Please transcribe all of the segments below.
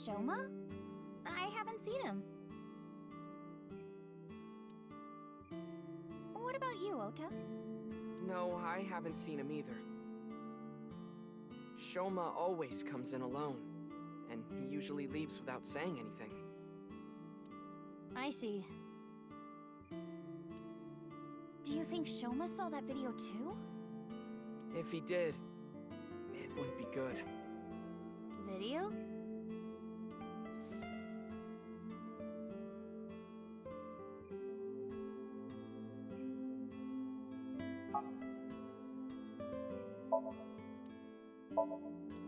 Shoma? I haven't seen him. What about you, Ota? No, I haven't seen him either. Shoma always comes in alone, and he usually leaves without saying anything. I see. Do you think Shoma saw that video too? If he did, it wouldn't be good. Video?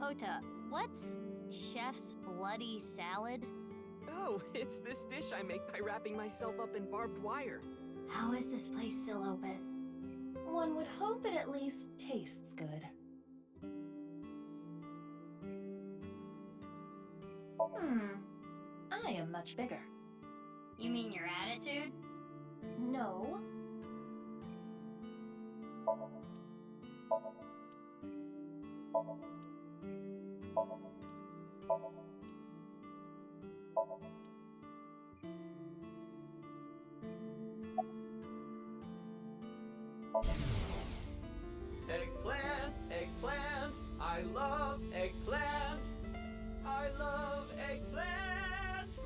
Ota, what's Chef's Bloody Salad? Oh, it's this dish I make by wrapping myself up in barbed wire. How is this place still open? One would hope it at least tastes good. I am much bigger. You mean your attitude? No. Eggplant, eggplant, I love eggplant. I love eggplant.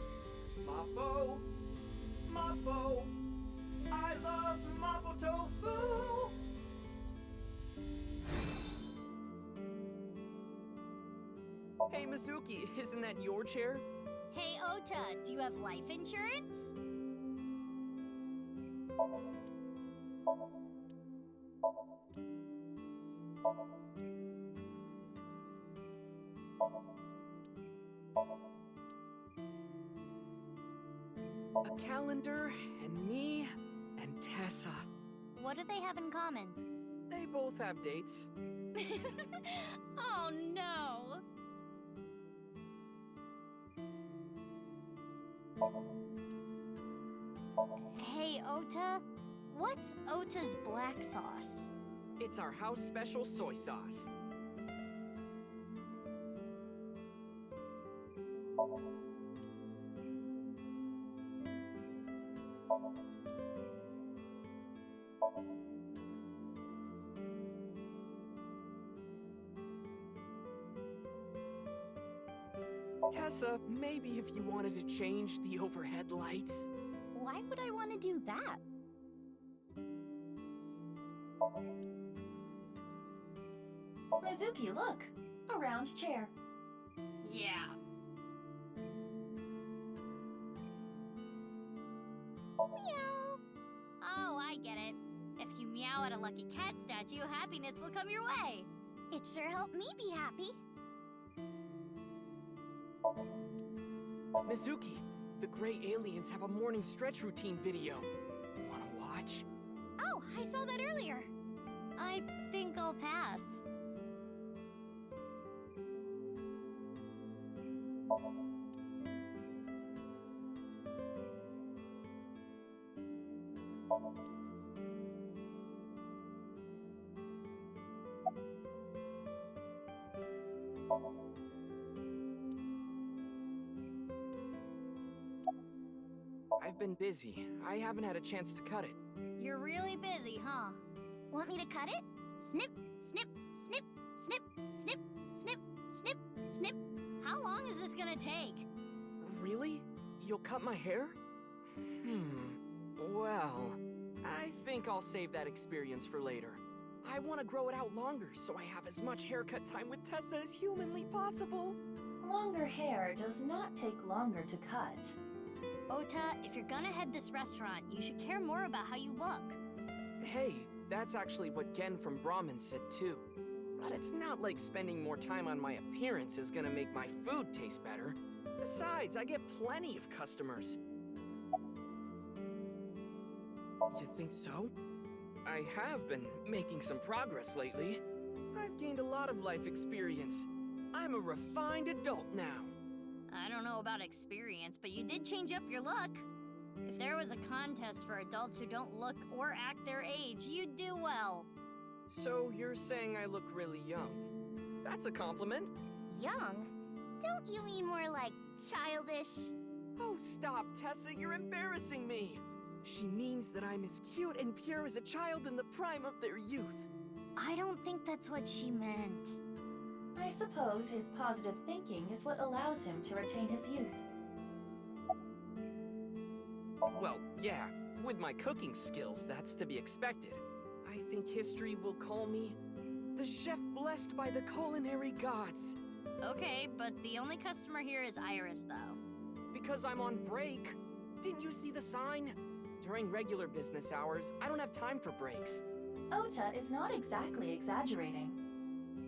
Mapo, mapo, I love mapo tofu. Hey Mizuki, isn't that your chair? Hey, Ota, do you have life insurance? A calendar, and me, and Tessa. What do they have in common? They both have dates. Oh no! Hey, Ota, what's Ota's black sauce? It's our house special soy sauce. Tessa, maybe if you wanted to change the overhead lights. Why would I want to do that? Mizuki, look! A round chair. Yeah. Meow. Oh, I get it. If you meow at a lucky cat statue, happiness will come your way. It sure helped me be happy. Mizuki, the gray aliens have a morning stretch routine video. Wanna watch? Oh, I saw that earlier. I think I'll pass. I've been busy. I haven't had a chance to cut it. You're really busy, huh? Want me to cut it? Snip, snip, snip, snip, snip, snip, snip, snip. How long is this gonna take? Really? You'll cut my hair? Well, I think I'll save that experience for later. I want to grow it out longer so I have as much haircut time with Tessa as humanly possible. Longer hair does not take longer to cut. Ota, if you're gonna head this restaurant, you should care more about how you look. Hey, that's actually what Gen from Brahmin said too. But it's not like spending more time on my appearance is gonna make my food taste better. Besides, I get plenty of customers. You think so? I have been making some progress lately. I've gained a lot of life experience. I'm a refined adult now. I don't know about experience, but you did change up your look. If there was a contest for adults who don't look or act their age, you'd do well. So you're saying I look really young? That's a compliment. Young? Don't you mean more like childish. Oh, stop, Tessa, you're embarrassing me. She means that I'm as cute and pure as a child in the prime of their youth. I don't think that's what she meant. I suppose his positive thinking is what allows him to retain his youth. Well, yeah, with my cooking skills, that's to be expected. I think history will call me the chef blessed by the culinary gods. Okay, but the only customer here is Iris, though. Because I'm on break. Didn't you see the sign? During regular business hours, I don't have time for breaks. Ota is not exactly exaggerating.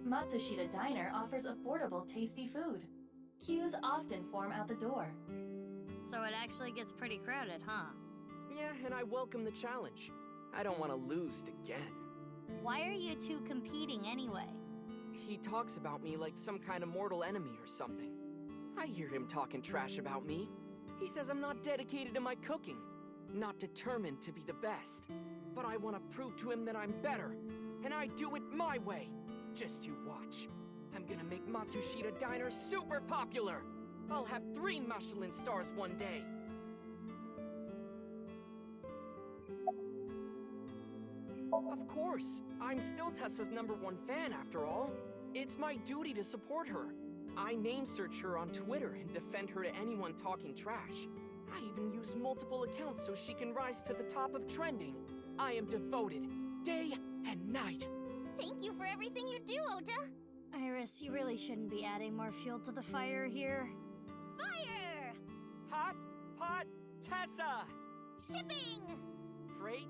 Matsushita Diner offers affordable, tasty food. Queues often form out the door. So it actually gets pretty crowded, huh? Yeah, and I welcome the challenge. I don't want to lose again. Why are you two competing anyway? He talks about me like some kind of mortal enemy or something. I hear him talking trash about me. He says I'm not dedicated to my cooking, not determined to be the best. But I want to prove to him that I'm better, and I do it my way. Just you watch. I'm gonna make Matsushita Diner super popular. I'll have 3 Michelin stars one day. Of course, I'm still Tessa's #1 fan after all. It's my duty to support her. I name search her on Twitter and defend her to anyone talking trash. I even use multiple accounts so she can rise to the top of trending. I am devoted, day and night. Thank you for everything you do, Ota. Iris, you really shouldn't be adding more fuel to the fire here. Fire! Hot Pot Tessa! Shipping! Freight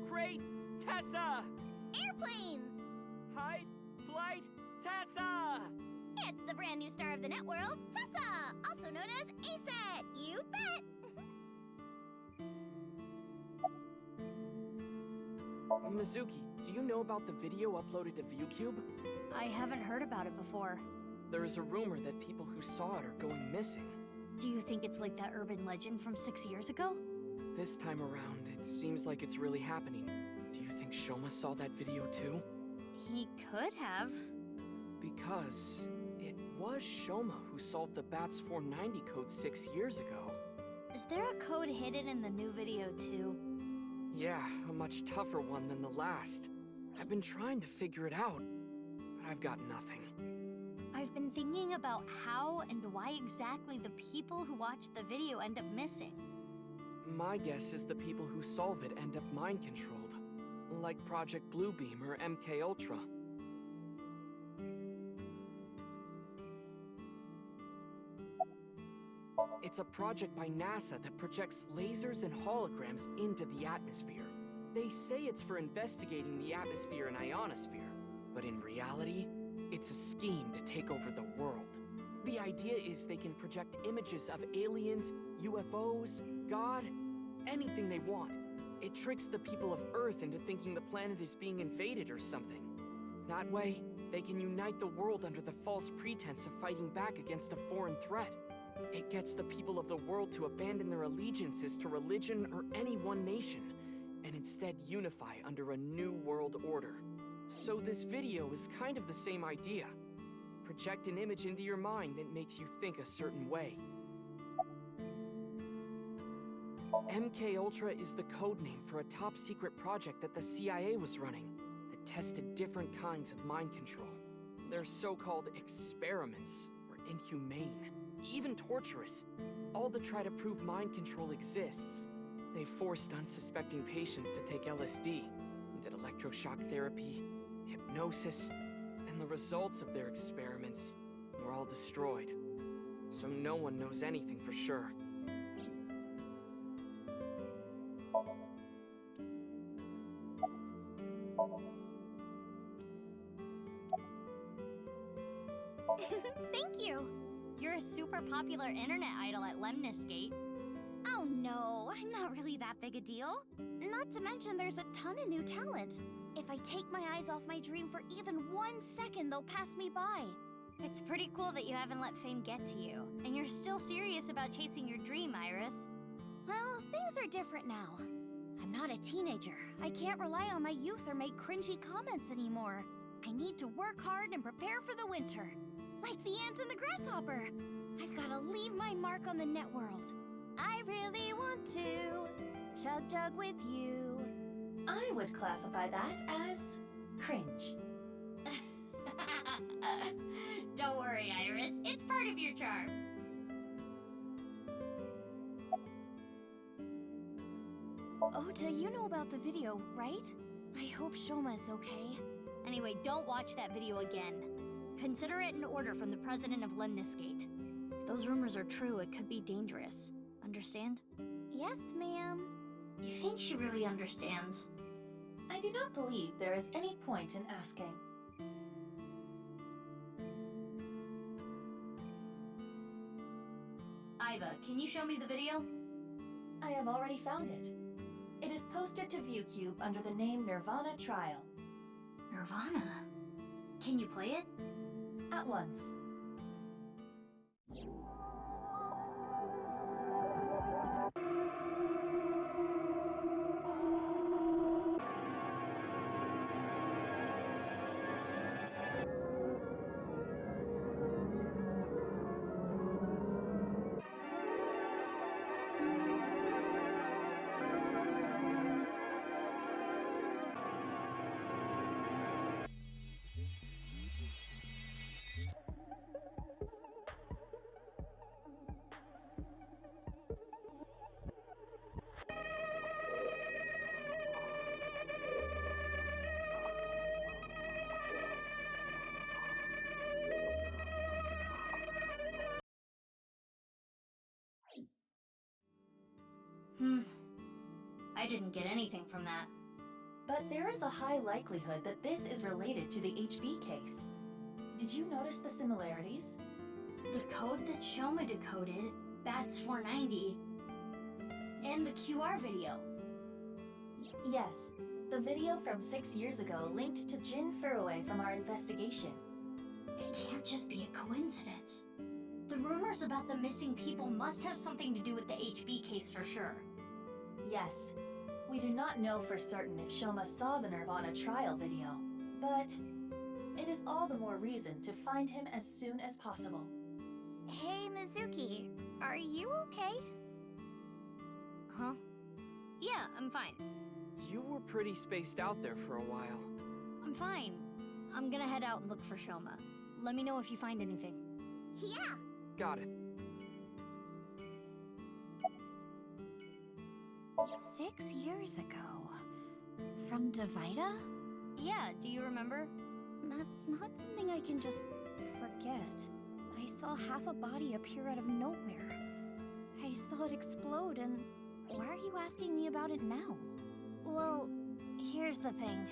Crate Tessa! Airplanes! Hide Flight Tessa! It's the brand new star of the net world, Tessa! Also known as ASAT! You bet! Mizuki, do you know about the video uploaded to ViewCube? I haven't heard about it before. There is a rumor that people who saw it are going missing. Do you think it's like that urban legend from 6 years ago? This time around, it seems like it's really happening. Do you think Shoma saw that video too? He could have. Because it was Shoma who solved the BATS 490 code 6 years ago. Is there a code hidden in the new video too? Yeah, a much tougher one than the last. I've been trying to figure it out, but I've got nothing. I've been thinking about how and why exactly the people who watch the video end up missing. My guess is the people who solve it end up mind-controlled, like Project Bluebeam or MK Ultra. It's a project by NASA that projects lasers and holograms into the atmosphere. They say it's for investigating the atmosphere and ionosphere, but in reality, it's a scheme to take over the world. The idea is they can project images of aliens, UFOs, God, anything they want. It tricks the people of Earth into thinking the planet is being invaded or something. That way, they can unite the world under the false pretense of fighting back against a foreign threat. It gets the people of the world to abandon their allegiances to religion or any one nation, and instead unify under a new world order. So this video is kind of the same idea. Project an image into your mind that makes you think a certain way. MK Ultra is the codename for a top-secret project that the CIA was running that tested different kinds of mind control. Their so-called experiments were inhumane, even torturous, all to try to prove mind control exists. They forced unsuspecting patients to take LSD, did electroshock therapy, hypnosis, and the results of their experiments were all destroyed. So no one knows anything for sure. Thank you! You're a super popular internet idol at Lemniscate. Oh no, I'm not really that big a deal. Not to mention there's a ton of new talent. If I take my eyes off my dream for even 1 second, they'll pass me by. It's pretty cool that you haven't let fame get to you, and you're still serious about chasing your dream, Iris. Well, things are different now. I'm not a teenager. I can't rely on my youth or make cringy comments anymore. I need to work hard and prepare for the winter. Like the ant and the grasshopper. I've gotta leave my mark on the net world. I really want to chug jug with you. I would classify that as cringe. Don't worry, Iris. It's part of your charm. Ota, you know about the video, right? I hope Shoma's okay. Anyway, don't watch that video again. Consider it an order from the president of Lemniscate. If those rumors are true, it could be dangerous. Understand? Yes, ma'am. You think she really understands? I do not believe there is any point in asking. Iva, can you show me the video? I have already found it. It is posted to ViewCube under the name Nirvana Trial. Nirvana? Can you play it? At once. I didn't get anything from that. But there is a high likelihood that this is related to the HB case. Did you notice the similarities? The code that Shoma decoded, Bats 490, and the QR video. Yes, the video from 6 years ago linked to Jin Furue from our investigation. It can't just be a coincidence. The rumors about the missing people must have something to do with the HB case for sure. Yes, we do not know for certain if Shoma saw the Nirvana trial video, but it is all the more reason to find him as soon as possible. Hey, Mizuki, are you okay? Huh? Yeah, I'm fine. You were pretty spaced out there for a while. I'm fine. I'm gonna head out and look for Shoma. Let me know if you find anything. Yeah! Got it. 6 years ago. From Davida? Yeah, do you remember? That's not something I can just forget. I saw half a body appear out of nowhere. I saw it explode, and why are you asking me about it now? Well, here's the thing.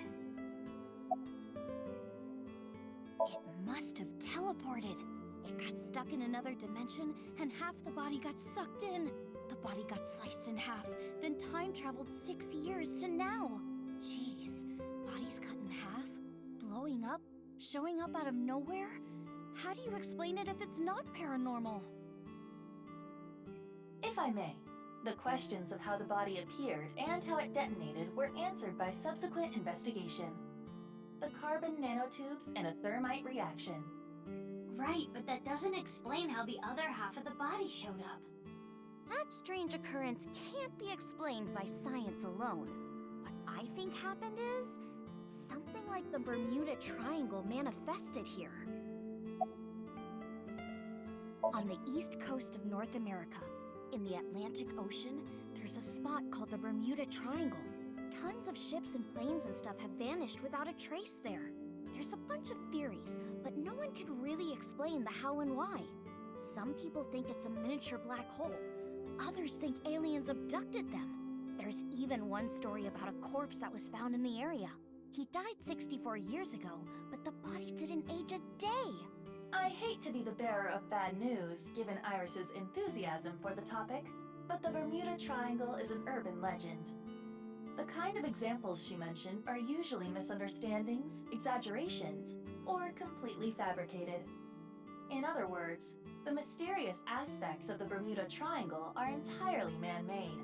It must have teleported. It got stuck in another dimension, and half the body got sucked in. The body got sliced in half, then time traveled 6 years to now. Jeez, bodies cut in half, blowing up, showing up out of nowhere? How do you explain it if it's not paranormal? If I may, the questions of how the body appeared and how it detonated were answered by subsequent investigation. The carbon nanotubes and a thermite reaction. Right, but that doesn't explain how the other half of the body showed up. That strange occurrence can't be explained by science alone. What I think happened is something like the Bermuda Triangle manifested here. On the east coast of North America, in the Atlantic Ocean, there's a spot called the Bermuda Triangle. Tons of ships and planes and stuff have vanished without a trace there. There's a bunch of theories, but no one can really explain the how and why. Some people think it's a miniature black hole. Others think aliens abducted them. There's even one story about a corpse that was found in the area. He died 64 years ago, but the body didn't age a day. I hate to be the bearer of bad news, given Iris's enthusiasm for the topic, but the Bermuda Triangle is an urban legend. The kind of examples she mentioned are usually misunderstandings, exaggerations, or completely fabricated. In other words, the mysterious aspects of the Bermuda Triangle are entirely man-made.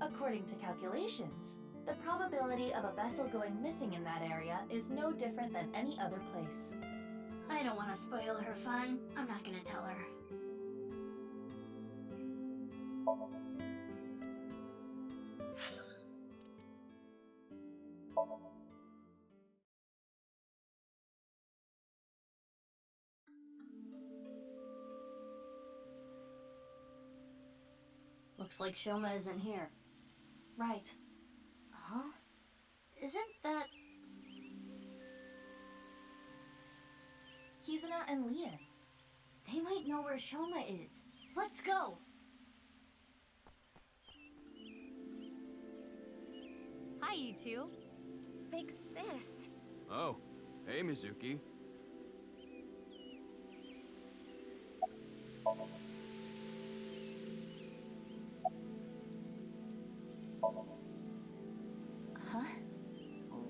According to calculations, the probability of a vessel going missing in that area is no different than any other place. I don't want to spoil her fun. I'm not gonna tell her. Looks like Shoma isn't here. Right. Huh? Isn't that... Kizuna and Leon. They might know where Shoma is. Let's go! Hi, you two. Big sis. Oh, hey Mizuki. Huh?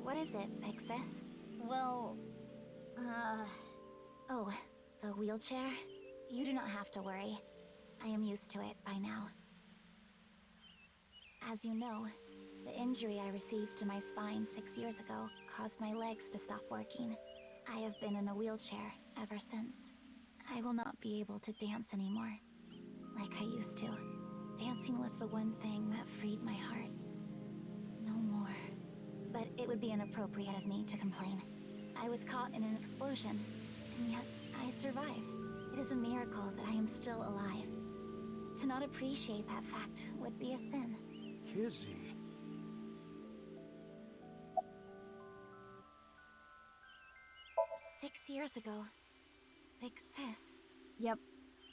What is it, big sis? Well, Oh, the wheelchair? You do not have to worry. I am used to it by now. As you know, the injury I received to my spine 6 years ago caused my legs to stop working. I have been in a wheelchair ever since. I will not be able to dance anymore, like I used to. Dancing was the one thing that freed my heart. No more. But it would be inappropriate of me to complain. I was caught in an explosion, and yet I survived. It is a miracle that I am still alive. To not appreciate that fact would be a sin. Kizzy. 6 years ago. Big sis. yep.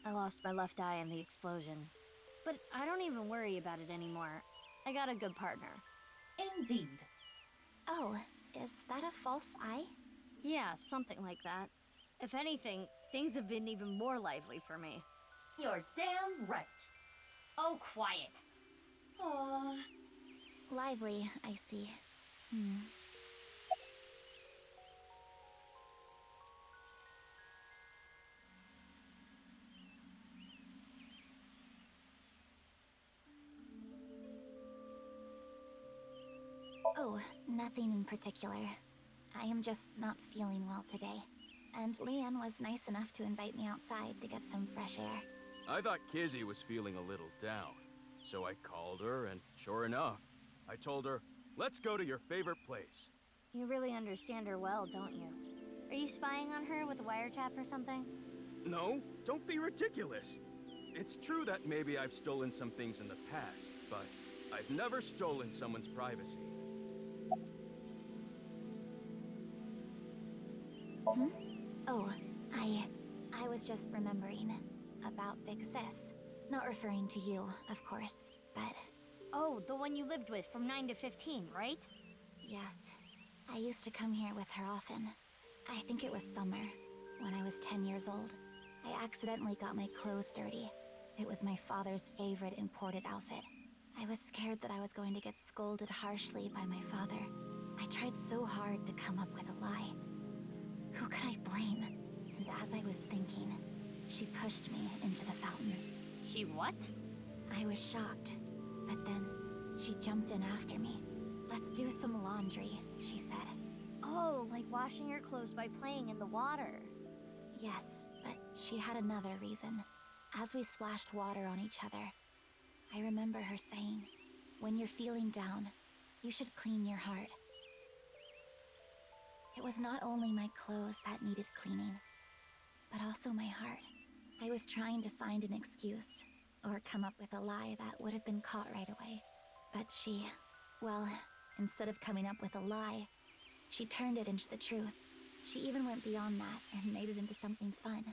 I lost my left eye in the explosion. But I don't even worry about it anymore. I got a good partner. Indeed. Oh, is that a false eye? Yeah, something like that. If anything, things have been even more lively for me. You're damn right. Oh, quiet. Aww. Lively, I see. Oh, nothing in particular. I am just not feeling well today. And Leanne was nice enough to invite me outside to get some fresh air. I thought Kizzy was feeling a little down. So I called her, and sure enough, I told her, let's go to your favorite place. You really understand her well, don't you? Are you spying on her with a wiretap or something? No, don't be ridiculous. It's true that maybe I've stolen some things in the past, but I've never stolen someone's privacy. Oh, I was just remembering about Big Sis. Not referring to you, of course, but Oh, the one you lived with from 9 to 15, right? yes. I used to come here with her often. I think it was summer, when I was 10 years old. I accidentally got my clothes dirty. It was my father's favorite imported outfit. I was scared that I was going to get scolded harshly by my father. I tried so hard to come up with a lie. Who could I blame? And as I was thinking, she pushed me into the fountain. She what? I was shocked, but then she jumped in after me. Let's do some laundry, she said. Oh, like washing your clothes by playing in the water. Yes, but she had another reason. As we splashed water on each other, I remember her saying, when you're feeling down, you should clean your heart. It was not only my clothes that needed cleaning, but also my heart. I was trying to find an excuse, or come up with a lie that would have been caught right away. But she, well, instead of coming up with a lie, she turned it into the truth. She even went beyond that and made it into something fun.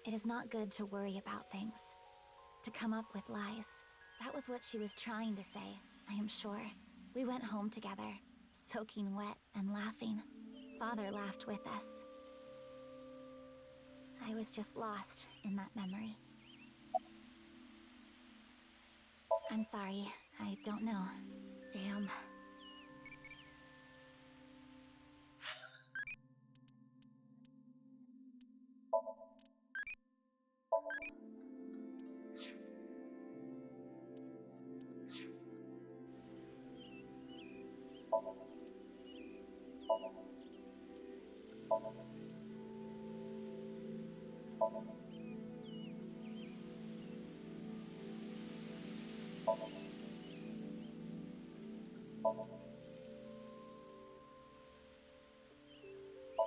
It is not good to worry about things, to come up with lies. That was what she was trying to say, I am sure. We went home together, soaking wet and laughing. Father laughed with us. I was just lost in that memory. I'm sorry, I don't know. Damn.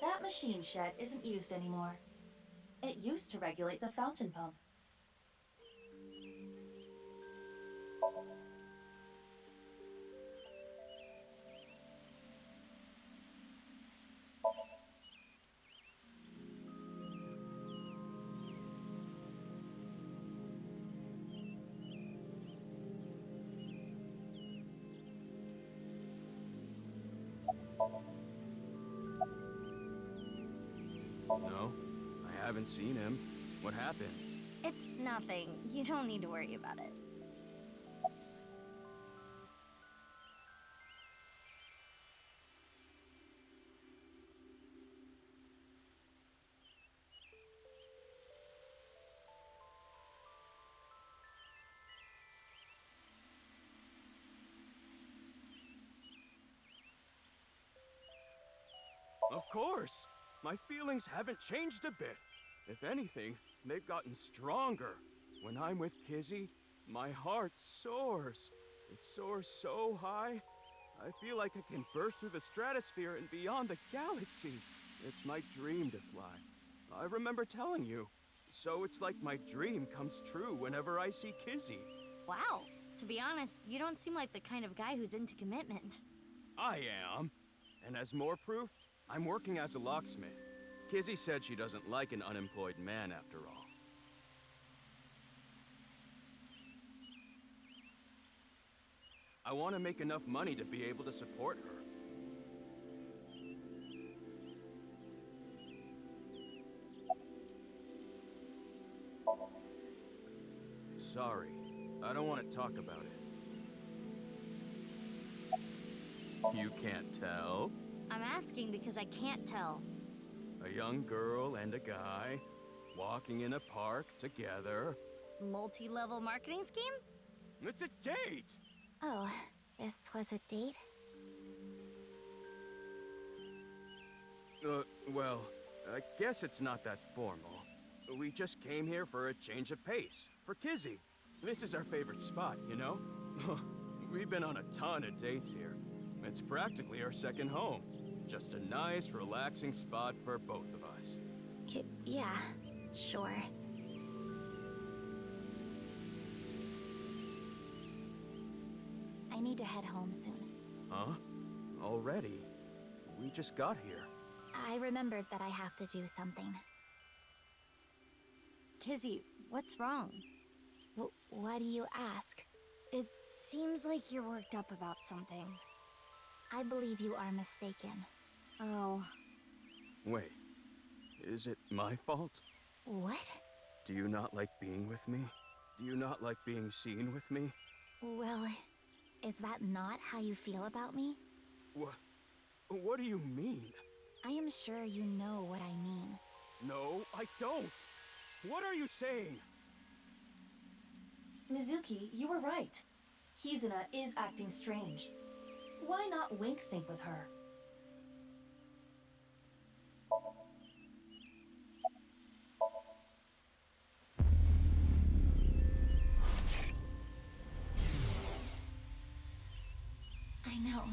That machine shed isn't used anymore. It used to regulate the fountain pump. No, I haven't seen him. What happened? It's nothing. You don't need to worry about it. Of course! My feelings haven't changed a bit. If anything, they've gotten stronger. When I'm with Kizzy, my heart soars. It soars so high, I feel like I can burst through the stratosphere and beyond the galaxy. It's my dream to fly. I remember telling you. So it's like my dream comes true whenever I see Kizzy. Wow. To be honest, you don't seem like the kind of guy who's into commitment. I am. And as more proof, I'm working as a locksmith. Kizzy said she doesn't like an unemployed man after all. I want to make enough money to be able to support her. Sorry, I don't want to talk about it. You can't tell? I'm asking because I can't tell. A young girl and a guy, walking in a park together. Multi-level marketing scheme? It's a date! Oh, this was a date? Well, I guess it's not that formal. We just came here for a change of pace, for Kizzy. This is our favorite spot, you know? We've been on a ton of dates here. It's practically our second home. Just a nice, relaxing spot for both of us. Yeah, sure. I need to head home soon. Huh? Already? We just got here. I remembered that I have to do something. Kizzy, what's wrong? Why do you ask? It seems like you're worked up about something. I believe you are mistaken. Oh. Wait. Is it my fault? What? Do you not like being with me? Do you not like being seen with me? Well, is that not how you feel about me? What do you mean? I am sure you know what I mean. No, I don't! What are you saying? Mizuki, you were right. Kizuna is acting strange. Why not wink sync with her? I know.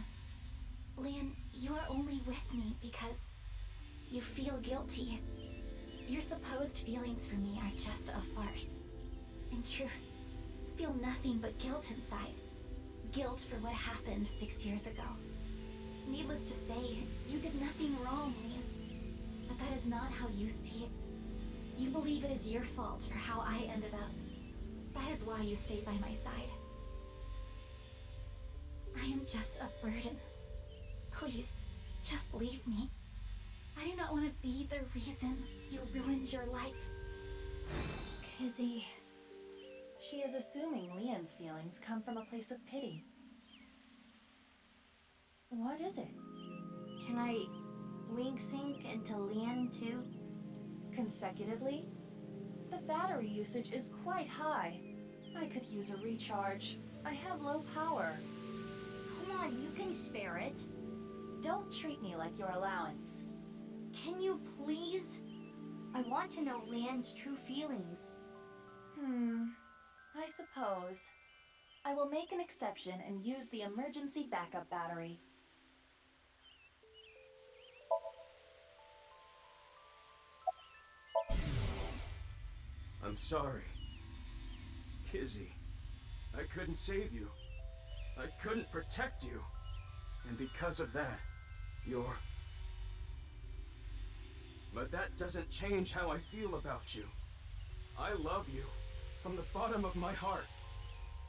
Lian, you are only with me because you feel guilty. Your supposed feelings for me are just a farce. In truth, I feel nothing but guilt inside. Guilt for what happened 6 years ago. Needless to say, you did nothing wrong, Lian. But that is not how you see it. You believe it is your fault for how I ended up. That is why you stayed by my side. I am just a burden. Please, just leave me. I do not want to be the reason you ruined your life. Kizzy. She is assuming Lian's feelings come from a place of pity. What is it? Can I wink sync into Lian too? Consecutively? The battery usage is quite high. I could use a recharge. I have low power. Come on, you can spare it. Don't treat me like your allowance. Can you please? I want to know Lian's true feelings. I suppose. I will make an exception and use the emergency backup battery. I'm sorry. Kizzy, I couldn't save you. I couldn't protect you. And because of that, you're... But that doesn't change how I feel about you. I love you from the bottom of my heart.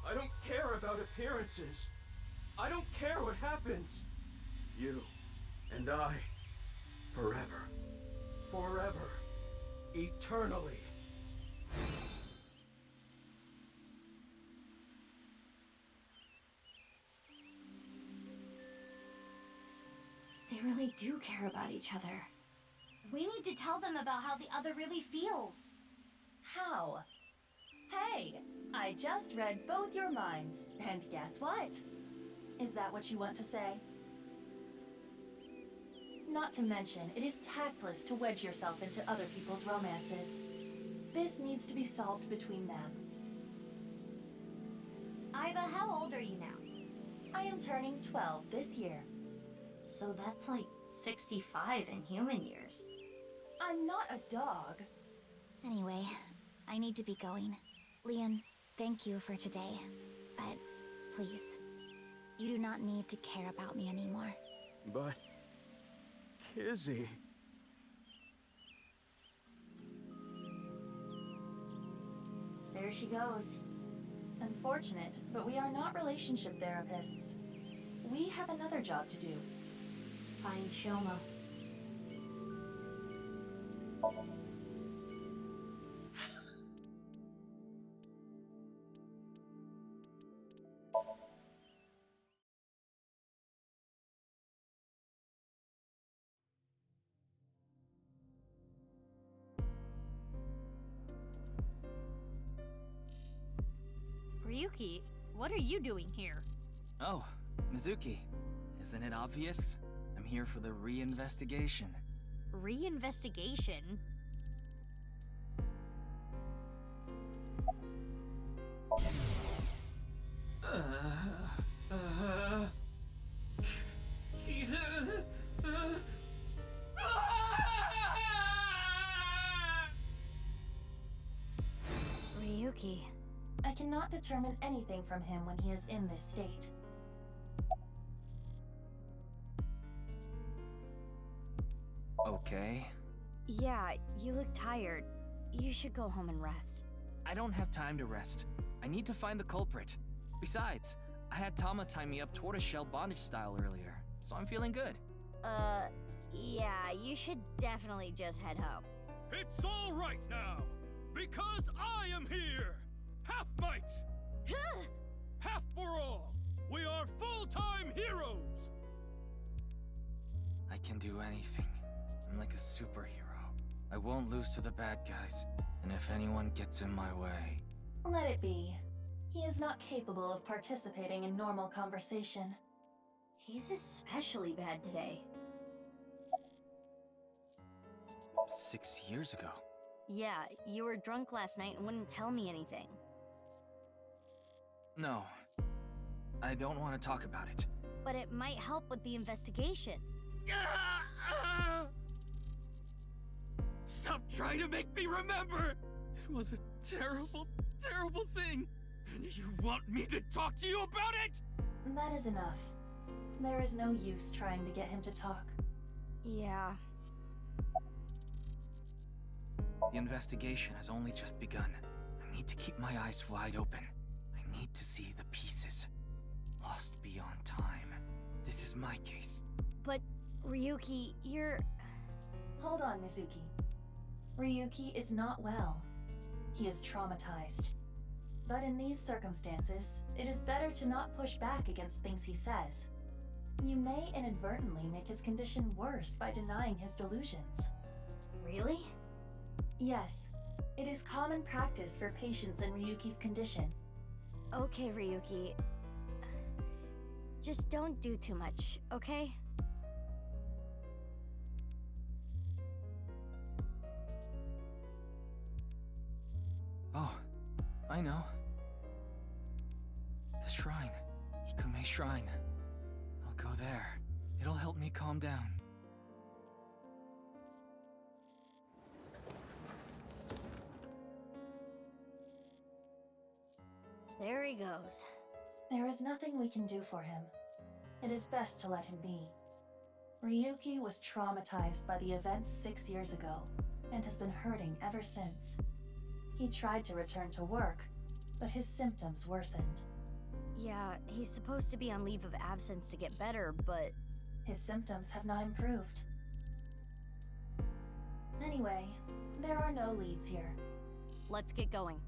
I don't care about appearances. I don't care what happens. You and I, forever, forever, eternally. They really do care about each other. We need to tell them about how the other really feels. How? Hey, I just read both your minds, and guess what? Is that what you want to say? Not to mention, it is tactless to wedge yourself into other people's romances. This needs to be solved between them. Iva, how old are you now? I am turning 12 this year. So that's like 65 in human years. I'm not a dog. Anyway, I need to be going. Leon, thank you for today. But please, you do not need to care about me anymore. But... Kizzy... There she goes. Unfortunate, but we are not relationship therapists. We have another job to do. Find Shoma. Ryuki, what are you doing here? Oh, Mizuki. Isn't it obvious? I'm here for the re-investigation. Re-investigation? He's... Ryuki. I cannot determine anything from him when he is in this state. Okay. Yeah, you look tired. You should go home and rest. I don't have time to rest. I need to find the culprit. Besides, I had Tama tie me up tortoiseshell bondage style earlier, so I'm feeling good. Yeah, you should definitely just head home. It's all right now, because I am here! Half might! Half for all! We are full-time heroes! I can do anything. I'm like a superhero. I won't lose to the bad guys, and if anyone gets in my way... Let it be. He is not capable of participating in normal conversation. He's especially bad today. 6 years ago. Yeah, you were drunk last night and wouldn't tell me anything. No. I don't want to talk about it. But it might help with the investigation. Stop trying to make me remember! It was a terrible, terrible thing! And you want me to talk to you about it?! That is enough. There is no use trying to get him to talk. Yeah. The investigation has only just begun. I need to keep my eyes wide open. I need to see the pieces. Lost beyond time. This is my case. But, Ryuki, you're... Hold on, Mizuki. Ryuki is not well. He is traumatized. But in these circumstances, it is better to not push back against things he says. You may inadvertently make his condition worse by denying his delusions. Really? Yes, it is common practice for patients in Ryuki's condition. Okay, Ryuki. Just don't do too much, okay? Oh, I know. The shrine. Ikume Shrine. I'll go there. It'll help me calm down. There he goes. There is nothing we can do for him. It is best to let him be. Ryuki was traumatized by the events 6 years ago, and has been hurting ever since. He tried to return to work, but his symptoms worsened. Yeah, he's supposed to be on leave of absence to get better, but... His symptoms have not improved. Anyway, there are no leads here. Let's get going.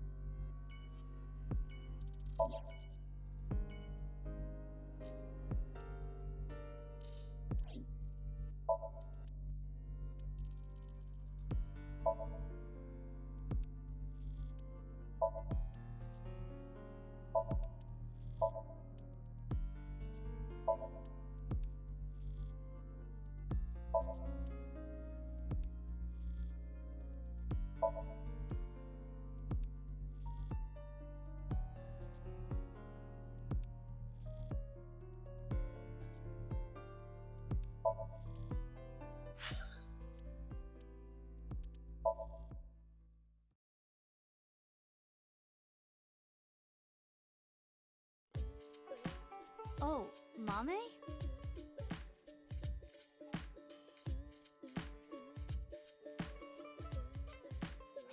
Oh, Mame?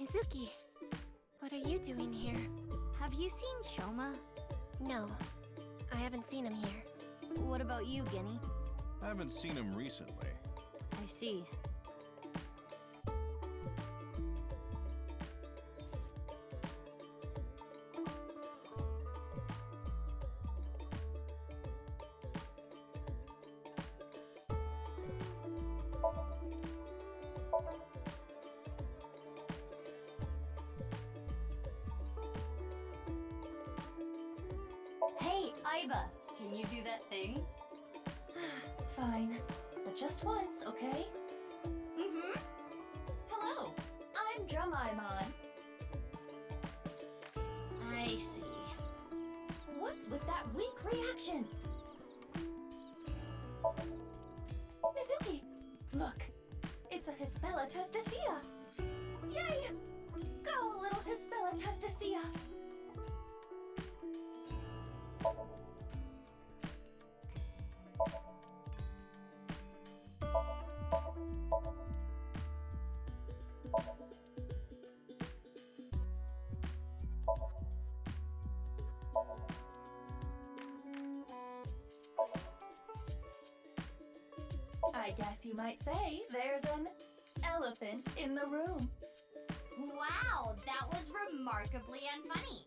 Mizuki, what are you doing here? Have you seen Shoma? No, I haven't seen him here. What about you, Ginny? I haven't seen him recently. I see. Hey, Aiba, can you do that thing? Fine, but just once, okay? Mm-hmm. Hello, I'm Drumaimon. I see. What's with that weak reaction? Mizuki, look, it's a Hispella testacea. Yay! Go, little Hispella testacea. I guess you might say there's an elephant in the room. Wow, that was remarkably unfunny.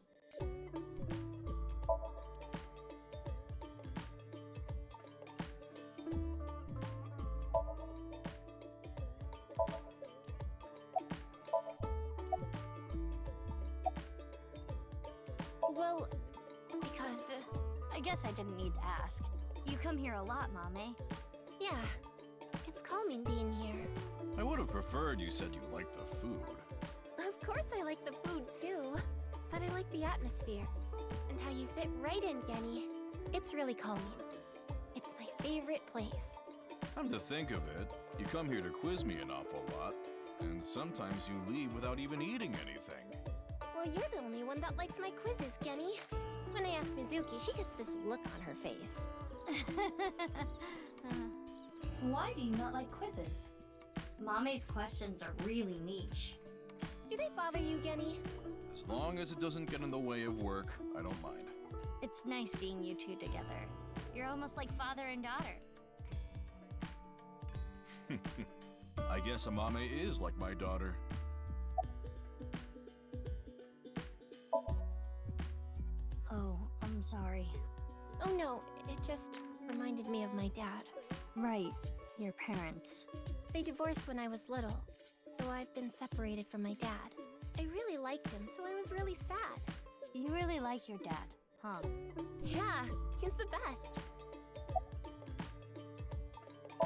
Well, because, I guess I didn't need to ask. You come here a lot, Mame. yeah, it's calming being here. I would have preferred you said you liked the food. Of course I like the food too, but I like the atmosphere and how you fit right in, Genny. It's really calming. It's my favorite place. Come to think of it, you come here to quiz me an awful lot, and sometimes you leave without even eating anything. Well, you're the only one that likes my quizzes, Genny. When I ask Mizuki, she gets this look on her face. Why do you not like quizzes? Mame's questions are really niche. Do they bother you, Genny? As long as it doesn't get in the way of work, I don't mind. It's nice seeing you two together. You're almost like father and daughter. I guess Amame is like my daughter. Oh, I'm sorry. Oh no, it just reminded me of my dad. Right, your parents. They divorced when I was little, so I've been separated from my dad. I really liked him, so I was really sad. You really like your dad, huh? Yeah, he's the best.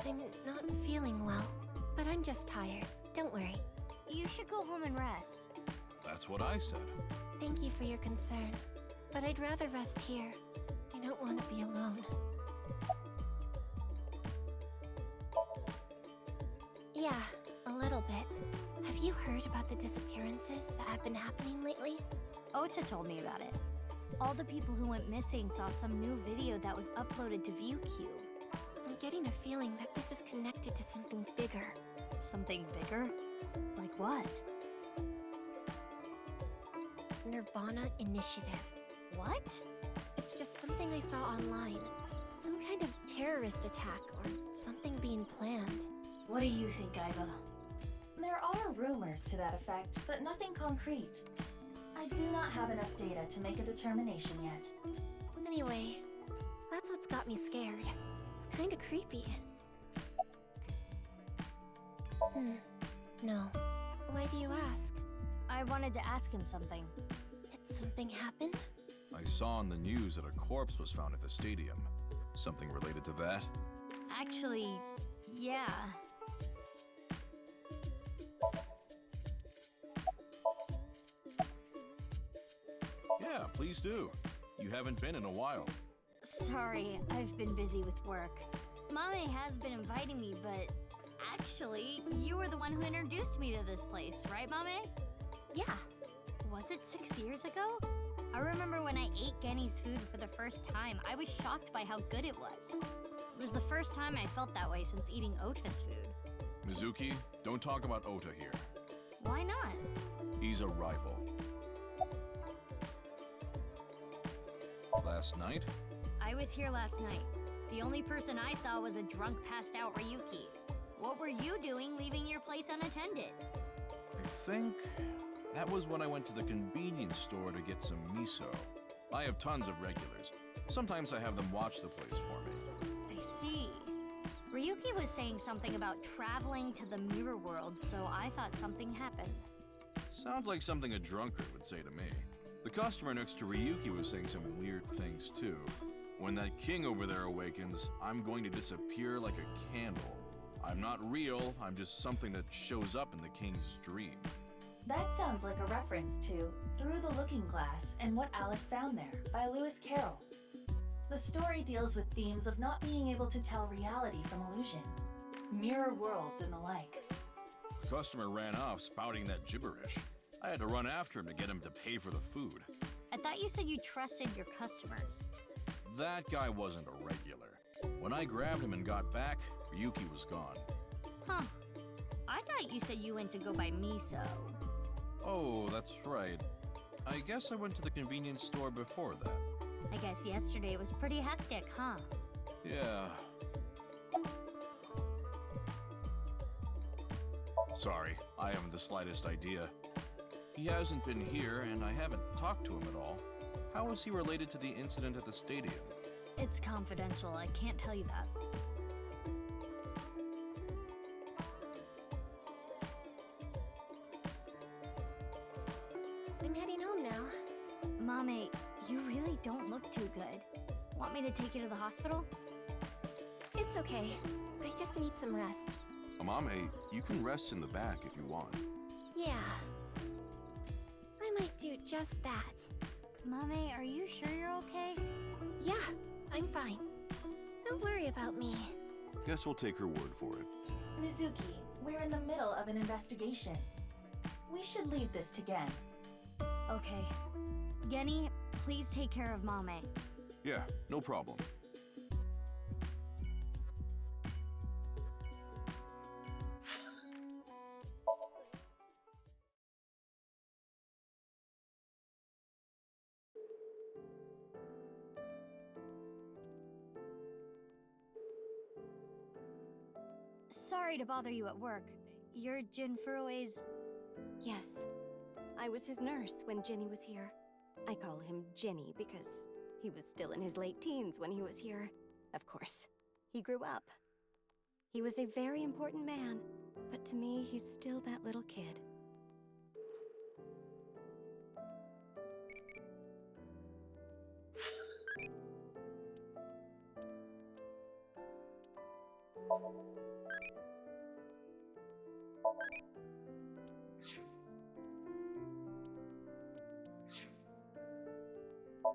I'm not feeling well, but I'm just tired. Don't worry. You should go home and rest. That's what I said. Thank you for your concern, but I'd rather rest here. I don't want to be alone. Yeah, a little bit. Have you heard about the disappearances that have been happening lately? Ota told me about it. All the people who went missing saw some new video that was uploaded to ViewCube. I'm getting a feeling that this is connected to something bigger. Something bigger? Like what? Nirvana Initiative. What? It's just something I saw online. Some kind of terrorist attack or something being planned. What do you think, Iva? There are rumors to that effect, but nothing concrete. I do not have enough data to make a determination yet. Anyway, that's what's got me scared. It's kinda creepy. No. Why do you ask? I wanted to ask him something. Did something happen? I saw on the news that a corpse was found at the stadium. Something related to that? Actually, yeah. Yeah, please do. You haven't been in a while. Sorry, I've been busy with work. Mame has been inviting me, but actually, you were the one who introduced me to this place, right, Mame? Yeah. Was it 6 years ago? I remember when I ate Genny's food for the first time, I was shocked by how good it was. It was the first time I felt that way since eating Ota's food. Mizuki, don't talk about Ota here. Why not? He's a rival. Last night? I was here last night. The only person I saw was a drunk, passed out Ryuki. What were you doing leaving your place unattended? I think that was when I went to the convenience store to get some miso. I have tons of regulars. Sometimes I have them watch the place for me. I see. Ryuki was saying something about traveling to the mirror world, so I thought something happened. Sounds like something a drunkard would say to me. The customer next to Ryuki was saying some weird things too. When that king over there awakens, I'm going to disappear like a candle. I'm not real, I'm just something that shows up in the king's dream. That sounds like a reference to Through the Looking Glass and What Alice Found There by Lewis Carroll. The story deals with themes of not being able to tell reality from illusion, mirror worlds and the like. The customer ran off spouting that gibberish. I had to run after him to get him to pay for the food. I thought you said you trusted your customers. That guy wasn't a regular. When I grabbed him and got back, Ryuki was gone. Huh. I thought you said you went to go buy miso. Oh, that's right. I guess I went to the convenience store before that. I guess yesterday was pretty hectic, huh? Yeah. Sorry, I haven't the slightest idea. He hasn't been here, and I haven't talked to him at all. How is he related to the incident at the stadium? It's confidential, I can't tell you that. I'm heading home now. Mame, you really don't look too good. Want me to take you to the hospital? It's okay. I just need some rest. Amame, you can rest in the back if you want. Yeah. I might do just that. Mame, are you sure you're okay? Yeah, I'm fine. Don't worry about me. Guess we'll take her word for it. Mizuki, we're in the middle of an investigation. We should leave this to Gen. Okay. Genny, please take care of Mame. Yeah, no problem. Sorry to bother you at work. You're Jinfurue's... Yes. I was his nurse when Jenny was here. I call him Jenny because he was still in his late teens when he was here. Of course, he grew up. He was a very important man, but to me, he's still that little kid.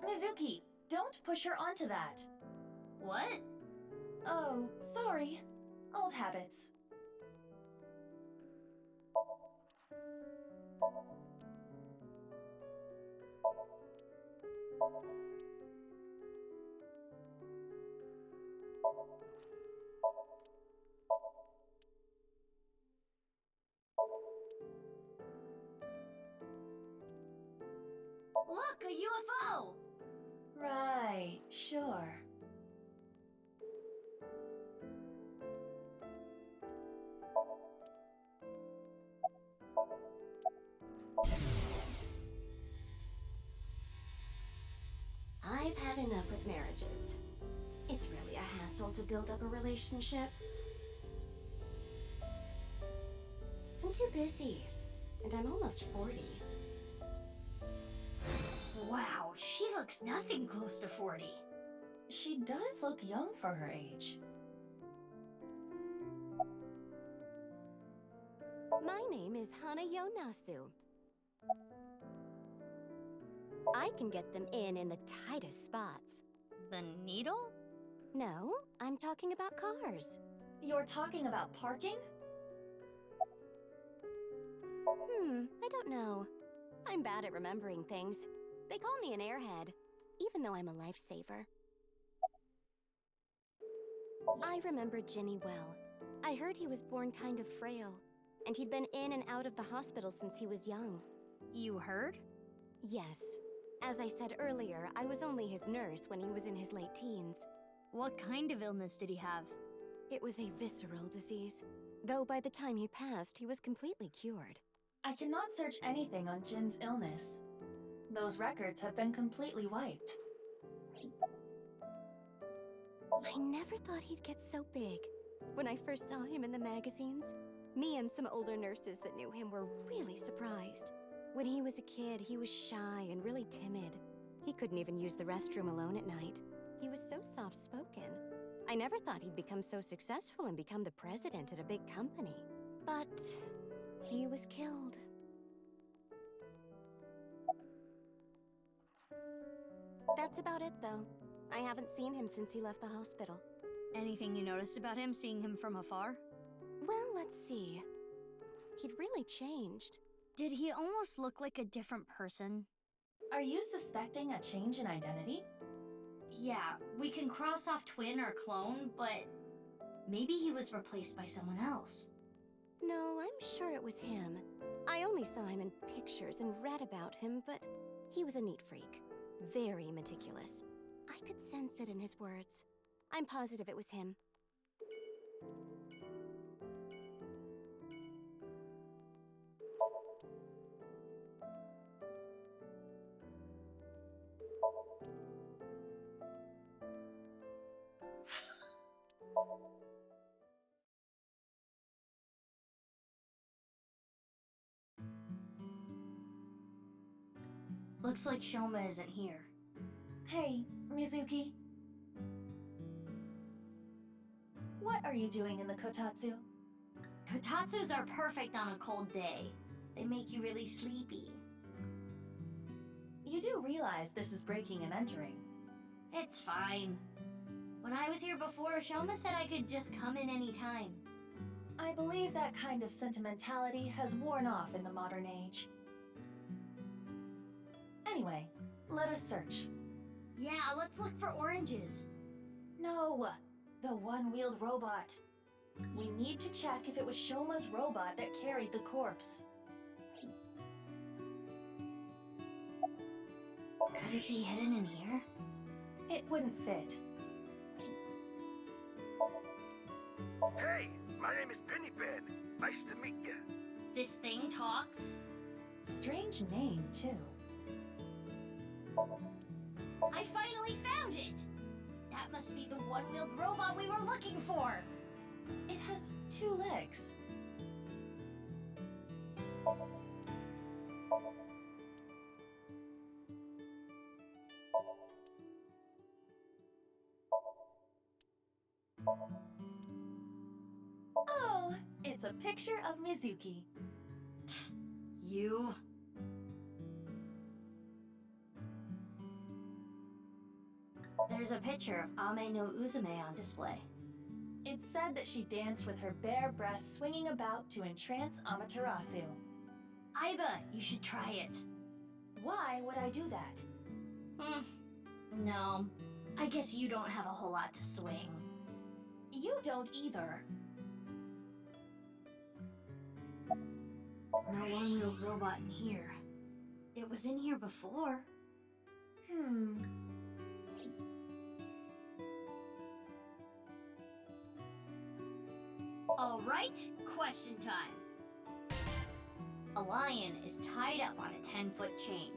Mizuki, Don't push her onto that. What? Oh, sorry. Old habits. Look, a UFO! Right, sure. I've had enough with marriages. It's really a hassle to build up a relationship. I'm too busy, and I'm almost 40. Wow, she looks nothing close to 40. She does look young for her age. My name is Hana Yonasu. I can get them in the tightest spots. The needle? No, I'm talking about cars. You're talking about parking? I don't know. I'm bad at remembering things. They call me an airhead, even though I'm a lifesaver. I remember Ginny well. I heard he was born kind of frail, and he'd been in and out of the hospital since he was young. You heard? Yes. As I said earlier, I was only his nurse when he was in his late teens. What kind of illness did he have? It was a visceral disease, though by the time he passed, he was completely cured. I cannot search anything on Jin's illness. Those records have been completely wiped. I never thought he'd get so big. When I first saw him in the magazines, me and some older nurses that knew him were really surprised. When he was a kid, he was shy and really timid. He couldn't even use the restroom alone at night. He was so soft-spoken. I never thought he'd become so successful and become the president at a big company. But he was killed. That's about it, though. I haven't seen him since he left the hospital. Anything you noticed about him, seeing him from afar? Well, let's see. He'd really changed. Did he almost look like a different person? Are you suspecting a change in identity? Yeah, we can cross off twin or clone, but maybe he was replaced by someone else. No, I'm sure it was him. I only saw him in pictures and read about him, but he was a neat freak. Very meticulous. I could sense it in his words. I'm positive it was him. Looks like Shoma isn't here. Hey, Mizuki. What are you doing in the kotatsu? Kotatsus are perfect on a cold day. They make you really sleepy. You do realize this is breaking and entering. It's fine. When I was here before, Shoma said I could just come in any time. I believe that kind of sentimentality has worn off in the modern age. Anyway, let us search. Yeah, let's look for oranges. No, the one-wheeled robot. We need to check if it was Shoma's robot that carried the corpse. Could it be hidden in here? It wouldn't fit. Hey, my name is Pennypen. Nice to meet you. This thing talks? Strange name, too. I finally found it! That must be the one-wheeled robot we were looking for! It has 2 legs. Oh, it's a picture of Mizuki. You? There's a picture of Ame no Uzume on display. It's said that she danced with her bare breasts swinging about to entrance Amaterasu. Aiba, you should try it. Why would I do that? No. I guess you don't have a whole lot to swing. You don't either. No one-wheeled robot in here. It was in here before. Alright, question time. A lion is tied up on a 10-foot chain.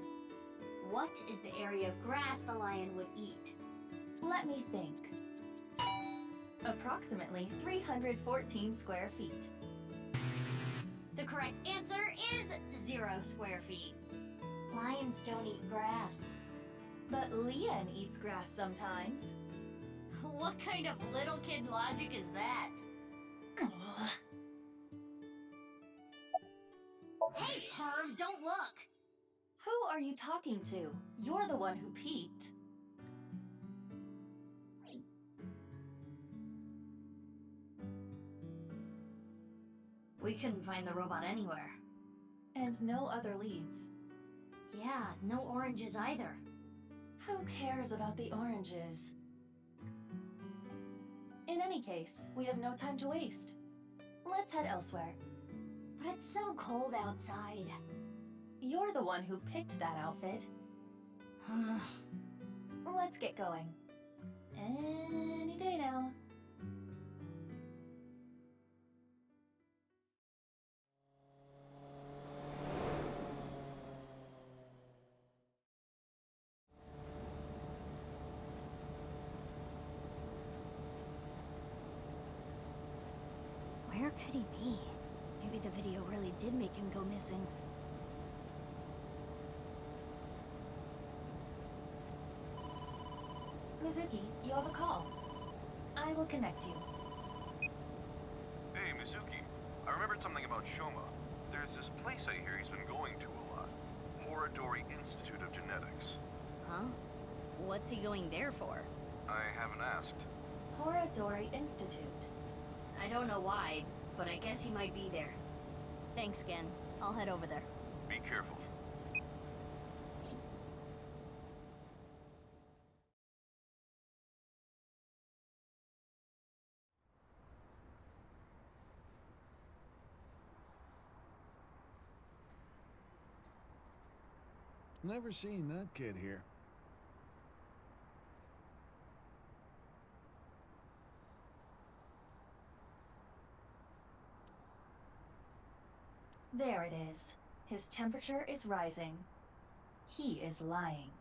What is the area of grass the lion would eat? Let me think. Approximately 314 square feet. The correct answer is 0 square feet. Lions don't eat grass. But Lian eats grass sometimes. What kind of little kid logic is that? Hey, perv, don't look! Who are you talking to? You're the one who peeked. We couldn't find the robot anywhere. And no other leads. Yeah, no oranges either. Who cares about the oranges? In any case, we have no time to waste. Let's head elsewhere. But it's so cold outside. You're the one who picked that outfit. Let's get going. Any day now. Where could he be? Maybe the video really did make him go missing. Mizuki, you have a call. I will connect you. Hey, Mizuki. I remembered something about Shoma. There's this place I hear he's been going to a lot. Horadori Institute of Genetics. Huh? What's he going there for? I haven't asked. Horadori Institute. I don't know why, but I guess he might be there. Thanks, Gen. I'll head over there. Be careful. Never seen that kid here. There it is. His temperature is rising. He is lying.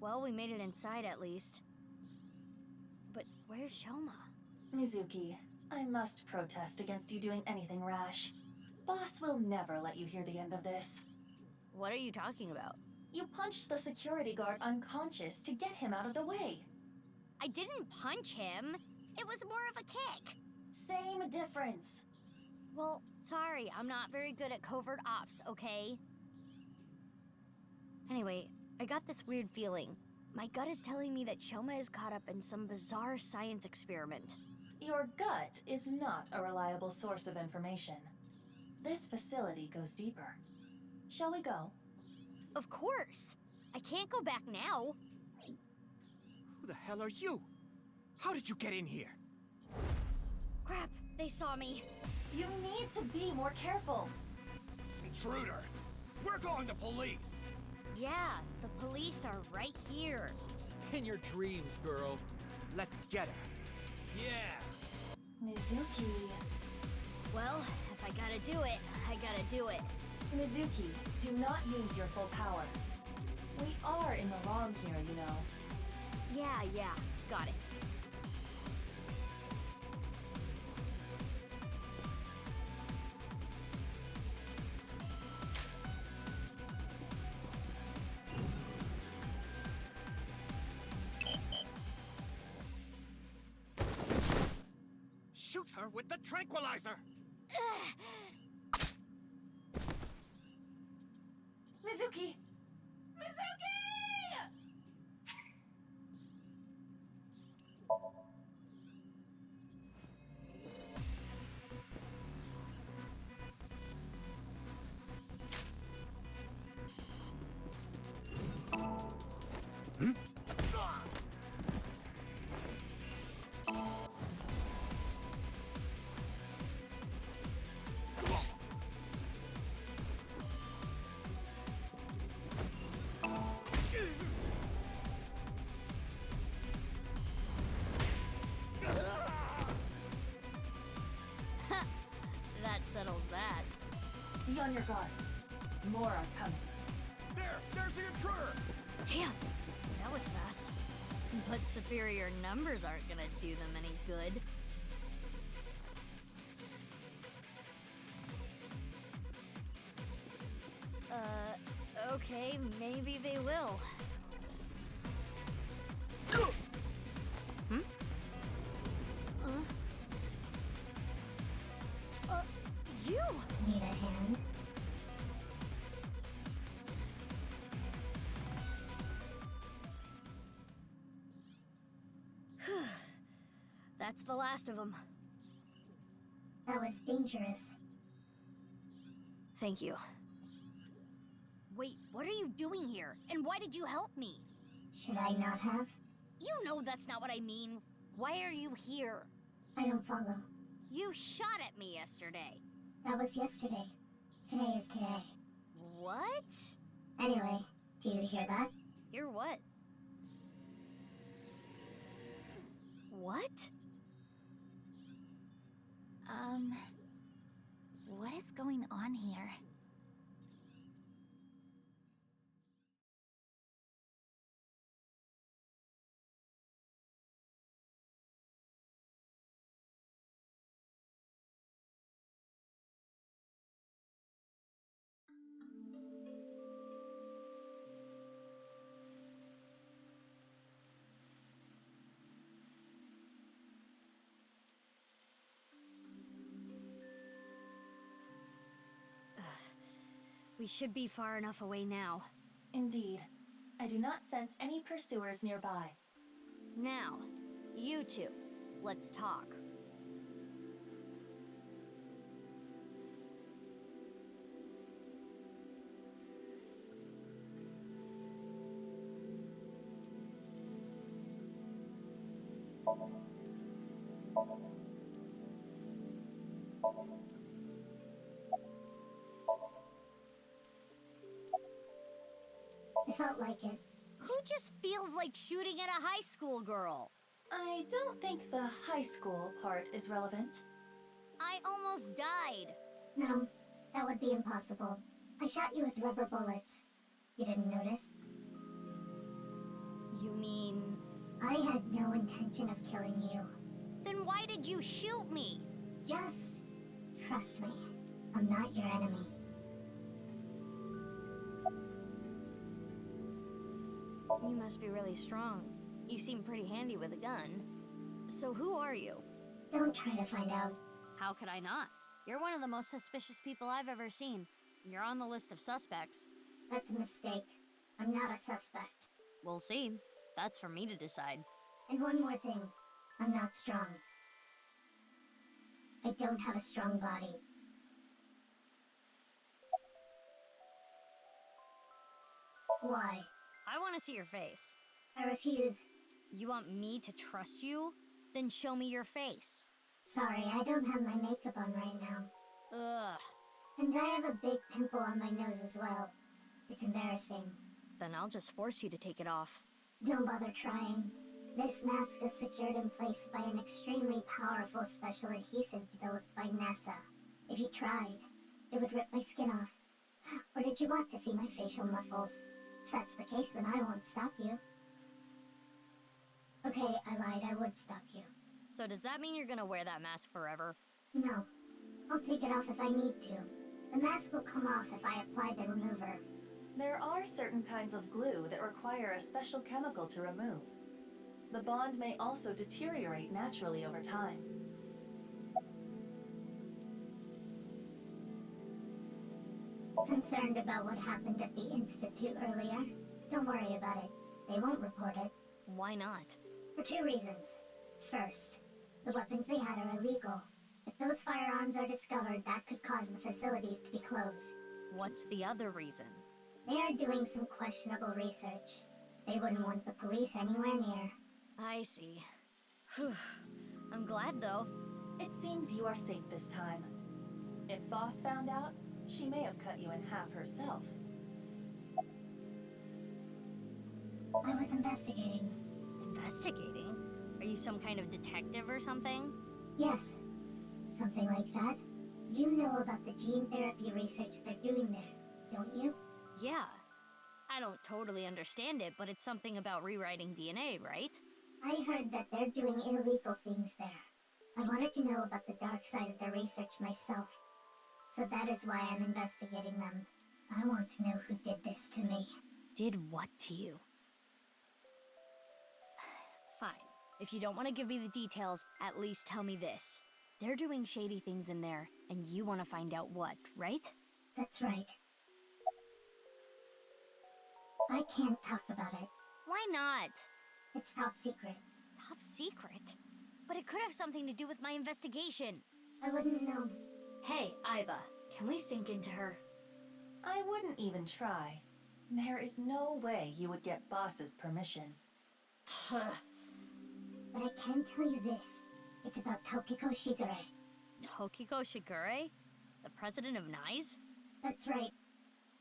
Well, we made it inside at least. But where's Shoma? Mizuki, I must protest against you doing anything rash. Boss will never let you hear the end of this. What are you talking about? You punched the security guard unconscious to get him out of the way. I didn't punch him. It was more of a kick. Same difference. Well, sorry, I'm not very good at covert ops, okay? Anyway, I got this weird feeling. My gut is telling me that Shoma is caught up in some bizarre science experiment. Your gut is not a reliable source of information. This facility goes deeper. Shall we go? Of course! I can't go back now. Who the hell are you? How did you get in here? Crap, they saw me. You need to be more careful. Intruder! We're calling the police! Yeah, the police are right here. In your dreams, girl. Let's get her. Yeah! Mizuki. Well, if I gotta do it, I gotta do it. Mizuki, do not use your full power. We are in the wrong here, you know. Yeah, got it. Shoot her with the tranquilizer! That settles that. Be on your guard. More are coming. There's the intruder! Damn, that was fast. But superior numbers aren't gonna do them any good. Okay, maybe they will. Hmm? You! Need a hand? That's the last of them. That was dangerous. Thank you. Wait, what are you doing here? And why did you help me? Should I not have? You know that's not what I mean. Why are you here? I don't follow. You shot at me yesterday. That was yesterday. Today is today. What? Anyway, do you hear that? Hear what? What? What is going on here? We should be far enough away now. Indeed. I do not sense any pursuers nearby. Now, you two, let's talk. I felt like it. Who just feels like shooting at a high school girl? I don't think the high school part is relevant. I almost died. No, that would be impossible. I shot you with rubber bullets. You didn't notice? You mean... I had no intention of killing you. Then why did you shoot me? Just trust me. I'm not your enemy. You must be really strong. You seem pretty handy with a gun. So who are you? Don't try to find out. How could I not? You're one of the most suspicious people I've ever seen. You're on the list of suspects. That's a mistake. I'm not a suspect. We'll see. That's for me to decide. And one more thing. I'm not strong. I don't have a strong body. Why? I want to see your face. I refuse. You want me to trust you? Then show me your face. Sorry, I don't have my makeup on right now. Ugh. And I have a big pimple on my nose as well. It's embarrassing. Then I'll just force you to take it off. Don't bother trying. This mask is secured in place by an extremely powerful special adhesive developed by NASA. If you tried, it would rip my skin off. Or did you want to see my facial muscles? If that's the case, then I won't stop you. Okay, I lied. I would stop you. So does that mean you're gonna wear that mask forever? No. I'll take it off if I need to. The mask will come off if I apply the remover. There are certain kinds of glue that require a special chemical to remove. The bond may also deteriorate naturally over time. Concerned about what happened at the Institute earlier? Don't worry about it. They won't report it. Why not? For two reasons. First, the weapons they had are illegal. If those firearms are discovered, that could cause the facilities to be closed. What's the other reason? They are doing some questionable research. They wouldn't want the police anywhere near. I see. Whew. I'm glad, though. It seems you are safe this time. If Boss found out, she may have cut you in half herself. I was investigating. Investigating? Are you some kind of detective or something? Yes, something like that. You know about the gene therapy research they're doing there, don't you? Yeah. I don't totally understand it, but it's something about rewriting DNA, right? I heard that they're doing illegal things there. I wanted to know about the dark side of their research myself. So that is why I'm investigating them. I want to know who did this to me. Did what to you? Fine. If you don't want to give me the details, at least tell me this. They're doing shady things in there, and you want to find out what, right? That's right. I can't talk about it. Why not? It's top secret. Top secret? But it could have something to do with my investigation. I wouldn't know. Hey, Iba, can we sink into her? I wouldn't even try. There is no way you would get Boss's permission. But I can tell you this. It's about Tokiko Shigure. Tokiko Shigure? The president of NICE? That's right.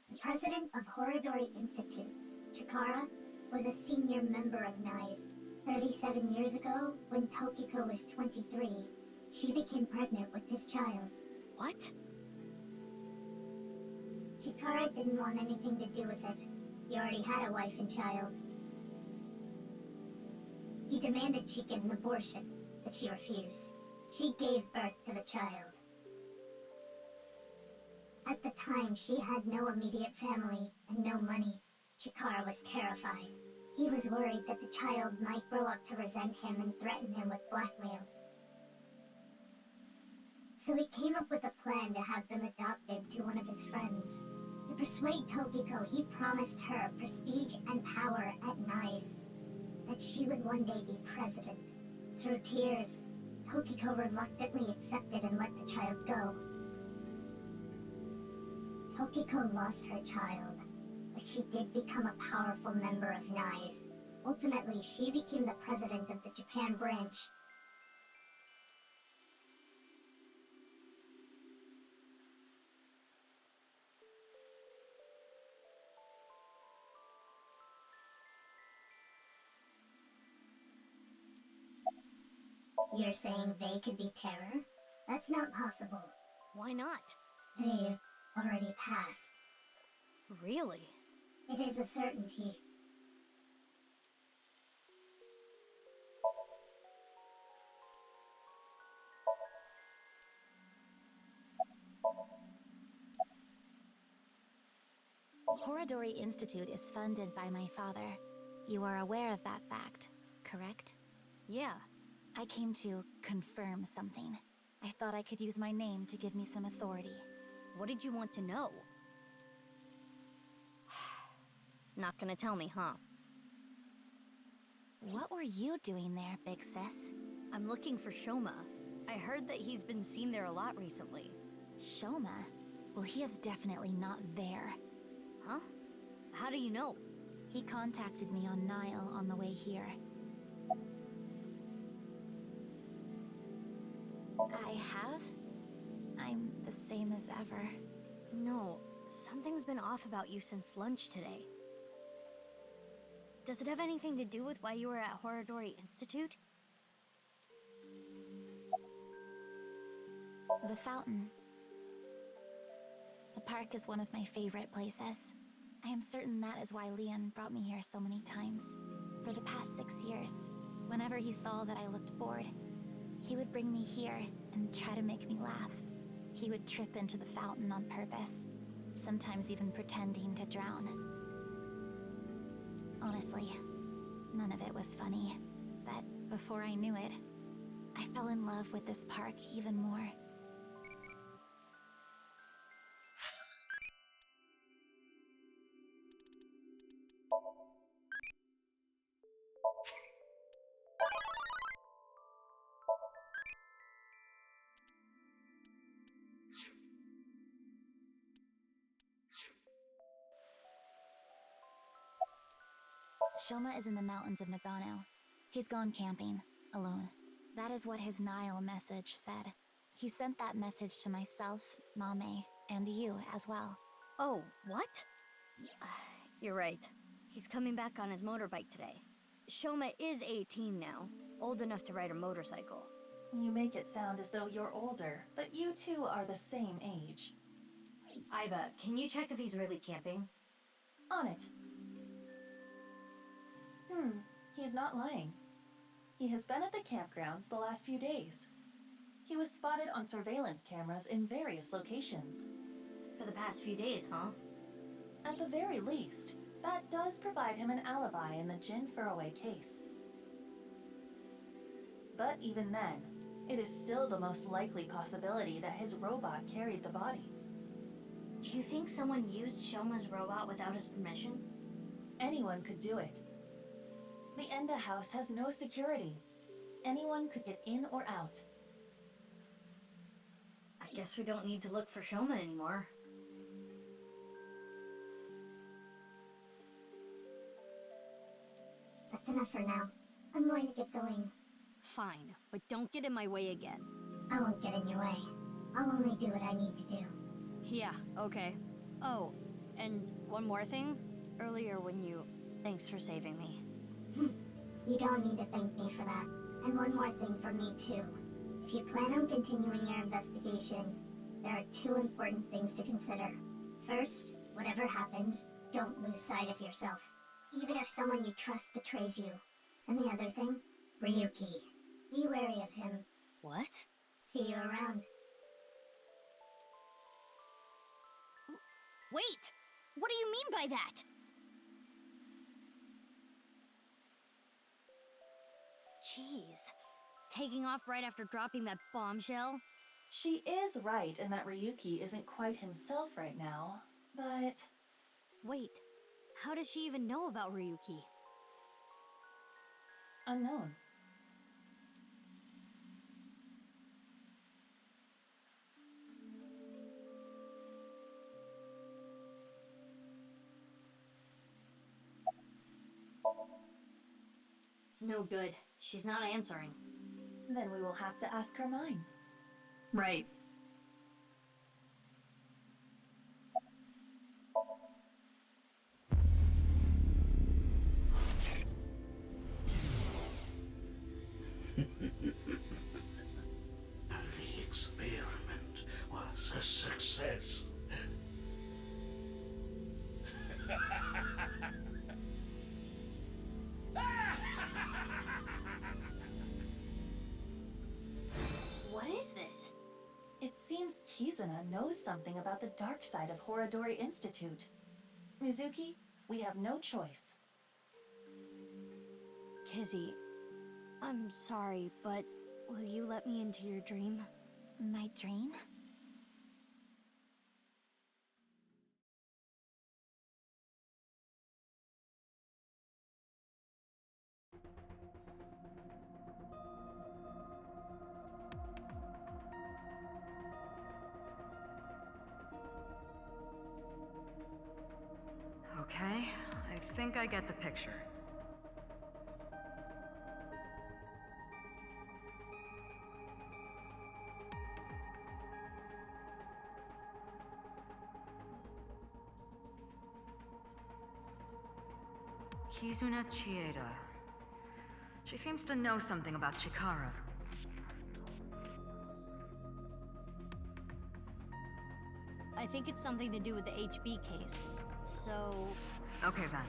The president of Horodori Institute, Chikara, was a senior member of NICE. 37 years ago, when Tokiko was 23, she became pregnant with his child. What? Chikara didn't want anything to do with it. He already had a wife and child. He demanded she get an abortion, but she refused. She gave birth to the child. At the time, she had no immediate family and no money. Chikara was terrified. He was worried that the child might grow up to resent him and threaten him with blackmail. So he came up with a plan to have them adopted to one of his friends. To persuade Tokiko, he promised her prestige and power at NICE. That she would one day be president. Through tears, Tokiko reluctantly accepted and let the child go. Tokiko lost her child, but she did become a powerful member of NICE. Ultimately, she became the president of the Japan branch. You're saying they could be terror? That's not possible. Why not? They've already passed. Really? It is a certainty. Horodori Institute is funded by my father. You are aware of that fact, correct? Yeah. I came to confirm something. I thought I could use my name to give me some authority. What did you want to know? Not gonna tell me, huh? What were you doing there, big sis? I'm looking for Shoma. I heard that he's been seen there a lot recently. Shoma? Well, he is definitely not there. Huh? How do you know? He contacted me on Nile on the way here. I have? I'm the same as ever. No, something's been off about you since lunch today. Does it have anything to do with why you were at Horodori Institute? The fountain. The park is one of my favorite places. I am certain that is why Leon brought me here so many times. For the past 6 years, whenever he saw that I looked bored, he would bring me here and try to make me laugh. He would trip into the fountain on purpose, sometimes even pretending to drown. Honestly, none of it was funny, but before I knew it, I fell in love with this park even more. Shoma is in the mountains of Nagano. He's gone camping, alone. That is what his Nile message said. He sent that message to myself, Mame, and you as well. Oh, what? You're right. He's coming back on his motorbike today. Shoma is 18 now, old enough to ride a motorcycle. You make it sound as though you're older, but you two are the same age. Iba, can you check if he's really camping? On it. He's not lying. He has been at the campgrounds the last few days. He was spotted on surveillance cameras in various locations. For the past few days, huh? At the very least, that does provide him an alibi in the Jin Furroway case. But even then, it is still the most likely possibility that his robot carried the body. Do you think someone used Shoma's robot without his permission? Anyone could do it. The Enda house has no security. Anyone could get in or out. I guess we don't need to look for Shoma anymore. That's enough for now. I'm going to get going. Fine, but don't get in my way again. I won't get in your way. I'll only do what I need to do. Yeah, okay. Oh, and one more thing. Earlier when you... Thanks for saving me. You don't need to thank me for that. And one more thing for me too. If you plan on continuing your investigation, there are two important things to consider. First, whatever happens, don't lose sight of yourself. Even if someone you trust betrays you. And the other thing, Ryuki. Be wary of him. What? See you around. Wait! What do you mean by that? Jeez. Taking off right after dropping that bombshell? She is right in that Ryuki isn't quite himself right now, but... Wait, how does she even know about Ryuki? Unknown. It's no good. She's not answering. Then we will have to ask her mind. Right. The experiment was a success. What is this? It seems Kizuna knows something about the dark side of Horadori Institute. Mizuki, we have no choice. Kizzy, I'm sorry, but will you let me into your dream? My dream? Okay, I think I get the picture. Kizuna Chieda. She seems to know something about Chikara. I think it's something to do with the HB case. So... Okay then.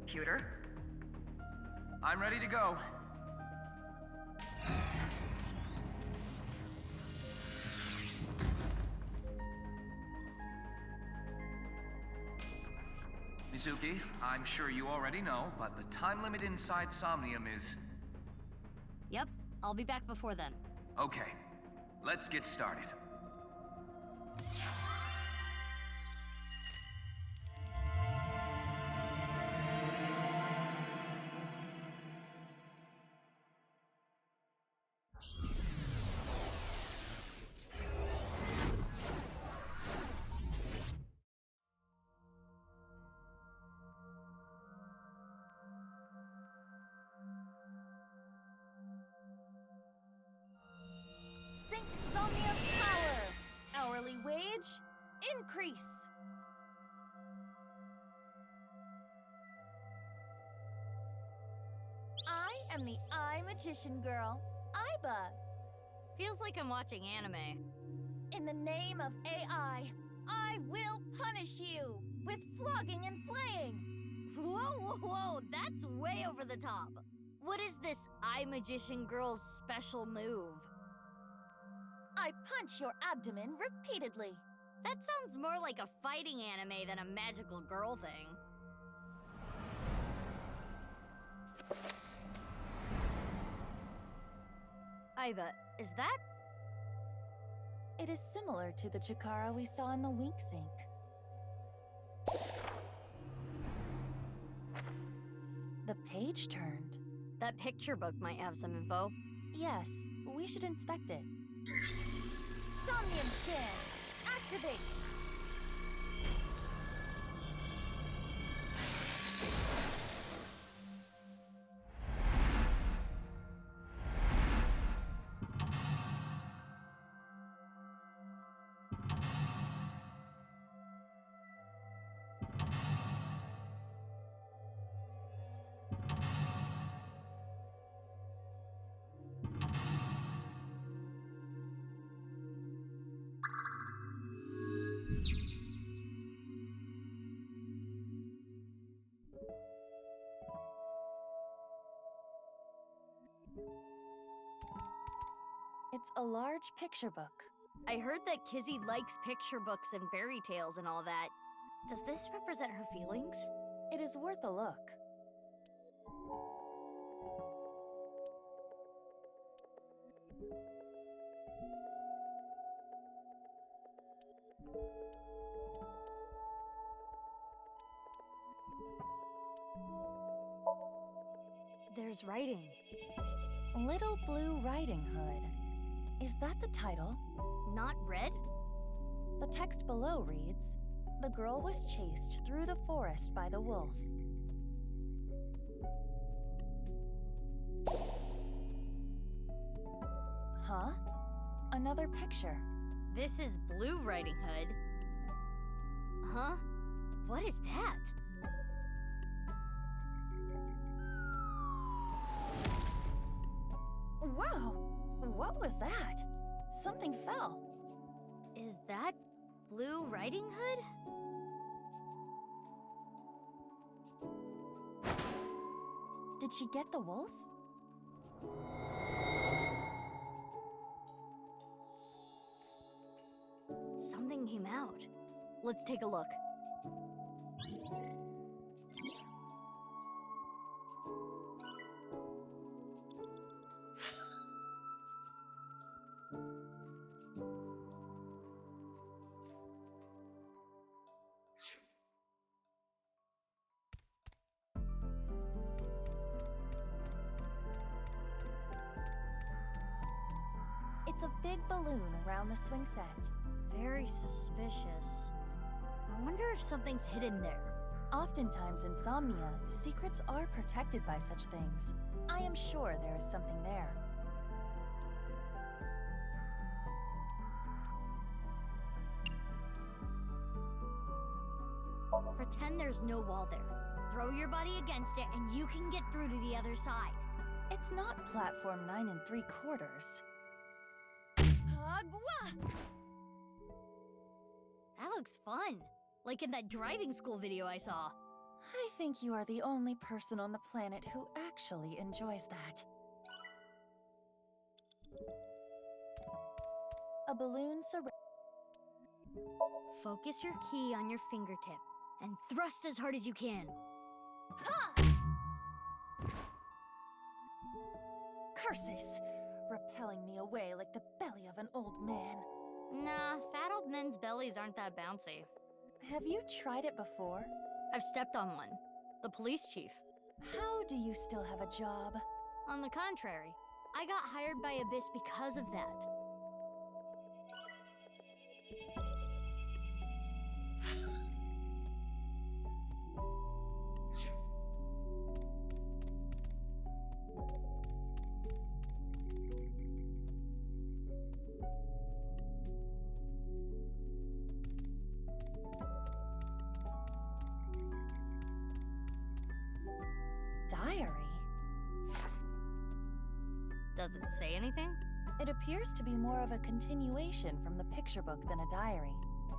Pewter? I'm ready to go. Mizuki, I'm sure you already know, but the time limit inside Somnium is... Yep, I'll be back before then. Okay, let's get started. am the Eye Magician Girl, Aiba. Feels like I'm watching anime. In the name of AI, I will punish you with flogging and flaying. Whoa, that's way over the top. What is this Eye Magician Girl's special move? I punch your abdomen repeatedly. That sounds more like a fighting anime than a magical girl thing. Aiba, is that? It is similar to the Chikara we saw in the Wink Sink. The page turned. That picture book might have some info. Yes, we should inspect it. Somnium scan! Activate! It's a large picture book. I heard that Kizzy likes picture books and fairy tales and all that. Does this represent her feelings? It is worth a look. There's writing. Little Blue Riding Hood. Is that the title? Not red? The text below reads, "The girl was chased through the forest by the wolf." Huh? Another picture. This is Blue Riding Hood. Huh? What is that? Wow! What was that? Something fell. Is that Blue Riding Hood? Did she get the wolf? Something came out. Let's take a look. It's a big balloon around the swing set. Very suspicious. I wonder if something's hidden there. Oftentimes in Somnia, secrets are protected by such things. I am sure there is something there. Pretend there's no wall there. Throw your body against it and you can get through to the other side. It's not platform 9 3/4. Agua! That looks fun. Like in that driving school video I saw. I think you are the only person on the planet who actually enjoys that. A balloon Focus your key on your fingertip and thrust as hard as you can. Ha! Curses! Repelling me away like the belly of an old man. Nah, fat old men's bellies aren't that bouncy. Have you tried it before? I've stepped on one. The police chief. How do you still have a job? On the contrary, I got hired by Abyss because of that. Diary? Does it say anything? It appears to be more of a continuation from the picture book than a diary.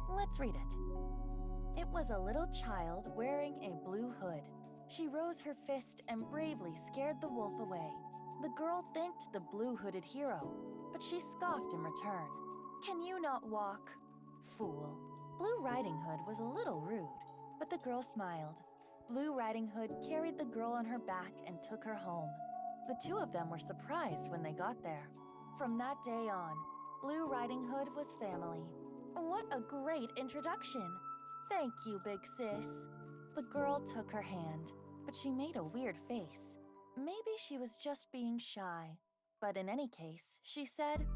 Let's read it. It was a little child wearing a blue hood. She rose her fist and bravely scared the wolf away. The girl thanked the blue-hooded hero, but she scoffed in return. "Can you not walk? Fool." Blue Riding Hood was a little rude, but the girl smiled. Blue Riding Hood carried the girl on her back and took her home. The two of them were surprised when they got there. From that day on, Blue Riding Hood was family. What a great introduction! Thank you, big sis. The girl took her hand, but she made a weird face. Maybe she was just being shy. But in any case, she said,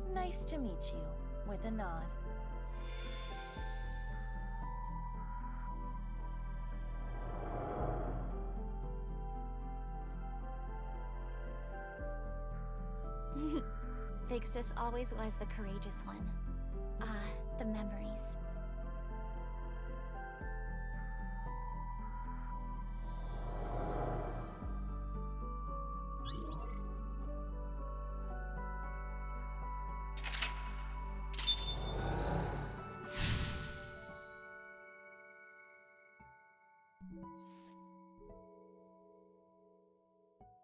"Nice to meet you," with a nod. Big Sis always was the courageous one. Ah, the memories.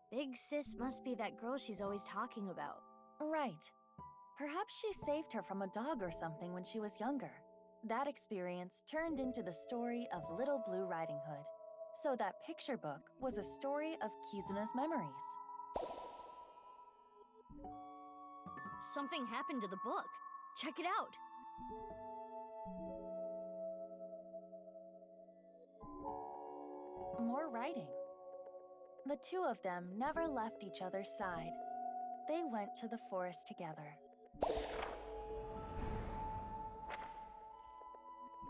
Big Sis must be that girl she's always talking about. Right. Perhaps she saved her from a dog or something when she was younger. That experience turned into the story of Little Blue Riding Hood. So that picture book was a story of Kizuna's memories. Something happened to the book. Check it out. More writing. The two of them never left each other's side. They went to the forest together.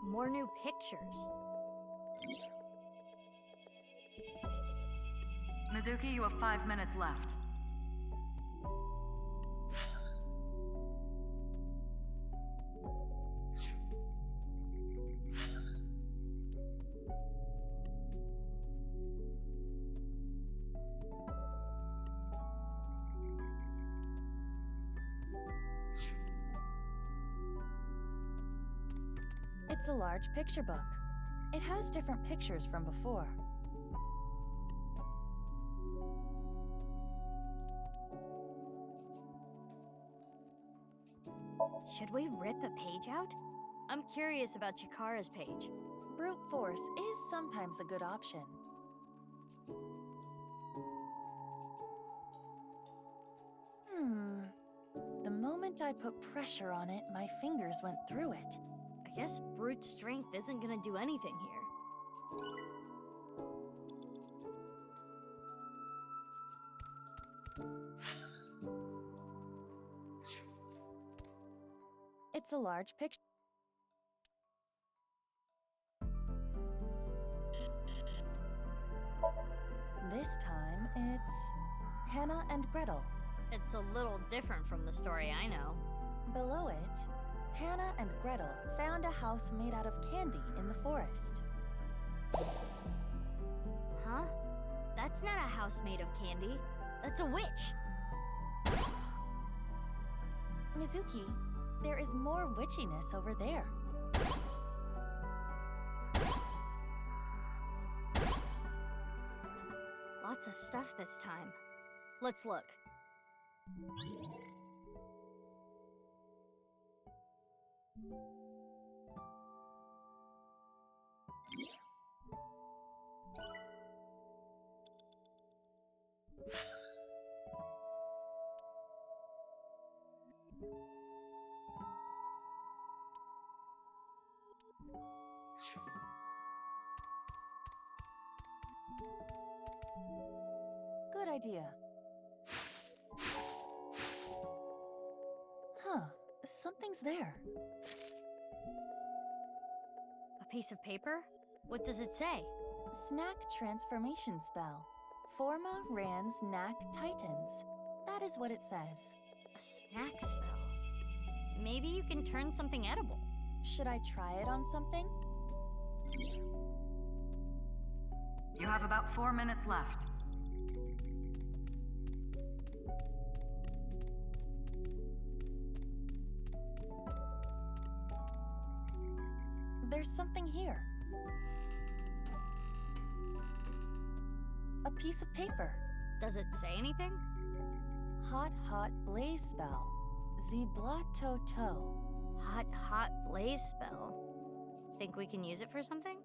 More new pictures. Mizuki, you have 5 minutes left. It's a large picture book. It has different pictures from before. Should we rip a page out? I'm curious about Chikara's page. Brute force is sometimes a good option. The moment I put pressure on it, my fingers went through it. I guess brute strength isn't gonna do anything here. It's a large picture. This time, it's Hannah and Gretel. It's a little different from the story I know. Below it, Hannah and Gretel found a house made out of candy in the forest. Huh? That's not a house made of candy. That's a witch. Mizuki, there is more witchiness over there. Lots of stuff this time. Let's look. Good idea. Huh, something's there. A piece of paper? What does it say? Snack transformation spell. Forma Rans Knack Titans. That is what it says. A snack spell. Maybe you can turn something edible. Should I try it on something? You have about 4 minutes left. There's something here. A piece of paper. Does it say anything? Hot, hot blaze spell. Zibla-to-to. Hot, hot blaze spell. Think we can use it for something?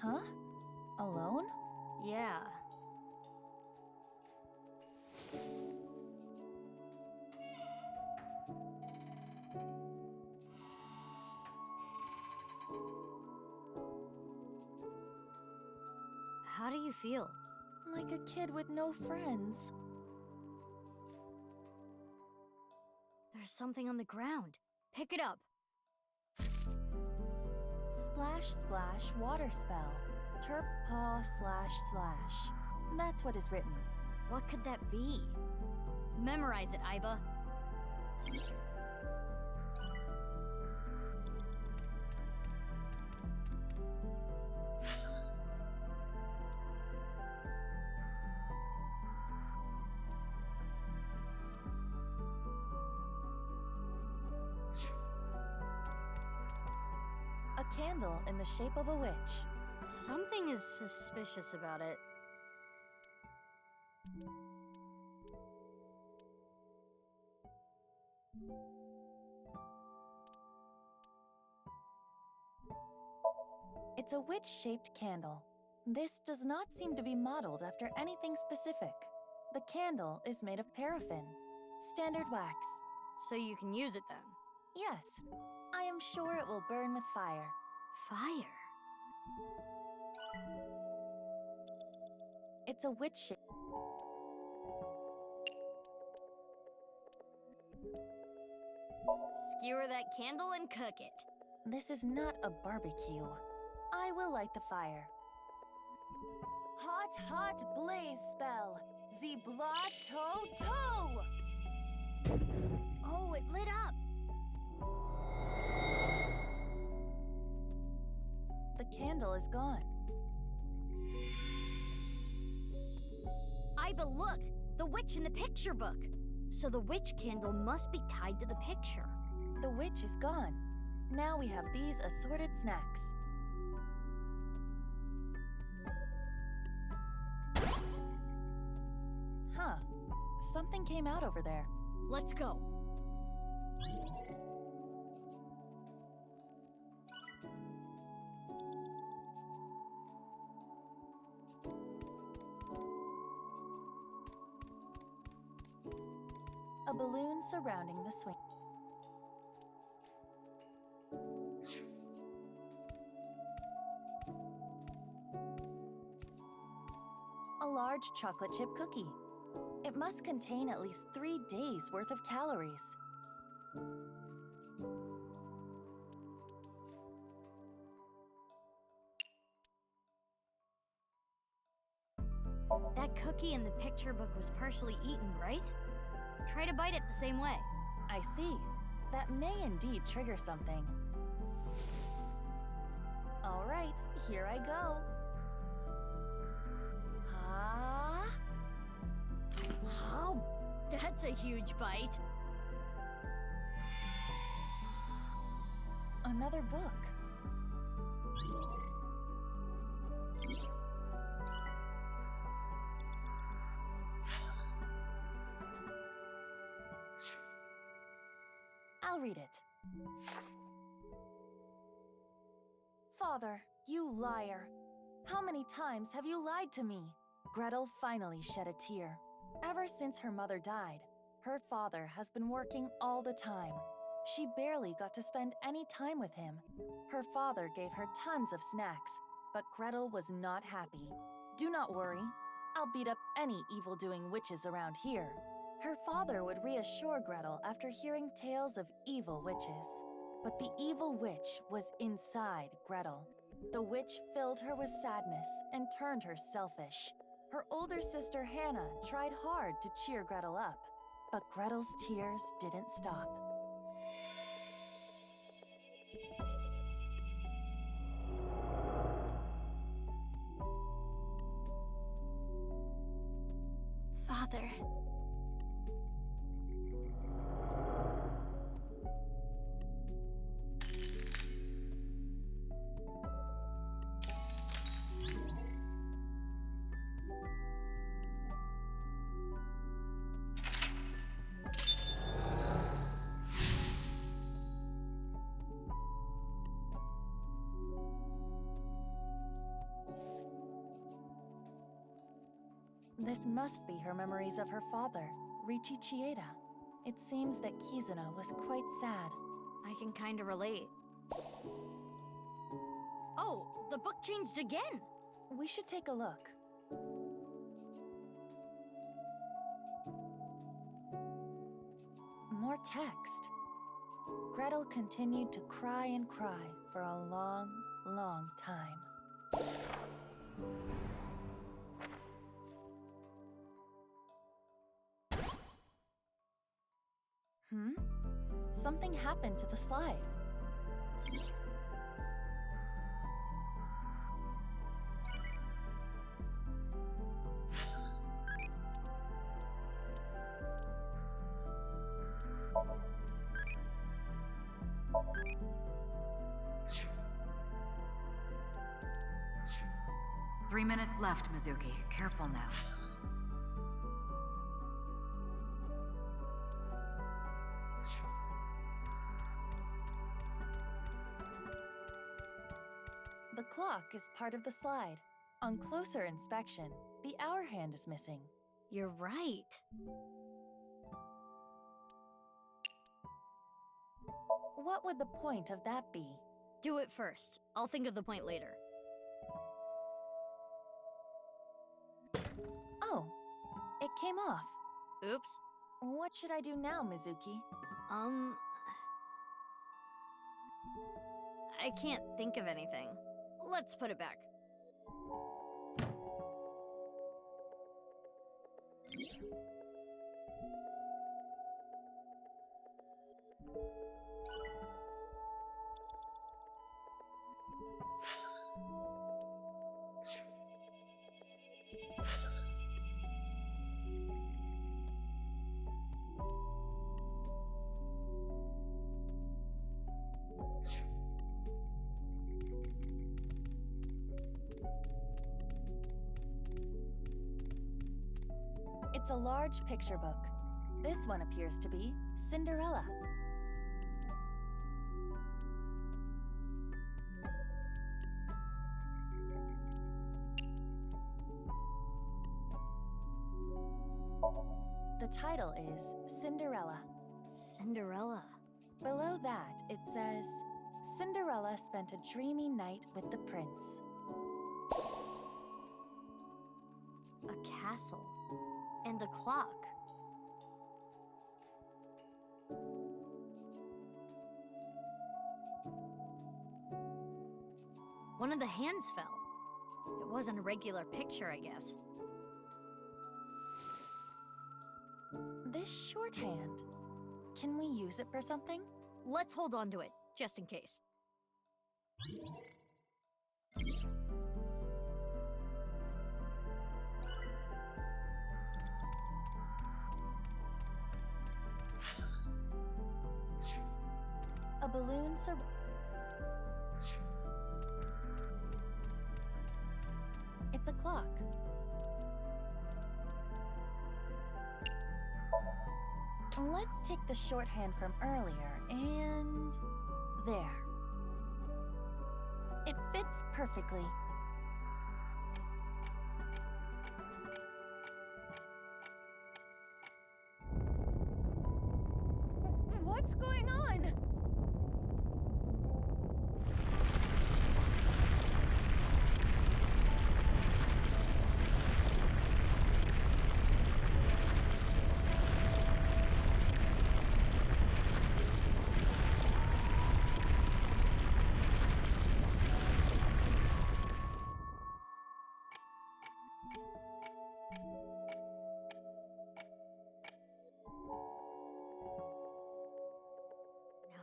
Huh? Alone? Yeah. How do you feel? Like a kid with no friends. There's something on the ground. Pick it up. Splash, splash, water spell. Terp paw //. That's what is written. What could that be? Memorize it, Iba. A candle in the shape of a witch. Something is suspicious about it. It's a witch-shaped candle. This does not seem to be modeled after anything specific. The candle is made of paraffin, standard wax. So you can use it then? Yes. I am sure it will burn with fire. Fire? It's a witch shape. Skewer that candle and cook it. This is not a barbecue. I will light the fire. Hot, hot blaze spell. Zibla-to-to! Oh, it lit up. The candle is gone. Iba, look! The witch in the picture book. So the witch candle must be tied to the picture. The witch is gone. Now we have these assorted snacks. Huh. Something came out over there. Let's go. A balloon surrounding the swing. A large chocolate chip cookie. It must contain at least 3 days' worth of calories. That cookie in the picture book was partially eaten, right? Try to bite it the same way. I see. That may indeed trigger something. All right, here I go. How? That's a huge bite. Another book. I'll read it. Father, you liar. How many times have you lied to me? Gretel finally shed a tear. Ever since her mother died, her father has been working all the time. She barely got to spend any time with him. Her father gave her tons of snacks, but Gretel was not happy. Do not worry. I'll beat up any evil-doing witches around here. Her father would reassure Gretel after hearing tales of evil witches. But the evil witch was inside Gretel. The witch filled her with sadness and turned her selfish. Her older sister Hannah tried hard to cheer Gretel up, but Gretel's tears didn't stop. Father, father. This must be her memories of her father, Riichi Chieda. It seems that Kizuna was quite sad. I can kinda relate. Oh, the book changed again! We should take a look. More text. Gretel continued to cry and cry for a long, long time. Something happened to the slide. Three minutes left, Mizuki. Careful now. The clock is part of the slide. On closer inspection, the hour hand is missing. You're right. What would the point of that be? Do it first. I'll think of the point later. Oh, it came off. Oops. What should I do now, Mizuki? I can't think of anything. Let's put it back. It's a large picture book. This one appears to be Cinderella. The title is Cinderella. Cinderella. Below that, it says, Cinderella spent a dreamy night with the prince. A castle. And a clock. One of the hands fell. It wasn't a regular picture, I guess. This shorthand. Can we use it for something? Let's hold on to it, just in case. A balloon It's a clock. Let's take the shorthand from earlier and... there. It fits perfectly. What's going on?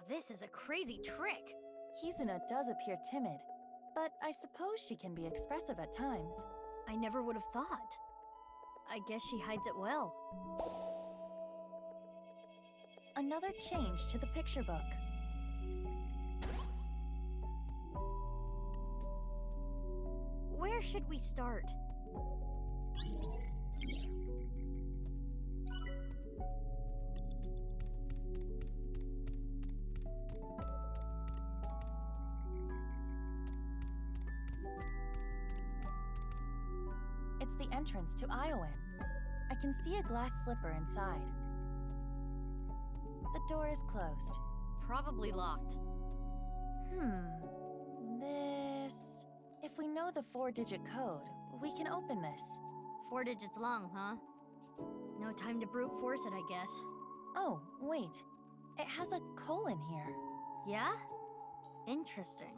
This is a crazy trick. Kizuna does appear timid, but I suppose she can be expressive at times. I never would have thought. I guess she hides it well. Another change to the picture book. Where should we start? It's the entrance to Iowan. I can see a glass slipper inside. The door is closed. Probably locked. This... If we know the 4-digit code, we can open this. 4 digits long, huh? No time to brute force it, I guess. Oh, wait. It has a colon here. Yeah? Interesting.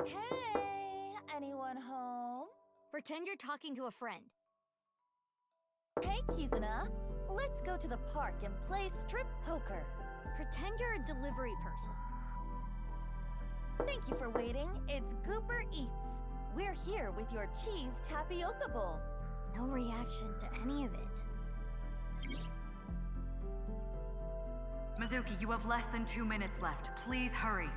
Hey! Anyone home? Pretend you're talking to a friend. Hey, Kizuna. Let's go to the park and play strip poker. Pretend you're a delivery person. Thank you for waiting. It's Gooper Eats. We're here with your cheese tapioca bowl. No reaction to any of it. Mizuki, you have less than 2 minutes left. Please hurry.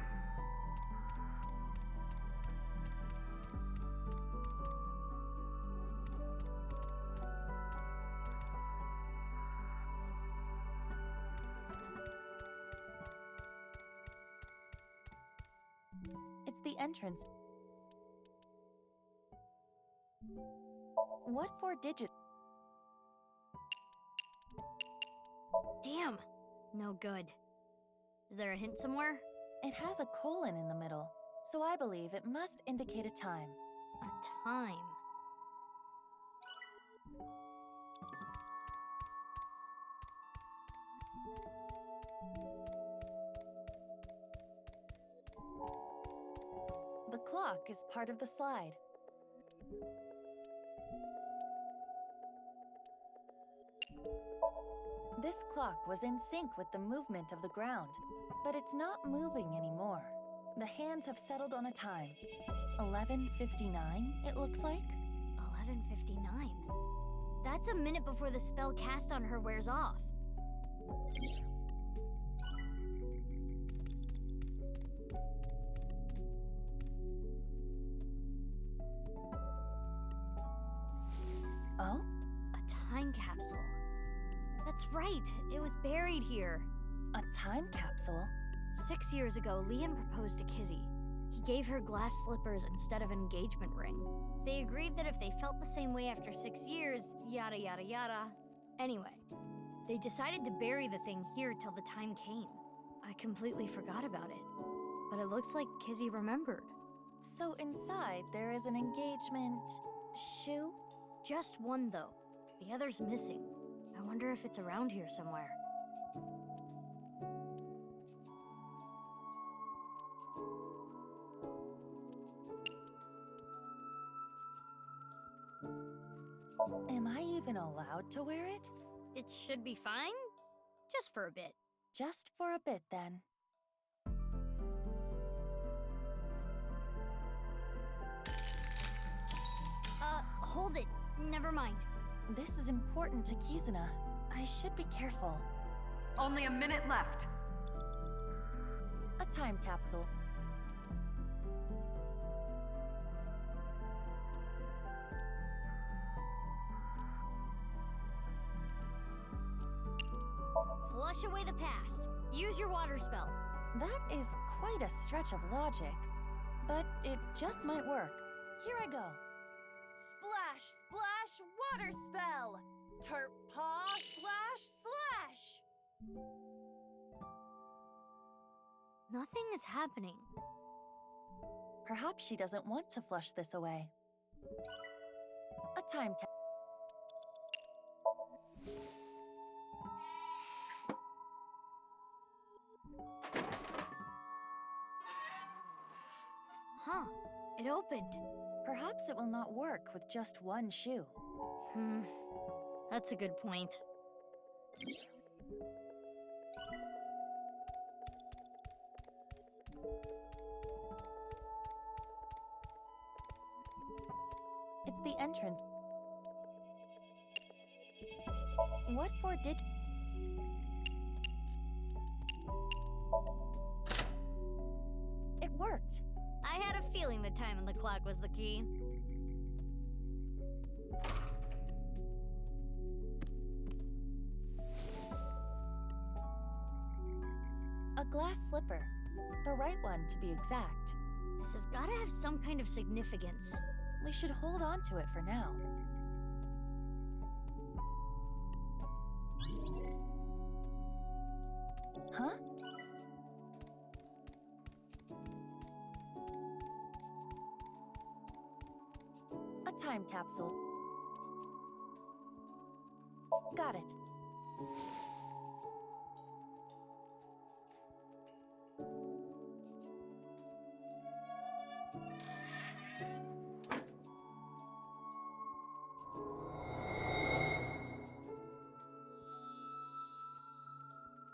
It's the entrance. What 4 digits? Damn! No good. Is there a hint somewhere? It has a colon in the middle, so I believe it must indicate a time. A time. The clock is part of the slide. This clock was in sync with the movement of the ground, but it's not moving anymore. The hands have settled on a time. 11:59, it looks like? 11:59. That's a minute before the spell cast on her wears off. Oh? A time capsule. That's right, it was buried here. A time capsule? 6 years ago, Leon proposed to Kizzy. He gave her glass slippers instead of an engagement ring. They agreed that if they felt the same way after 6 years, yada yada yada. Anyway, they decided to bury the thing here till the time came. I completely forgot about it. But it looks like Kizzy remembered. So inside there is an engagement... shoe? Just one, though. The other's missing. I wonder if it's around here somewhere. Am I even allowed to wear it? It should be fine. Just for a bit. Just for a bit, then. Hold it. Never mind. This is important to Kizuna. I should be careful. Only a minute left. A time capsule. Flush away the past. Use your water spell. That is quite a stretch of logic. But it just might work. Here I go. Splash, splash, water spell! Terp paw, slash, slash! Nothing is happening. Perhaps she doesn't want to flush this away. A time capsule. Huh. It opened. Perhaps it will not work with just one shoe. That's a good point. It's the entrance. What for did... It worked. I had a feeling the time on the clock was the key. A glass slipper. The right one, to be exact. This has gotta have some kind of significance. We should hold on to it for now. Huh? A time capsule. Got it.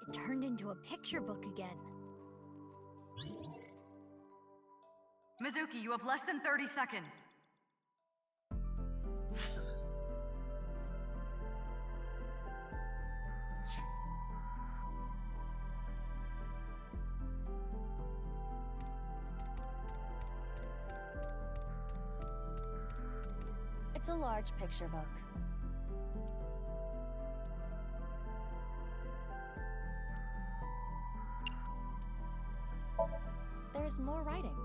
It turned into a picture book again. Mizuki, you have less than 30 seconds. It's a large picture book. There's more writing.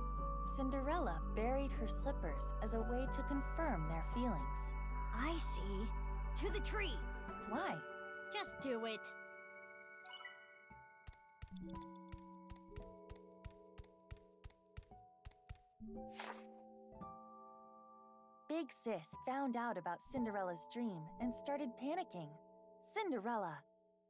Cinderella buried her slippers as a way to confirm their feelings. I see. To the tree. Why? Just do it. Big Sis found out about Cinderella's dream and started panicking. Cinderella,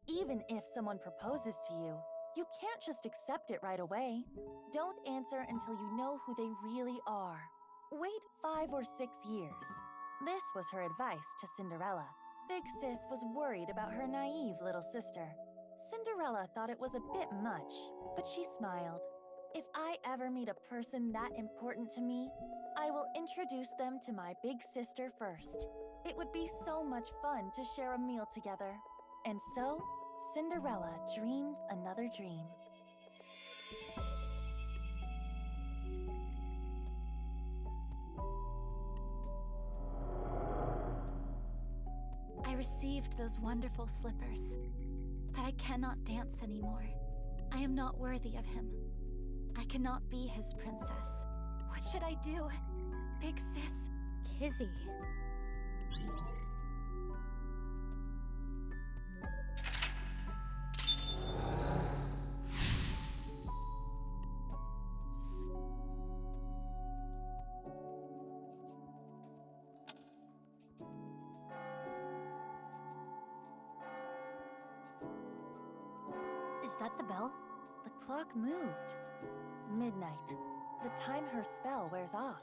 even if someone proposes to you, you can't just accept it right away. Don't answer until you know who they really are. Wait 5 or 6 years. This was her advice to Cinderella. Big Sis was worried about her naive little sister. Cinderella thought it was a bit much, but she smiled. If I ever meet a person that important to me, I will introduce them to my big sister first. It would be so much fun to share a meal together. And so, Cinderella dreamed another dream. I received those wonderful slippers, but I cannot dance anymore. I am not worthy of him. I cannot be his princess. What should I do? Big Sis? Kizzy. Is that the bell? The clock moved. Midnight. The time her spell wears off.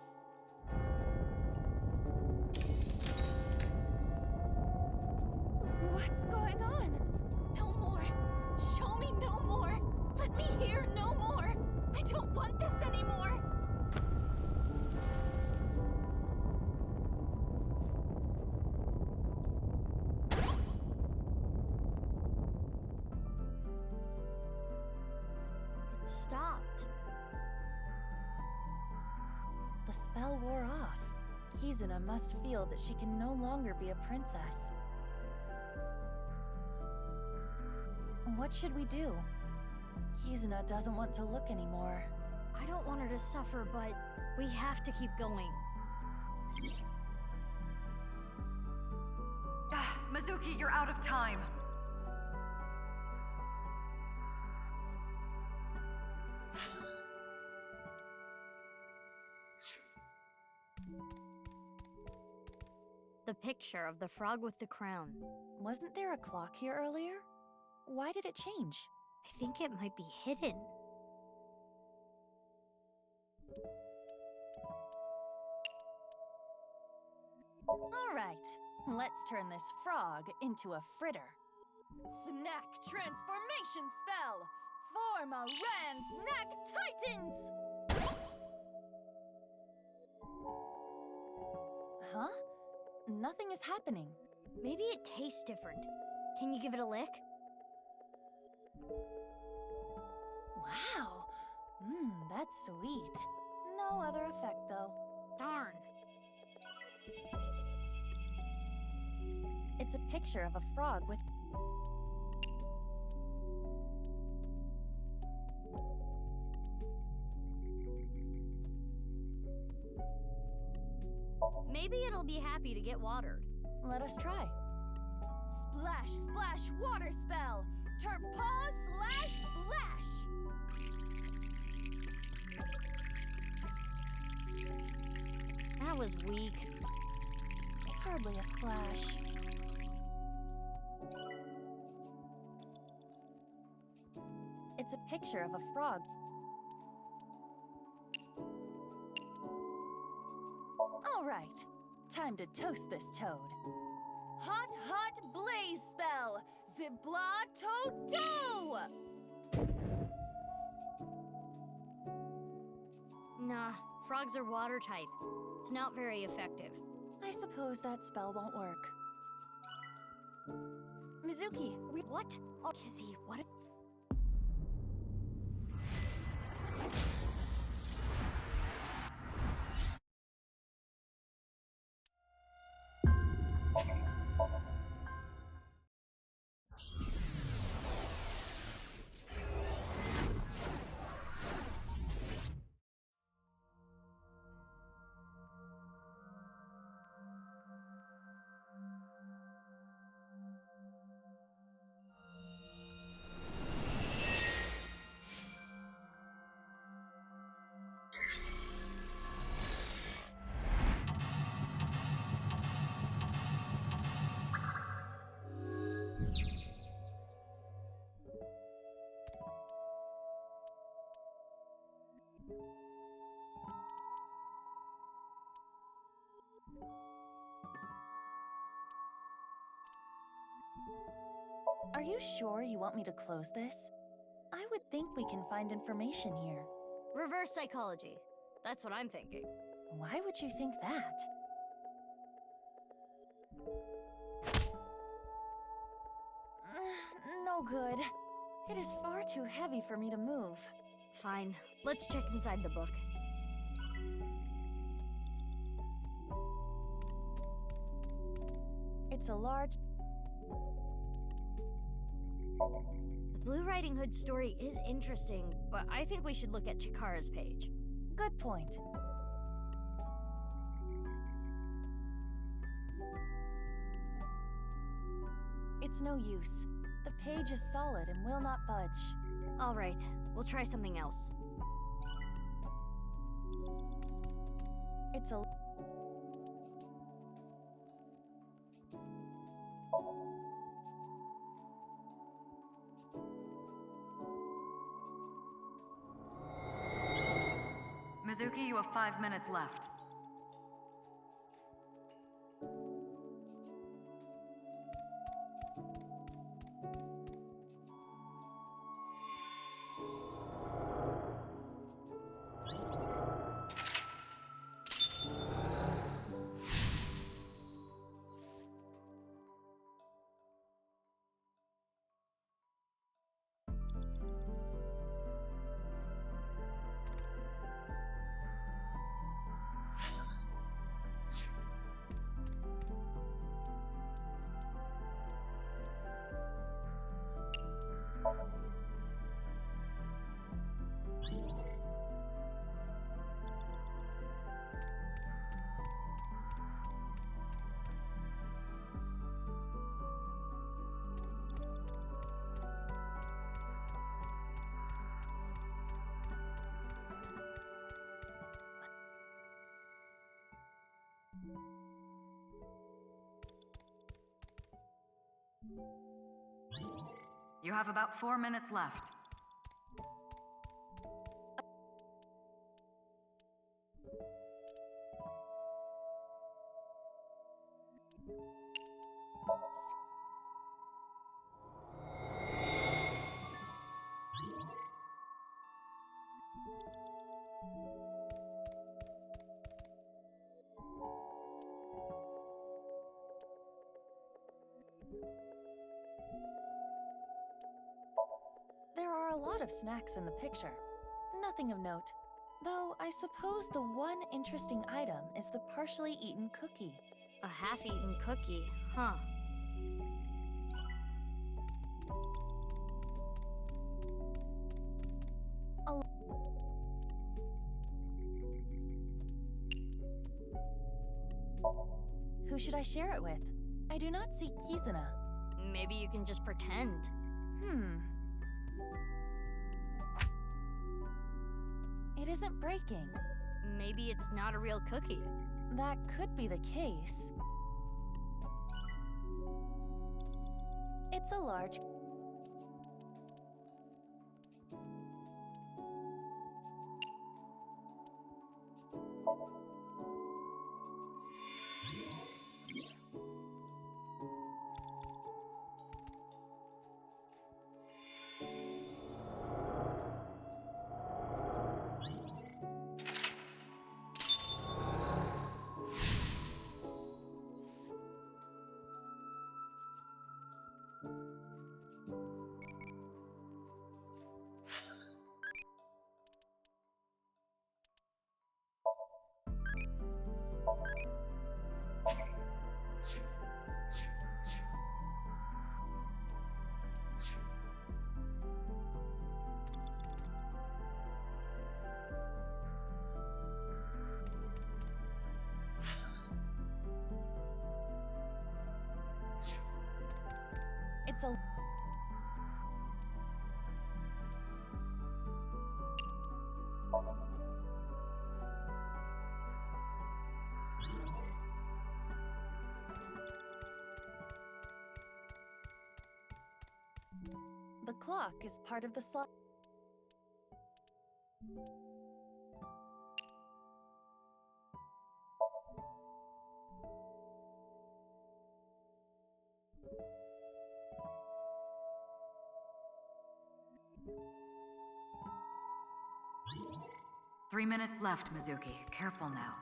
What's going on? No more. Show me no more. Let me hear no more. I don't want this anymore. It stopped. The spell wore off. Kizuna must feel that she can no longer be a princess. What should we do? Kizuna doesn't want to look anymore. I don't want her to suffer, but we have to keep going. Mizuki, you're out of time. The picture of the frog with the crown. Wasn't there a clock here earlier? Why did it change? I think it might be hidden. All right, Let's turn this frog into a fritter. Snack transformation spell! Form a Ran Snack Titans! Huh? Nothing is happening. Maybe it tastes different. Can you give it a lick? Wow! That's sweet. No other effect, though. Darn. It's a picture of a frog with... Maybe it'll be happy to get watered. Let us try. Splash, splash, water spell! Turpaw slash slash! That was weak. Hardly a splash. It's a picture of a frog. All right, time to toast this toad. Hot, hot blaze spell! Zibla to do! Nah, frogs are water type. It's not very effective. I suppose that spell won't work. Mizuki, What? Oh, Kizzy, what? Are you sure you want me to close this? I would think we can find information here. Reverse psychology. That's what I'm thinking. Why would you think that? No good. It is far too heavy for me to move. Fine. Let's check inside the book. It's a large... The Blue Riding Hood story is interesting, but I think we should look at Chikara's page. Good point. It's no use. The page is solid and will not budge. All right, we'll try something else. It's a... Mizuki, you have 5 minutes left. You have about 4 minutes left. There are a lot of snacks in the picture. Nothing of note. Though I suppose the one interesting item is the partially eaten cookie. A half-eaten cookie, huh? Who should I share it with? I do not see Kizuna. Maybe you can just pretend. It isn't breaking. Maybe it's not a real cookie. That could be the case. It's a large... It's a... The clock is part of the slot. Three minutes left, Mizuki. Careful now.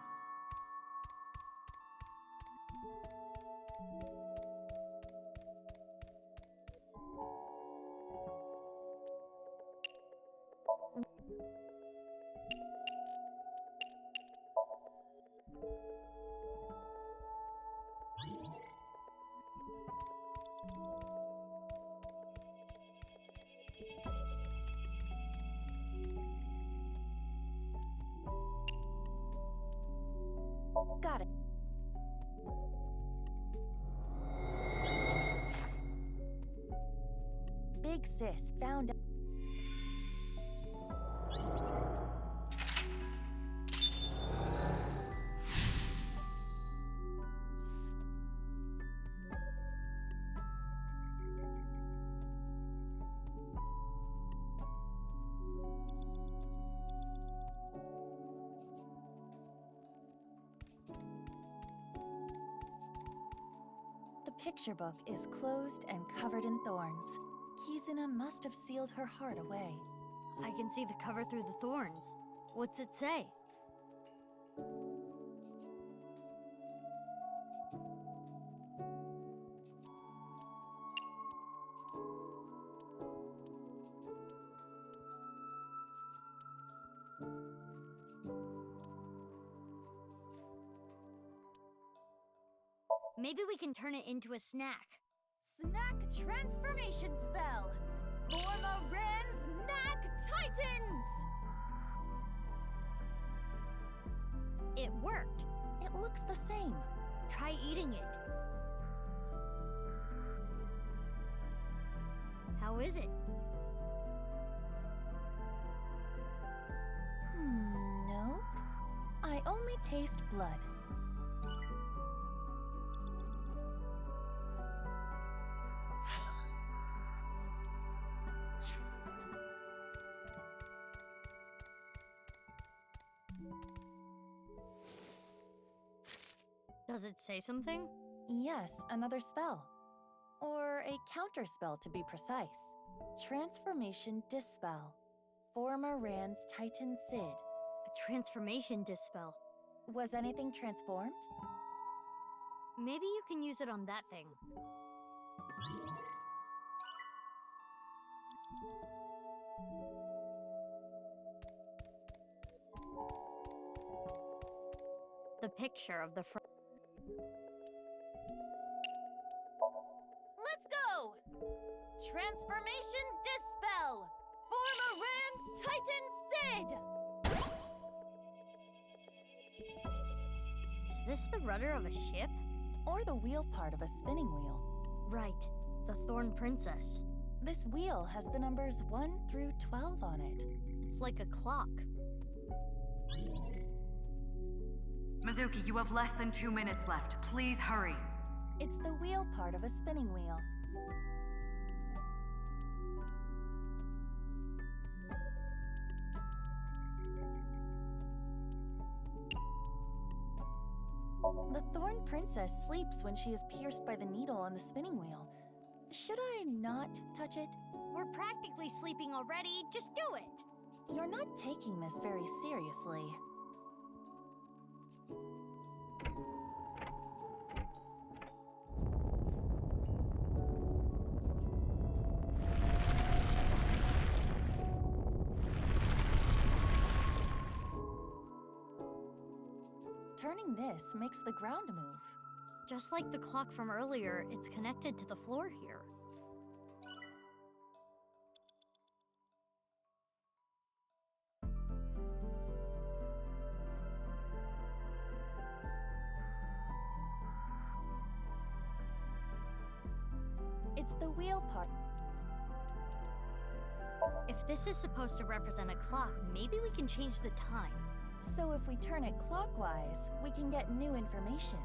Got it. Big Sis found... The picture book is closed and covered in thorns. Kizuna must have sealed her heart away. I can see the cover through the thorns. What's it say? Maybe we can turn it into a snack. Snack transformation spell! Form a Snack Titans! It worked. It looks the same. Try eating it. How is it? Nope. I only taste blood. Does it say something? Yes, another spell. Or a counter spell to be precise. Transformation Dispel. former Rand's Titan Sid. A transformation dispel. Was anything transformed? Maybe you can use it on that thing. The picture of the Let's go! Transformation Dispel! Former Rand's Titan Sid! Is this the rudder of a ship? Or the wheel part of a spinning wheel. Right, the Thorn Princess. This wheel has the numbers 1 through 12 on it. It's like a clock. Mizuki, you have less than 2 minutes left. Please hurry. It's the wheel part of a spinning wheel. The Thorn Princess sleeps when she is pierced by the needle on the spinning wheel. Should I not touch it? We're practically sleeping already. Just do it. You're not taking this very seriously. Turning this makes the ground move. Just like the clock from earlier, it's connected to the floor here. It's the wheel part. If this is supposed to represent a clock, maybe we can change the time. So if we turn it clockwise, we can get new information.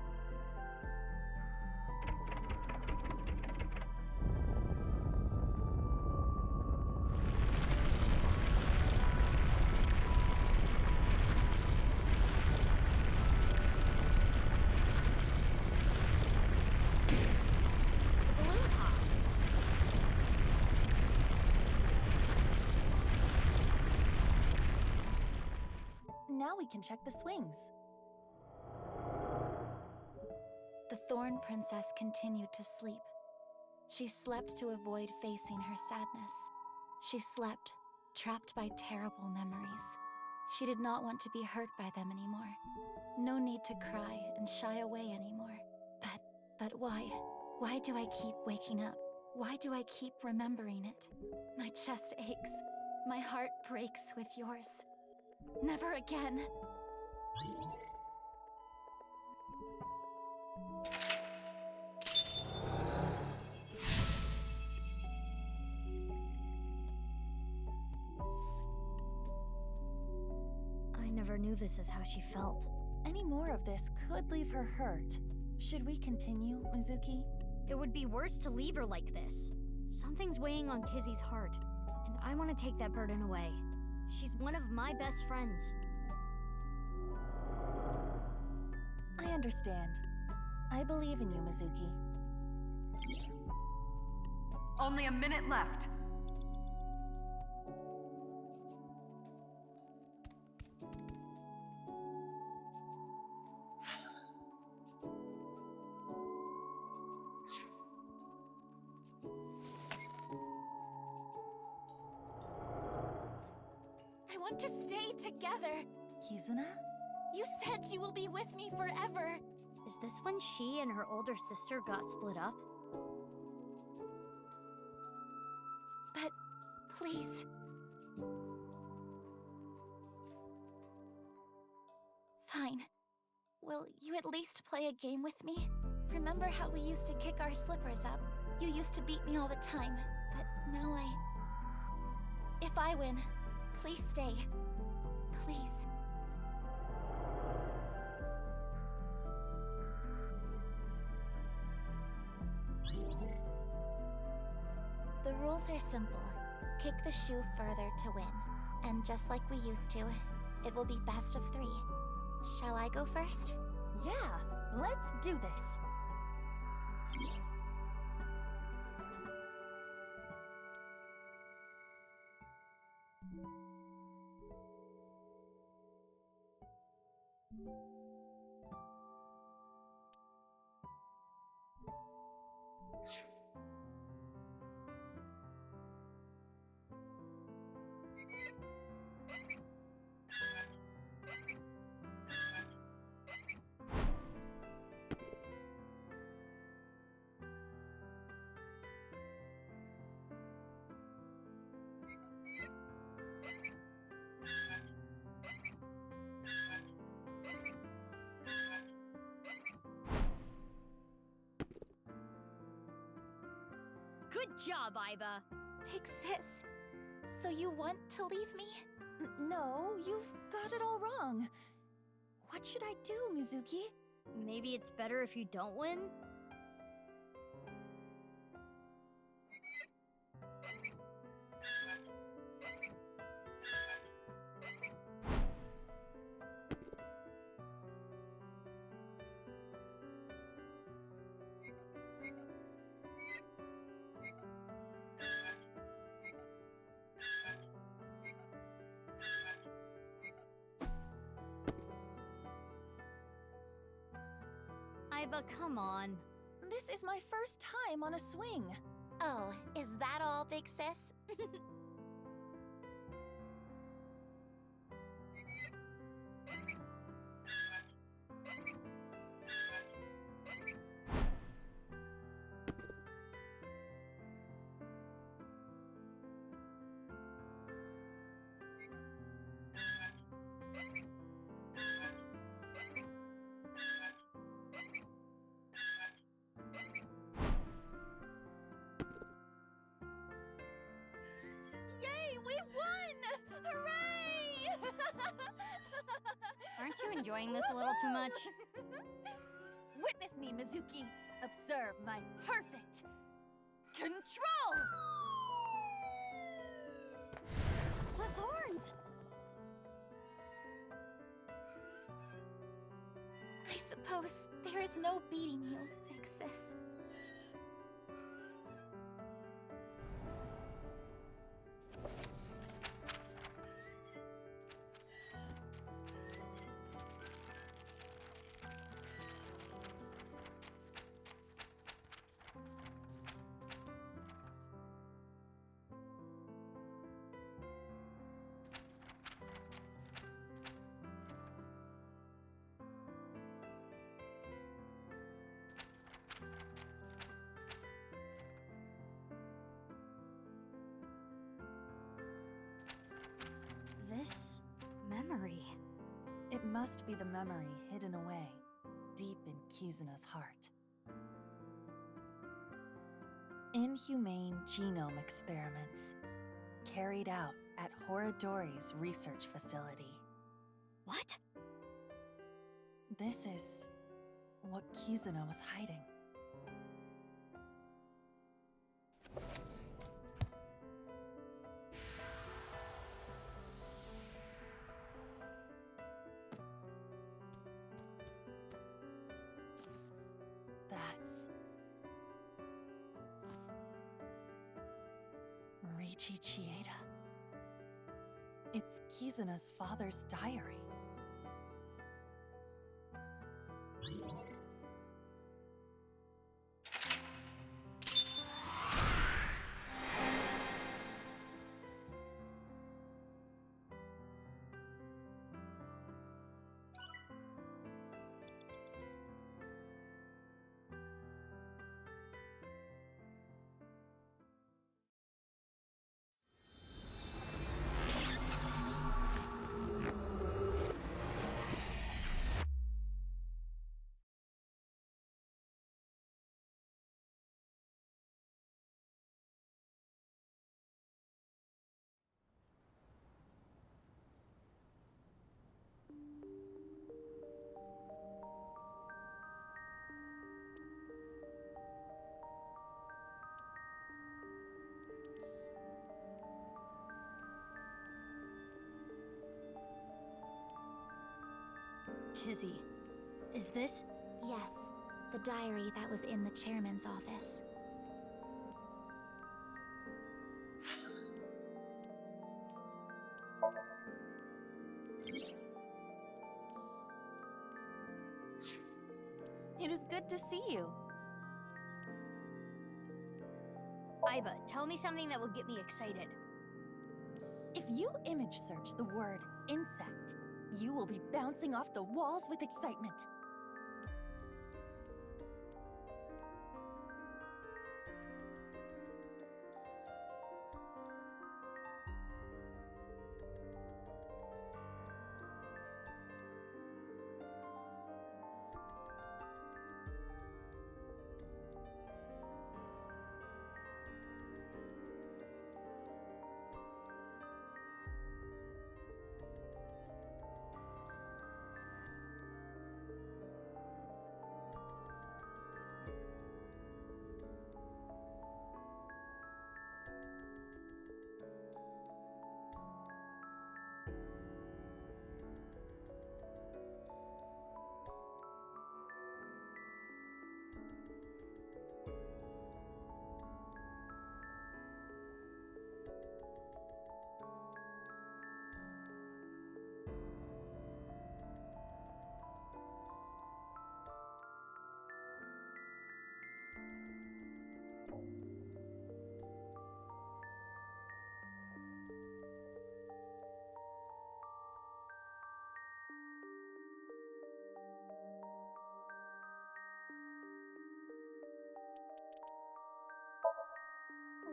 Now we can check the swings. The Thorn Princess continued to sleep. She slept to avoid facing her sadness. She slept, trapped by terrible memories. She did not want to be hurt by them anymore. No need to cry and shy away anymore. But why? Why do I keep waking up? Why do I keep remembering it? My chest aches. My heart breaks with yours. Never again. I never knew this is how she felt. Any more of this could leave her hurt. Should we continue, Mizuki? It would be worse to leave her like this. Something's weighing on Kizzy's heart, and I want to take that burden away. She's one of my best friends. I understand. I believe in you, Mizuki. Only a minute left. I want to stay together. Kizuna? You said you will be with me forever. Is this when she and her older sister got split up? But please. Fine. Will you at least play a game with me? Remember how we used to kick our slippers up? You used to beat me all the time, but now If I win, please stay. Please. The rules are simple. Kick the shoe further to win. And just like we used to, it will be best of 3. Shall I go first? Yeah, let's do this. Good job, Iba. Big sis, so you want to leave me? No, you've got it all wrong. What should I do, Mizuki? Maybe it's better if you don't win? Iba, come on. This is my first time on a swing. Oh, is that all, big sis? Yay, we won! Hooray! Aren't you enjoying this a little too much? Witness me, Mizuki. Observe my perfect control! With horns! I suppose there is no beating you, big sis. This memory. It must be the memory hidden away, deep in Kizuna's heart. Inhumane genome experiments, carried out at Horadori's research facility. What? This is what Kizuna was hiding. That's Reichi Chieda. It's Kizuna's father's diary. Kizzy, is this? Yes, the diary that was in the chairman's office. It is good to see you. Iba, tell me something that will get me excited. If you image search the word insect, you will be bouncing off the walls with excitement.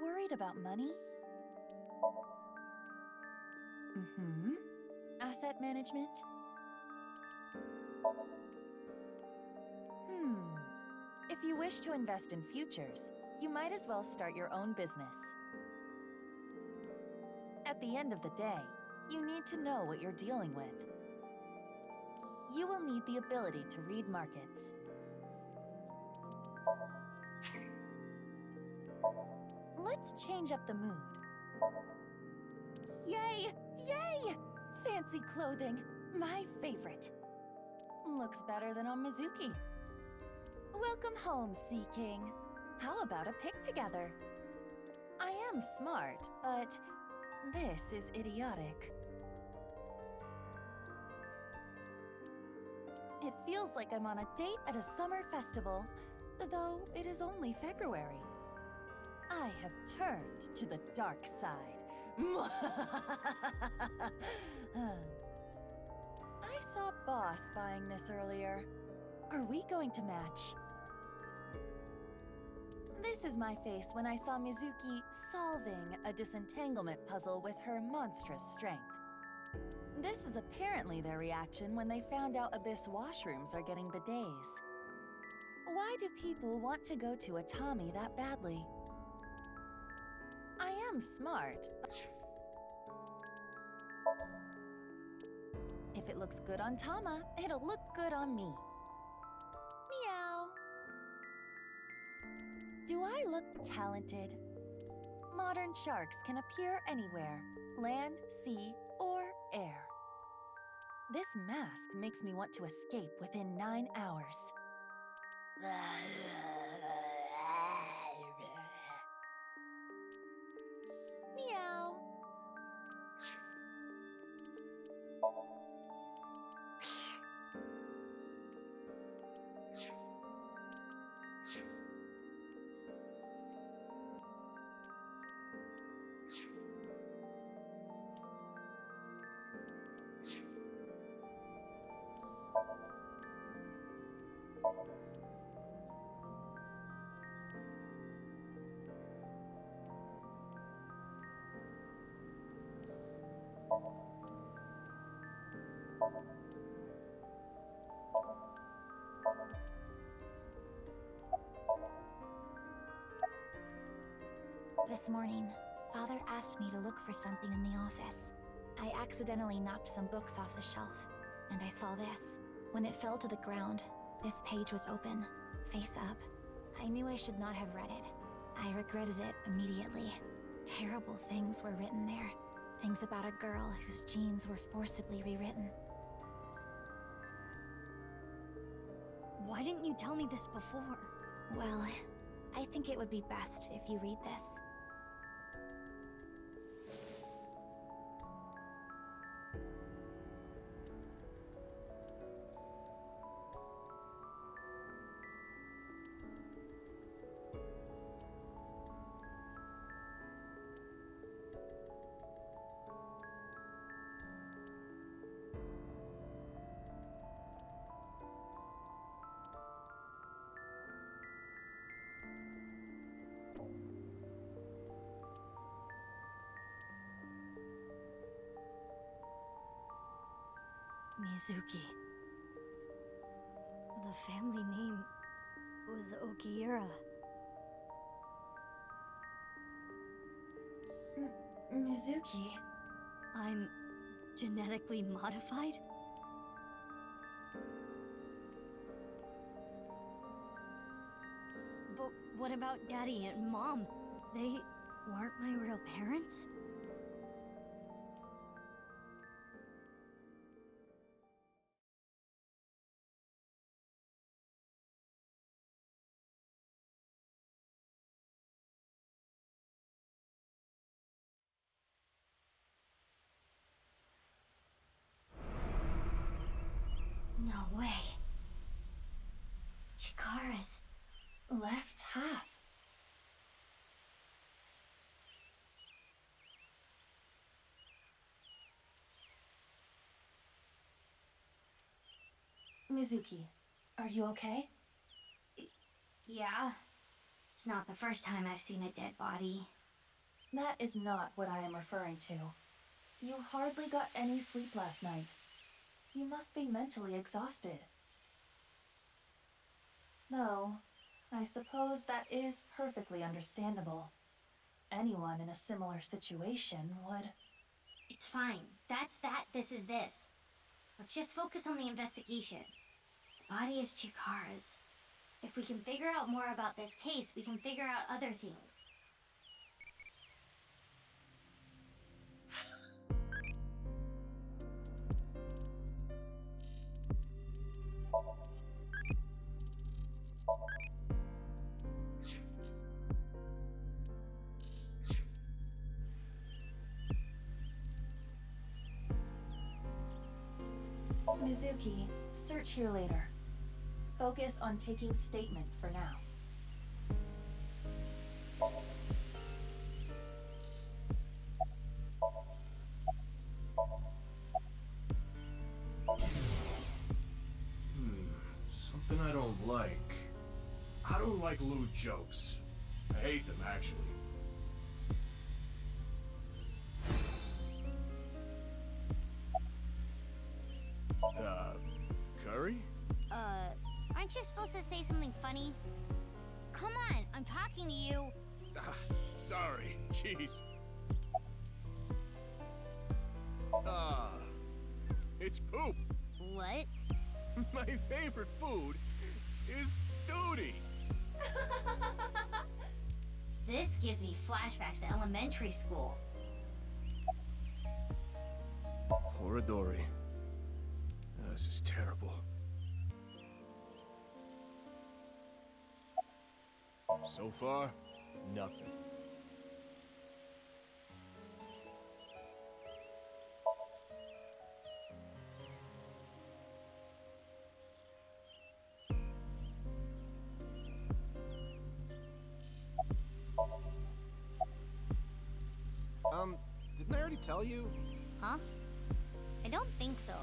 Worried about money? Mm-hmm. Asset management? If you wish to invest in futures, you might as well start your own business. At the end of the day, you need to know what you're dealing with. You will need the ability to read markets. Let's change up the mood. Yay! Yay! Fancy clothing, my favorite. Looks better than on Mizuki. Welcome home, Sea King. How about a pic together? I am smart, but this is idiotic. It feels like I'm on a date at a summer festival, though it is only February. I have turned to the dark side. I saw Boss buying this earlier. Are we going to match? This is my face when I saw Mizuki solving a disentanglement puzzle with her monstrous strength. This is apparently their reaction when they found out Abyss washrooms are getting bidets. Why do people want to go to a Tommy that badly? I am smart. If it looks good on Tama, it'll look good on me. Meow. Do I look talented? Modern sharks can appear anywhere, land, sea, or air. This mask makes me want to escape within 9 hours. Meow. This morning, Father asked me to look for something in the office. I accidentally knocked some books off the shelf, and I saw this. When it fell to the ground, this page was open, face up. I knew I should not have read it. I regretted it immediately. Terrible things were written there. Things about a girl whose genes were forcibly rewritten. Why didn't you tell me this before? Well, I think it would be best if you read this. Mizuki. The family name was Okiura. Mizuki. I'm genetically modified? But what about Daddy and Mom? They weren't my real parents? No way. Chikara's left half. Mizuki, are you okay? Yeah. It's not the first time I've seen a dead body. That is not what I am referring to. You hardly got any sleep last night. You must be mentally exhausted. Though, I suppose that is perfectly understandable. Anyone in a similar situation would... It's fine. That's that, this is this. Let's just focus on the investigation. The body is Chikara's. If we can figure out more about this case, we can figure out other things. Mizuki, search here later. Focus on taking statements for now. Something I don't like. I don't like little jokes. I hate them, actually. Curry? Aren't you supposed to say something funny? Come on, I'm talking to you. Sorry. Jeez. It's poop. What? My favorite food is duty. This gives me flashbacks to elementary school. Horadori. This is terrible. So far, nothing. Didn't I already tell you? Huh? I don't think so.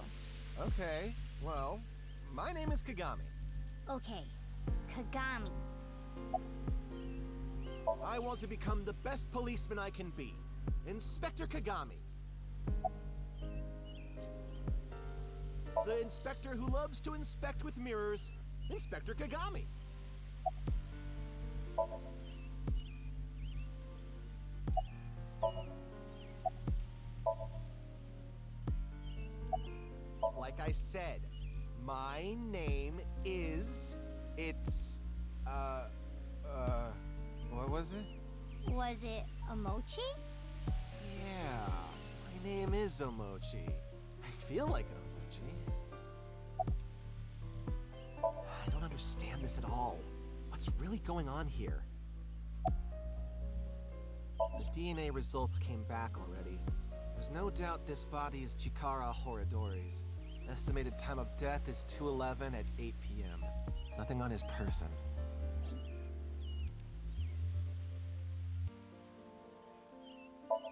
Okay, well, my name is Kagami. Okay, Kagami. I want to become the best policeman I can be. Inspector Kagami. The inspector who loves to inspect with mirrors, Inspector Kagami. Like I said, my name is... what was it? Was it Omochi? Yeah, my name is Omochi. I feel like an Omochi. I don't understand this at all. What's really going on here? The DNA results came back already. There's no doubt this body is Chikara Horadori's. Estimated time of death is 2:11 at 8 p.m. Nothing on his person.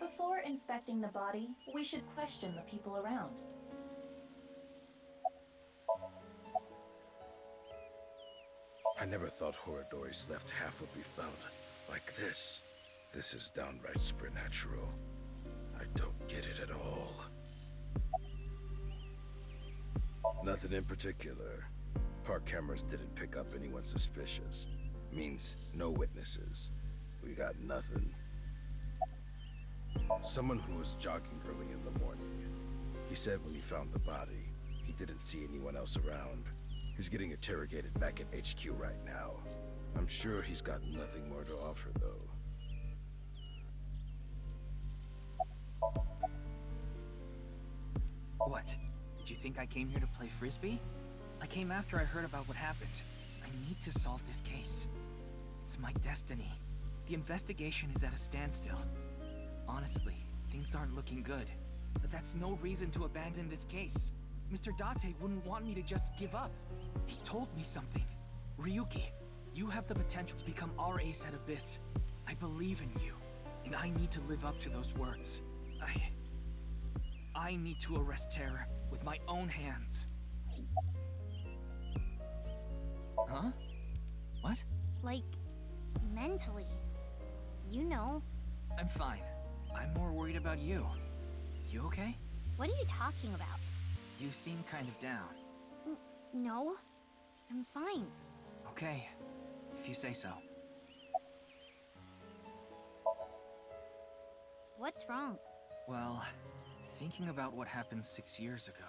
Before inspecting the body, we should question the people around. I never thought Horadori's left half would be found like this. This is downright supernatural. I don't get it at all. Nothing in particular. Park cameras didn't pick up anyone suspicious. Means no witnesses. We got nothing. Someone who was jogging early in the morning. He said when he found the body, he didn't see anyone else around. He's getting interrogated back at HQ right now. I'm sure he's got nothing more to offer, though. What? Did you think I came here to play Frisbee? I came after I heard about what happened. I need to solve this case. It's my destiny. The investigation is at a standstill. Honestly, things aren't looking good. But that's no reason to abandon this case. Mr. Date wouldn't want me to just give up. He told me something. Ryuki, you have the potential to become our ace at Abyss. I believe in you, and I need to live up to those words. I need to arrest terror with my own hands. Huh? What? Like, mentally. You know. I'm fine. I'm more worried about you. You okay? What are you talking about? You seem kind of down. No. I'm fine. Okay, if you say so. What's wrong? Well, thinking about what happened 6 years ago,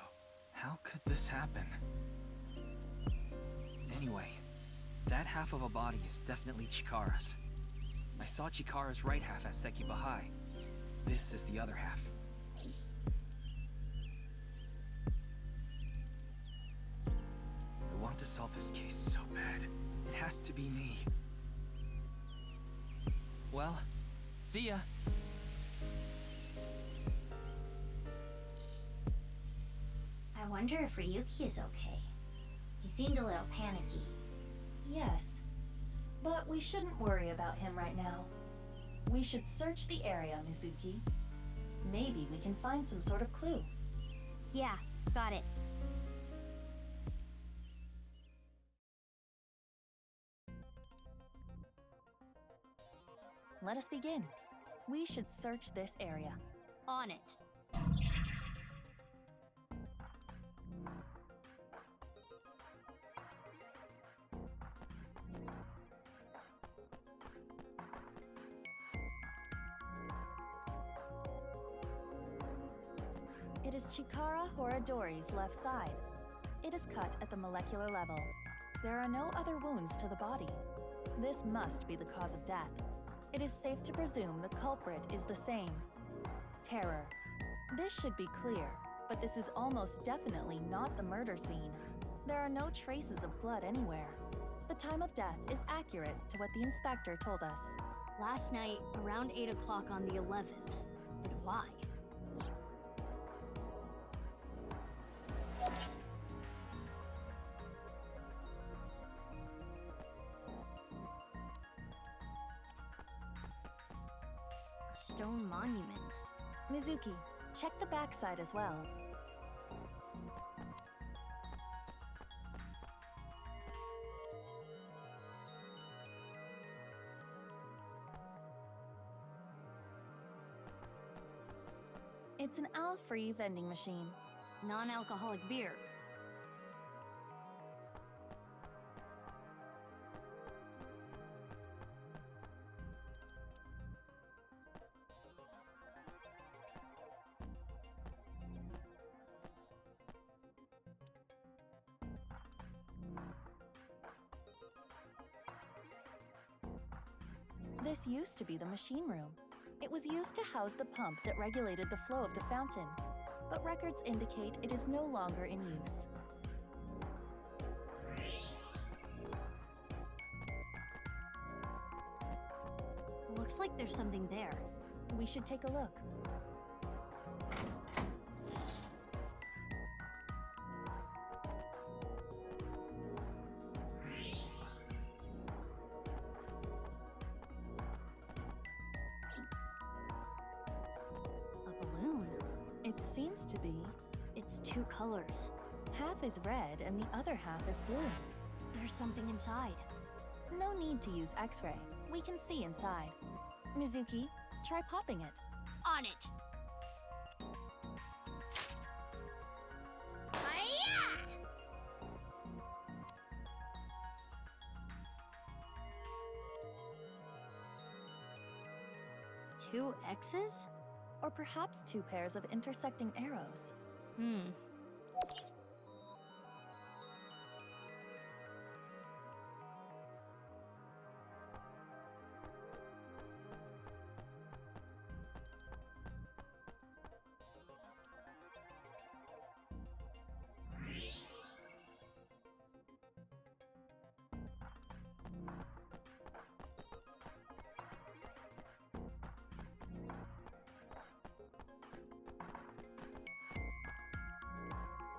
how could this happen? Anyway, that half of a body is definitely Chikara's. I saw Chikara's right half as Sekiba High. This is the other half. I want to solve this case so bad. It has to be me. Well, see ya. I wonder if Ryuki is okay. He seemed a little panicky. Yes, but we shouldn't worry about him right now. We should search the area, Mizuki. Maybe we can find some sort of clue. Yeah, got it. Let us begin. We should search this area. On it. It is Chikara Horadori's left side. It is cut at the molecular level. There are no other wounds to the body. This must be the cause of death. It is safe to presume the culprit is the same. Terror. This should be clear, but this is almost definitely not the murder scene. There are no traces of blood anywhere. The time of death is accurate to what the inspector told us. Last night, around 8 o'clock on the 11th. And why? A stone monument. Mizuki, check the backside as well. It's an owl-free vending machine. Non-alcoholic beer. This used to be the machine room. It was used to house the pump that regulated the flow of the fountain, but records indicate it is no longer in use. Looks like there's something there. We should take a look. It seems to be. It's two colors. Half is red and the other half is blue. There's something inside. No need to use X-ray. We can see inside. Mizuki, try popping it. On it. Hi-ya! 2 X's? Or perhaps 2 pairs of intersecting arrows.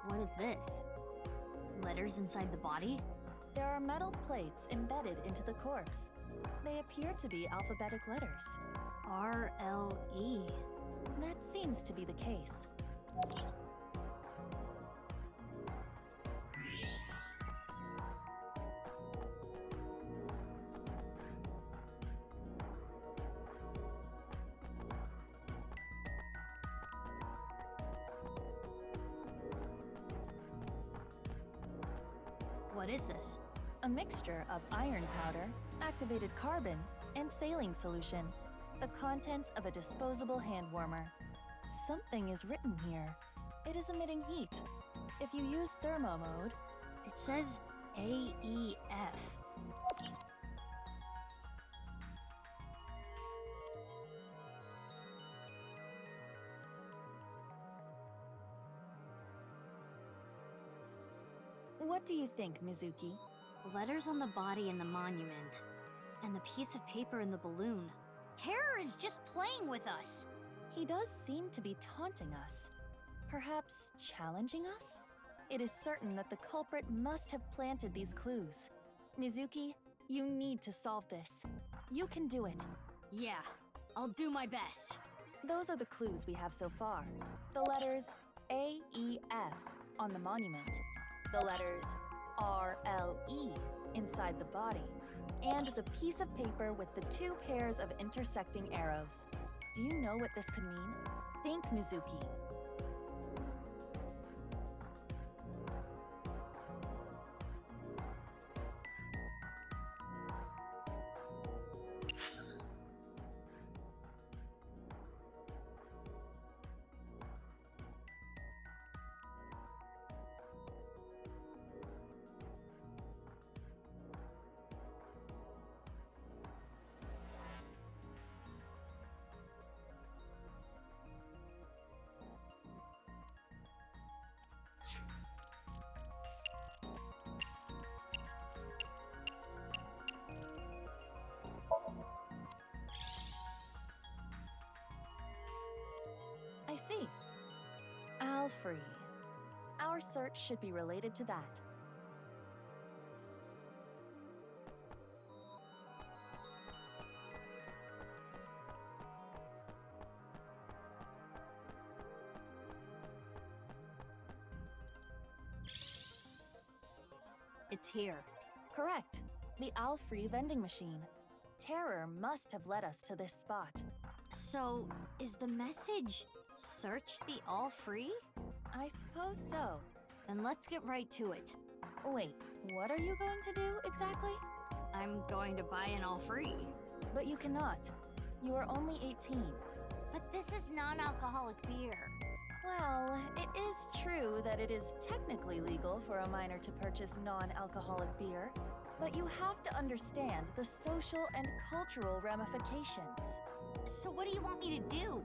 What is this? Letters inside the body? There are metal plates embedded into the corpse. They appear to be alphabetic letters. R-L-E. That seems to be the case. What is this? A mixture of iron powder, activated carbon, and saline solution. The contents of a disposable hand warmer. Something is written here. It is emitting heat. If you use thermo mode, It says AEF. what do you think, Mizuki? Letters on the body in the monument. And the piece of paper in the balloon. Terror is just playing with us. He does seem to be taunting us. Perhaps challenging us? It is certain that the culprit must have planted these clues. Mizuki, you need to solve this. You can do it. Yeah, I'll do my best. Those are the clues we have so far. The letters A-E-F on the monument. The letters R-L-E inside the body. And the piece of paper with the 2 pairs of intersecting arrows. Do you know what this could mean? Think, Mizuki. I see. Alfrey. Our search should be related to that. It's here. Correct. The Alfrey vending machine. Terror must have led us to this spot. So, is the message, search the all free? I suppose so. Then let's get right to it. Wait, what are you going to do exactly? I'm going to buy an all free. But you cannot. You are only 18. But this is non-alcoholic beer. Well, it is true that it is technically legal for a minor to purchase non-alcoholic beer, but you have to understand the social and cultural ramifications. So what do you want me to do?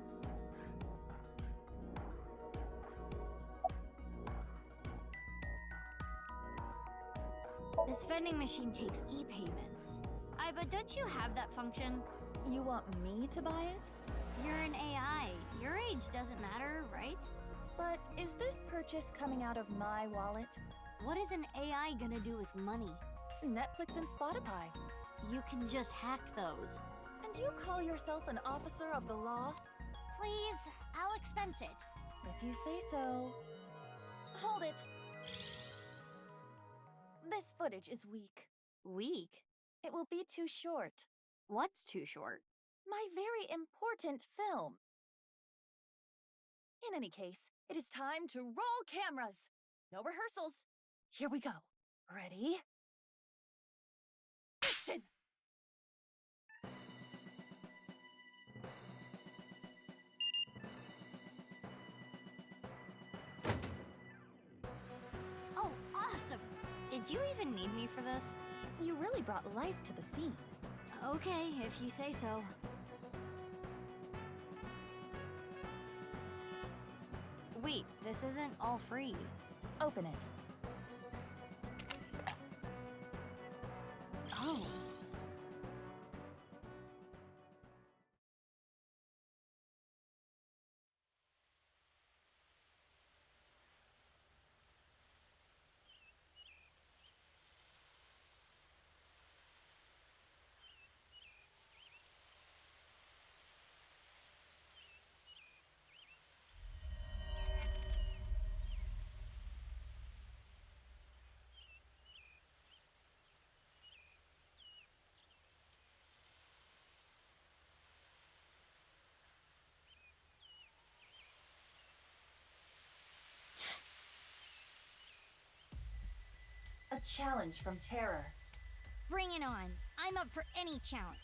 This vending machine takes e-payments. But don't you have that function? You want me to buy it? You're an AI. Your age doesn't matter, right? But is this purchase coming out of my wallet? What is an AI gonna do with money? Netflix and Spotify. You can just hack those. And you call yourself an officer of the law? Please, I'll expense it. If you say so. Hold it! This footage is weak. Weak? It will be too short. What's too short? My very important film. In any case, it is time to roll cameras. No rehearsals. Here we go. Ready? Action! Did you even need me for this? You really brought life to the scene. Okay, if you say so. Wait, this isn't all free. Open it. Oh. A challenge from Terror. Bring it on. I'm up for any challenge.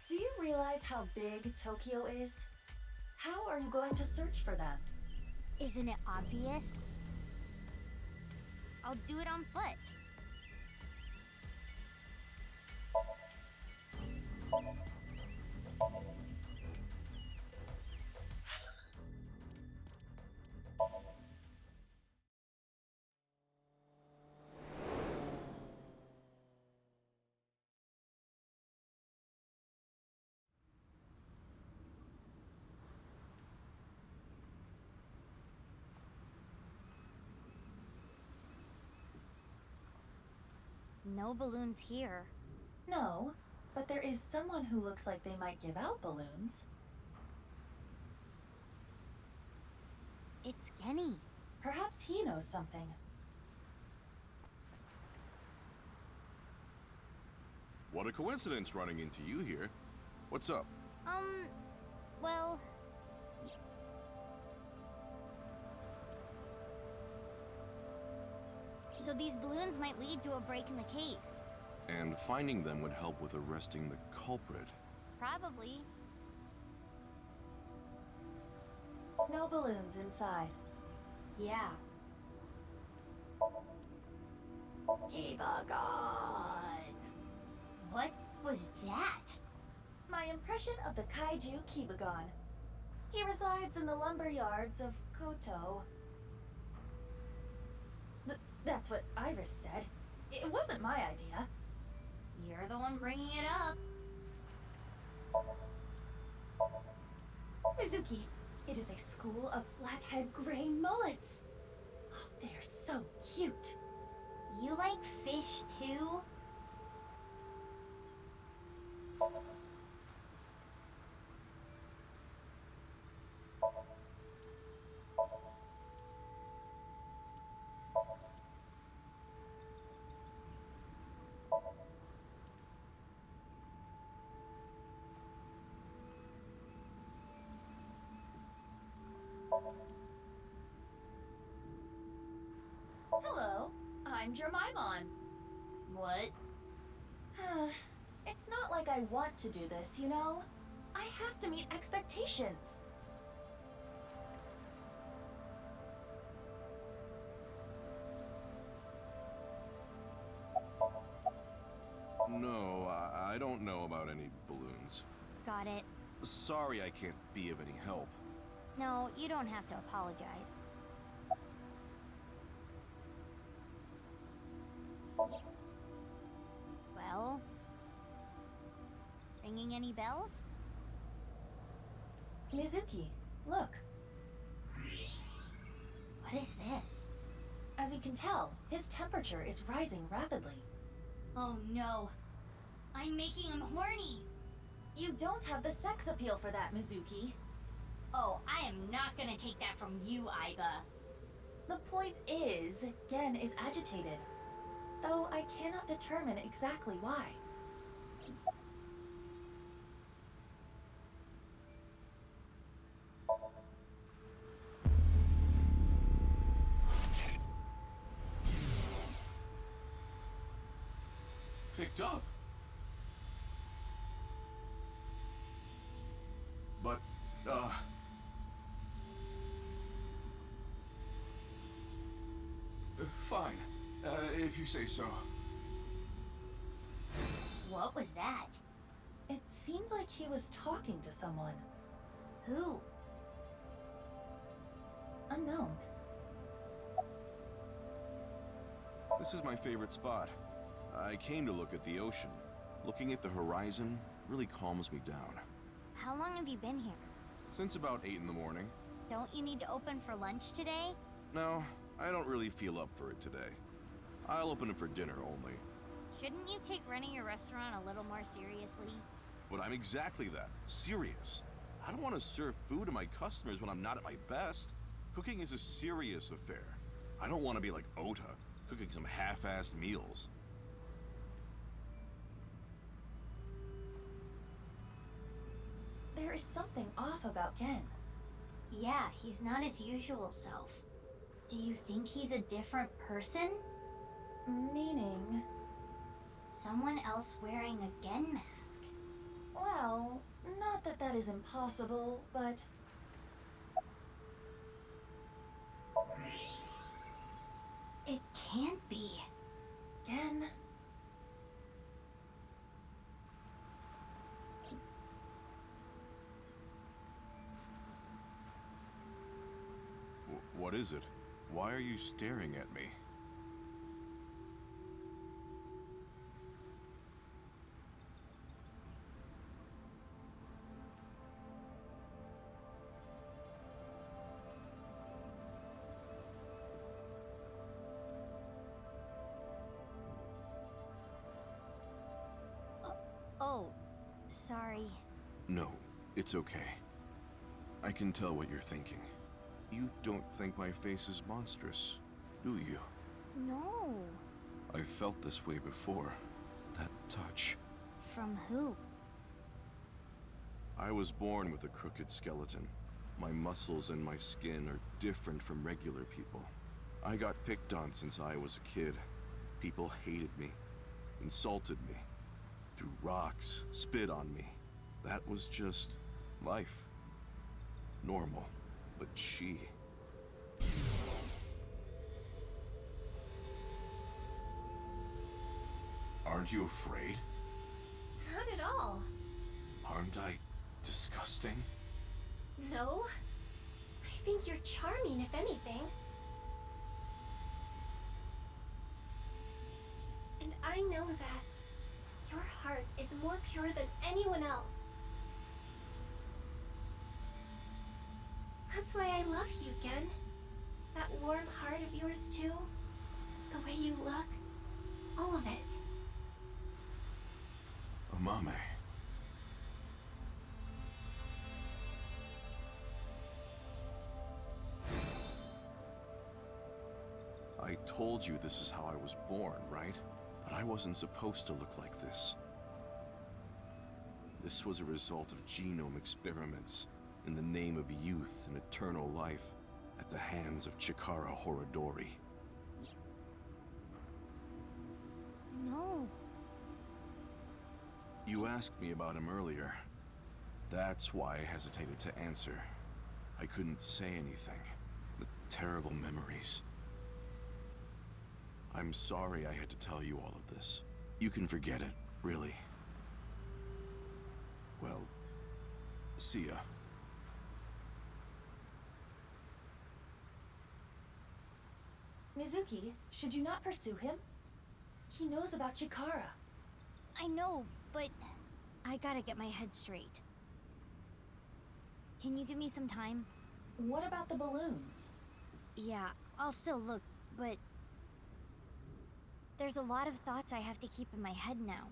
Do you realize how big Tokyo is? How are you going to search for them? Isn't it obvious? I'll do it on foot. No balloons here. No, but there is someone who looks like they might give out balloons. It's Kenny. Perhaps he knows something. What a coincidence running into you here. What's up? Well... So these balloons might lead to a break in the case. And finding them would help with arresting the culprit. Probably. No balloons inside. Yeah. Keep a gun! What was that? My impression of the kaiju Kibagon. He resides in the lumber yards of Koto. That's what Iris said. It wasn't my idea. You're the one bringing it up. Mizuki, it is a school of flathead gray mullets. Oh, they are so cute. You like fish too? Hello, I'm Jermaimon. What? It's not like I want to do this, you know? I have to meet expectations. No, I don't know about any balloons. Got it. Sorry I can't be of any help. No, you don't have to apologize. Well... Ringing any bells? Mizuki, look. What is this? As you can tell, his temperature is rising rapidly. Oh no. I'm making him horny. You don't have the sex appeal for that, Mizuki. Oh, I am not gonna take that from you, Aiba. The point is, Gen is agitated. Though I cannot determine exactly why. Picked up. But, fine. If you say so. What was that? It seemed like he was talking to someone. Who? Unknown. This is my favorite spot. I came to look at the ocean. Looking at the horizon really calms me down. How long have you been here? Since about 8 in the morning. Don't you need to open for lunch today? No, I don't really feel up for it today. I'll open it for dinner only. Shouldn't you take running your restaurant a little more seriously? But I'm exactly that. Serious. I don't want to serve food to my customers when I'm not at my best. Cooking is a serious affair. I don't want to be like Ota, cooking some half-assed meals. There is something off about Ken. Yeah, he's not his usual self. Do you think he's a different person? Meaning? Someone else wearing a Gen mask. Well, not that that is impossible, but... It can't be. Gen... What is it? Why are you staring at me? Oh, sorry. No, it's okay. I can tell what you're thinking. You don't think my face is monstrous, do you? No. I've felt this way before. That touch. From who? I was born with a crooked skeleton. My muscles and my skin are different from regular people. I got picked on since I was a kid. People hated me, insulted me, threw rocks, spit on me. That was just life. Normal. But she... Aren't you afraid? Not at all. Aren't I disgusting? No. I think you're charming, if anything. And I know that your heart is more pure than anyone else. That's why I love you, Gen. That warm heart of yours, too. The way you look. All of it. Amame. I told you this is how I was born, right? But I wasn't supposed to look like this. This was a result of genome experiments in the name of youth and eternal life at the hands of Chikara Horodori. No. You asked me about him earlier. That's why I hesitated to answer. I couldn't say anything. The terrible memories. I'm sorry I had to tell you all of this. You can forget it, really. Well, see ya. Mizuki, should you not pursue him? He knows about Chikara. I know, but I gotta get my head straight. Can you give me some time? What about the balloons? Yeah, I'll still look, but there's a lot of thoughts I have to keep in my head now.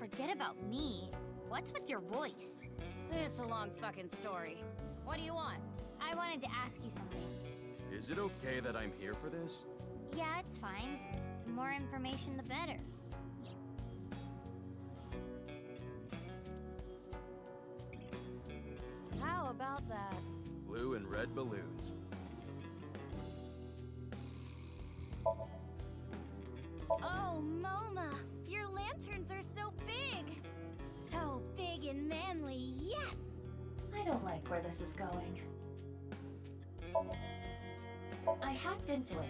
forget about me. What's with your voice? It's a long fucking story. What do you want? I wanted to ask you something. Is it okay that I'm here for this? Yeah, it's fine. The more information, the better. How about that? Blue and red balloons. Oh, Moma! Your lanterns are so big! So big and manly, yes! I don't like where this is going. I hacked into it.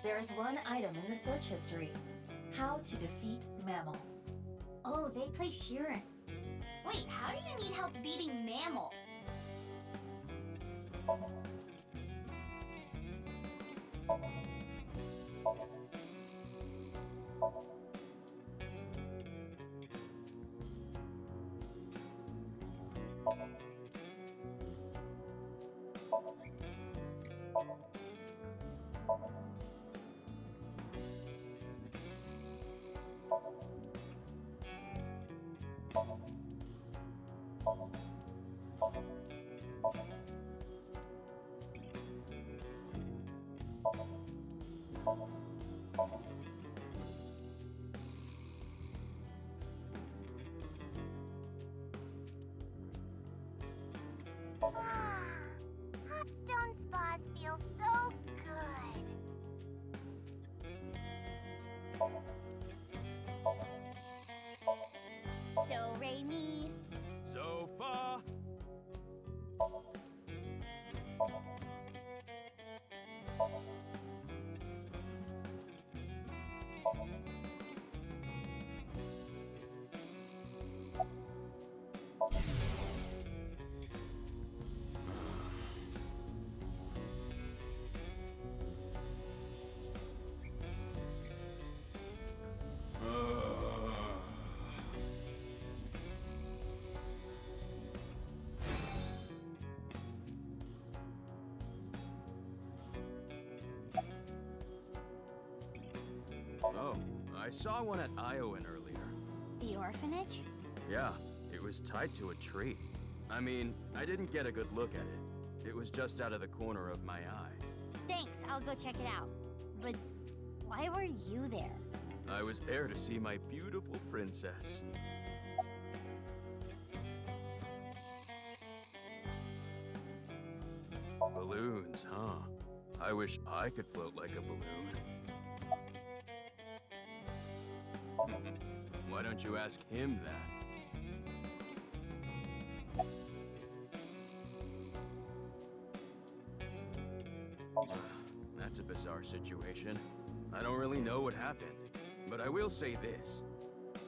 There is one item in the search history. How to defeat Mammal. Oh, they play Sheeran. Wait, how do you need help beating Mammal? Hot stone spas feel so good. Do, re, mi. So far. Oh, I saw one at Iowan earlier. The orphanage? Yeah, it was tied to a tree. I mean, I didn't get a good look at it. It was just out of the corner of my eye. Thanks, I'll go check it out. But why were you there? I was there to see my beautiful princess. Balloons, huh? I wish I could float like a balloon. Why don't you ask him that? That's a bizarre situation. I don't really know what happened, but I will say this.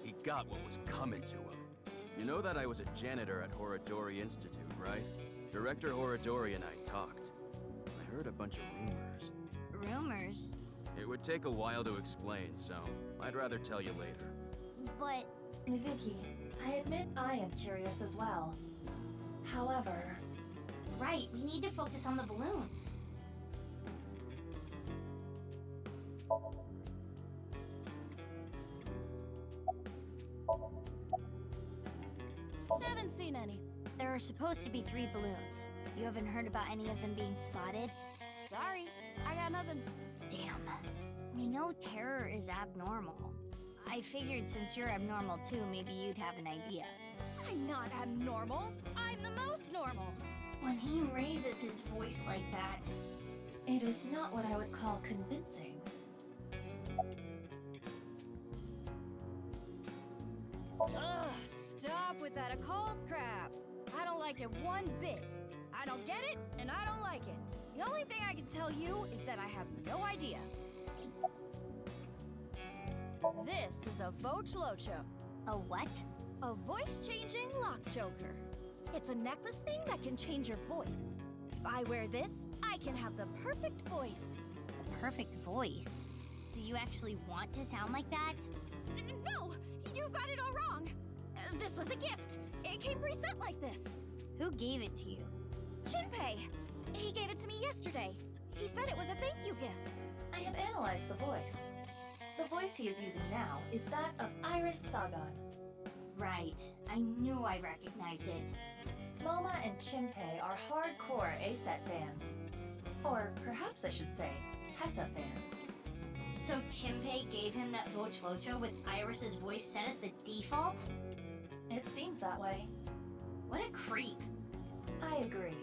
He got what was coming to him. You know that I was a janitor at Horadori Institute, right? Director Horadori and I talked. I heard a bunch of rumors. Rumors? It would take a while to explain, so I'd rather tell you later. But... Mizuki, I admit I am curious as well. However... Right, we need to focus on the balloons. Haven't seen any. There are supposed to be 3 balloons. You haven't heard about any of them being spotted? Sorry, I got nothing. Damn. We know terror is abnormal. I figured since you're abnormal too, maybe you'd have an idea. I'm not abnormal. I'm the most normal. When he raises his voice like that... It is not what I would call convincing. Ugh, stop with that occult crap. I don't like it one bit. I don't get it, and I don't like it. The only thing I can tell you is that I have no idea. This is a Vochlocho. A what? A voice-changing lock choker. It's a necklace thing that can change your voice. If I wear this, I can have the perfect voice. The perfect voice? So you actually want to sound like that? No, you got it all wrong. This was a gift. It came preset like this. Who gave it to you? Shinpei. He gave it to me yesterday. He said it was a thank you gift. I have analyzed the voice. The voice he is using now is that of Iris Sagan. Right. I knew I recognized it. Moma and Chimpei are hardcore ASET fans. Or perhaps I should say, Tessa fans. So Chimpei gave him that Vochlocho with Iris's voice set as the default? It seems that way. What a creep. I agree.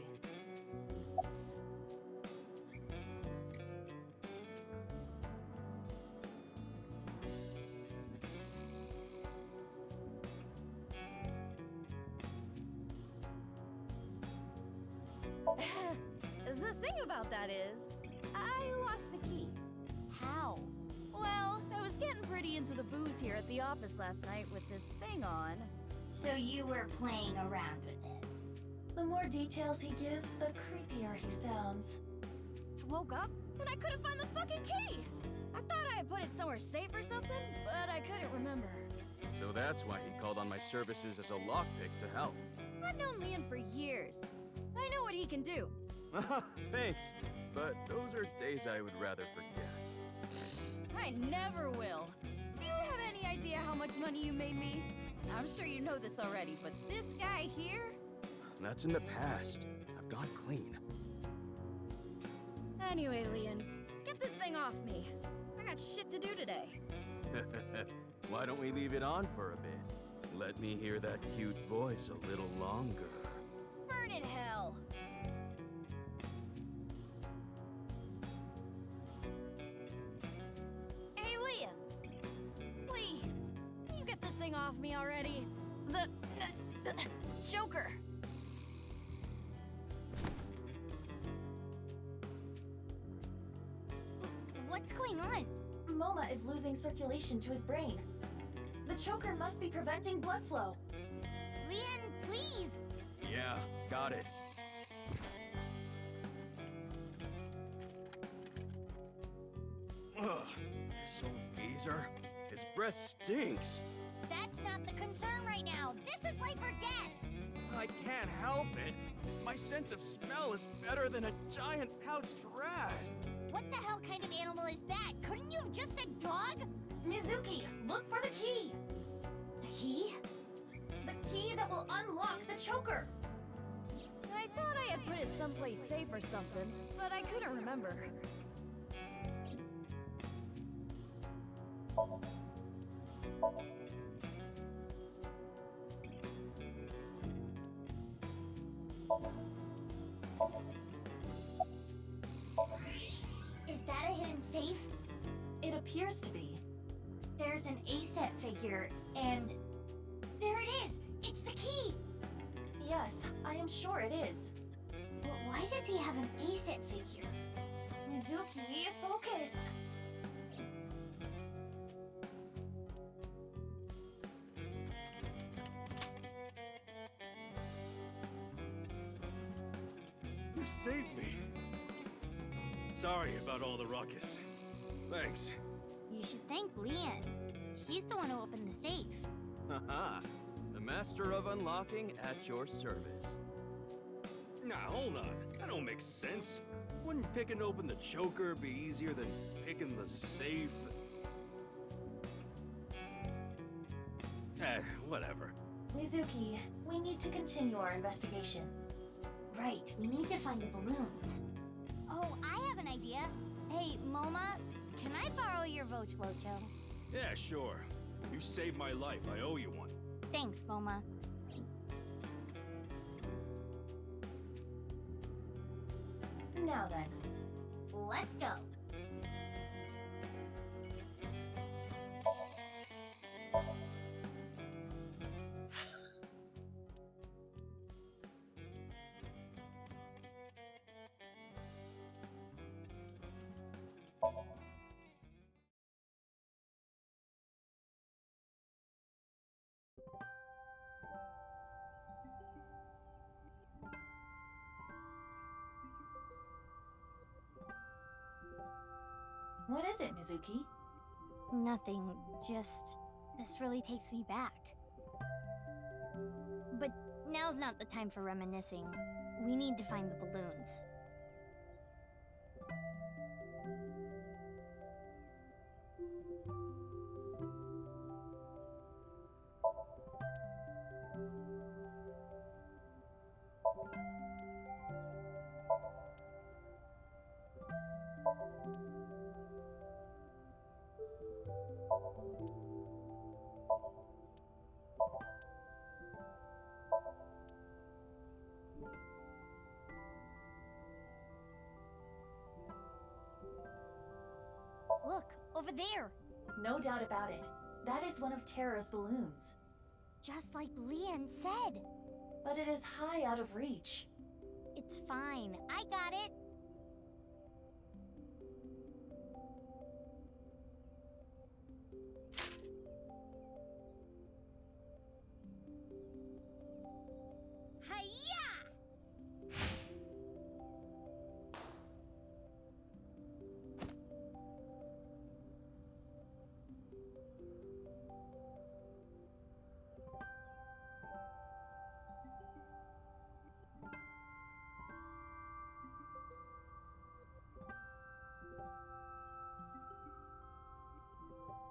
The thing about that is, I lost the key. How? Well, I was getting pretty into the booze here at the office last night with this thing on. So you were playing around with it? The more details he gives, the creepier he sounds. I woke up and I couldn't find the fucking key! I thought I had put it somewhere safe or something, but I couldn't remember. So that's why he called on my services as a lockpick to help. I've known Leon for years. I know what he can do. Thanks, but those are days I would rather forget. I never will. Do you have any idea how much money you made me? I'm sure you know this already, but this guy here? That's in the past. I've gone clean. Anyway, Leon, get this thing off me. I got shit to do today. Why don't we leave it on for a bit? Let me hear that cute voice a little longer. Burn in hell! Hey, Leon! Please, can you get this thing off me already? The choker! What's going on? Moma is losing circulation to his brain. The choker must be preventing blood flow. Leon, please! Yeah, got it. Ugh, this old geezer. His breath stinks. That's not the concern right now. This is life or death! I can't help it. My sense of smell is better than a giant pouched rat. What the hell kind of animal is that? Couldn't you have just said dog? Mizuki, look for the key! The key? The key that will unlock the choker! I thought I had put it someplace safe or something, but I couldn't remember. Is that a hidden safe? It appears to be. There's an ASET figure, and... there it is! It's the key! Yes, I am sure it is. But why does he have an ASET figure? Mizuki, focus! You saved me. Sorry about all the ruckus. Thanks. You should thank Leon. He's the one who opened the safe. Haha. The master of unlocking at your service. Nah, hold on. That don't make sense. Wouldn't picking open the choker be easier than picking the safe? Whatever. Mizuki, we need to continue our investigation. Right, we need to find the balloons. Oh, I have an idea. Hey, Moma, can I borrow your Vochlocho? Yeah, sure. You saved my life. I owe you one. Thanks, Moma. Now then. Let's go. What is it, Mizuki? Nothing, just... this really takes me back. But now's not the time for reminiscing. We need to find the balloons. over there. No doubt about it. That is one of Terror's balloons. Just like Leanne said. But it is high out of reach. It's fine. I got it. Hi-ya!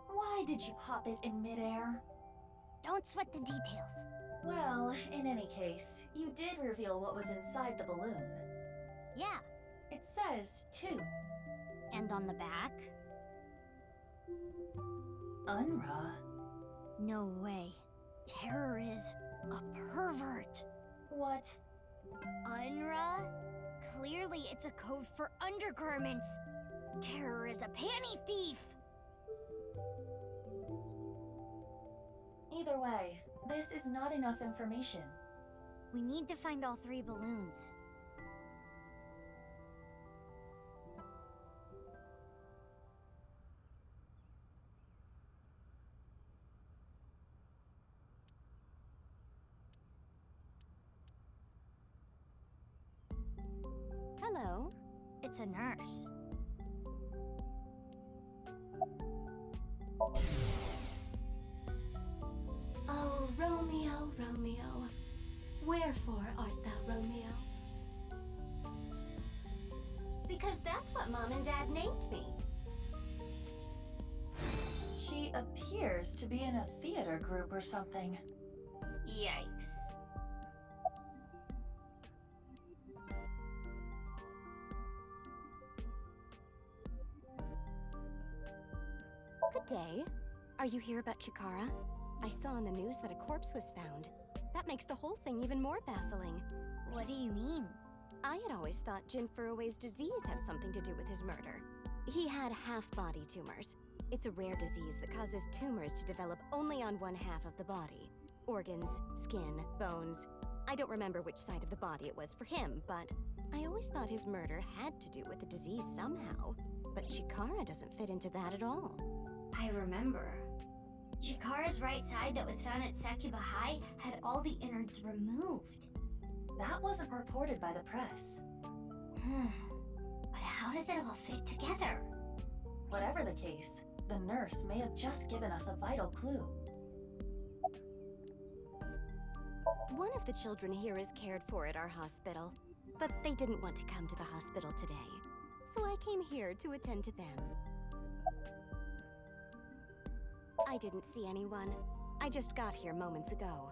Why did you pop it in midair? Don't sweat the details. Well, in any case, you did reveal what was inside the balloon. Yeah. It says 2. And on the back? Unra. No way. Terror is a pervert. What? Unra? Clearly it's a code for undergarments. Terror is a panty thief. Either way, this is not enough information. We need to find all 3 balloons. Hello. It's a nurse. Oh, Romeo, Romeo, wherefore art thou, Romeo? Because that's what Mom and Dad named me. She appears to be in a theater group or something. Yikes. Good day. Are you here about Chikara? I saw on the news that a corpse was found. That makes the whole thing even more baffling. What do you mean? I had always thought Jin Furue's disease had something to do with his murder. He had half-body tumors. It's a rare disease that causes tumors to develop only on one half of the body. Organs, skin, bones. I don't remember which side of the body it was for him, but I always thought his murder had to do with the disease somehow. But Chikara doesn't fit into that at all. I remember. Chikara's right side that was found at Sakuba High had all the innards removed. That wasn't reported by the press. But how does it all fit together? Whatever the case, the nurse may have just given us a vital clue. One of the children here is cared for at our hospital, but they didn't want to come to the hospital today. So I came here to attend to them. I didn't see anyone. I just got here moments ago.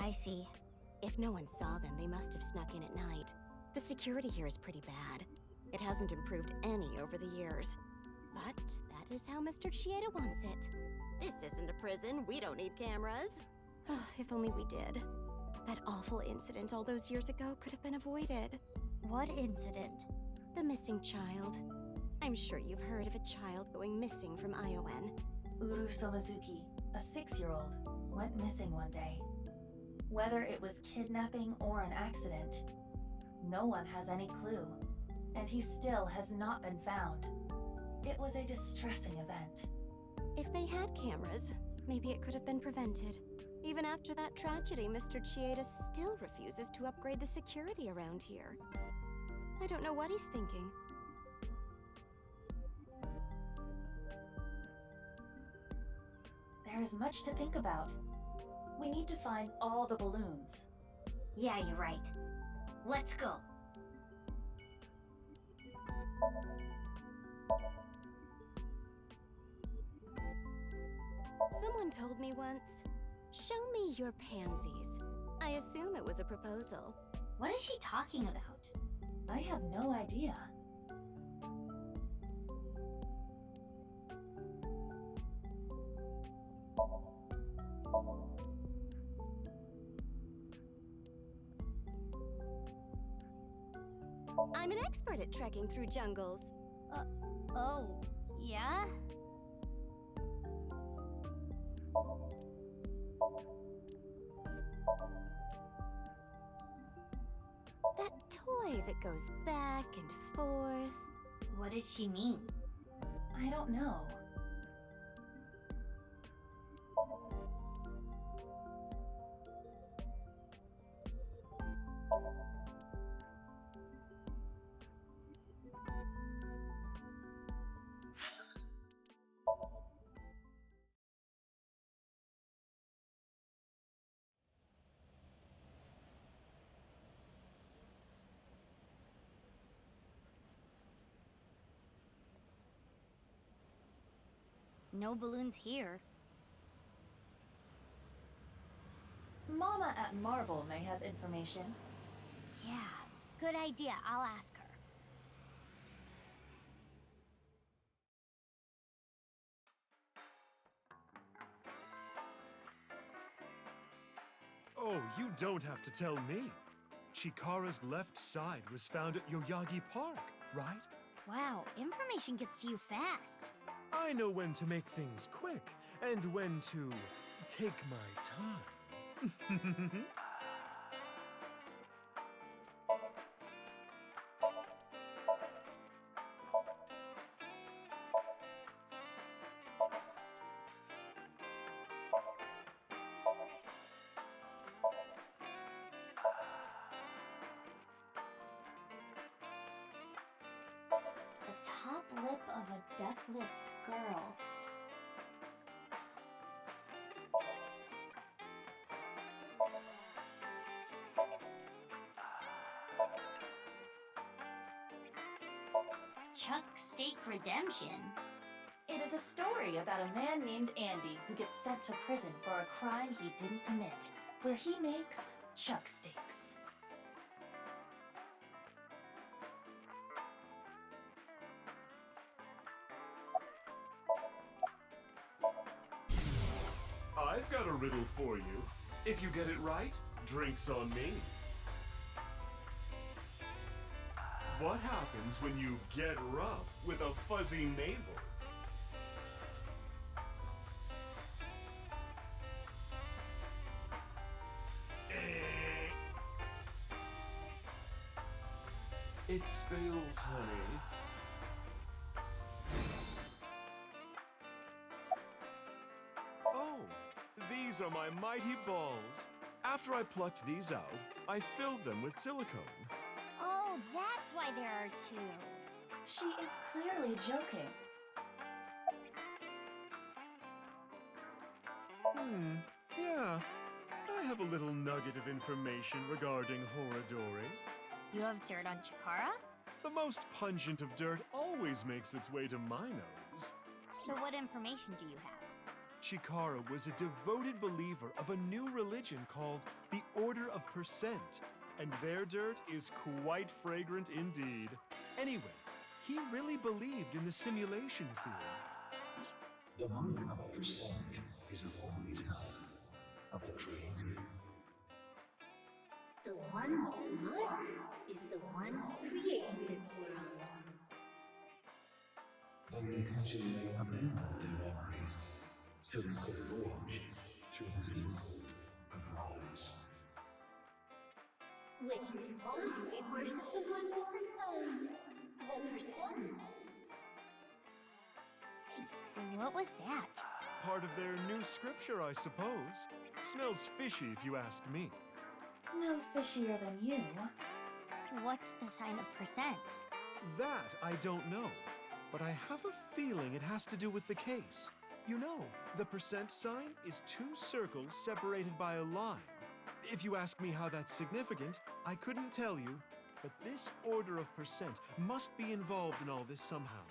I see. If no one saw them, they must have snuck in at night. The security here is pretty bad. It hasn't improved any over the years. But that is how Mr. Chieda wants it. This isn't a prison. We don't need cameras. If only we did. That awful incident all those years ago could have been avoided. What incident? The missing child. I'm sure you've heard of a child going missing from Iowan. Uru Somazuki, a 6-year-old, went missing one day. Whether it was kidnapping or an accident, no one has any clue, and he still has not been found. It was a distressing event. If they had cameras, maybe it could have been prevented. Even after that tragedy, Mr. Chieda still refuses to upgrade the security around here. I don't know what he's thinking. There is much to think about. We need to find all the balloons. Yeah, you're right. Let's go. Someone told me once, show me your pansies. I assume it was a proposal. What is she talking about? I have no idea. I'm an expert at trekking through jungles. Oh, yeah? That toy that goes back and forth. What does she mean? I don't know. No balloons here. Mama at Marble may have information. Yeah, good idea. I'll ask her. Oh, you don't have to tell me. Chikara's left side was found at Yoyagi Park, right? Wow, information gets to you fast. I know when to make things quick and when to take my time. The top lip of a duck-lipped girl. Chuck Steak Redemption? It is a story about a man named Andy who gets sent to prison for a crime he didn't commit, where he makes chuck steaks. I've got a riddle for you. If you get it right, drinks on me. What happens when you get rough with a fuzzy navel? It spills, honey. Oh, these are my mighty balls. After I plucked these out, I filled them with silicone. Oh, that's why there are two. She is clearly joking. Yeah. I have a little nugget of information regarding Horadori. You have dirt on Chikara? The most pungent of dirt always makes its way to my nose. So what information do you have? Chikara was a devoted believer of a new religion called the Order of Percent, and their dirt is quite fragrant indeed. Anyway, he really believed in the simulation theory. The mark of a percent is a holy sign of the Creator. The one with the mark is the one who created this world. They intentionally abandoned their memories so they could voyage through this world of lies. Which is why we worship the one with the sun, the percent. What was that? Part of their new scripture, I suppose. Smells fishy if you asked me. No fishier than you. What's the sign of percent? That I don't know, but I have a feeling it has to do with the case. You know, the percent sign is two circles separated by a line. If you ask me how that's significant, I couldn't tell you, but this order of percent must be involved in all this somehow.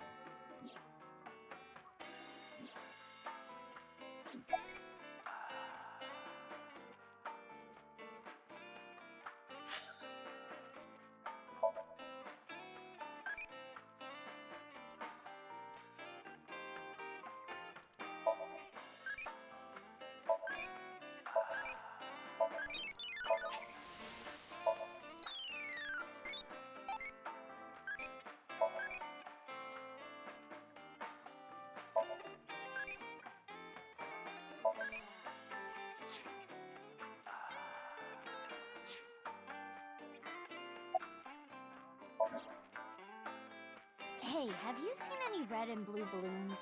Hey, have you seen any red and blue balloons?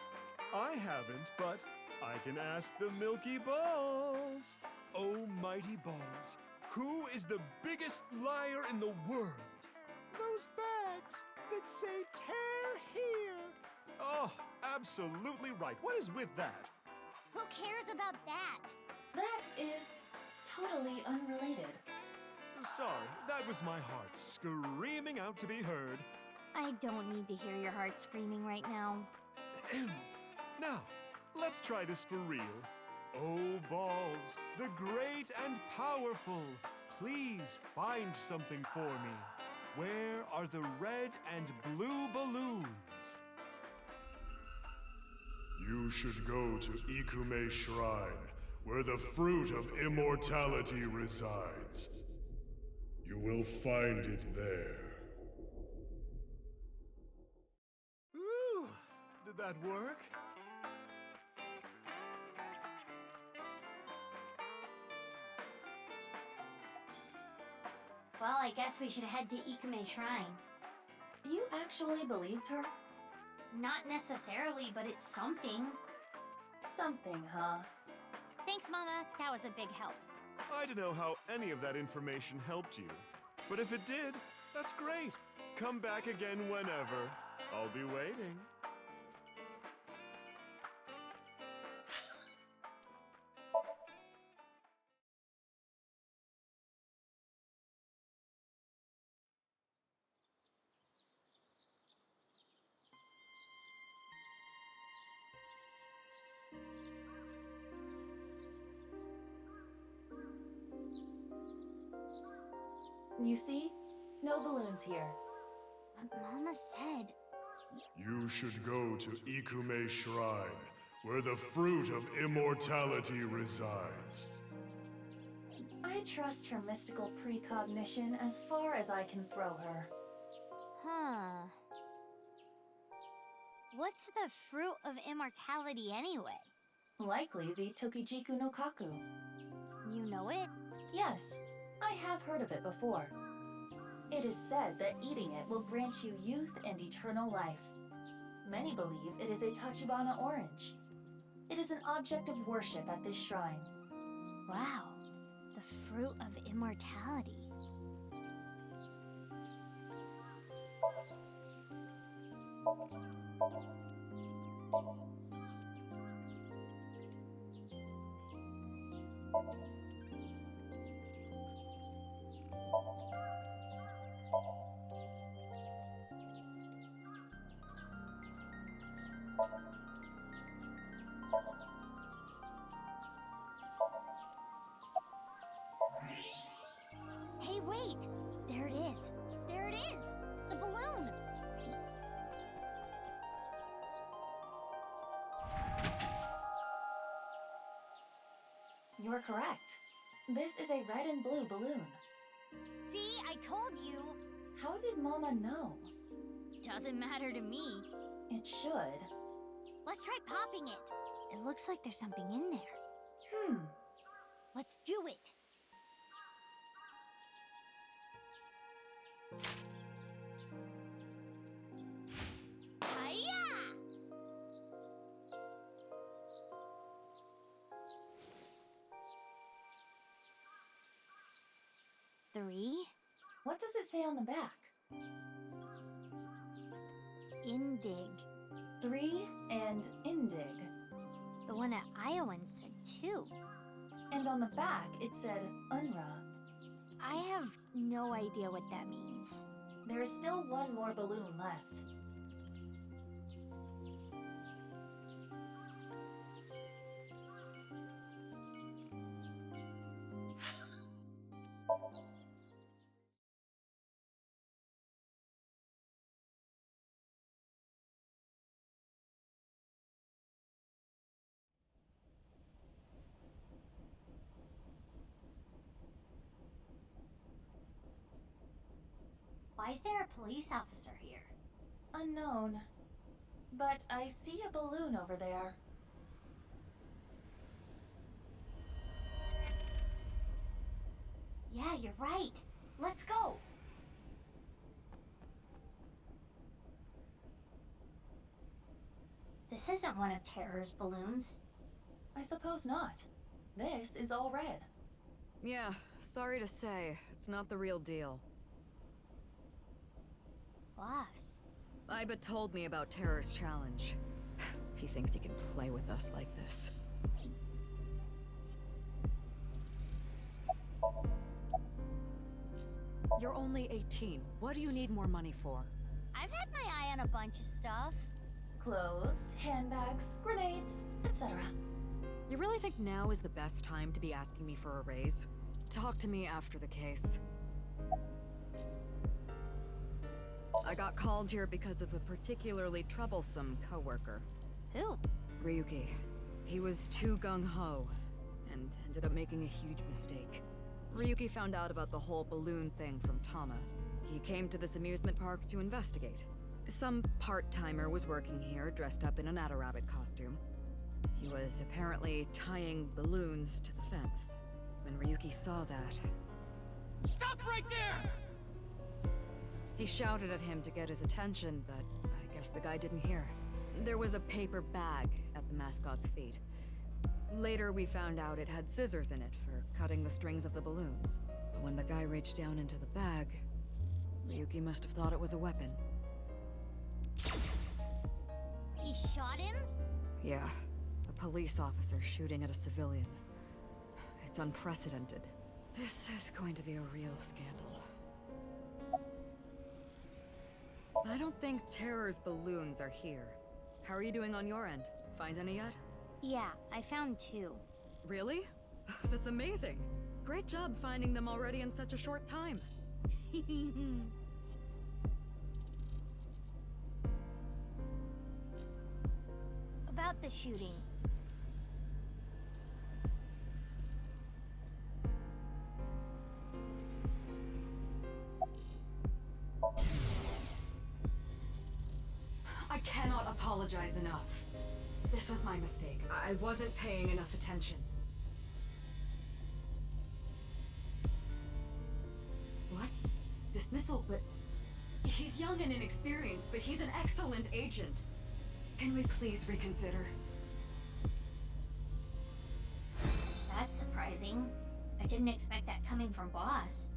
I haven't, but I can ask the Milky Balls. Oh, mighty balls, who is the biggest liar in the world? Those bags that say tear here. Oh, absolutely right. What is with that? Who cares about that? That is totally unrelated. Sorry, that was my heart screaming out to be heard. I don't need to hear your heart screaming right now. Now, let's try this for real. Oh, balls, the great and powerful, please find something for me. Where are the red and blue balloons? You should go to Ikume Shrine, where the fruit of immortality resides. You will find it there. Ooh, did that work? Well, I guess we should head to Ikume Shrine. You actually believed her? Not necessarily, but it's something. Something, huh? Thanks, Mama. That was a big help. I don't know how any of that information helped you. But if it did, that's great. Come back again whenever. I'll be waiting. You see? No balloons here. But Mama said... You should go to Ikume Shrine, where the fruit of immortality resides. I trust her mystical precognition as far as I can throw her. Huh. What's the fruit of immortality anyway? Likely the Tokijiku no Kaku. You know it? Yes, I have heard of it before. It is said that eating it will grant you youth and eternal life. Many believe it is a Tachibana orange. It is an object of worship at this shrine. Wow, the fruit of immortality. Hey, wait! There it is! There it is! The balloon! You are correct. This is a red and blue balloon. See, I told you! How did Mama know? Doesn't matter to me. It should. Let's try popping it. It looks like there's something in there. Let's do it. Hiya! 3. What does it say on the back? Indig. 3 and Indig. The one at Iowan said 2. And on the back, it said Unra. I have no idea what that means. There is still one more balloon left. Why is there a police officer here? Unknown. But I see a balloon over there. Yeah, you're right. Let's go. This isn't one of Terror's balloons. I suppose not. This is all red. Yeah, sorry to say, it's not the real deal. Boss. Iba told me about Terror's challenge. He thinks he can play with us like this. You're only 18. What do you need more money for? I've had my eye on a bunch of stuff. Clothes, handbags, grenades, etc. You really think now is the best time to be asking me for a raise? Talk to me after the case. I got called here because of a particularly troublesome coworker. Who? Ryuki. He was too gung-ho, and ended up making a huge mistake. Ryuki found out about the whole balloon thing from Tama. He came to this amusement park to investigate. Some part-timer was working here, dressed up in an Adarabbit costume. He was apparently tying balloons to the fence. When Ryuki saw that... Stop right there! He shouted at him to get his attention, but I guess the guy didn't hear. There was a paper bag at the mascot's feet. Later, we found out it had scissors in it for cutting the strings of the balloons. But when the guy reached down into the bag, Ryuki must have thought it was a weapon. He shot him? Yeah, a police officer shooting at a civilian. It's unprecedented. This is going to be a real scandal. I don't think Terror's balloons are here. How are you doing on your end? Find any yet? Yeah, I found 2. Really? That's amazing. Great job finding them already in such a short time. About the shooting. I cannot apologize enough. This was my mistake. I wasn't paying enough attention. What? Dismissal? But he's young and inexperienced, but he's an excellent agent. Can we please reconsider? That's surprising. I didn't expect that coming from Boss.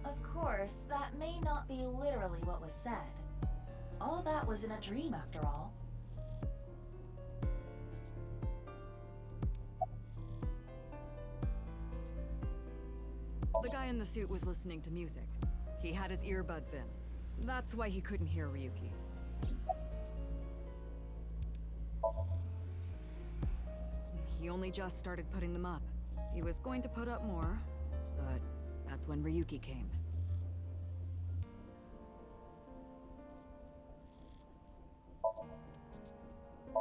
Of course, that may not be literally what was said. All that was in a dream, after all. The guy in the suit was listening to music. He had his earbuds in. That's why he couldn't hear Ryuki. He only just started putting them up. He was going to put up more, but that's when Ryuki came.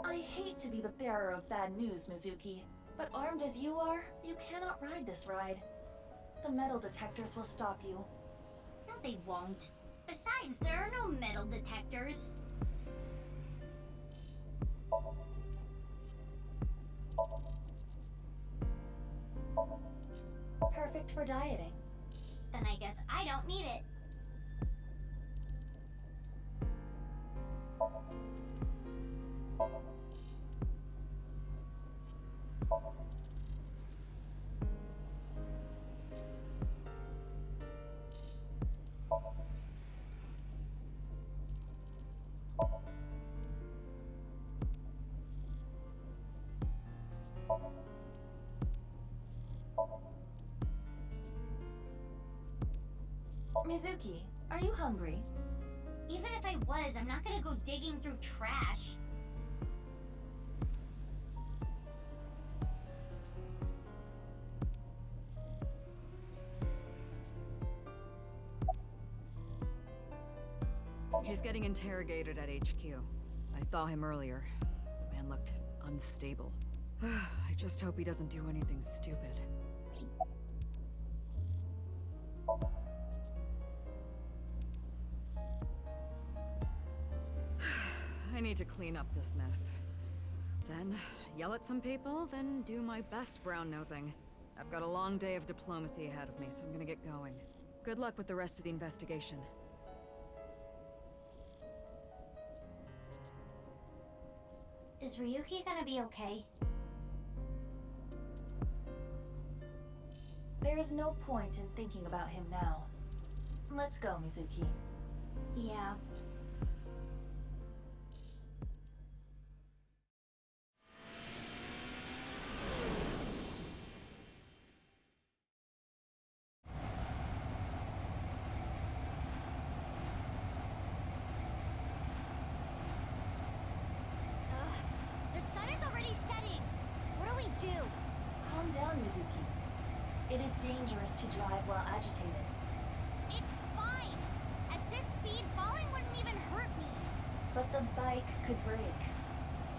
I hate to be the bearer of bad news, Mizuki, but armed as you are, you cannot ride this ride. The metal detectors will stop you. No, they won't. Besides, there are no metal detectors. Perfect for dieting. Then I guess I don't need it. Mizuki, are you hungry? Even if I was, I'm not gonna go digging through trash. He's getting interrogated at HQ. I saw him earlier. The man looked unstable. I just hope he doesn't do anything stupid. I need to clean up this mess. Then, yell at some people, then do my best brown-nosing. I've got a long day of diplomacy ahead of me, so I'm gonna get going. Good luck with the rest of the investigation. Is Ryuki gonna be okay? There is no point in thinking about him now. Let's go, Mizuki. Yeah. The sun is already setting. What do we do? Calm down, Mizuki. It is dangerous to drive while agitated. It's fine. At this speed, falling wouldn't even hurt me. But the bike could break.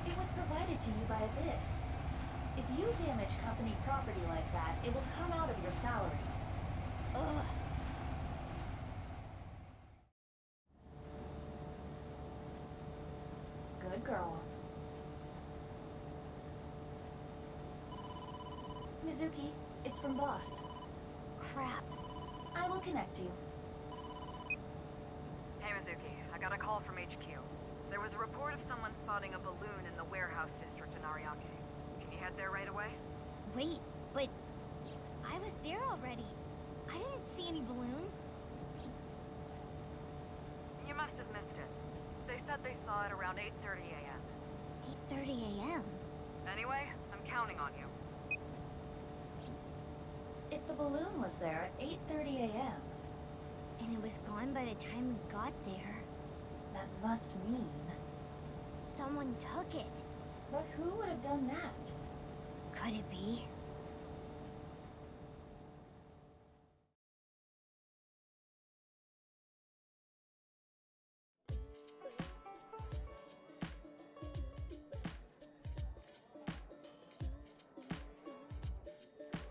It was provided to you by Abyss. If you damage company property like that, it will come out of your salary. Ugh. Good girl. Mizuki, it's from Boss. Crap. I will connect you. Hey, Mizuki, I got a call from HQ. There was a report of someone spotting a balloon in the warehouse district in Ariake. Can you head there right away? Wait, but I was there already. I didn't see any balloons. You must have missed it. They said they saw it around 8:30 a.m. 8:30 a.m. Anyway, I'm counting on you. If the balloon was there at 8:30 a.m., And it was gone by the time we got there. that must mean... Someone took it. But who would have done that? Could it be?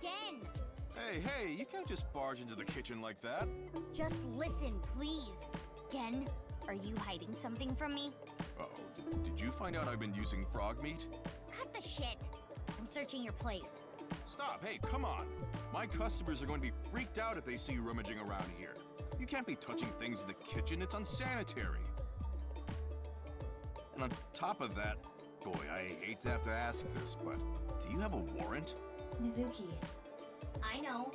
Gen! Hey, you can't just barge into the kitchen like that. Just listen, please. Gen, are you hiding something from me? Uh-oh, did you find out I've been using frog meat? Cut the shit. I'm searching your place. Stop, hey, come on. My customers are going to be freaked out if they see you rummaging around here. You can't be touching things in the kitchen, it's unsanitary. And on top of that, boy, I hate to have to ask this, but do you have a warrant? Mizuki. I know.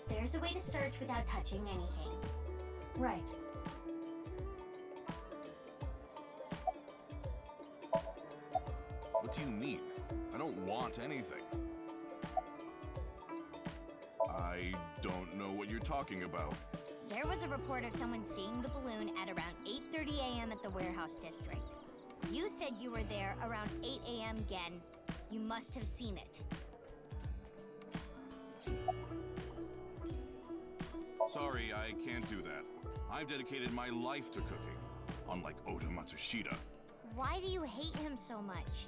There's a way to search without touching anything. Right. What do you mean? I don't want anything. I don't know what you're talking about. There was a report of someone seeing the balloon at around 8:30 a.m. at the warehouse district. You said you were there around 8 a.m. Gen. You must have seen it. Sorry, I can't do that. I've dedicated my life to cooking, unlike Oda Matsushita. Why do you hate him so much?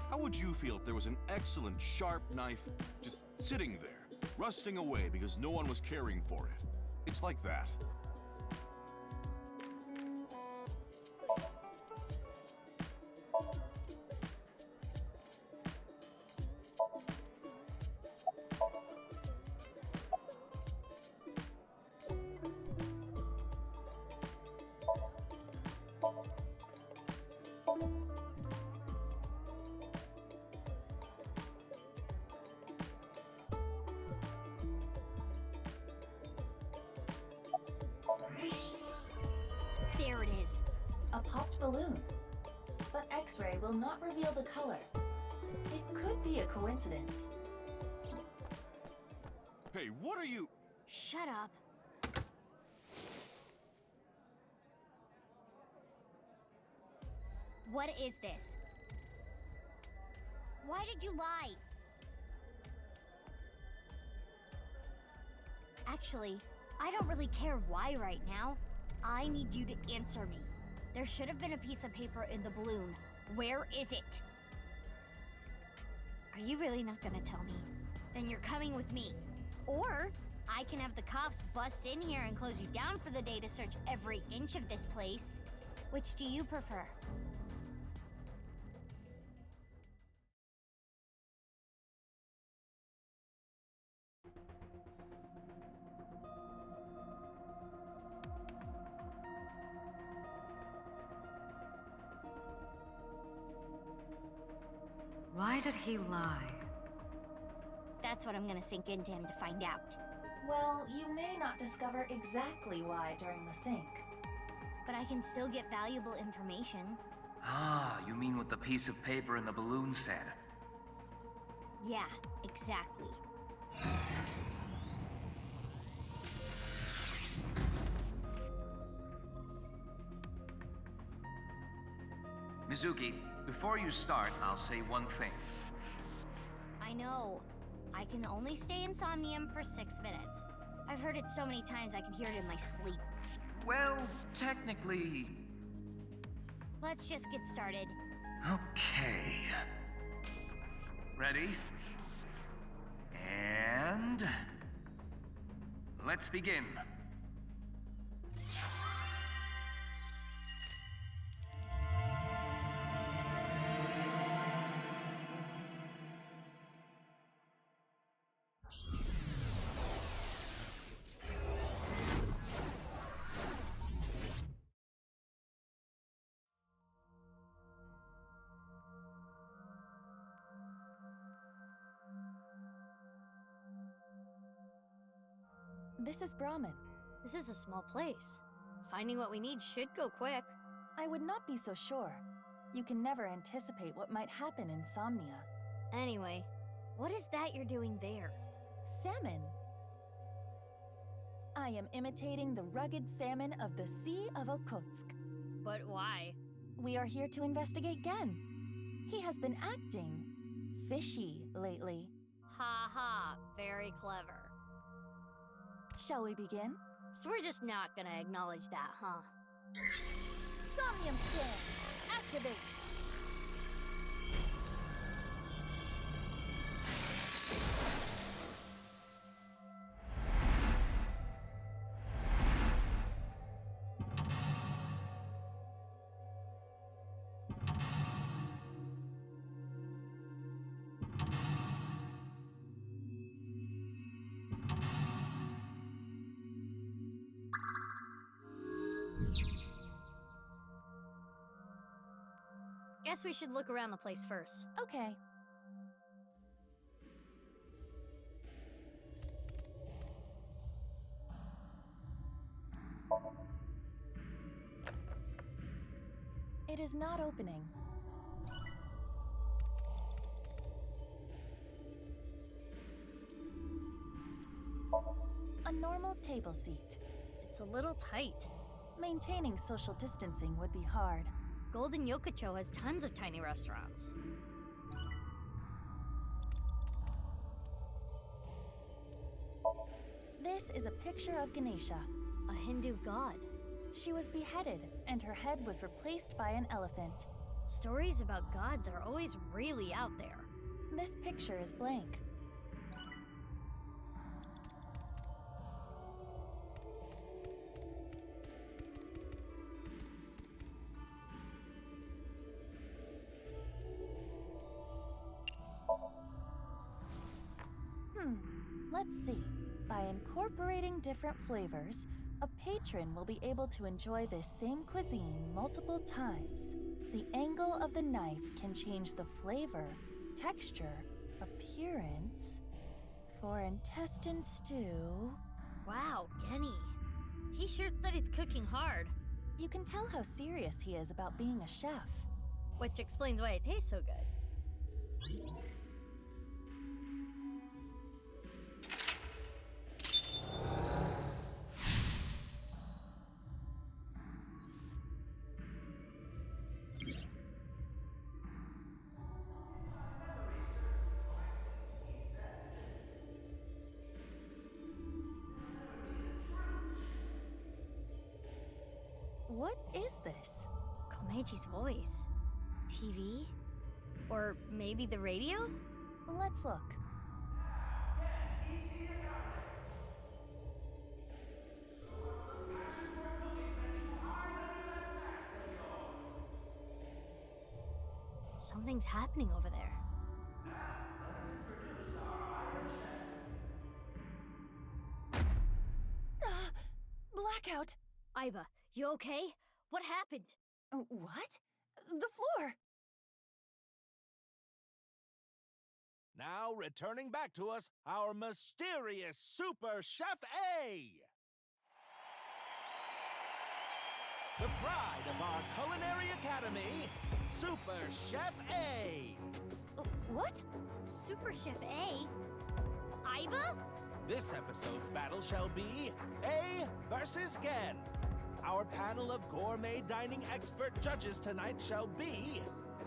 How would you feel if there was an excellent sharp knife just sitting there, rusting away because no one was caring for it? It's like that. There it is. A popped balloon. But X-ray will not reveal the color. It could be a coincidence. Hey, what are you... Shut up. What is this? Why did you lie? Actually, I don't really care why right now. I need you to answer me. There should have been a piece of paper in the balloon. Where is it? Are you really not gonna tell me? Then you're coming with me. Or I can have the cops bust in here and close you down for the day to search every inch of this place. Which do you prefer? did he lie? That's what I'm gonna sink into him to find out. Well, you may not discover exactly why during the sync. But I can still get valuable information. Ah, you mean what the piece of paper and the balloon said? Yeah, exactly. Mizuki, before you start, I'll say one thing. I know. I can only stay in Somnium for 6 minutes. I've heard it so many times I can hear it in my sleep. Well, technically... Let's just get started. Okay. Ready? And... let's begin. This is Brahmin. This is a small place. Finding what we need should go quick. I would not be so sure. You can never anticipate what might happen in Somnia. Anyway, what is that you're doing there? Salmon. I am imitating the rugged salmon of the Sea of Okhotsk. But why? We are here to investigate Gen. He has been acting fishy lately. Ha ha, very clever. Shall we begin? So we're just not gonna acknowledge that, huh? Somnium scan! Activate! Guess we should look around the place first. Okay. It is not opening. A normal table seat. It's a little tight. Maintaining social distancing would be hard. Golden Yokocho has tons of tiny restaurants. This is a picture of Ganesha, a Hindu god. She was beheaded, and her head was replaced by an elephant. Stories about gods are always really out there. This picture is blank. Let's see. By incorporating different flavors, a patron will be able to enjoy this same cuisine multiple times. The angle of the knife can change the flavor, texture, appearance. For intestine stew... Wow, Genny. He sure studies cooking hard. You can tell how serious he is about being a chef. Which explains why it tastes so good. What is this? Komeji's voice. TV? Or maybe the radio? Let's look. Something's happening over there. Blackout! Aiba, you okay? What happened? What? The floor! Now, returning back to us, our mysterious Super Chef A! The pride of our Culinary Academy, Super Chef A! What? Super Chef A? Iba? This episode's battle shall be A versus Gen. Our panel of gourmet dining expert judges tonight shall be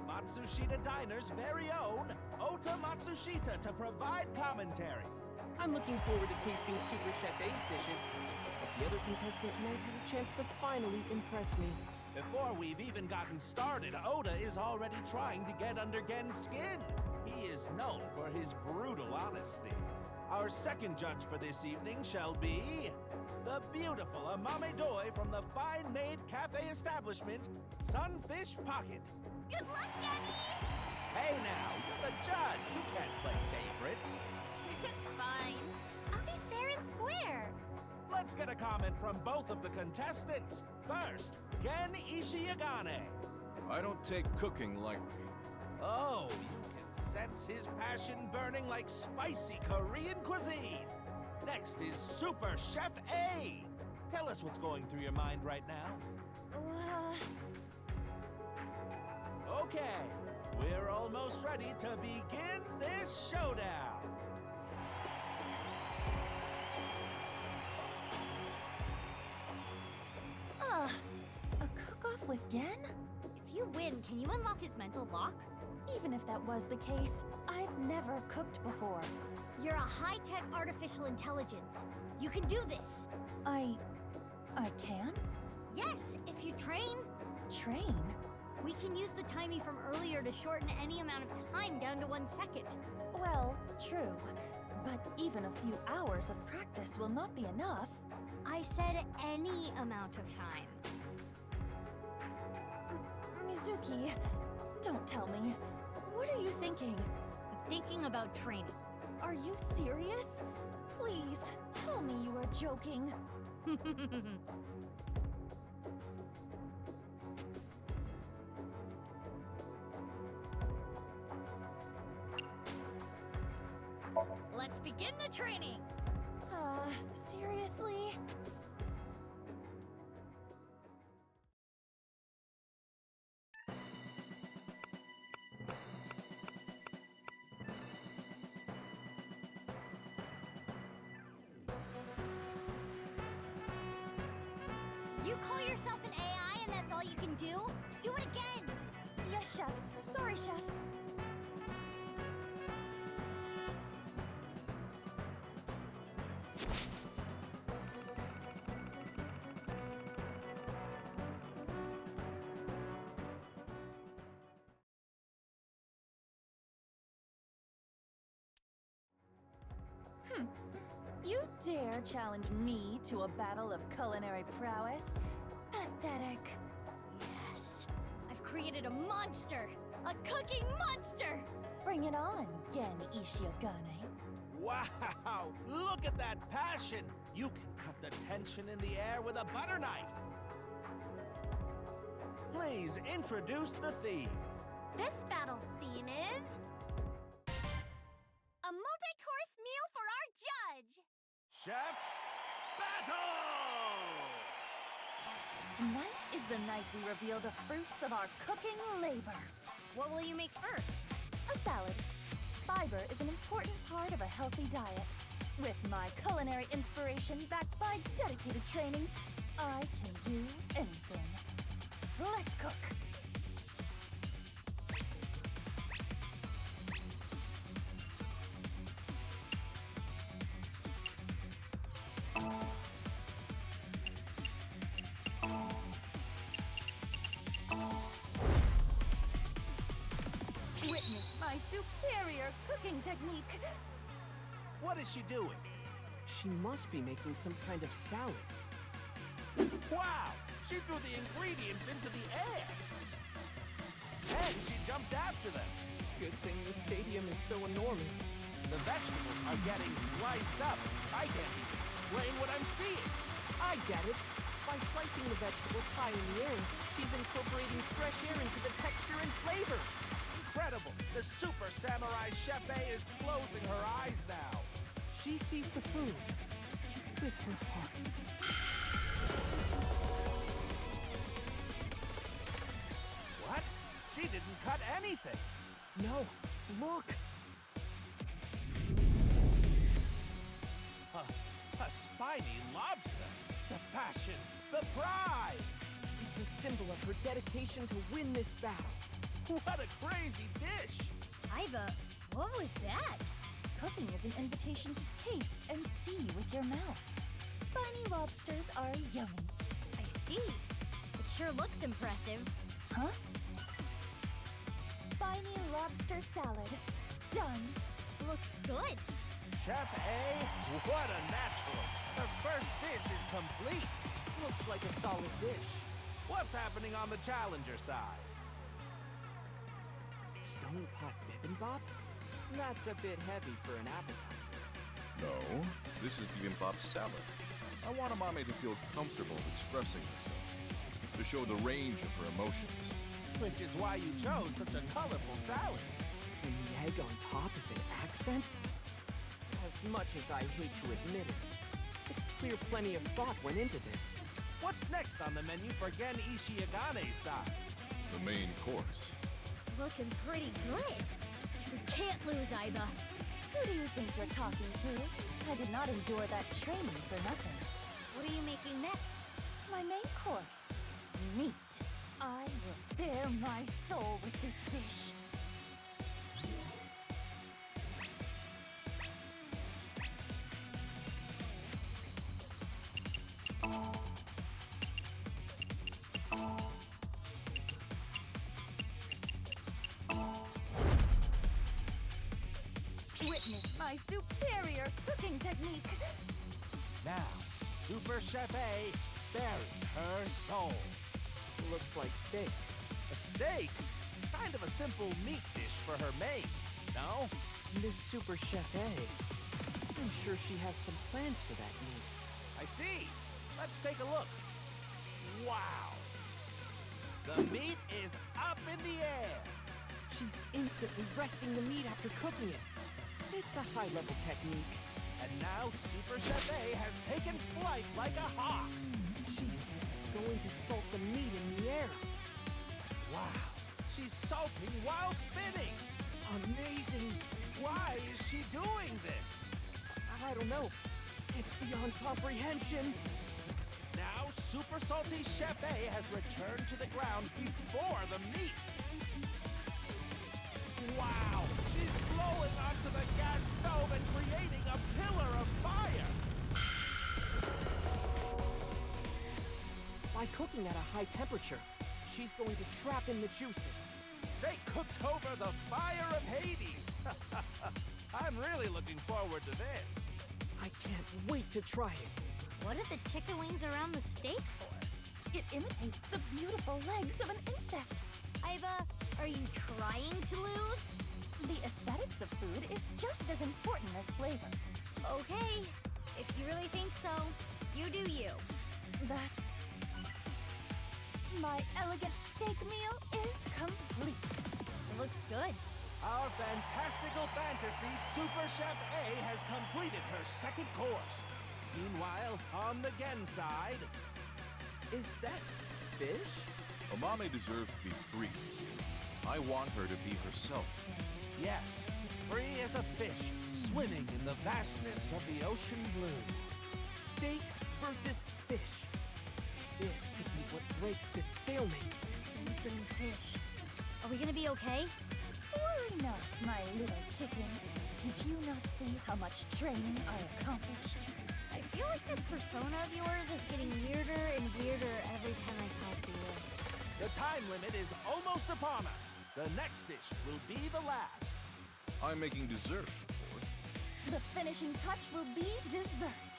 Matsushita Diner's very own Ota Matsushita to provide commentary. I'm looking forward to tasting Super Chef A's dishes, but the other contestant tonight has a chance to finally impress me. Before we've even gotten started, Oda is already trying to get under Gen's skin. He is known for his brutal honesty. Our second judge for this evening shall be the beautiful Amame Doi from the fine-made cafe establishment, Sunfish Pocket. Good luck, Genny! Hey now, you're the judge. You can't play favorites. It's fine. I'll be fair and square. Let's get a comment from both of the contestants. First, Gen Ishiyagane. I don't take cooking lightly. Oh, you can sense his passion burning like spicy Korean cuisine. Next is Super Chef A. Tell us what's going through your mind right now. Okay, we're almost ready to begin this showdown. A cook-off with Gen? If you win, can you unlock his mental lock? Even if that was the case, I've never cooked before. You're a high-tech artificial intelligence. You can do this. I can? Yes, if you train. Train? We can use the timing from earlier to shorten any amount of time down to 1 second. Well, true. But even a few hours of practice will not be enough. I said any amount of time. Mizuki, don't tell me. What are you thinking? I'm thinking about training. Are you serious? Please, tell me you are joking. Let's begin the training! Seriously? You call yourself an AI and that's all you can do? Do it again! Yes, Chef. Sorry, Chef. You dare challenge me to a battle of culinary prowess? Pathetic. Yes. I've created a monster! A cooking monster! Bring it on, Gen Ishiyagane. Wow! Look at that passion! You can cut the tension in the air with a butter knife! Please introduce the theme. This battle's theme is... a multi-course meal for our judge! Chef's Battle! Tonight is the night we reveal the fruits of our cooking labor. What will you make first? A salad. Fiber is an important part of a healthy diet. With my culinary inspiration backed by dedicated training, I can do anything. Let's cook! Witness my superior cooking technique. What is she doing? She must be making some kind of salad. Wow! She threw the ingredients into the air! And she jumped after them! Good thing the stadium is so enormous. The vegetables are getting sliced up. I can't even explain what I'm seeing. I get it. By slicing the vegetables high in the air, she's incorporating fresh air into the texture and flavor. incredible! The Super Samurai Chef is closing her eyes now. She sees the food with her heart. What? She didn't cut anything. No, look. A spiny lobster. The passion, the pride. It's a symbol of her dedication to win this battle. What a crazy dish! Iva, what was that? Cooking is an invitation to taste and see with your mouth. Spiny lobsters are yummy. I see. It sure looks impressive. Huh? Spiny lobster salad. Done. Looks good. Chef A, what a natural. Her first dish is complete. Looks like a solid dish. What's happening on the challenger side? Stone pot bibimbap? That's a bit heavy for an appetizer. No, this is bibimbap salad. I want Amame to feel comfortable expressing herself, to show the range of her emotions. Which is why you chose such a colorful salad. And the egg on top is an accent? As much as I hate to admit it, it's clear plenty of thought went into this. What's next on the menu for Gen Ishiagane's side? The main course. It's looking pretty good. We can't lose, Iva. Who do you think you're talking to? I did not endure that training for nothing. What are you making next? My main course. Meat. I will bare my soul with this dish. Witness my superior cooking technique. Now, Super Chef A buries her soul. Looks like steak. A steak? Kind of a simple meat dish for her maid, no? Miss Super Chef A. I'm sure she has some plans for that meat. I see. Let's take a look. Wow. The meat is up in the air. She's instantly resting the meat after cooking it. It's a high-level technique. And now Super Chef A has taken flight like a hawk. She's going to salt the meat in the air. Wow. She's salting while spinning. Amazing. Why is she doing this? I don't know. It's beyond comprehension. Now Super Salty Chef A has returned to the ground before the meat. Wow! She's blowing onto the gas stove and creating a pillar of fire! By cooking at a high temperature, she's going to trap in the juices. Steak cooked over the fire of Hades! I'm really looking forward to this. I can't wait to try it. What are the chicken wings around the steak for? It imitates the beautiful legs of an insect. Iva, are you trying to lose? The aesthetics of food is just as important as flavor. Okay, if you really think so, you do you. That's... My elegant steak meal is complete. It looks good. Our fantastical fantasy Super Chef A has completed her second course. Meanwhile, on the Gen side... Is that fish? Amame deserves to be free. I want her to be herself. Yes, free as a fish, swimming in the vastness of the ocean blue. Steak versus fish. This could be what breaks this stalemate. Who's doing fish? Are we gonna be okay? Worry not, my little kitten. Did you not see how much training I accomplished? I feel like this persona of yours is getting weirder and weirder every time I talk to you. The time limit is almost upon us. The next dish will be the last. I'm making dessert, of course. The finishing touch will be dessert.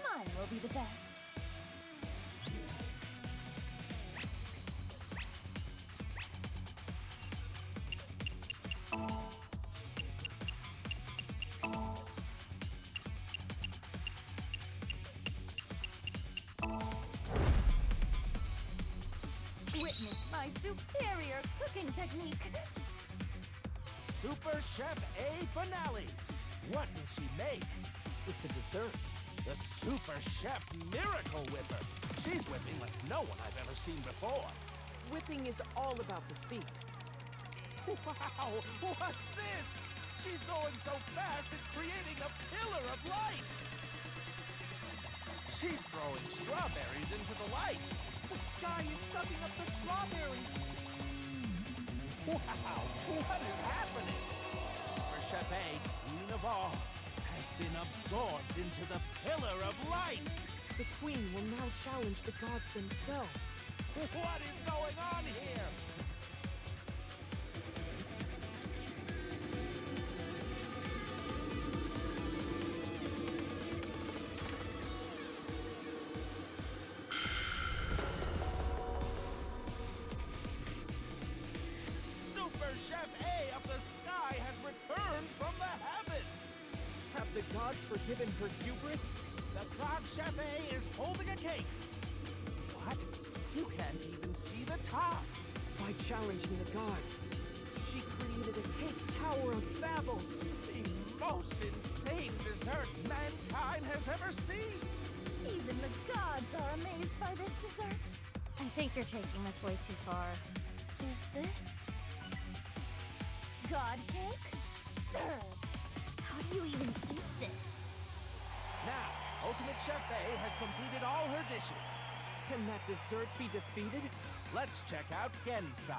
Mine will be the best. Witness my superior cooking technique. Super Chef A finale. What does she make? It's a dessert. The Super Chef Miracle Whipper. She's whipping like no one I've ever seen before. Whipping is all about the speed. Wow, what's this? She's going so fast it's creating a pillar of light. She's throwing strawberries into the light. The sky is sucking up the strawberries. Wow, what is happening? Super Chef A, queen of all, has been absorbed into the pillar of light. The queen will now challenge the gods themselves. What is going on here? Super Chef A of the sky has returned from the heavens. Have the gods forgiven her hubris? The God Chef A is holding a cake. What? You can't even see the top. By challenging the gods, she created a cake tower of Babel. The most insane dessert mankind has ever seen. Even the gods are amazed by this dessert. I think you're taking this way too far. Is this God cake? Served. How do you even eat this? Now, Ultimate Chef A has completed all her dishes. Can that dessert be defeated? Let's check out Gen's side.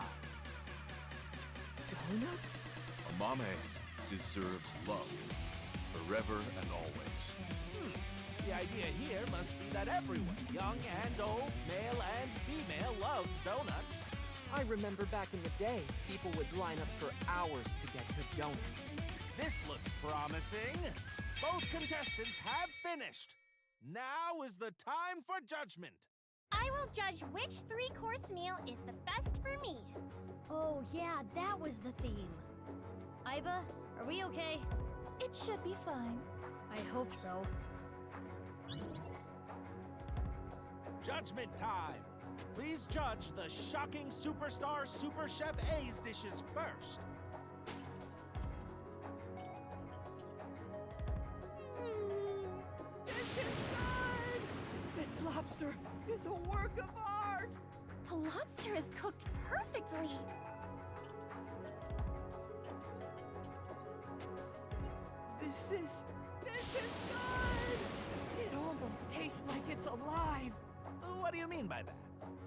Donuts? Amame deserves love, forever and always. The idea here must be that everyone, young and old, male and female, loves donuts. I remember back in the day, people would line up for hours to get good donuts. This looks promising. Both contestants have finished. Now is the time for judgment. I will judge which three-course meal is the best for me. Oh yeah, that was the theme. Iba, are we okay? It should be fine. I hope so. Judgment time. Please judge the shocking superstar Super Chef A's dishes first. This is good! This lobster is a work of art! The lobster is cooked perfectly. This is good! It almost tastes like it's alive. What do you mean by that?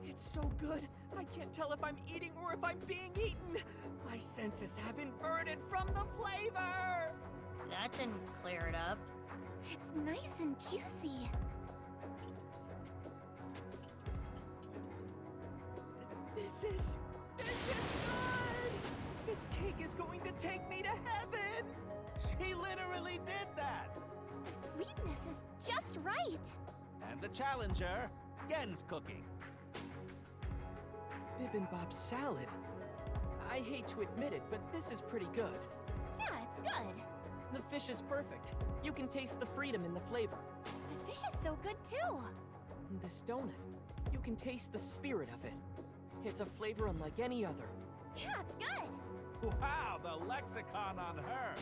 It's so good, I can't tell if I'm eating or if I'm being eaten. My senses have inverted from the flavor. That didn't clear it up. It's nice and juicy. This is good! This cake is going to take me to heaven! She literally did that! The sweetness is just right. And the challenger, Gen's cooking. Bibimbap salad. I hate to admit it, but this is pretty good. Yeah, it's good. The fish is perfect. You can taste the freedom in the flavor. The fish is so good too. And this donut, you can taste the spirit of it. It's a flavor unlike any other. Yeah, it's good. Wow, the lexicon on her.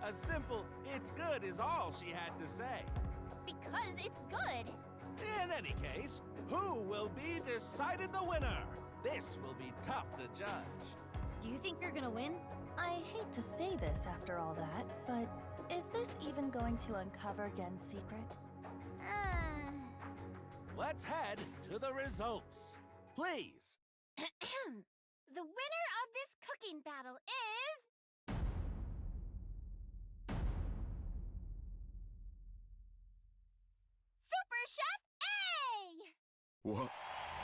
A simple, it's good is all she had to say. Because it's good. In any case, who will be decided the winner? This will be tough to judge. Do you think you're gonna win? I hate to say this after all that, but is this even going to uncover Gen's secret? Let's head to the results. Please. The winner of this cooking battle is... Super Chef A! What?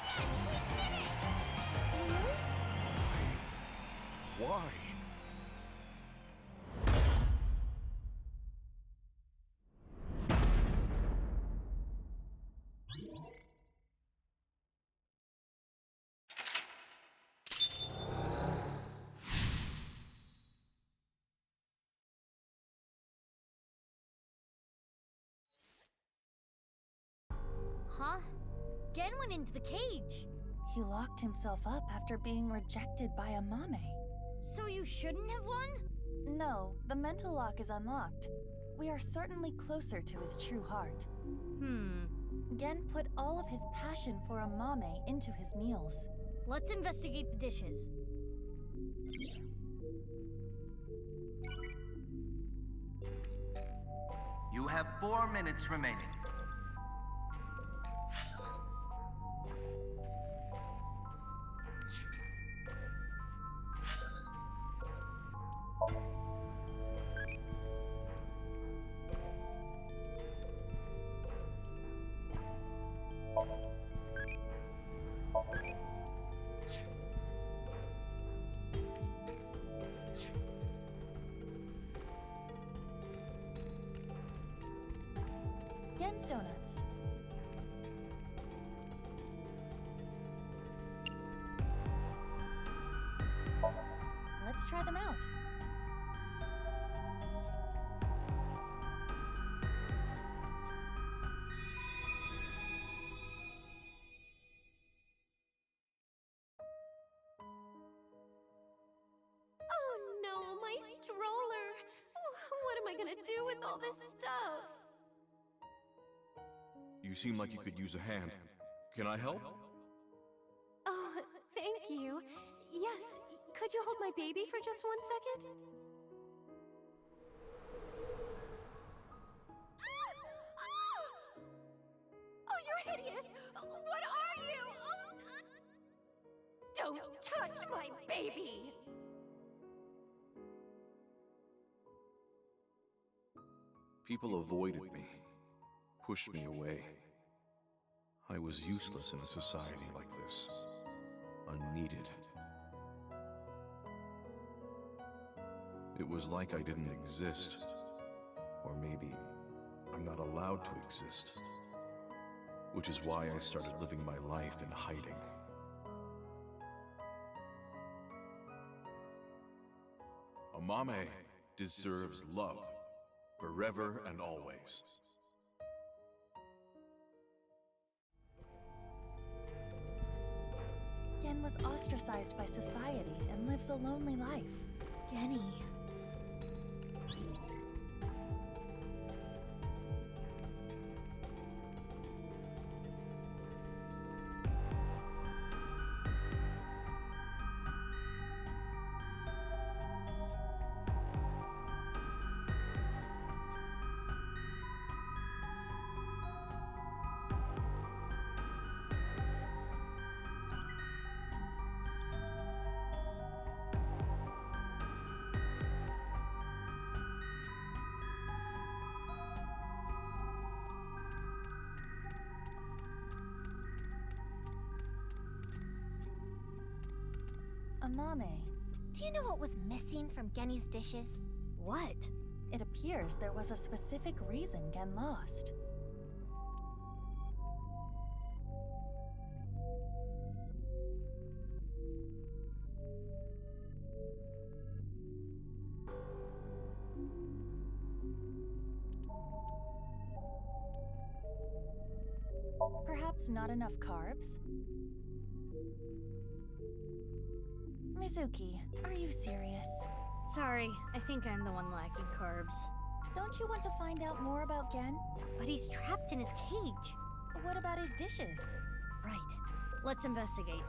Yes, we did it! Really? Why? Huh? Gen went into the cage. He locked himself up after being rejected by Amame. So you shouldn't have won? No, the mental lock is unlocked. We are certainly closer to his true heart. Gen put all of his passion for Amame into his meals. Let's investigate the dishes. You have 4 minutes remaining. Gen's donuts. Let's try them out. Oh no, my stroller! What am I gonna do with all this stuff? You seem like you could use a hand. Can I help? Oh, thank you. Yes, could you hold my baby for just 1 second? Oh, you're hideous! What are you? Don't touch my baby! People avoided me, pushed me away. I was useless in a society like this, unneeded. It was like I didn't exist, or maybe I'm not allowed to exist, which is why I started living my life in hiding. Amame deserves love, forever and always. Gen was ostracized by society and lives a lonely life. Genny. Amame. Do you know what was missing from Genny's dishes? What? It appears there was a specific reason Gen lost. Perhaps not enough carbs? Mizuki, are you serious? Sorry, I think I'm the one lacking carbs. Don't you want to find out more about Gen? But he's trapped in his cage. What about his dishes? Right. Let's investigate.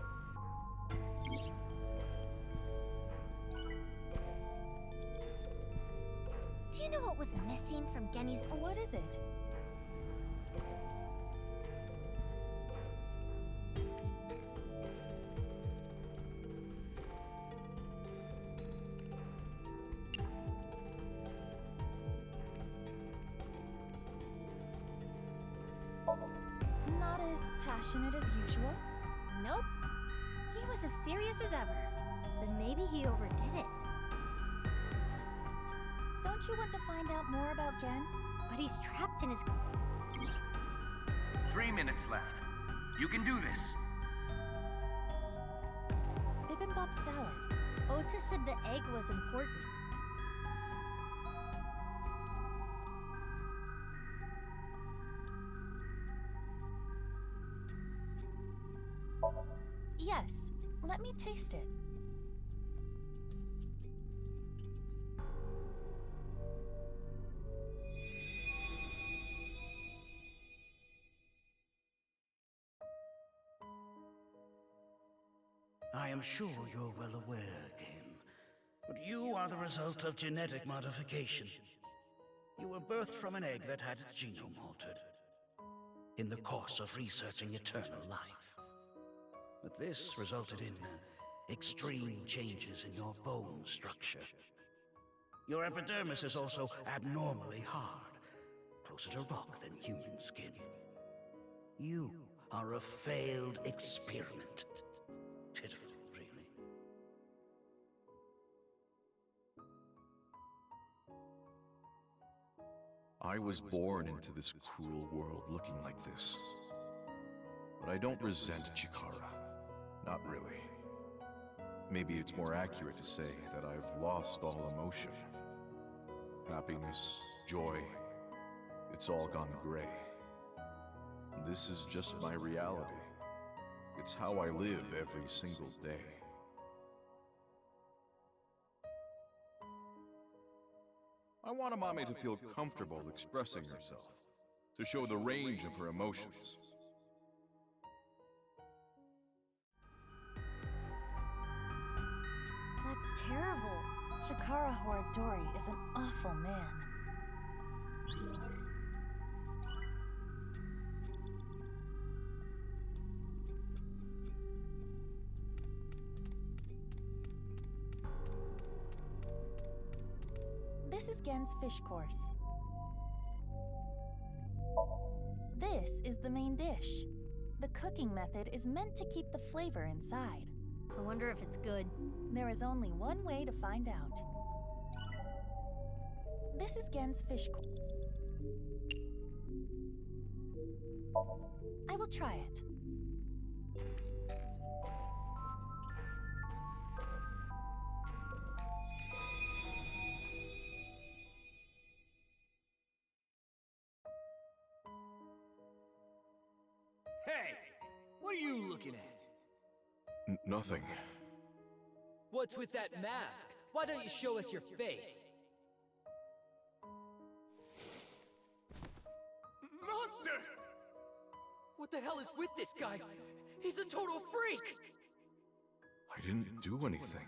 Do you know what was missing from Genny's... What is it? Not as passionate as usual? Nope. He was as serious as ever. Then maybe he overdid it. Don't you want to find out more about Gen? But he's trapped in his... 3 minutes left. You can do this. Bibimbap salad. Ota said the egg was important. Yes, let me taste it. am sure you're well aware, Game. But you are the result of genetic modification. You were birthed from an egg that had its genome altered in the course of researching eternal life. But this resulted in extreme changes in your bone structure. Your epidermis is also abnormally hard, closer to rock than human skin. You are a failed experiment. Pitiful, really. I was born into this cruel world looking like this. But I don't resent Chikara. Not really. Maybe it's more accurate to say that I've lost all emotion. Happiness, joy, it's all gone gray. This is just my reality. It's how I live every single day. I want Amame to feel comfortable expressing herself, to show the range of her emotions. That's terrible. Chikara Horadori is an awful man. This is Gen's fish course. This is the main dish. The cooking method is meant to keep the flavor inside. I wonder if it's good. There is only one way to find out. This is Gen's fish course. I will try it. Hey! What are you looking at? Nothing. What's with that mask? Why don't you show us your face? Monster! What the hell is with this guy? He's a total freak! I didn't do anything.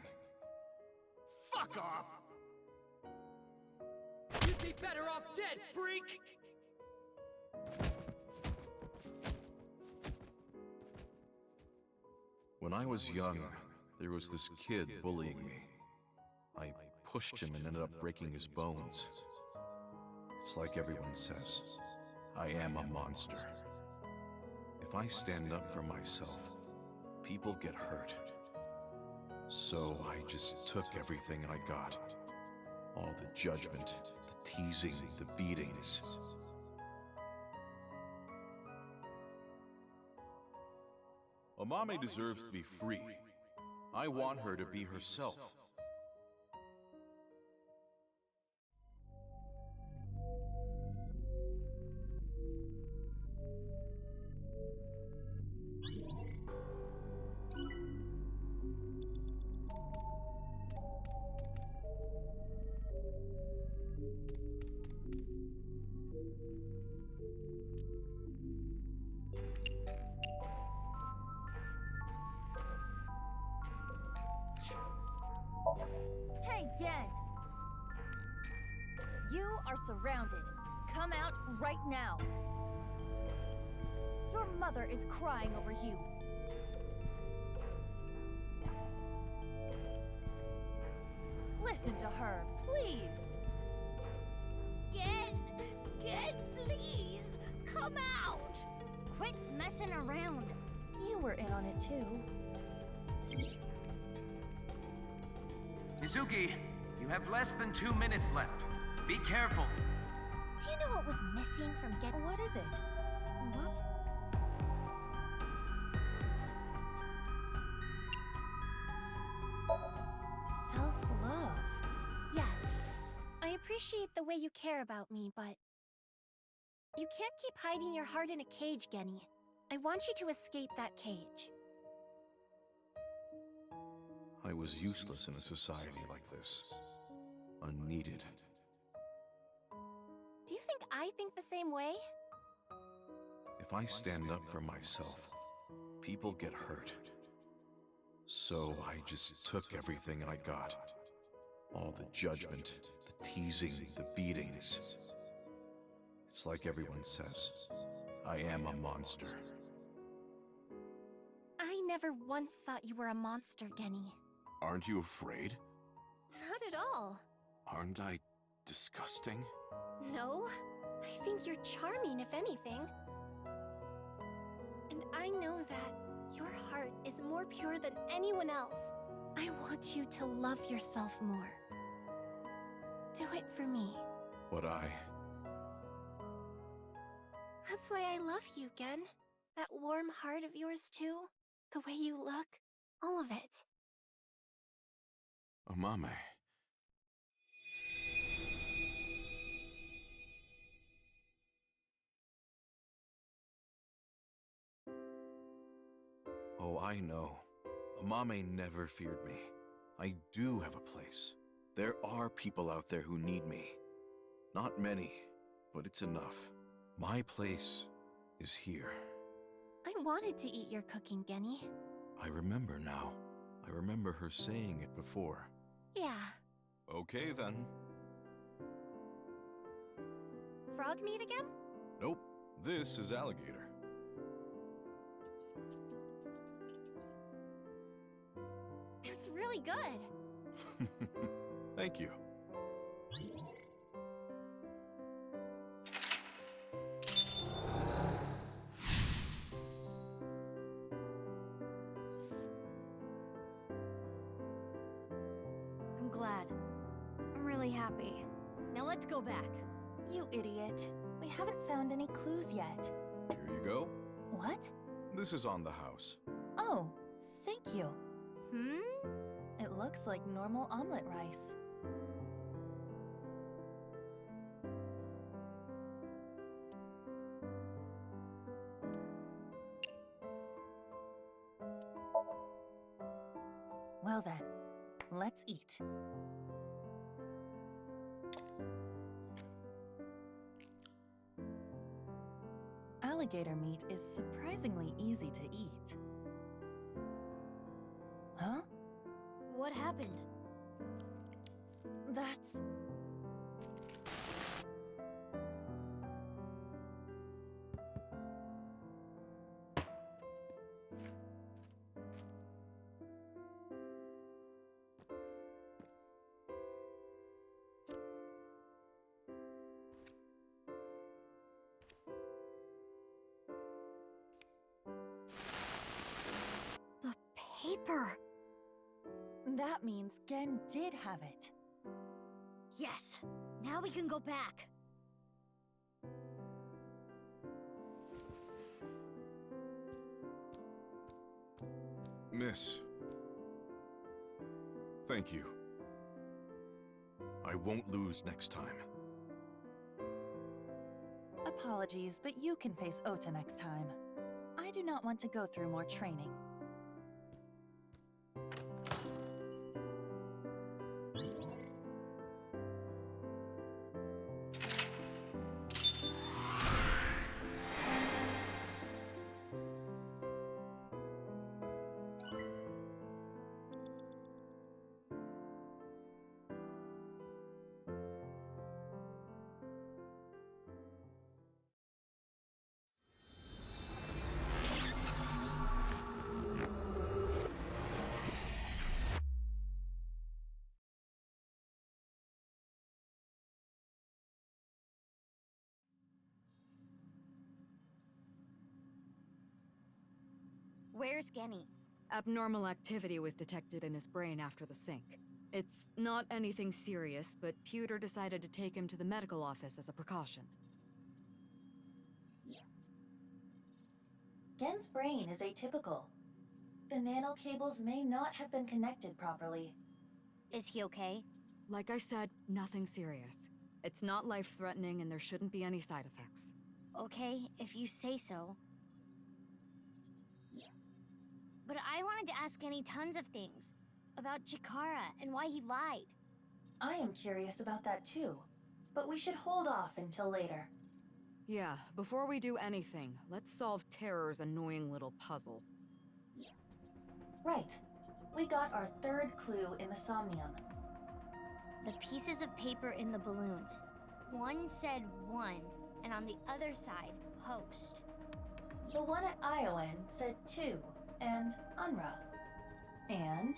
Fuck off! You'd be better off dead, freak! When I was young, there was this kid bullying me. I pushed him and ended up breaking his bones. It's like everyone says, I am a monster. If I stand up for myself, people get hurt. So I just took everything I got. All the judgment, the teasing, the beatings. Amame deserves to be free. I want her to be herself. Hey, Gen! You are surrounded. Come out right now. Your mother is crying over you. Listen to her, please. Gen, please, come out. Quit messing around. You were in on it too. Mizuki, you have less than 2 minutes left. Be careful. Do you know what was missing from Get? What is it? What? Self-love. Yes. I appreciate the way you care about me, but you can't keep hiding your heart in a cage, Genny. I want you to escape that cage. I was useless in a society like this. Unneeded. Do you think I think the same way? If I stand up for myself, people get hurt. So I just took everything I got. All the judgment, the teasing, the beatings. It's like everyone says, I am a monster. I never once thought you were a monster, Genny. Aren't you afraid? Not at all. Aren't I disgusting? No, I think you're charming, if anything. And I know that your heart is more pure than anyone else. I want you to love yourself more. Do it for me. But That's why I love you, Gen. That warm heart of yours, too. The way you look. All of it. Amame. Oh, I know. Amame never feared me. I do have a place. There are people out there who need me. Not many, but it's enough. My place is here. I wanted to eat your cooking, Genny. I remember now. I remember her saying it before. Yeah. Okay then. Frog meat again? Nope. This is alligator. It's really good. Thank you. I'm glad. I'm really happy. Now let's go back. You idiot. We haven't found any clues yet. Here you go. What? This is on the house. Oh, thank you. Hmm? It looks like normal omelet rice. Well then, let's eat. Alligator meat is surprisingly easy to eat. Huh? What happened? That's... The paper! That means Gen did have it. Yes! Now we can go back! Miss. Thank you. I won't lose next time. Apologies, but you can face Ota next time. I do not want to go through more training. Where's Genny? Abnormal activity was detected in his brain after the sync. It's not anything serious, but Pewter decided to take him to the medical office as a precaution. Gen's brain is atypical. The nanocables may not have been connected properly. Is he okay? Like I said, nothing serious. It's not life-threatening and there shouldn't be any side effects. Okay, if you say so. But I wanted to ask Genny tons of things. About Chikara and why he lied. I am curious about that too. But we should hold off until later. Yeah, before we do anything, let's solve Terror's annoying little puzzle. Right. We got our third clue in the Somnium. The pieces of paper in the balloons. One said one, and on the other side, host. The one at Iowan said 2, and Unra. And?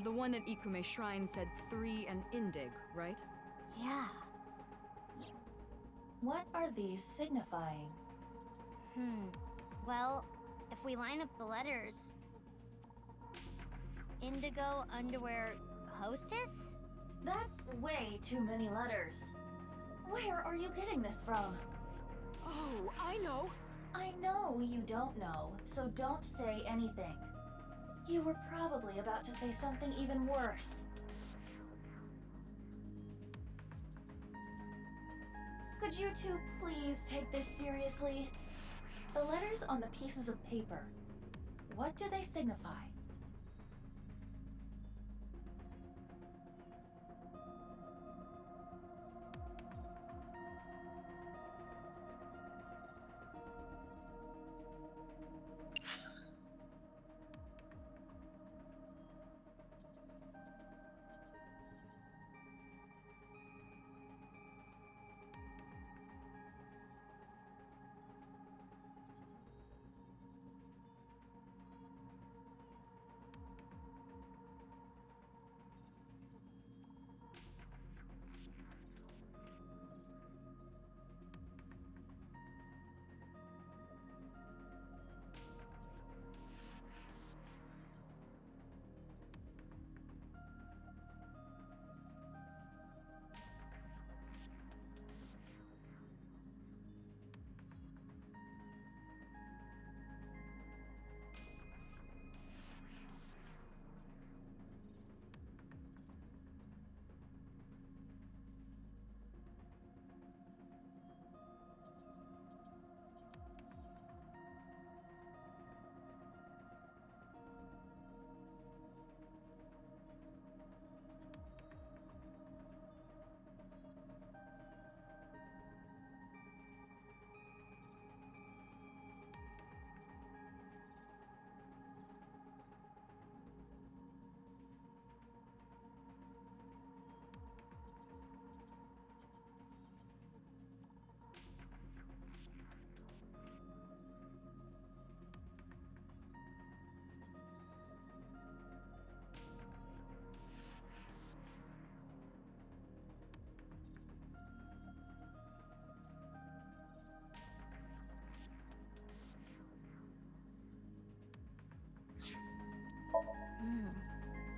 The one at Ikume Shrine said 3 and Indig, right? Yeah. What are these signifying? Well, if we line up the letters... Indigo Underwear Hostess? That's way too many letters. Where are you getting this from? Oh, I know. I know you don't know, so don't say anything. You were probably about to say something even worse. Could you two please take this seriously? The letters on the pieces of paper, what do they signify?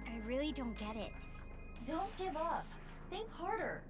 I really don't get it. Don't give up. Think harder.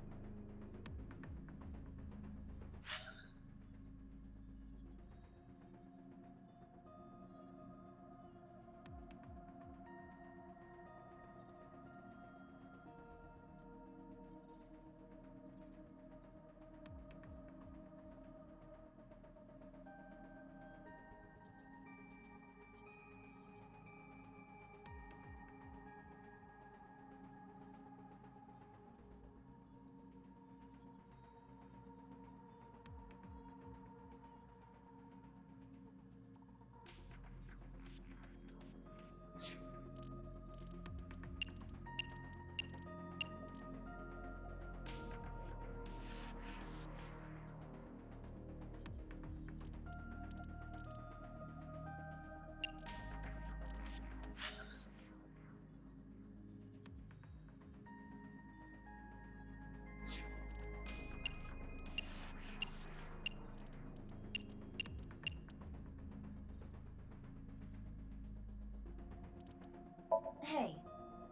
Hey,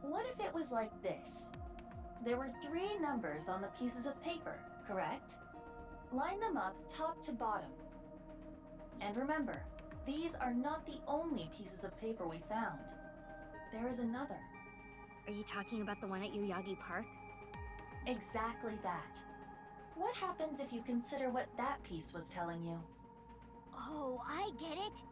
what if it was like this? There were 3 numbers on the pieces of paper, correct? Line them up top to bottom. And remember, these are not the only pieces of paper we found. There is another. Are you talking about the one at Yuyagi Park? Exactly that. What happens if you consider what that piece was telling you? Oh, I get it.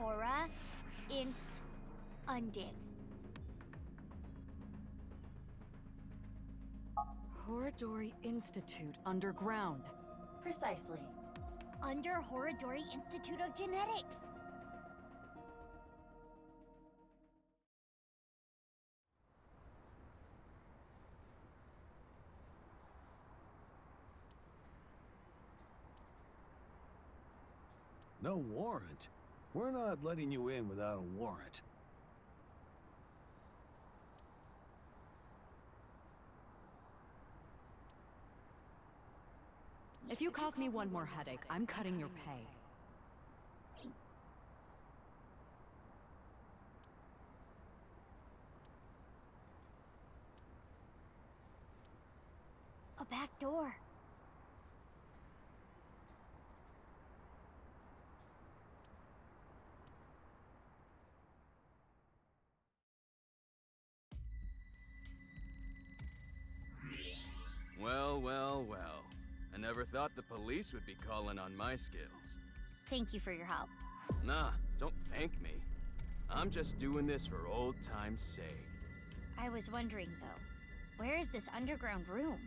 Hora, Inst, Undig. Horadori Institute underground. Precisely. Under Horadori Institute of Genetics. No warrant? We're not letting you in without a warrant. If you cause me one more headache, I'm cutting your pay. A back door. Well, well, well. I never thought the police would be calling on my skills. Thank you for your help. Nah, don't thank me. I'm just doing this for old time's sake. I was wondering, though, where is this underground room?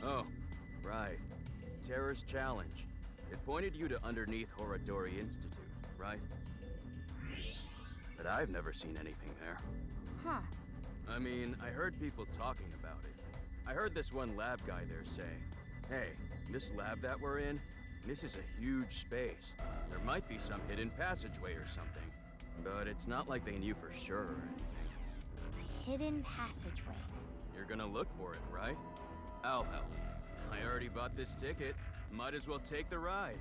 Oh, right. Terror's Challenge. It pointed you to underneath Horadori Institute, right? But I've never seen anything there. Huh. I mean, I heard people talking about it. I heard this one lab guy there say, hey, this lab that we're in, this is a huge space. There might be some hidden passageway or something. But it's not like they knew for sure or anything. A hidden passageway. You're gonna look for it, right? I'll help. I already bought this ticket. Might as well take the ride.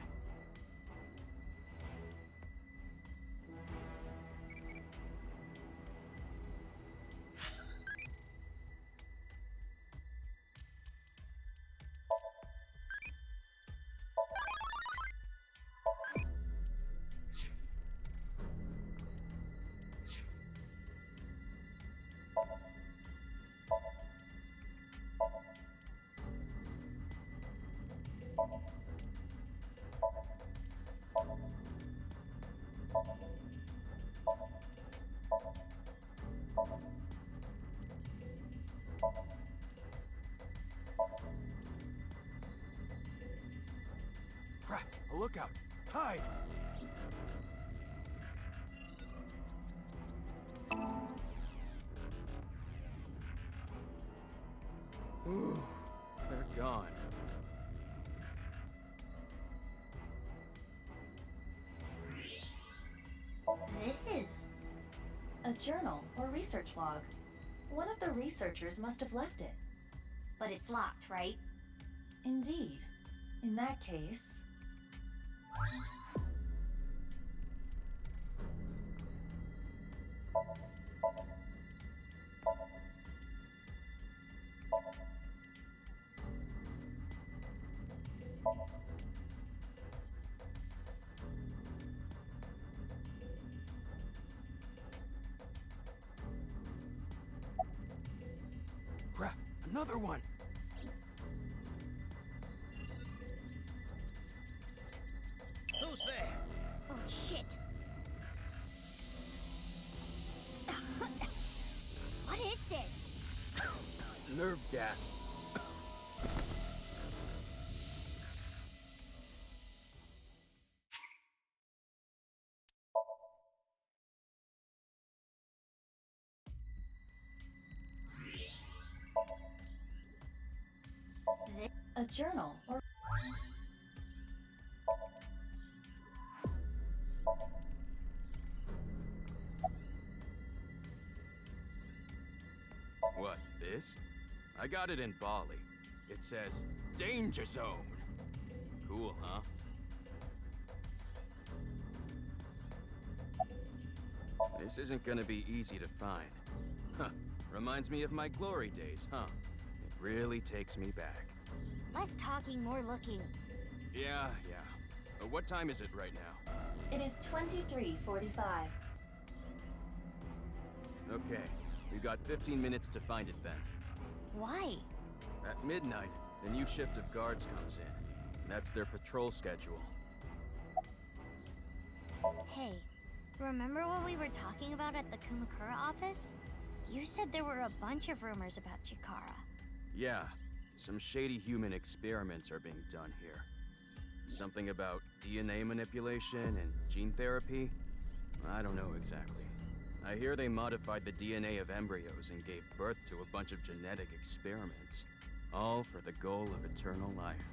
Crap! A lookout! Hide! Ooh, they're gone. This is... a journal or research log. One of the researchers must have left it. But it's locked, right? Indeed. In that case... Crap! Another one! Who's there? Oh, shit. What is this? Nerve gas. a journal or... What, this? I got it in Bali. It says, Danger Zone. Cool, huh? This isn't gonna be easy to find. Huh. Reminds me of my glory days, huh? It really takes me back. Less talking, more looking. Yeah. What time is it right now? It is 23:45. Okay, we got 15 minutes to find it then. Why? At midnight, the new shift of guards comes in. That's their patrol schedule. Hey, remember what we were talking about at the Kumakura office? You said there were a bunch of rumors about Chikara. Yeah, some shady human experiments are being done here. Something about DNA manipulation and gene therapy? I don't know exactly. I hear they modified the DNA of embryos and gave birth to a bunch of genetic experiments. All for the goal of eternal life.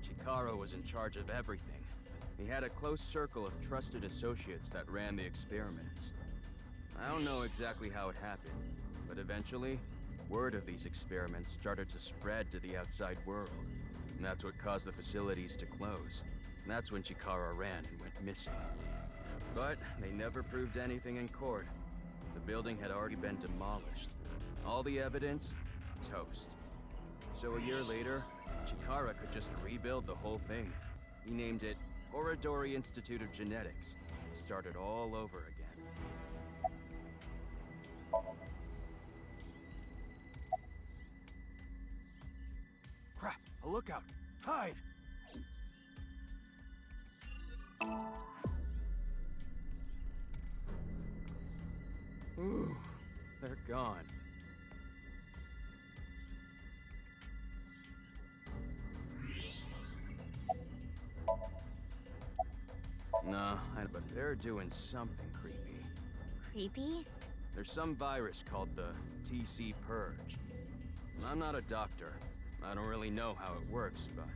Chikara was in charge of everything. He had a close circle of trusted associates that ran the experiments. I don't know exactly how it happened, but eventually, word of these experiments started to spread to the outside world. And that's what caused the facilities to close. And that's when Chikara ran and went missing. But they never proved anything in court. The building had already been demolished. All the evidence, toast. So a year later, Chikara could just rebuild the whole thing. He named it Horodori Institute of Genetics and started all over again. Crap! A lookout! Hide! Ooh, they're gone. Nah, but they're doing something creepy. Creepy? There's some virus called the TC Purge. I'm not a doctor. I don't really know how it works, but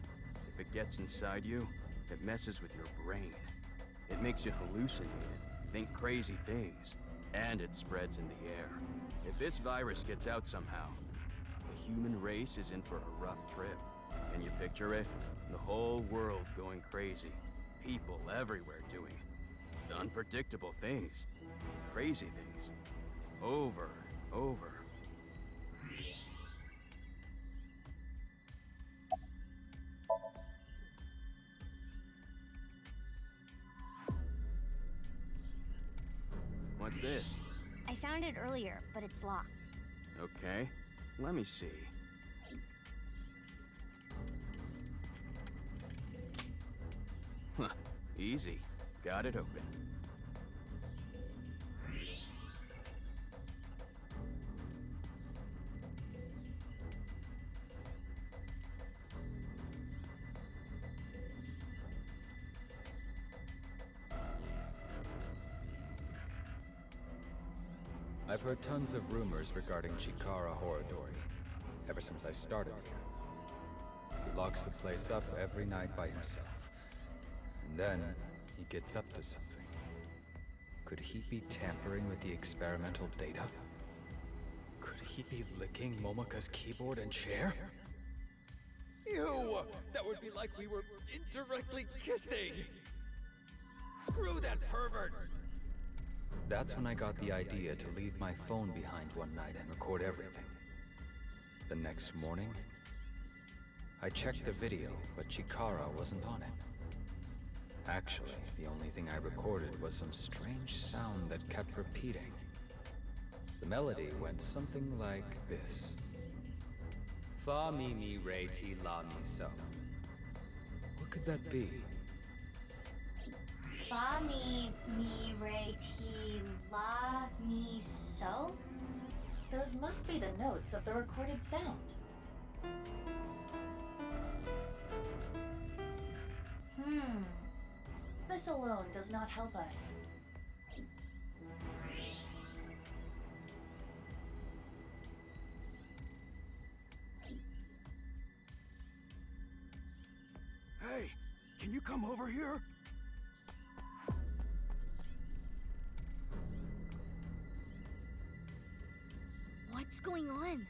if it gets inside you, it messes with your brain. It makes you hallucinate and think crazy things, and it spreads in the air. If this virus gets out somehow, the human race is in for a rough trip. Can you picture it? The whole world going crazy. People everywhere doing unpredictable things, crazy things, over and over. What's this? I found it earlier, but it's locked. Okay, let me see. Huh, easy. Got it open. I've heard tons of rumors regarding Chikara Horodori, ever since I started here. He locks the place up every night by himself. And then, he gets up to something. Could he be tampering with the experimental data? Could he be licking Momoka's keyboard and chair? Ew! That would be like we were indirectly kissing! Screw that pervert! That's when I got the idea to leave my phone behind one night and record everything. The next morning, I checked the video, but Chikara wasn't on it. Actually, the only thing I recorded was some strange sound that kept repeating. The melody went something like this. Fa mi mi re ti la mi so. What could that be? Fa mi re ti la mi so? Those must be the notes of the recorded sound. This alone does not help us. Hey, can you come over here? What's going on?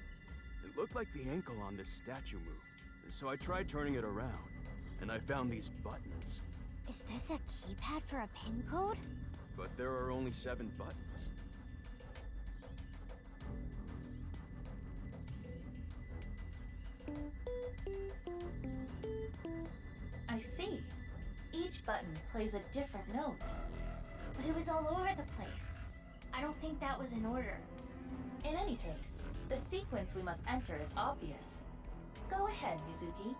It looked like the ankle on this statue moved, so I tried turning it around, and I found these buttons. Is this a keypad for a pin code? But there are only 7 buttons. I see. Each button plays a different note. But it was all over the place. I don't think that was in order. In any case, the sequence we must enter is obvious. Go ahead, Mizuki.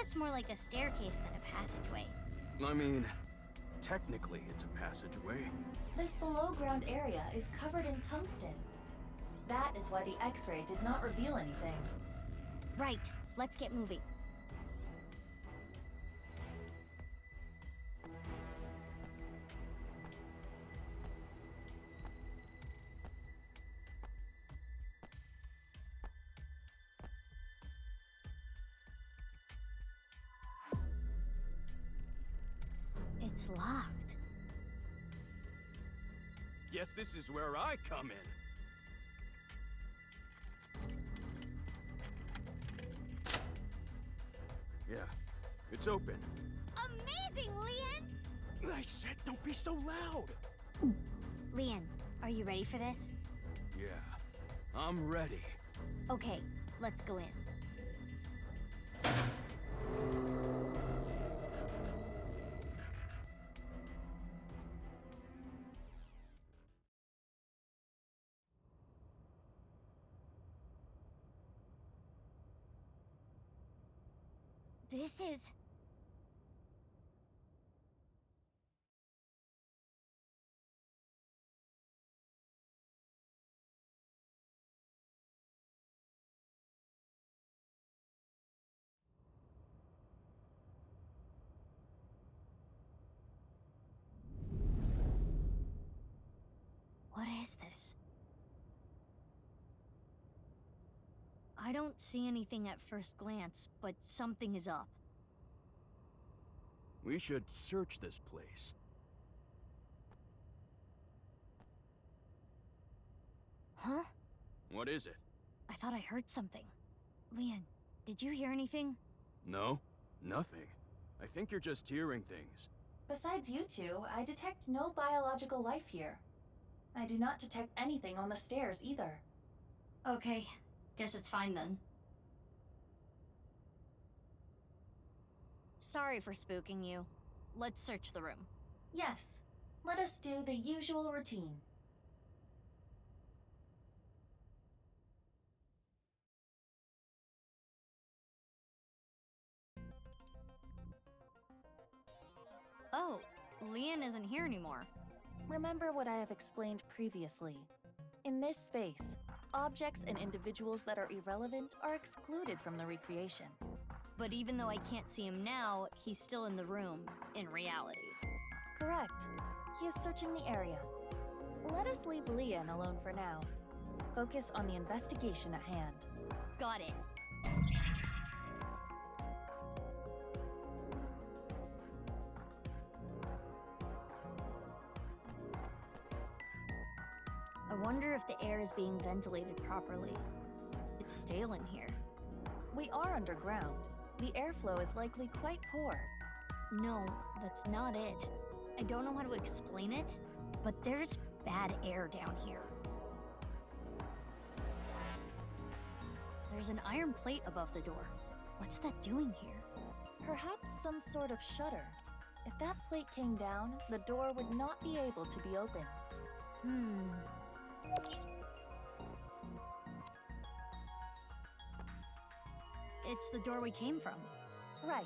it's more like a staircase than a passageway. I mean, technically it's a passageway. This below-ground area is covered in tungsten. That is why the X-ray did not reveal anything. Right, let's get moving. It's locked. Guess this is where I come in. Yeah, it's open. Amazing, Leon! I said don't be so loud! Leon, are you ready for this? Yeah, I'm ready. Okay, let's go in. This is... What is this? I don't see anything at first glance, but something is up. We should search this place. Huh? What is it? I thought I heard something. Leon, did you hear anything? No, nothing. I think you're just hearing things. Besides you two, I detect no biological life here. I do not detect anything on the stairs either. Okay, guess it's fine then. Sorry for spooking you. Let's search the room. Yes, let us do the usual routine. Oh, Leon isn't here anymore. Remember what I have explained previously. In this space, objects and individuals that are irrelevant are excluded from the recreation. But even though I can't see him now, he's still in the room, in reality. Correct. He is searching the area. Let us leave Leon alone for now. Focus on the investigation at hand. Got it. I wonder if the air is being ventilated properly. It's stale in here. We are underground. The airflow is likely quite poor. No, that's not it. I don't know how to explain it, but there's bad air down here. There's an iron plate above the door. What's that doing here? Perhaps some sort of shutter. If that plate came down, the door would not be able to be opened. It's the door we came from. Right.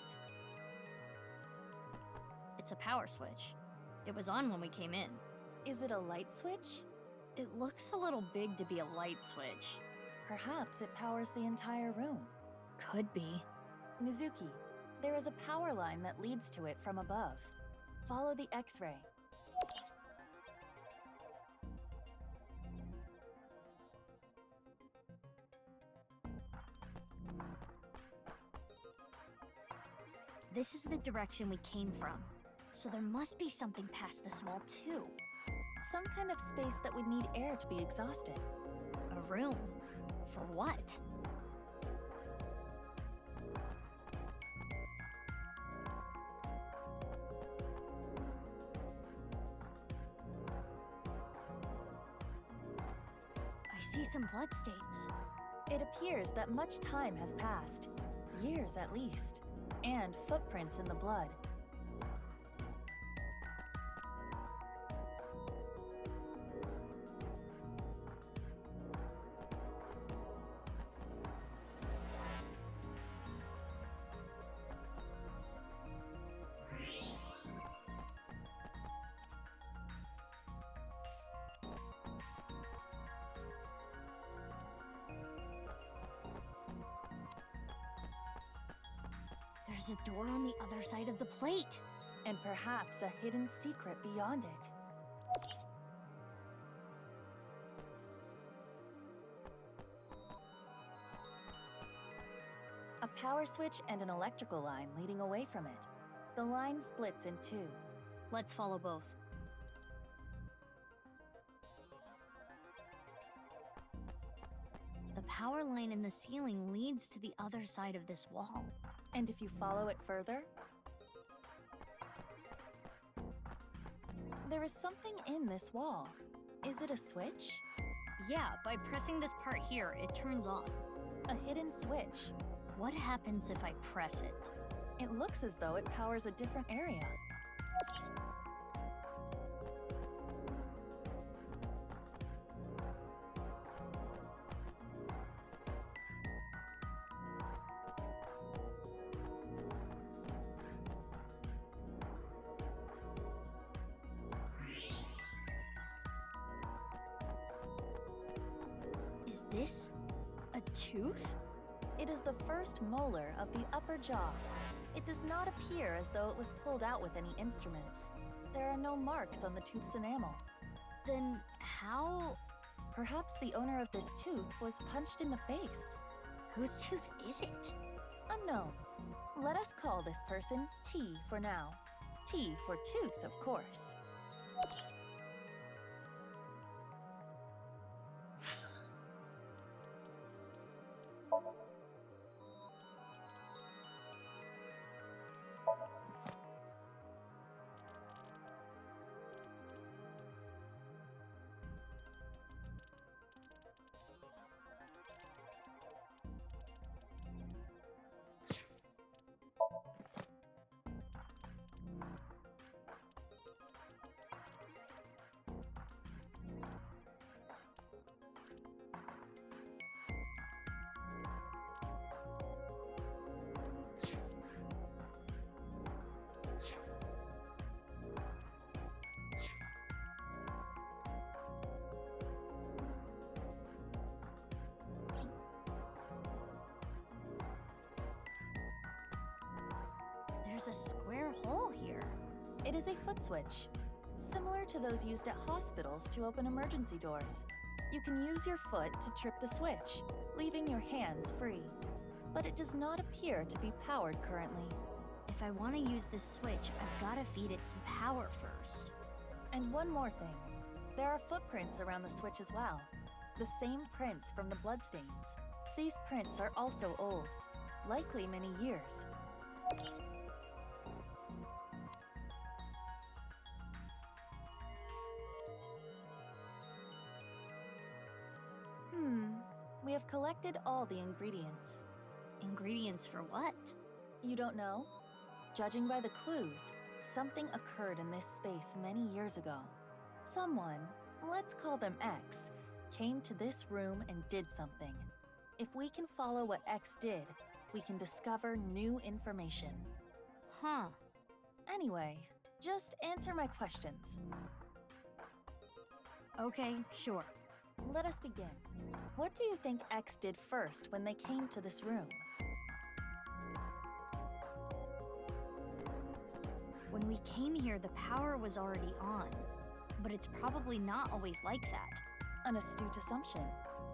It's a power switch. It was on when we came in. Is it a light switch? It looks a little big to be a light switch. Perhaps it powers the entire room. Could be. Mizuki, there is a power line that leads to it from above. Follow the X-ray. This is the direction we came from. So there must be something past this wall too. Some kind of space that would need air to be exhausted. A room? For what? I see some bloodstains. It appears that much time has passed. Years at least. And footprints in the blood. There's a door on the other side of the plate. And perhaps a hidden secret beyond it. A power switch and an electrical line leading away from it. The line splits in two. Let's follow both. The power line in the ceiling leads to the other side of this wall. And if you follow it further, there is something in this wall. Is it a switch? Yeah, by pressing this part here, it turns on. A hidden switch. What happens if I press it? It looks as though it powers a different area. Is this a tooth? It is the first molar of the upper jaw. It does not appear as though it was pulled out with any instruments. There are no marks on the tooth's enamel. Then how? Perhaps the owner of this tooth was punched in the face. Whose tooth is it? Unknown. Let us call this person T for now. T for tooth, of course. There's a square hole here. It is a foot switch, similar to those used at hospitals to open emergency doors. You can use your foot to trip the switch, leaving your hands free. But it does not appear to be powered currently. If I want to use this switch, I've got to feed it some power first. And one more thing. There are footprints around the switch as well. The same prints from the bloodstains. These prints are also old, likely many years. We have collected all the ingredients. Ingredients for what? You don't know? Judging by the clues, something occurred in this space many years ago. Someone, let's call them X, came to this room and did something. If we can follow what X did, we can discover new information. Huh. Anyway, just answer my questions. Okay, sure. Let us begin. What do you think X did first when they came to this room? When we came here, the power was already on. But it's probably not always like that. An astute assumption.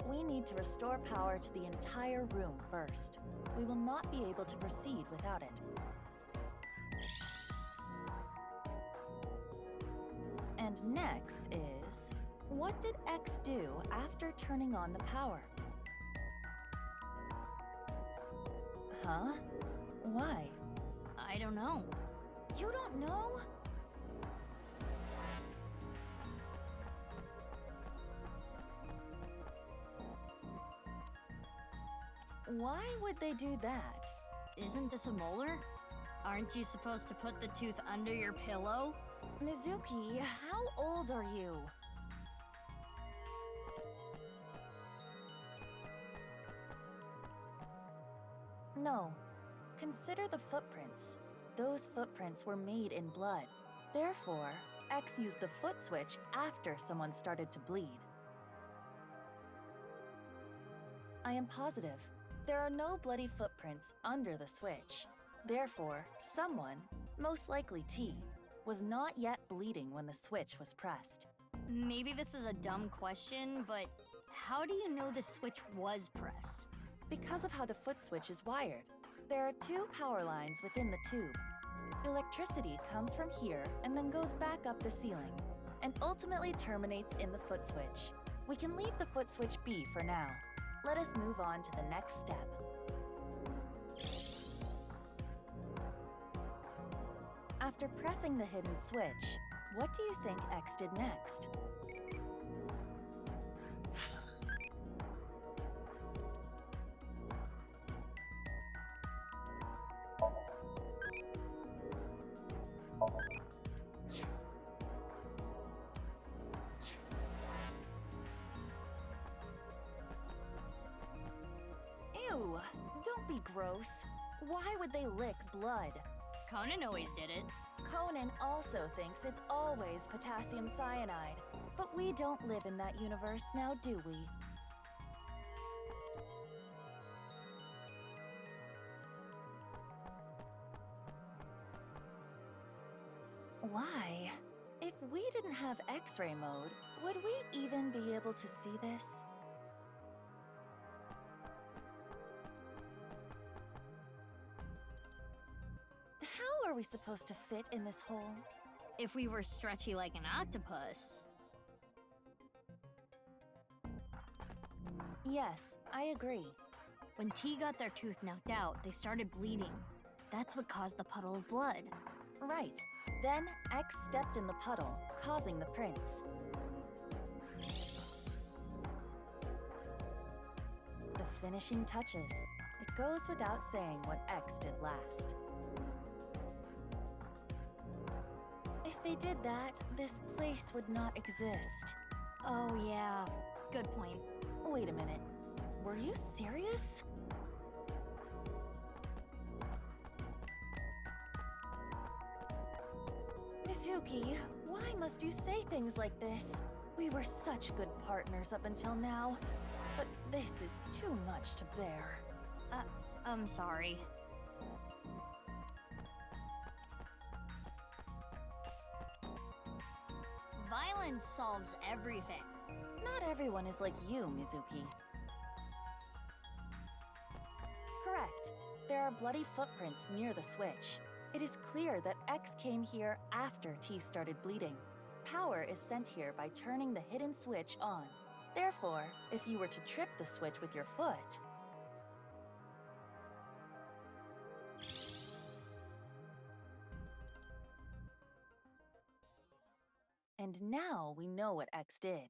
We need to restore power to the entire room first. We will not be able to proceed without it. And next is... what did X do after turning on the power? Huh? Why? I don't know. You don't know? Why would they do that? Isn't this a molar? Aren't you supposed to put the tooth under your pillow? Mizuki, how old are you? No. Consider the footprints. Those footprints were made in blood. Therefore, X used the foot switch after someone started to bleed. I am positive. There are no bloody footprints under the switch. Therefore, someone, most likely T, was not yet bleeding when the switch was pressed. Maybe this is a dumb question, but how do you know the switch was pressed? Because of how the foot switch is wired. There are 2 power lines within the tube. Electricity comes from here and then goes back up the ceiling, and ultimately terminates in the foot switch. We can leave the foot switch be for now. Let us move on to the next step. After pressing the hidden switch, what do you think X did next? Ew! Don't be gross. Why would they lick blood? Conan always did it. Conan also thinks it's always potassium cyanide. But we don't live in that universe now, do we? Why? If we didn't have X-ray mode, would we even be able to see this? How are we supposed to fit in this hole? If we were stretchy like an octopus. Yes, I agree. When T got their tooth knocked out, they started bleeding. That's what caused the puddle of blood. Right. Then X stepped in the puddle, causing the prints. The finishing touches. It goes without saying what X did last. If they did that, this place would not exist. Oh yeah, good point. Wait a minute. Were you serious? Mizuki, why must you say things like this? We were such good partners up until now, but this is too much to bear. I'm sorry. Violence solves everything. Not everyone is like you, Mizuki. Correct. There are bloody footprints near the switch. It is clear that X came here after T started bleeding. Power is sent here by turning the hidden switch on. Therefore, if you were to trip the switch with your foot... And now we know what X did.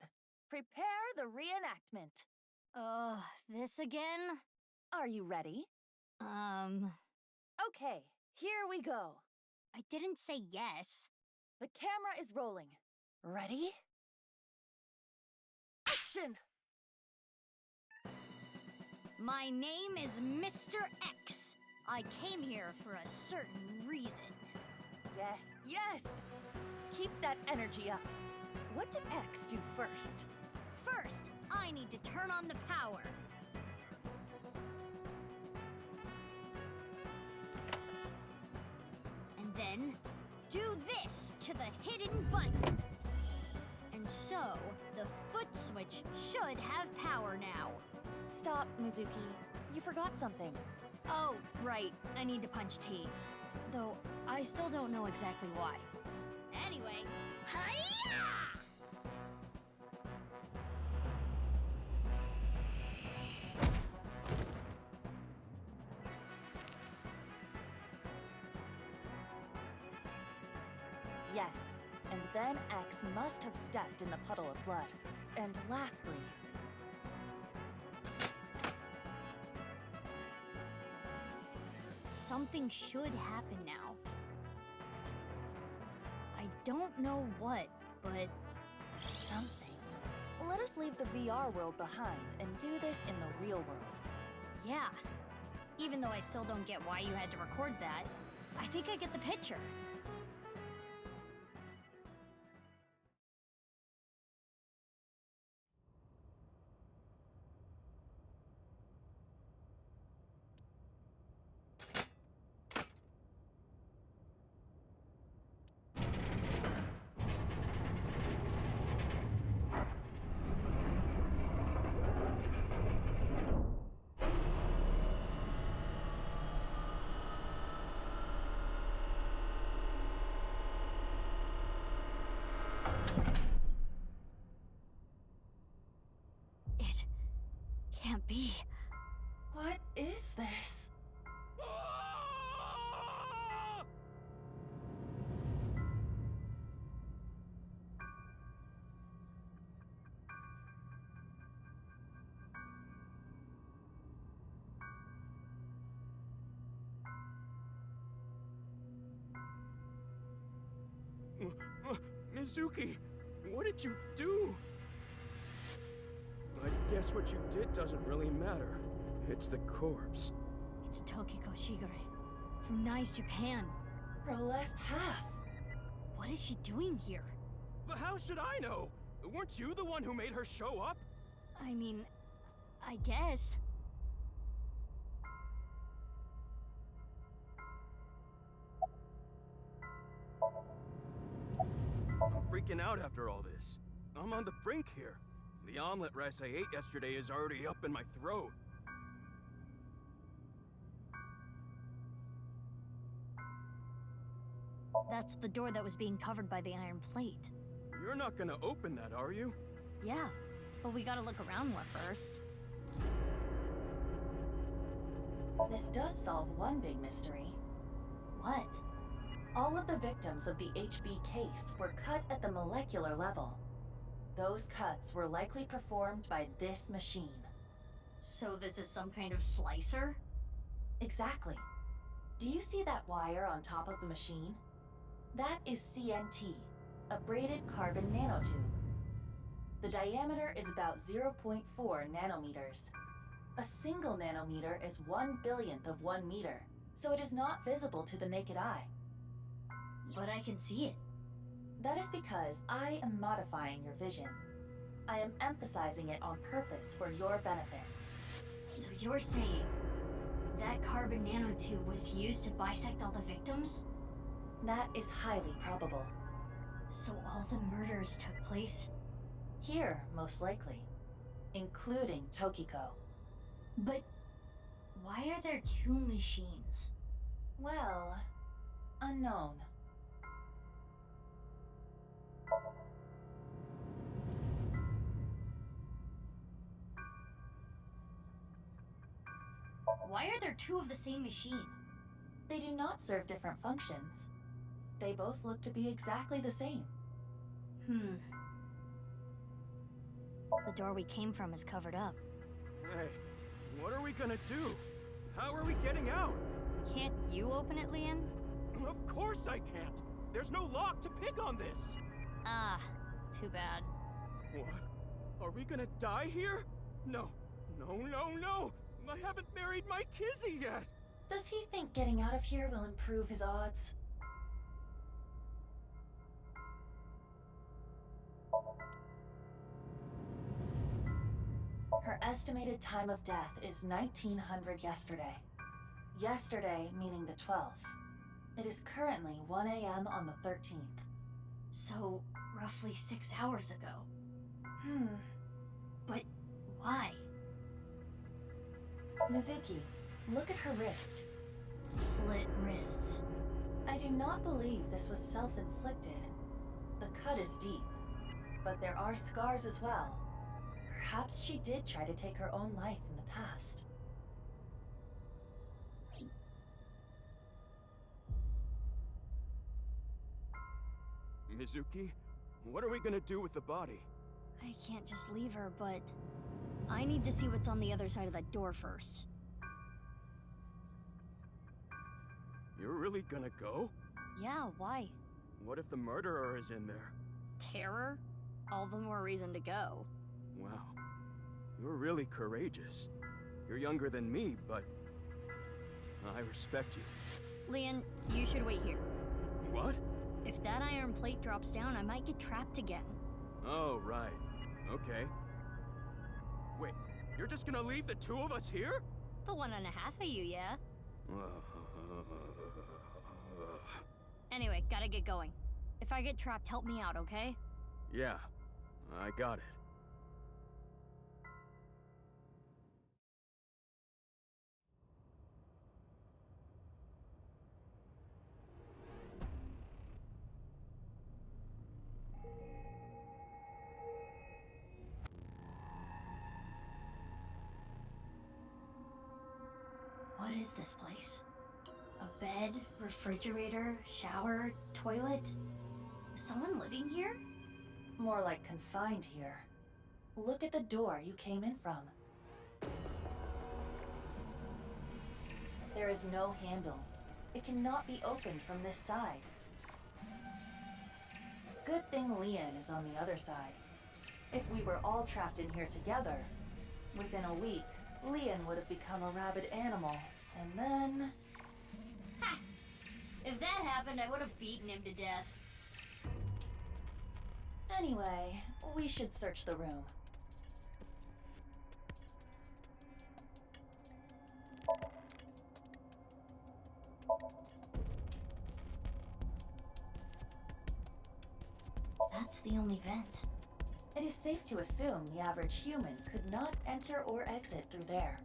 Prepare the reenactment. This again? Are you ready? Okay, here we go. I didn't say yes. The camera is rolling. Ready? Action! My name is Mr. X. I came here for a certain reason. Yes, yes! Keep that energy up. What did X do first? First, I need to turn on the power. And then, do this to the hidden button. And so, the foot switch should have power now. Stop, Mizuki. You forgot something. Oh, right. I need to punch T. Though, I still don't know exactly why. Anyway, hi-ya! Yes, and then X must have stepped in the puddle of blood. And lastly... Something should happen now. I don't know what, but something. Let us leave the VR world behind and do this in the real world. Yeah. Even though I still don't get why you had to record that, I think I get the picture. can't be. What is this? Mizuki, what did you do? I guess what you did doesn't really matter. It's the corpse. It's Tokiko Shigure from Nice, Japan. Her left half. What is she doing here? But how should I know? Weren't you the one who made her show up? I mean, I guess. I'm freaking out after all this. I'm on the brink here. The omelet rice I ate yesterday is already up in my throat. That's the door that was being covered by the iron plate. You're not gonna open that, are you? Yeah, but we gotta look around more first. This does solve one big mystery. What? All of the victims of the HB case were cut at the molecular level. Those cuts were likely performed by this machine. So this is some kind of slicer? Exactly. Do you see that wire on top of the machine? That is CNT, a braided carbon nanotube. The diameter is about 0.4 nanometers. A single nanometer is 1/1000th of 1 meter, so it is not visible to the naked eye. But I can see it. That is because I am modifying your vision. I am emphasizing it on purpose for your benefit. So you're saying that carbon nanotube was used to bisect all the victims? That is highly probable. So all the murders took place? Here, most likely. Including Tokiko. But why are there two machines? Well, unknown. Why are there two of the same machine? They do not serve different functions. They both look to be exactly the same. The door we came from is covered up. Hey, what are we gonna do? How are we getting out? Can't you open it, Leon? Of course I can't! There's no lock to pick on this! Ah, too bad. What? Are we gonna die here? No, no, no, no! I haven't married my Kizzy yet! Does he think getting out of here will improve his odds? Her estimated time of death is 1900 yesterday. Yesterday meaning the 12th. It is currently 1 a.m. on the 13th. So, roughly 6 hours ago. But why? Mizuki, look at her wrist. Slit wrists. I do not believe this was self-inflicted. The cut is deep, but there are scars as well. Perhaps she did try to take her own life in the past. Mizuki, what are we gonna do with the body? I can't just leave her, but I need to see what's on the other side of that door first. You're really gonna go? Yeah, why? What if the murderer is in there? Terror? All the more reason to go. Wow. You're really courageous. You're younger than me, but I respect you. Leon, you should wait here. What? If that iron plate drops down, I might get trapped again. Oh, right. Okay. Wait, you're just gonna leave the two of us here? The 1.5 of you, yeah? Anyway, gotta get going. If I get trapped, help me out, okay? Yeah, I got it. What is this place? A bed, refrigerator, shower, toilet? Is someone living here? More like confined here. Look at the door you came in from. There is no handle. It cannot be opened from this side. Good thing Leon is on the other side. If we were all trapped in here together, within a week, Leon would have become a rabid animal, and then... Ha! If that happened, I would have beaten him to death. Anyway, we should search the room. That's the only vent. It is safe to assume the average human could not enter or exit through there.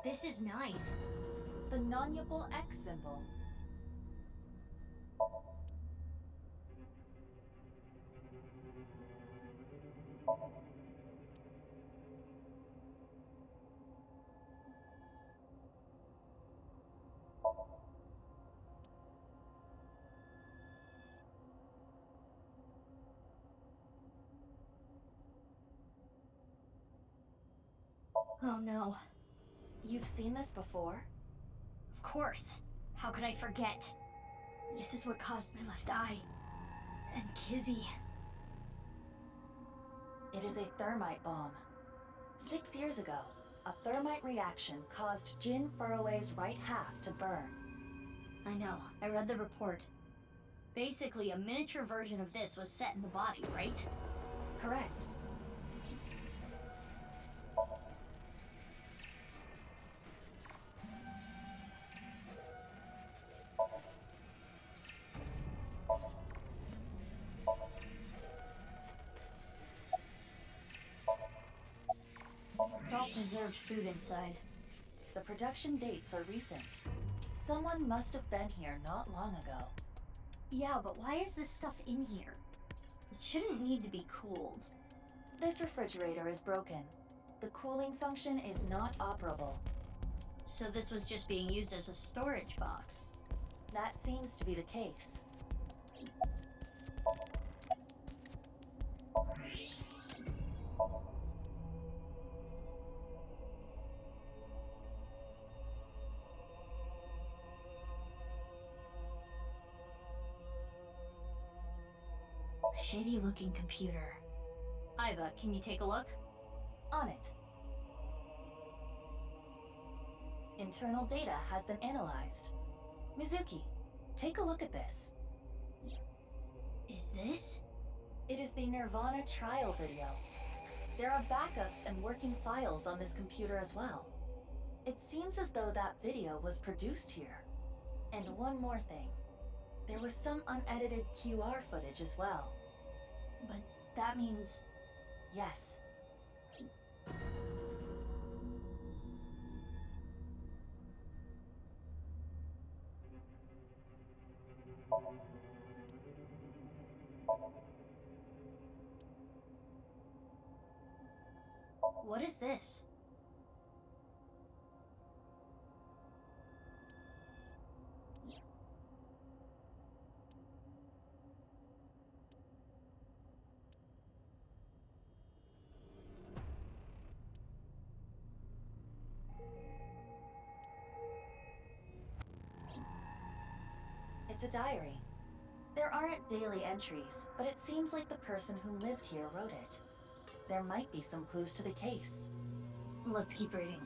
This is nice. The non-nuable X symbol. Oh no. You've seen this before? Of course. How could I forget? This is what caused my left eye. And Kizzy. It is a thermite bomb. 6 years ago, a thermite reaction caused Jin Furroway's right half to burn. I know. I read the report. Basically, a miniature version of this was set in the body, right? Correct. It's all preserved food inside. The production dates are recent. Someone must have been here not long ago. Yeah, but why is this stuff in here? It shouldn't need to be cooled. This refrigerator is broken. The cooling function is not operable. So this was just being used as a storage box. That seems to be the case. Shady looking computer. Iva, can you take a look? On it. Internal data has been analyzed. Mizuki, take a look at this. Is this? It is the Nirvana trial video. There are backups and working files on this computer as well. It seems as though that video was produced here. And one more thing. There was some unedited QR footage as well. But that means... Yes. What is this? It's a diary. There aren't daily entries, but it seems like the person who lived here wrote it. There might be some clues to the case. Let's keep reading.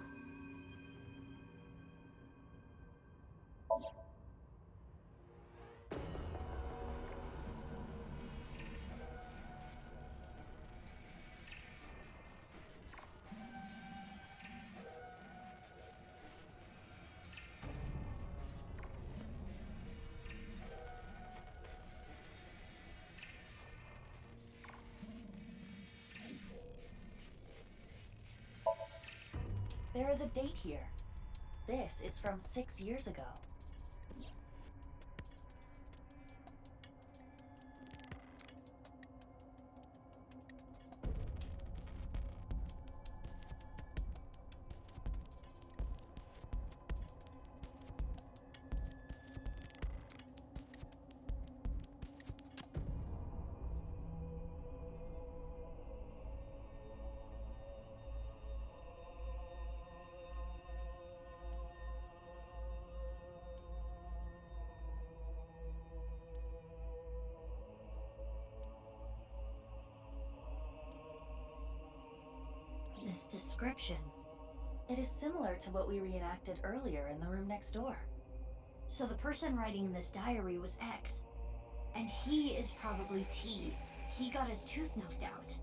There is a date here. This is from 6 years ago. This description. It is similar to what we reenacted earlier in the room next door. So the person writing this diary was X. And he is probably T. He got his tooth knocked out.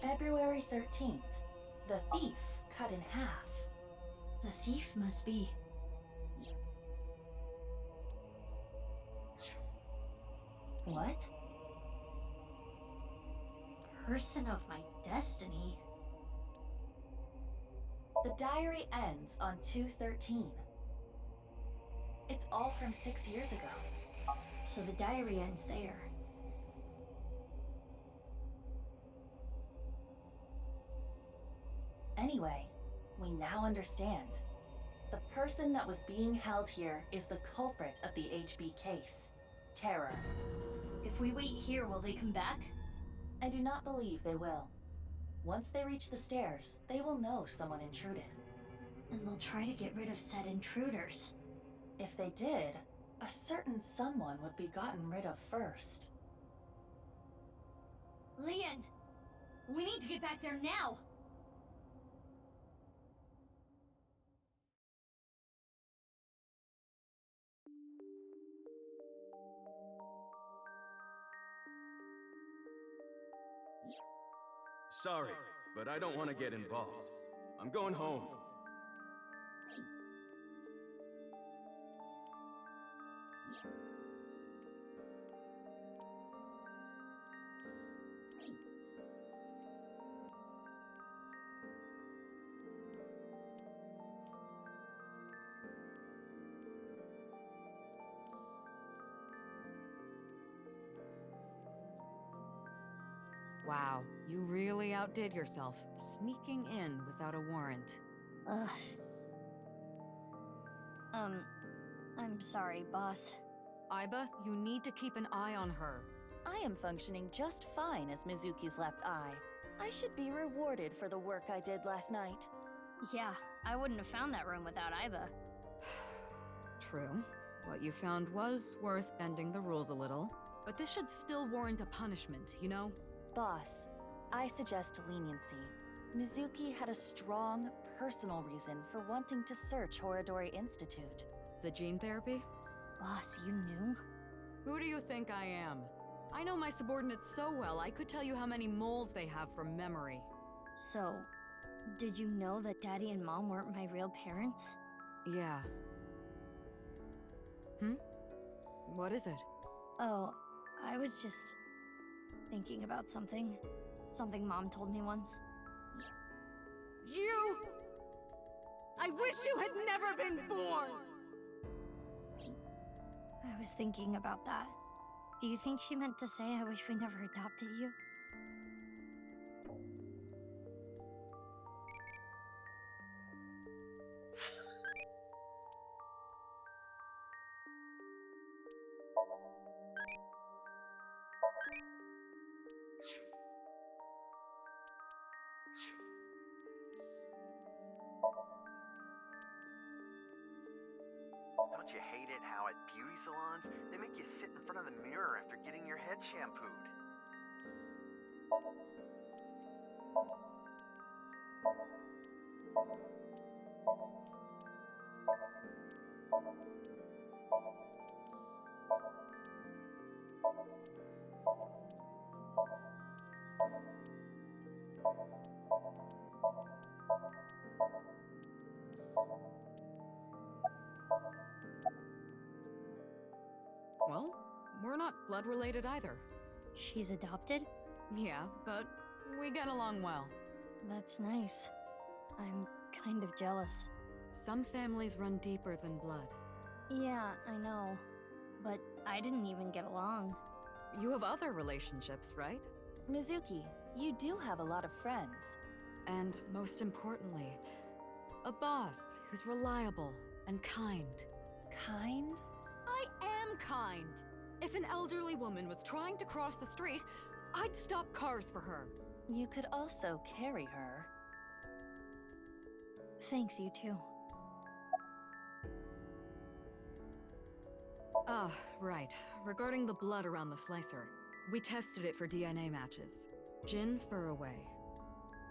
February 13th. The thief cut in half. The thief must be... What? Person of my destiny. The diary ends on 2/13. It's all from 6 years ago. So the diary ends there. Anyway, we now understand. The person that was being held here is the culprit of the HB case, Terror. If we wait here, will they come back? I do not believe they will. Once they reach the stairs, they will know someone intruded. And they'll try to get rid of said intruders. If they did, a certain someone would be gotten rid of first. Leon! We need to get back there now! Sorry, but I don't want to get involved. I'm going home. Wow, you really outdid yourself, sneaking in without a warrant. Ugh. I'm sorry, boss. Aiba, you need to keep an eye on her. I am functioning just fine as Mizuki's left eye. I should be rewarded for the work I did last night. Yeah, I wouldn't have found that room without Iva. True. What you found was worth bending the rules a little. But this should still warrant a punishment, you know? Boss, I suggest leniency. Mizuki had a strong, personal reason for wanting to search Horadori Institute. The gene therapy? Boss, you knew? Who do you think I am? I know my subordinates so well, I could tell you how many moles they have from memory. So, did you know that Daddy and Mom weren't my real parents? Yeah. What is it? Oh, I was just thinking about something. Something Mom told me once. You! I wish you had never been born! I was thinking about that. Do you think she meant to say I wish we never adopted you? Don't you hate it how at beauty salons, they make you sit in front of the mirror after getting your head shampooed? Well, we're not blood related either. She's adopted? Yeah, but we get along well. That's nice. I'm kind of jealous. Some families run deeper than blood. Yeah, I know. But I didn't even get along. You have other relationships, right? Mizuki, you do have a lot of friends. And most importantly, a boss who's reliable and kind. Kind? I am kind. If an elderly woman was trying to cross the street, I'd stop cars for her. You could also carry her. Thanks, you too. Ah, right. Regarding the blood around the slicer, we tested it for DNA matches. Jin Furuway,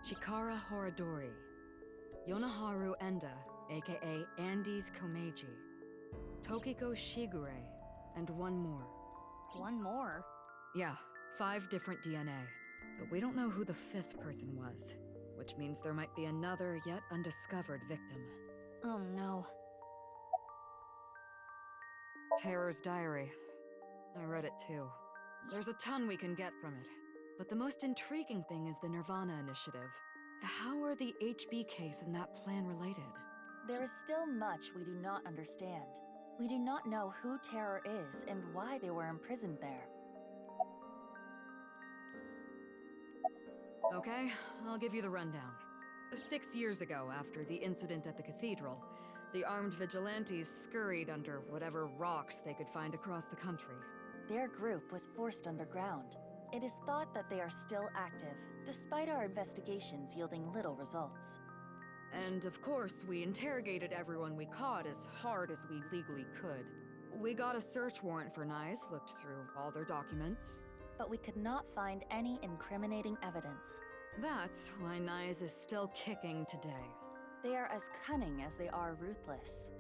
Chikara Horadori, Yonaharu Enda, aka Andes Komeiji, Tokiko Shigure, and one more. One more? Yeah, 5 different DNA. But we don't know who the 5th person was, which means there might be another yet undiscovered victim. Oh no. Terror's Diary. I read it too. There's a ton we can get from it. But the most intriguing thing is the Nirvana Initiative. How are the HB case and that plan related? There is still much we do not understand. We do not know who Terror is and why they were imprisoned there. Okay, I'll give you the rundown. 6 years ago, after the incident at the cathedral, the armed vigilantes scurried under whatever rocks they could find across the country. Their group was forced underground. It is thought that they are still active, despite our investigations yielding little results. And of course, we interrogated everyone we caught as hard as we legally could. We got a search warrant for Nyes, looked through all their documents. But we could not find any incriminating evidence. That's why Nyes is still kicking today. They are as cunning as they are ruthless.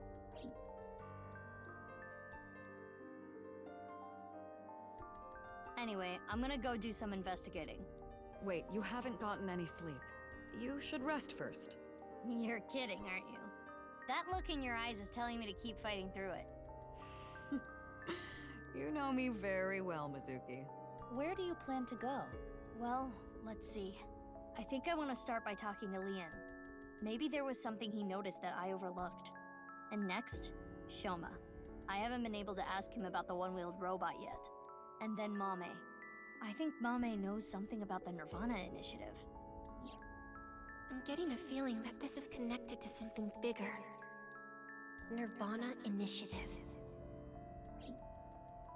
Anyway, I'm gonna go do some investigating. Wait, you haven't gotten any sleep. You should rest first. You're kidding, aren't you? That look in your eyes is telling me to keep fighting through it. You know me very well, Mizuki. Where do you plan to go? Well, let's see. I think I want to start by talking to Lian. Maybe there was something he noticed that I overlooked. And next, Shoma. I haven't been able to ask him about the one-wheeled robot yet. And then Mame. I think Mame knows something about the Nirvana Initiative. I'm getting a feeling that this is connected to something bigger. Nirvana Initiative.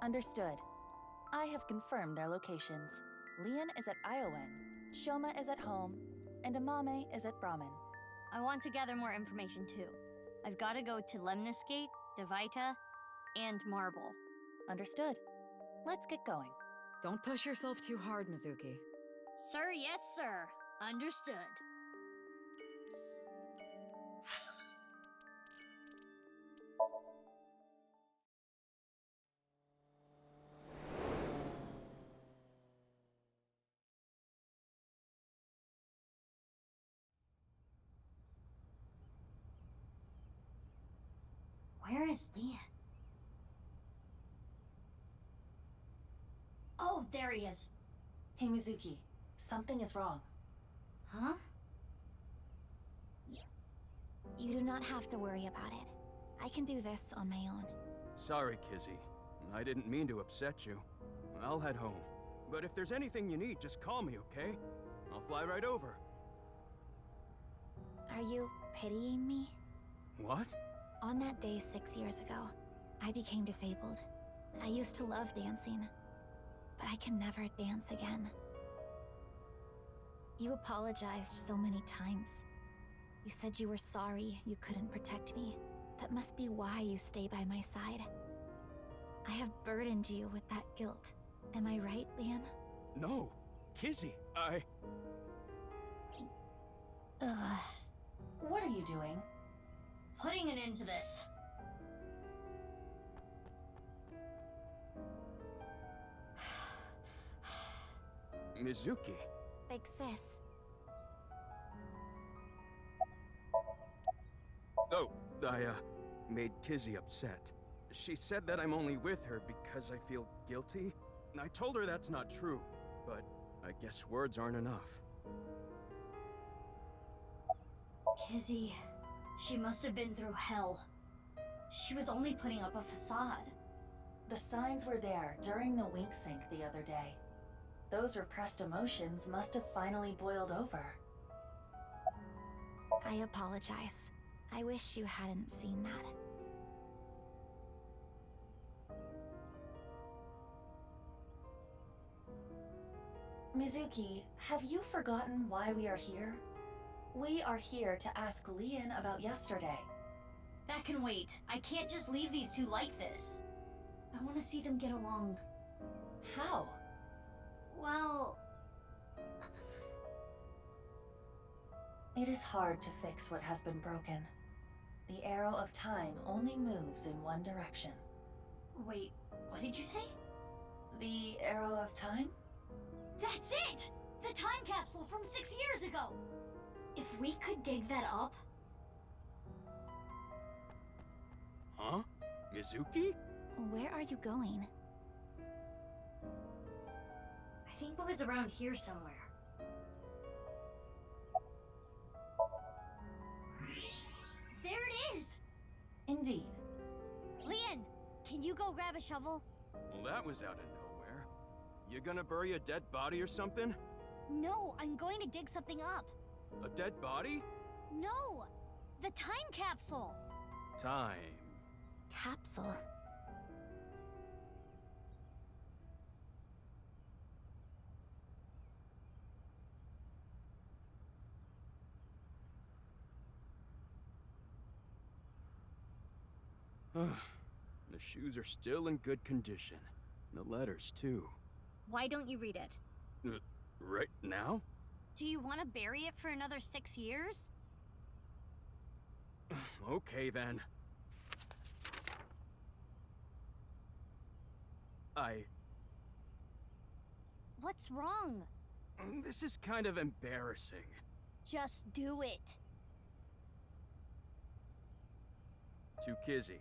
Understood. I have confirmed their locations. Lian is at Iowan, Shoma is at home, and Amame is at Brahmin. I want to gather more information too. I've got to go to Lemnis Gate, Devita, and Marble. Understood. Let's get going. Don't push yourself too hard, Mizuki. Sir, yes, sir. Understood. Where is Leon? Oh, there he is. Hey, Mizuki. Something is wrong. Huh? You do not have to worry about it. I can do this on my own. Sorry, Kizzy. I didn't mean to upset you. I'll head home. But if there's anything you need, just call me, okay? I'll fly right over. Are you pitying me? What? On that day 6 years ago, I became disabled. I used to love dancing, but I can never dance again. You apologized so many times. You said you were sorry you couldn't protect me. That must be why you stay by my side. I have burdened you with that guilt. Am I right, Leon? No, Kizzy, Ugh. What are you doing? Putting an end to this. Mizuki. Big sis. Oh, I made Kizzy upset. She said that I'm only with her because I feel guilty. I told her that's not true, but I guess words aren't enough. Kizzy, she must have been through hell. She was only putting up a facade. The signs were there during the wink sync the other day. Those repressed emotions must have finally boiled over. I apologize. I wish you hadn't seen that. Mizuki, have you forgotten why we are here? We are here to ask Leon about yesterday. That can wait. I can't just leave these two like this. I want to see them get along. How? Well... It is hard to fix what has been broken. The arrow of time only moves in one direction. Wait, what did you say? The arrow of time? That's it! The time capsule from 6 years ago! If we could dig that up... Huh? Mizuki? Where are you going? I think it was around here somewhere. There it is! Indeed. Leon, can you go grab a shovel? Well, that was out of nowhere. You gonna bury a dead body or something? No, I'm going to dig something up. A dead body? No! The time capsule! Time. Capsule? The shoes are still in good condition. The letters, too. Why don't you read it? Right now? Do you want to bury it for another 6 years? Okay, then. What's wrong? This is kind of embarrassing. Just do it. To Kizzy.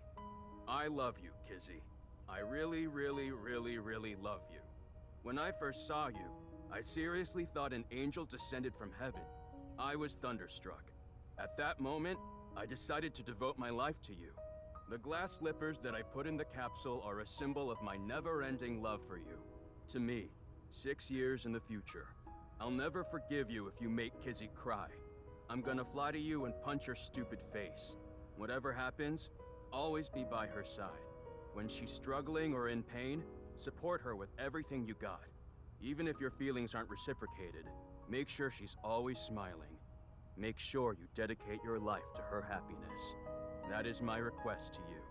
I love you, Kizzy. I really, really, really, really love you. When I first saw you, I seriously thought an angel descended from heaven. I was thunderstruck. At that moment, I decided to devote my life to you. The glass slippers that I put in the capsule are a symbol of my never-ending love for you. To me, 6 years in the future. I'll never forgive you if you make Kizzy cry. I'm gonna fly to you and punch your stupid face. Whatever happens, always be by her side. When she's struggling or in pain, support her with everything you got. Even if your feelings aren't reciprocated, make sure she's always smiling. make sure you dedicate your life to her happiness. That is my request to you.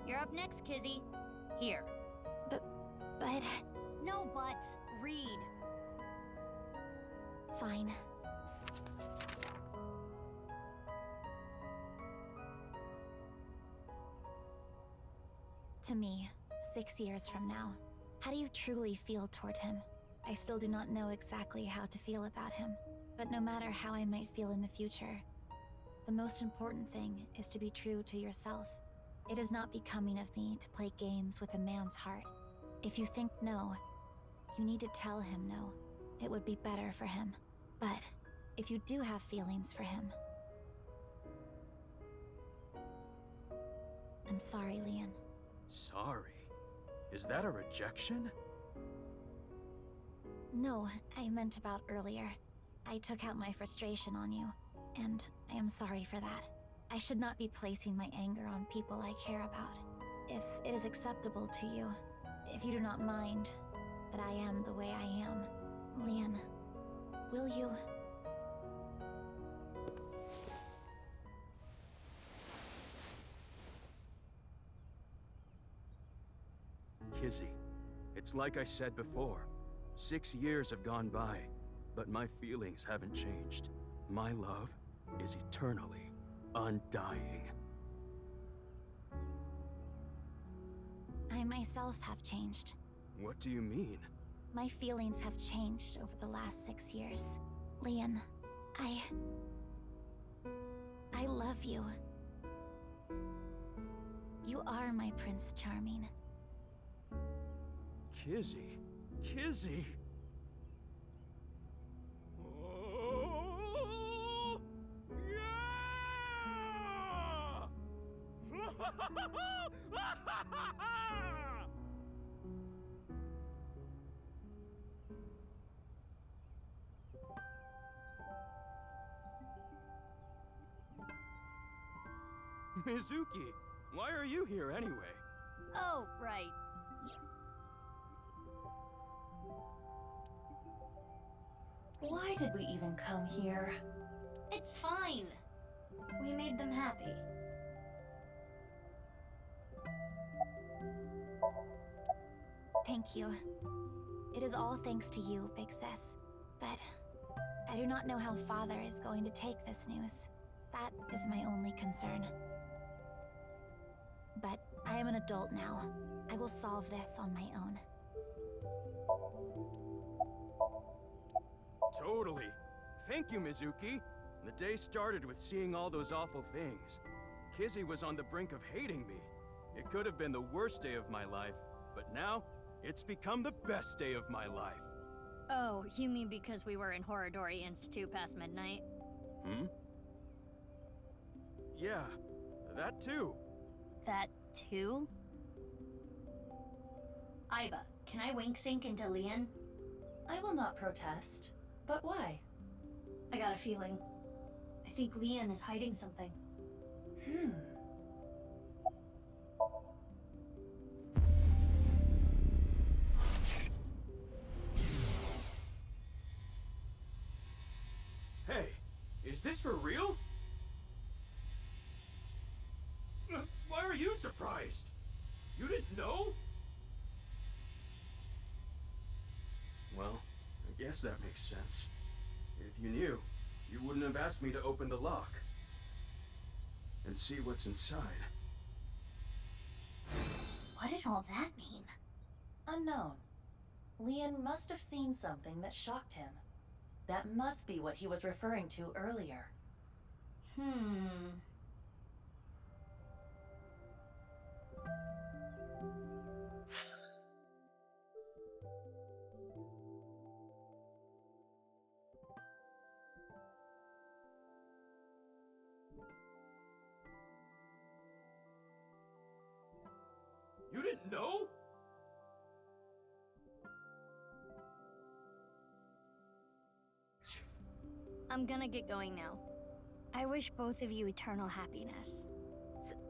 You're up next, Kizzy. Here. But... No buts. Read. Fine. To me, 6 years from now, how do you truly feel toward him? I still do not know exactly how to feel about him, but no matter how I might feel in the future, the most important thing is to be true to yourself. It is not becoming of me to play games with a man's heart. If you think no, you need to tell him no. It would be better for him. But if you do have feelings for him, I'm sorry, Leon. Sorry? Is that a rejection? No, I meant about earlier. I took out my frustration on you, and I am sorry for that. I should not be placing my anger on people I care about. If it is acceptable to you, if you do not mind that I am the way I am, Leon, will you? Kizzy, it's like I said before. 6 years have gone by, but my feelings haven't changed. My love is eternally undying. I myself have changed. What do you mean? My feelings have changed over the last 6 years. Leon, I love you. You are my Prince Charming. Kizzy? Kizzy? Oh, yeah! Mizuki, why are you here anyway? Oh, right. Why did we even come here? It's fine. We made them happy. Thank you. It is all thanks to you, Big Sis. But I do not know how Father is going to take this news. That is my only concern. But I am an adult now. I will solve this on my own. Totally. Thank you, Mizuki. The day started with seeing all those awful things. Kizzy was on the brink of hating me. It could have been the worst day of my life, but now it's become the best day of my life. Oh, you mean because we were in Horodori Institute past midnight? Hmm? Yeah, that too. That too? Aiba, can I wink sync into Leon? I will not protest. But why? I got a feeling. I think Leon is hiding something. Hey, is this for real? Why are you surprised? You didn't know? Well, I guess that makes sense. If you knew, you wouldn't have asked me to open the lock and see what's inside. What did all that mean? Unknown. Leon must have seen something that shocked him. That must be what he was referring to earlier. You didn't know? I'm gonna get going now. I wish both of you eternal happiness.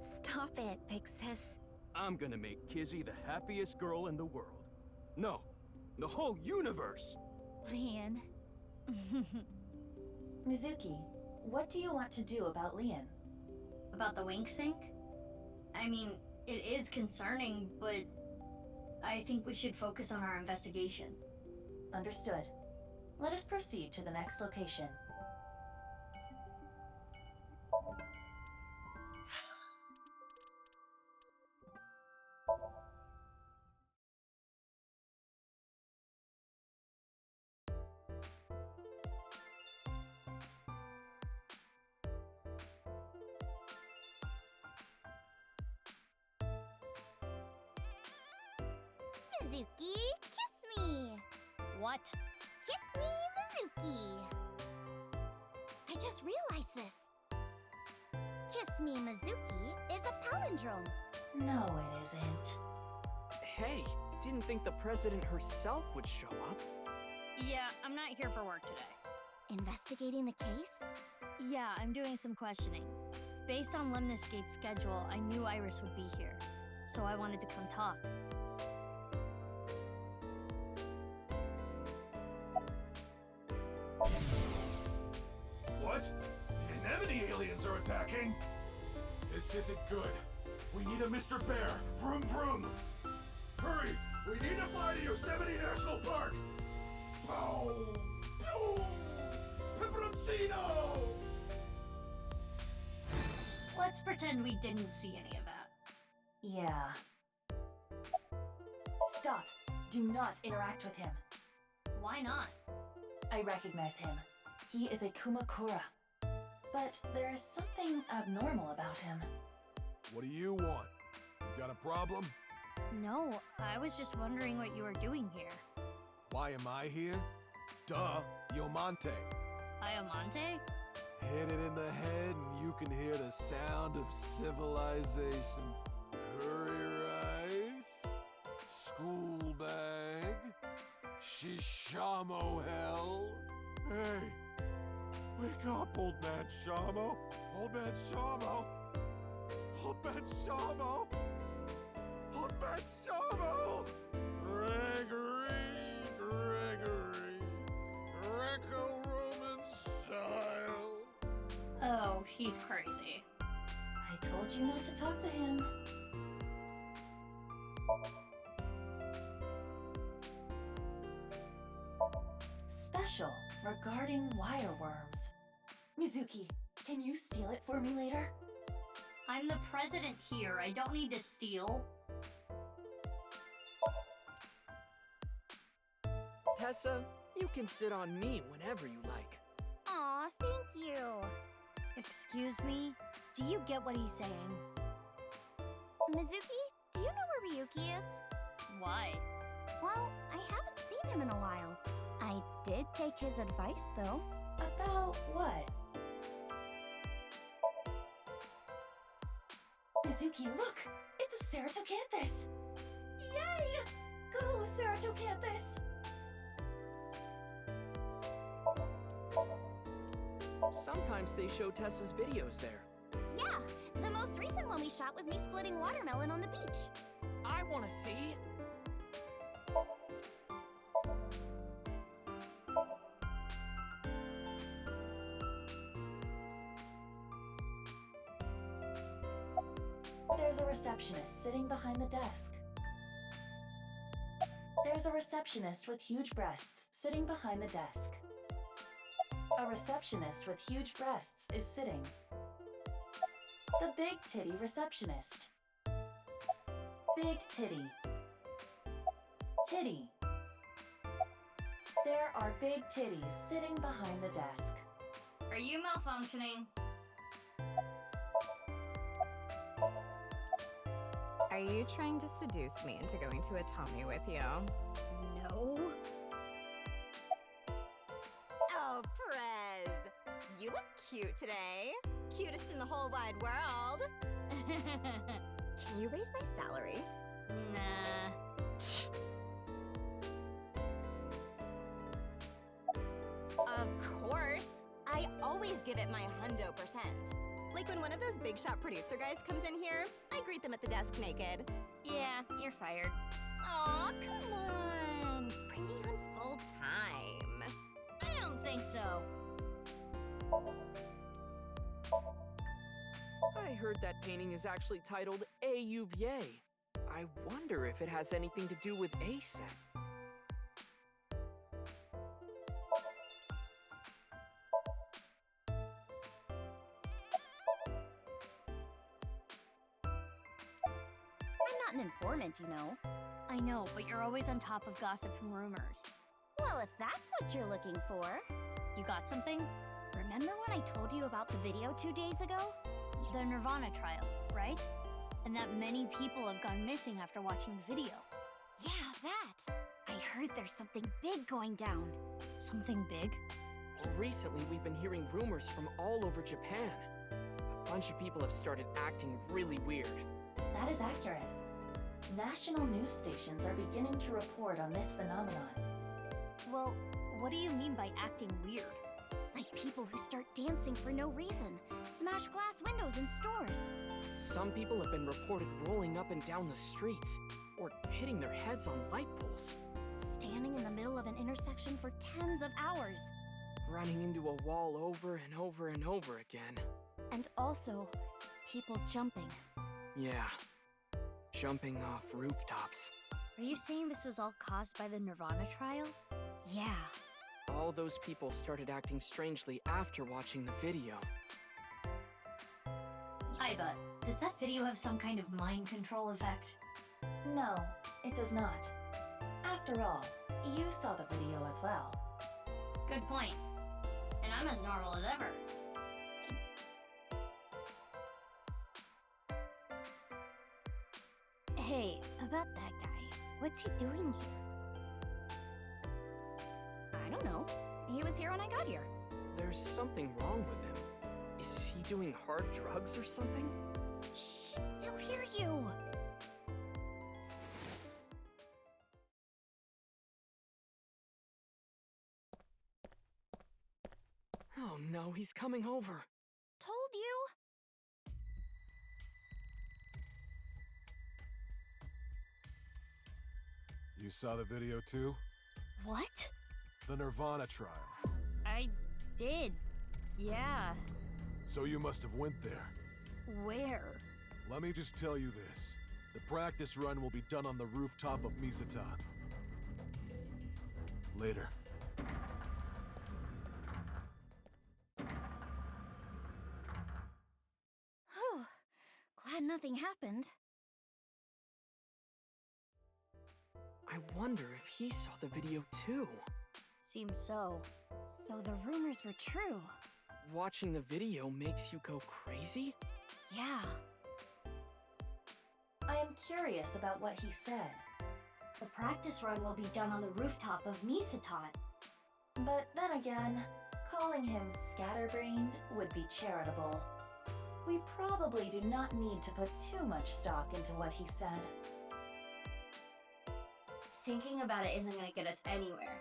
Stop it, Big Sis. I'm gonna make Kizzy the happiest girl in the world. No, the whole universe. Lian. Mizuki, what do you want to do about Lian? About the wink sink? I mean, it is concerning, but I think we should focus on our investigation. Understood. Let us proceed to the next location. Mizuki, kiss me! What? Kiss me, Mizuki! I just realized this. Kiss me, Mizuki is a palindrome. No, it isn't. Hey, didn't think the president herself would show up. Yeah, I'm not here for work today. Investigating the case? Yeah, I'm doing some questioning. Based on Lemnis Gate's schedule, I knew Iris would be here, so I wanted to come talk. What? The Anemone aliens are attacking? This isn't good. We need a Mr. Bear. Vroom vroom. Hurry! We need to fly to Yosemite National Park. Pow! Pew! Pepperoncino! Let's pretend we didn't see any of that. Yeah. Stop! Do not interact with him. Why not? I recognize him. He is a Kumakura. But there is something abnormal about him. What do you want? You got a problem? No, I was just wondering what you were doing here. Why am I here? Duh, Yomante. Iamante? Hit it in the head and you can hear the sound of civilization. Curry rice, school bag, shishamo hell. Hey, wake up, old man Shamo. Old man Shamo. Old man Shamo. Old man Shamo. Gregory, Greco-Roman style. Oh, he's crazy. I told you not to talk to him. Special regarding wireworms. Mizuki, can you steal it for me later? I'm the president here. I don't need to steal. Tessa, you can sit on me whenever you like. Aw, thank you. Excuse me? Do you get what he's saying? Mizuki, do you know where Ryuki is? Why? Well, I haven't seen him in a while. I did take his advice, though. About what? Mizuki, look! It's a Ceratocanthus! Yay! Go, Ceratocanthus! Sometimes they show Tessa's videos there. Yeah, the most recent one we shot was me splitting watermelon on the beach. I want to see. There's a receptionist sitting behind the desk. There's a receptionist with huge breasts sitting behind the desk. A receptionist with huge breasts is sitting. The big titty receptionist. Big titty. Titty. There are big titties sitting behind the desk. Are you malfunctioning? Are you trying to seduce me into going to a Tommy with you? No. Oh, Prez! You look cute today. Cutest in the whole wide world. Can you raise my salary? Nah. Of course. I always give it my 100%. Like when one of those big shot producer guys comes in here, I greet them at the desk naked. Yeah, you're fired. Aw, come on. Bring me on full time. so. I heard that painting is actually titled A UVA. I wonder if it has anything to do with ASET. I'm not an informant, you know. I know, but you're always on top of gossip and rumors. Well, if that's what you're looking for. You got something? Remember when I told you about the video 2 days ago? The Nirvana trial, right? And that many people have gone missing after watching the video. Yeah, that. I heard there's something big going down. Something big? Recently, we've been hearing rumors from all over Japan. A bunch of people have started acting really weird. That is accurate. National news stations are beginning to report on this phenomenon. Well, what do you mean by acting weird? Like people who start dancing for no reason, smash glass windows in stores. Some people have been reported rolling up and down the streets, or hitting their heads on light poles. Standing in the middle of an intersection for tens of hours. Running into a wall over and over and over again. And also, people jumping. Yeah, jumping off rooftops. Are you saying this was all caused by the Nirvana trial? Yeah. All those people started acting strangely after watching the video. Aiba, does that video have some kind of mind control effect? No, it does not. After all, you saw the video as well. Good point. And I'm as normal as ever. Hey, about that guy. What's he doing here? I don't know. He was here when I got here. There's something wrong with him. Is he doing hard drugs or something? Shh! He'll hear you! Oh no, he's coming over. Told you! You saw the video too? What? The Nirvana trial. I did. Yeah. So you must have went there. Where? Let me just tell you this. The practice run will be done on the rooftop of Misatan. Later. Whew. Glad nothing happened. I wonder if he saw the video too. Seems so. So the rumors were true. Watching the video makes you go crazy? Yeah. I am curious about what he said. The practice run will be done on the rooftop of Misatan. But then again, calling him scatterbrained would be charitable. We probably do not need to put too much stock into what he said. Thinking about it isn't gonna get us anywhere.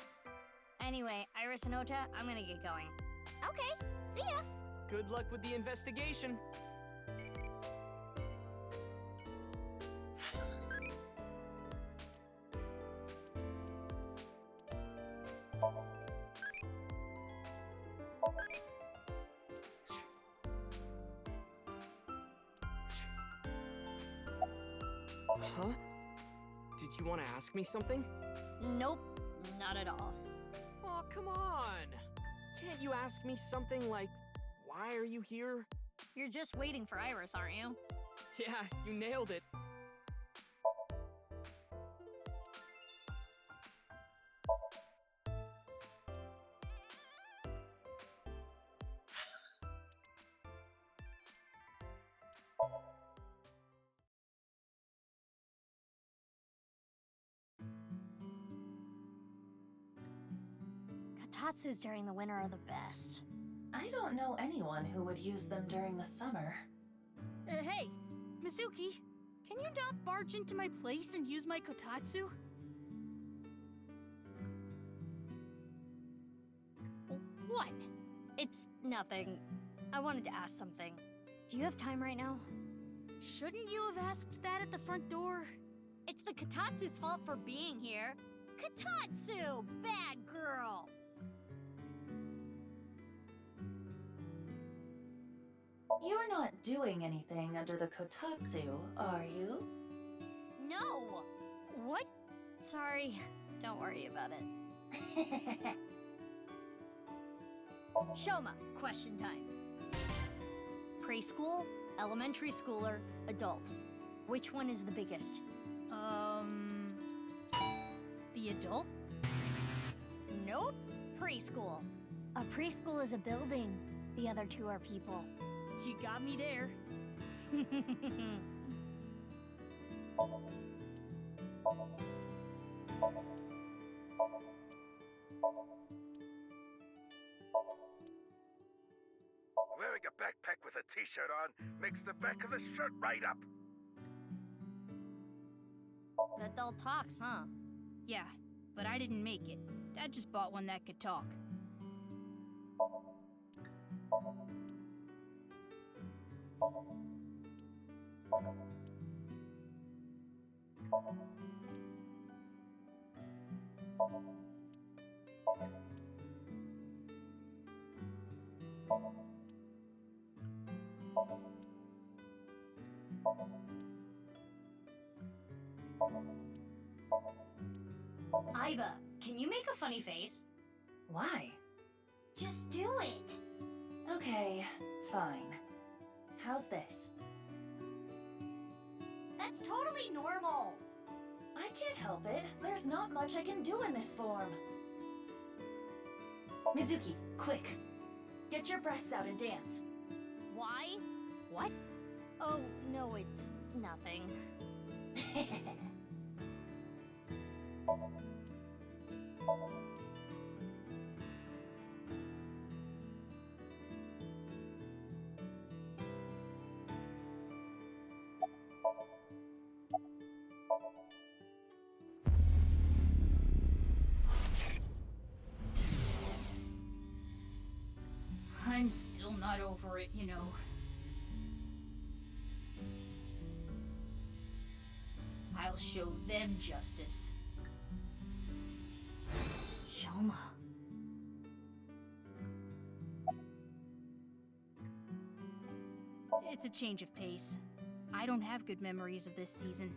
Anyway, Iris and Ota, I'm gonna get going. Okay, see ya! Good luck with the investigation. Huh? Did you want to ask me something? Nope, not at all. Oh, come on! Can't you ask me something like, why are you here? You're just waiting for Iris, aren't you? Yeah, you nailed it. Katatsus during the winter are the best. I don't know anyone who would use them during the summer. Hey, Mizuki, can you not barge into my place and use my kotatsu? What? It's nothing. I wanted to ask something. Do you have time right now? Shouldn't you have asked that at the front door? It's the Katatsu's fault for being here. Katatsu! Bad girl! You're not doing anything under the kotatsu, are you? No! What? Sorry. Don't worry about it. Shoma, question time. Preschool, elementary schooler, adult. Which one is the biggest? The adult? Nope. Preschool. A preschool is a building. The other two are people. You got me there. Wearing a backpack with a t-shirt on makes the back of the shirt right up. The adult talks, huh? Yeah, but I didn't make it. Dad just bought one that could talk. Aiba, can you make a funny face? Why? Just do it. Okay, fine. How's this? That's totally normal. I can't help it. There's not much I can do in this form. Mizuki, quick. Get your breasts out and dance. Why? What? Oh, no, it's nothing. I'm still not over it, you know. I'll show them justice. Shoma. It's a change of pace. I don't have good memories of this season.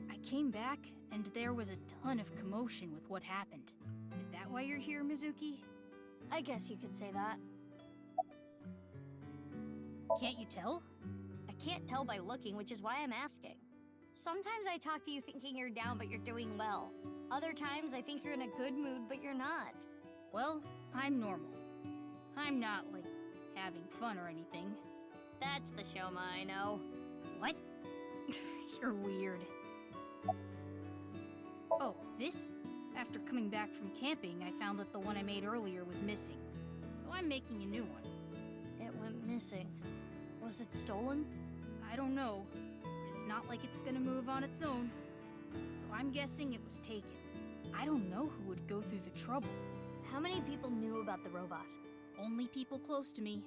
I came back, and there was a ton of commotion with what happened. Is that why you're here, Mizuki? I guess you could say that. Can't you tell? I can't tell by looking, which is why I'm asking. Sometimes I talk to you thinking you're down, but you're doing well. Other times I think you're in a good mood, but you're not. Well, I'm normal. I'm not, like, having fun or anything. That's the Shoma I know. What? You're weird. Oh, this? After coming back from camping, I found that the one I made earlier was missing. So I'm making a new one. It went missing. Was it stolen? I don't know, but it's not like it's gonna move on its own. So I'm guessing it was taken. I don't know who would go through the trouble. How many people knew about the robot? Only people close to me.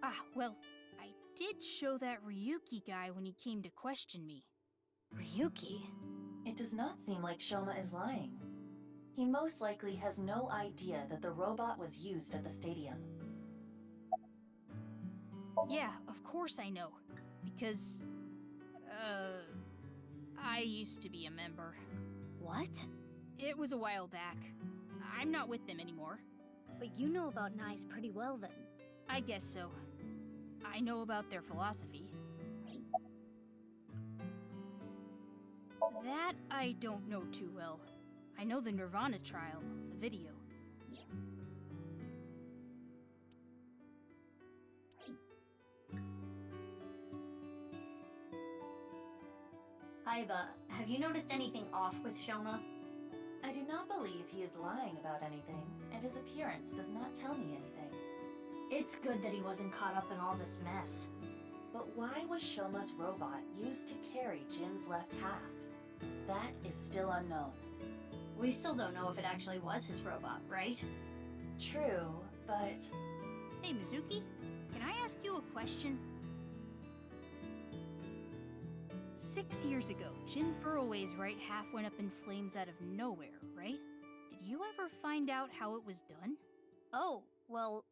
Ah, well, I did show that Ryuki guy when he came to question me. Ryuki? It does not seem like Shoma is lying. He most likely has no idea that the robot was used at the stadium. Yeah, of course I know. Because, I used to be a member. What? It was a while back. I'm not with them anymore. But you know about Nyes pretty well then. I guess so. I know about their philosophy. That I don't know too well. I know the Nirvana trial, the video. Aiba, have you noticed anything off with Shoma? I do not believe he is lying about anything, and his appearance does not tell me anything. It's good that he wasn't caught up in all this mess. But why was Shoma's robot used to carry Jin's left half? That is still unknown. We still don't know if it actually was his robot, right? True, but... Hey, Mizuki, can I ask you a question? 6 years ago, Jin Furroway's right half went up in flames out of nowhere, right? Did you ever find out how it was done? Oh, well,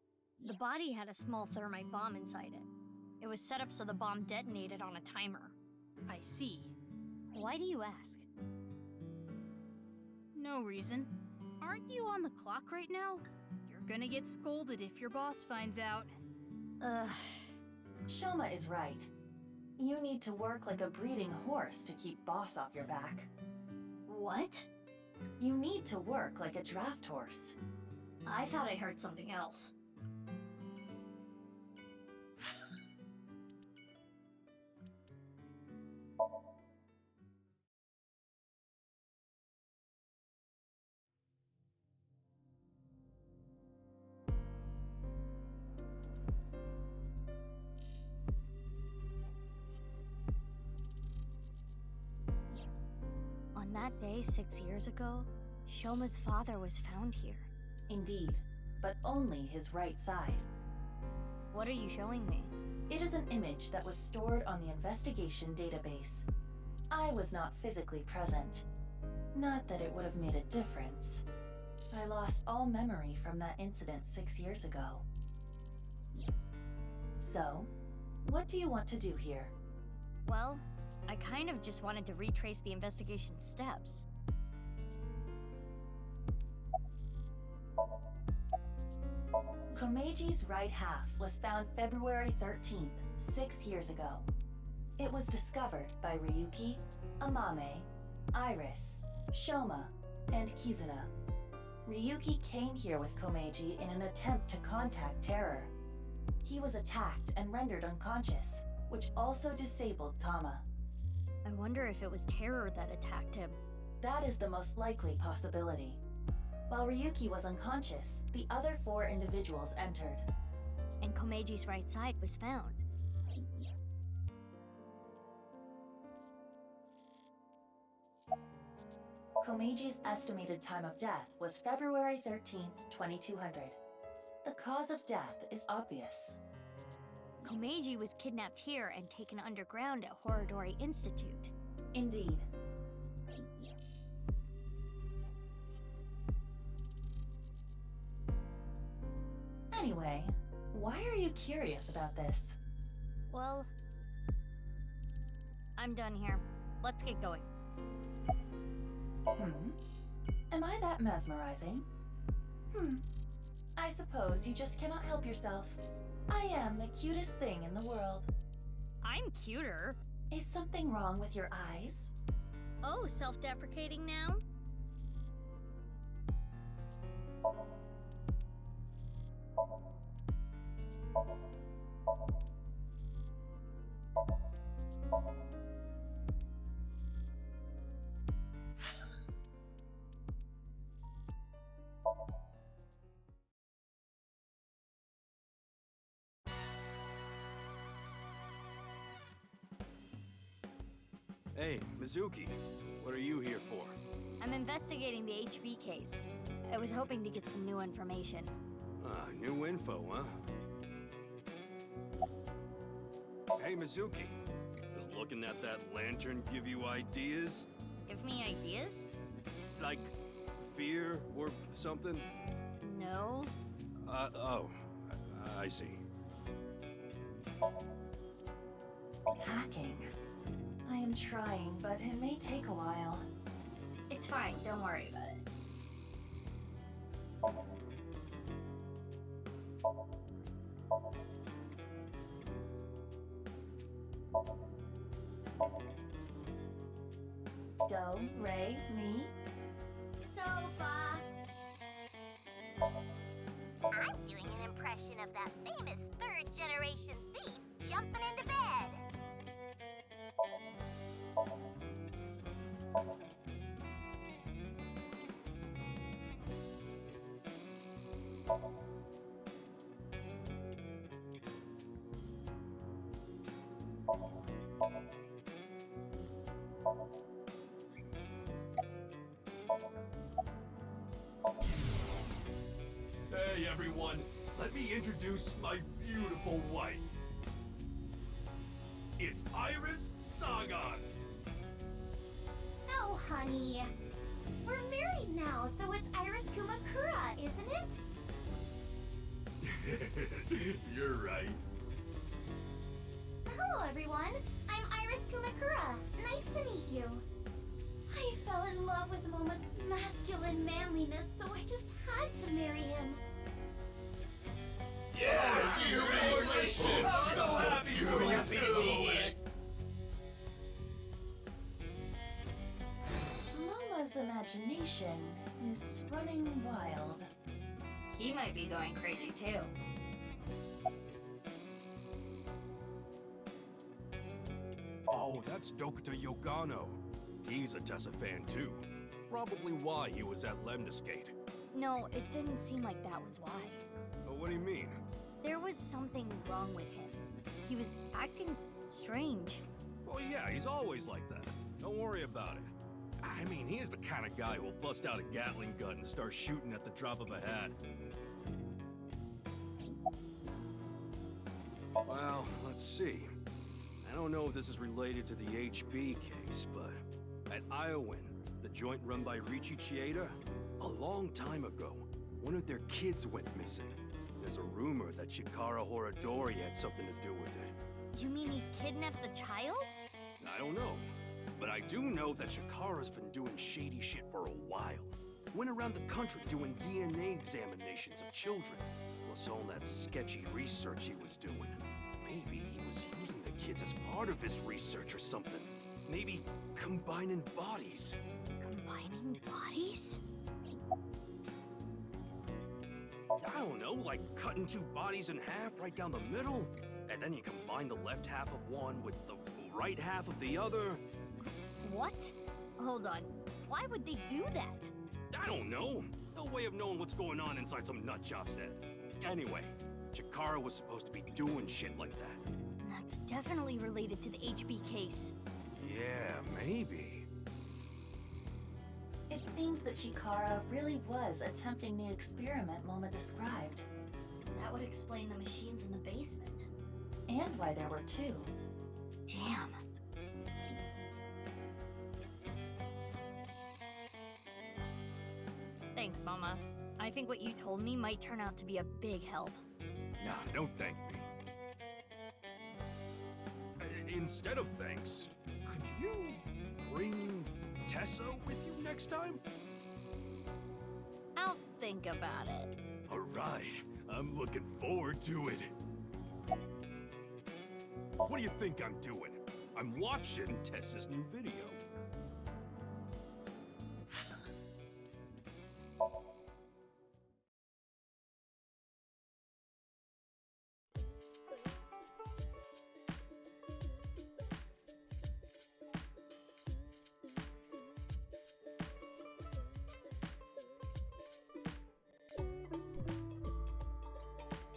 the body had a small thermite bomb inside it. It was set up so the bomb detonated on a timer. I see. Why do you ask? No reason. Aren't you on the clock right now? You're gonna get scolded if your boss finds out. Shoma is right. You need to work like a breeding horse to keep boss off your back. What? You need to work like a draft horse. I thought I heard something else. On that day 6 years ago, Shoma's father was found here. Indeed, but only his right side. What are you showing me? It is an image that was stored on the investigation database. I was not physically present. Not that it would have made a difference. I lost all memory from that incident 6 years ago. So, what do you want to do here? Well, I kind of just wanted to retrace the investigation steps. Komeji's right half was found February 13th, 6 years ago. It was discovered by Ryuki, Amame, Iris, Shoma, and Kizuna. Ryuki came here with Komeji in an attempt to contact Terror. He was attacked and rendered unconscious, which also disabled Tama. I wonder if it was Terror that attacked him. That is the most likely possibility. While Ryuki was unconscious, the other 4 individuals entered. And Komeji's right side was found. Komeji's estimated time of death was February 13th, 2200. The cause of death is obvious. Komeji was kidnapped here and taken underground at Horodori Institute. Indeed. Anyway, why are you curious about this? Well, I'm done here. Let's get going. Am I that mesmerizing? I suppose you just cannot help yourself. I am the cutest thing in the world. I'm cuter. Is something wrong with your eyes? Oh, self-deprecating now? Hey, Mizuki, what are you here for? I'm investigating the HB case. I was hoping to get some new information. New info, huh? Hey, Mizuki, does looking at that lantern give you ideas? Give me ideas? Like fear or something? No. I see. Hacking. I am trying, but it may take a while. It's fine, don't worry about it. Do, re, mi. Sofa. I'm doing an impression of that famous third-generation thief jumping into bed. Hey everyone, let me introduce my beautiful wife. It's Iris Sagan. Oh, honey. We're married now, so it's Iris Kumakura, isn't it? You're right. everyone. I'm Iris Kumakura. Nice to meet you. I fell in love with Momo's masculine manliness, so I just had to marry him. Yes, congratulations! I'm so happy for you too! Momo's imagination is running wild. He might be going crazy too. Oh, that's Dr. Yogano. He's a Tessa fan too. Probably why he was at Lemniscate. No, it didn't seem like that was why. Oh, what do you mean? There was something wrong with him. He was acting strange. Well, yeah, he's always like that. Don't worry about it. I mean, he is the kind of guy who'll bust out a Gatling gun and start shooting at the drop of a hat. Well, let's see. I don't know if this is related to the HB case, but at Iowan, the joint run by Richie Chieda, a long time ago, one of their kids went missing. There's a rumor that Chikara Horadori had something to do with it. You mean he kidnapped the child? I don't know, but I do know that Chikara's been doing shady shit for a while. Went around the country doing DNA examinations of children, plus all that sketchy research he was doing. Maybe he was using the kids as part of his research or something. Maybe combining bodies. Combining bodies? I don't know, like cutting two bodies in half right down the middle, and then you combine the left half of one with the right half of the other. What? Hold on. Why would they do that? I don't know. No way of knowing what's going on inside some nutjob's head. Anyway, Chikara was supposed to be doing shit like that. That's definitely related to the HB case. Yeah, maybe. It seems that Chikara really was attempting the experiment Momo described. That would explain the machines in the basement. And why there were two. Damn. Thanks, Mama. I think what you told me might turn out to be a big help. Nah, don't thank me. Instead of thanks, could you bring Tessa with you next time? I'll think about it. All right, I'm looking forward to it. What do you think I'm doing? I'm watching Tessa's new video.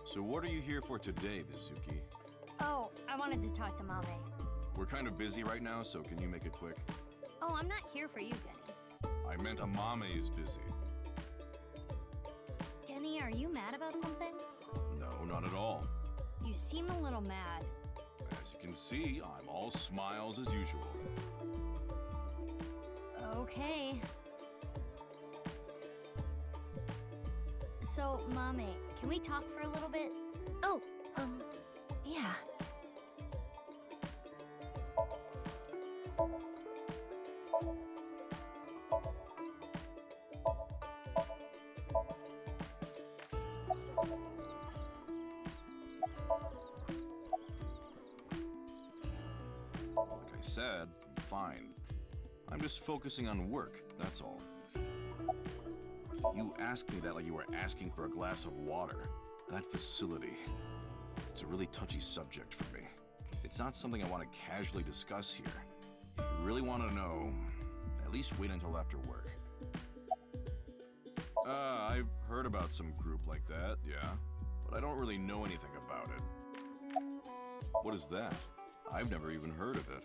So what are you here for today, Mizuki? Oh, I wanted to talk to Mame. We're kind of busy right now, so can you make it quick? Oh, I'm not here for you, Genny. I meant Amame is busy. Genny, are you mad about something? No, not at all. You seem a little mad. As you can see, I'm all smiles as usual. Okay. So, Mame, can we talk for a little bit? Oh, yeah. Like I said, fine. I'm just focusing on work, that's all. You asked me that like you were asking for a glass of water. That facility, it's a really touchy subject for me. It's not something I want to casually discuss here. If you really want to know, at least wait until after work. I've heard about some group like that, yeah, but I don't really know anything about it. What is that? I've never even heard of it.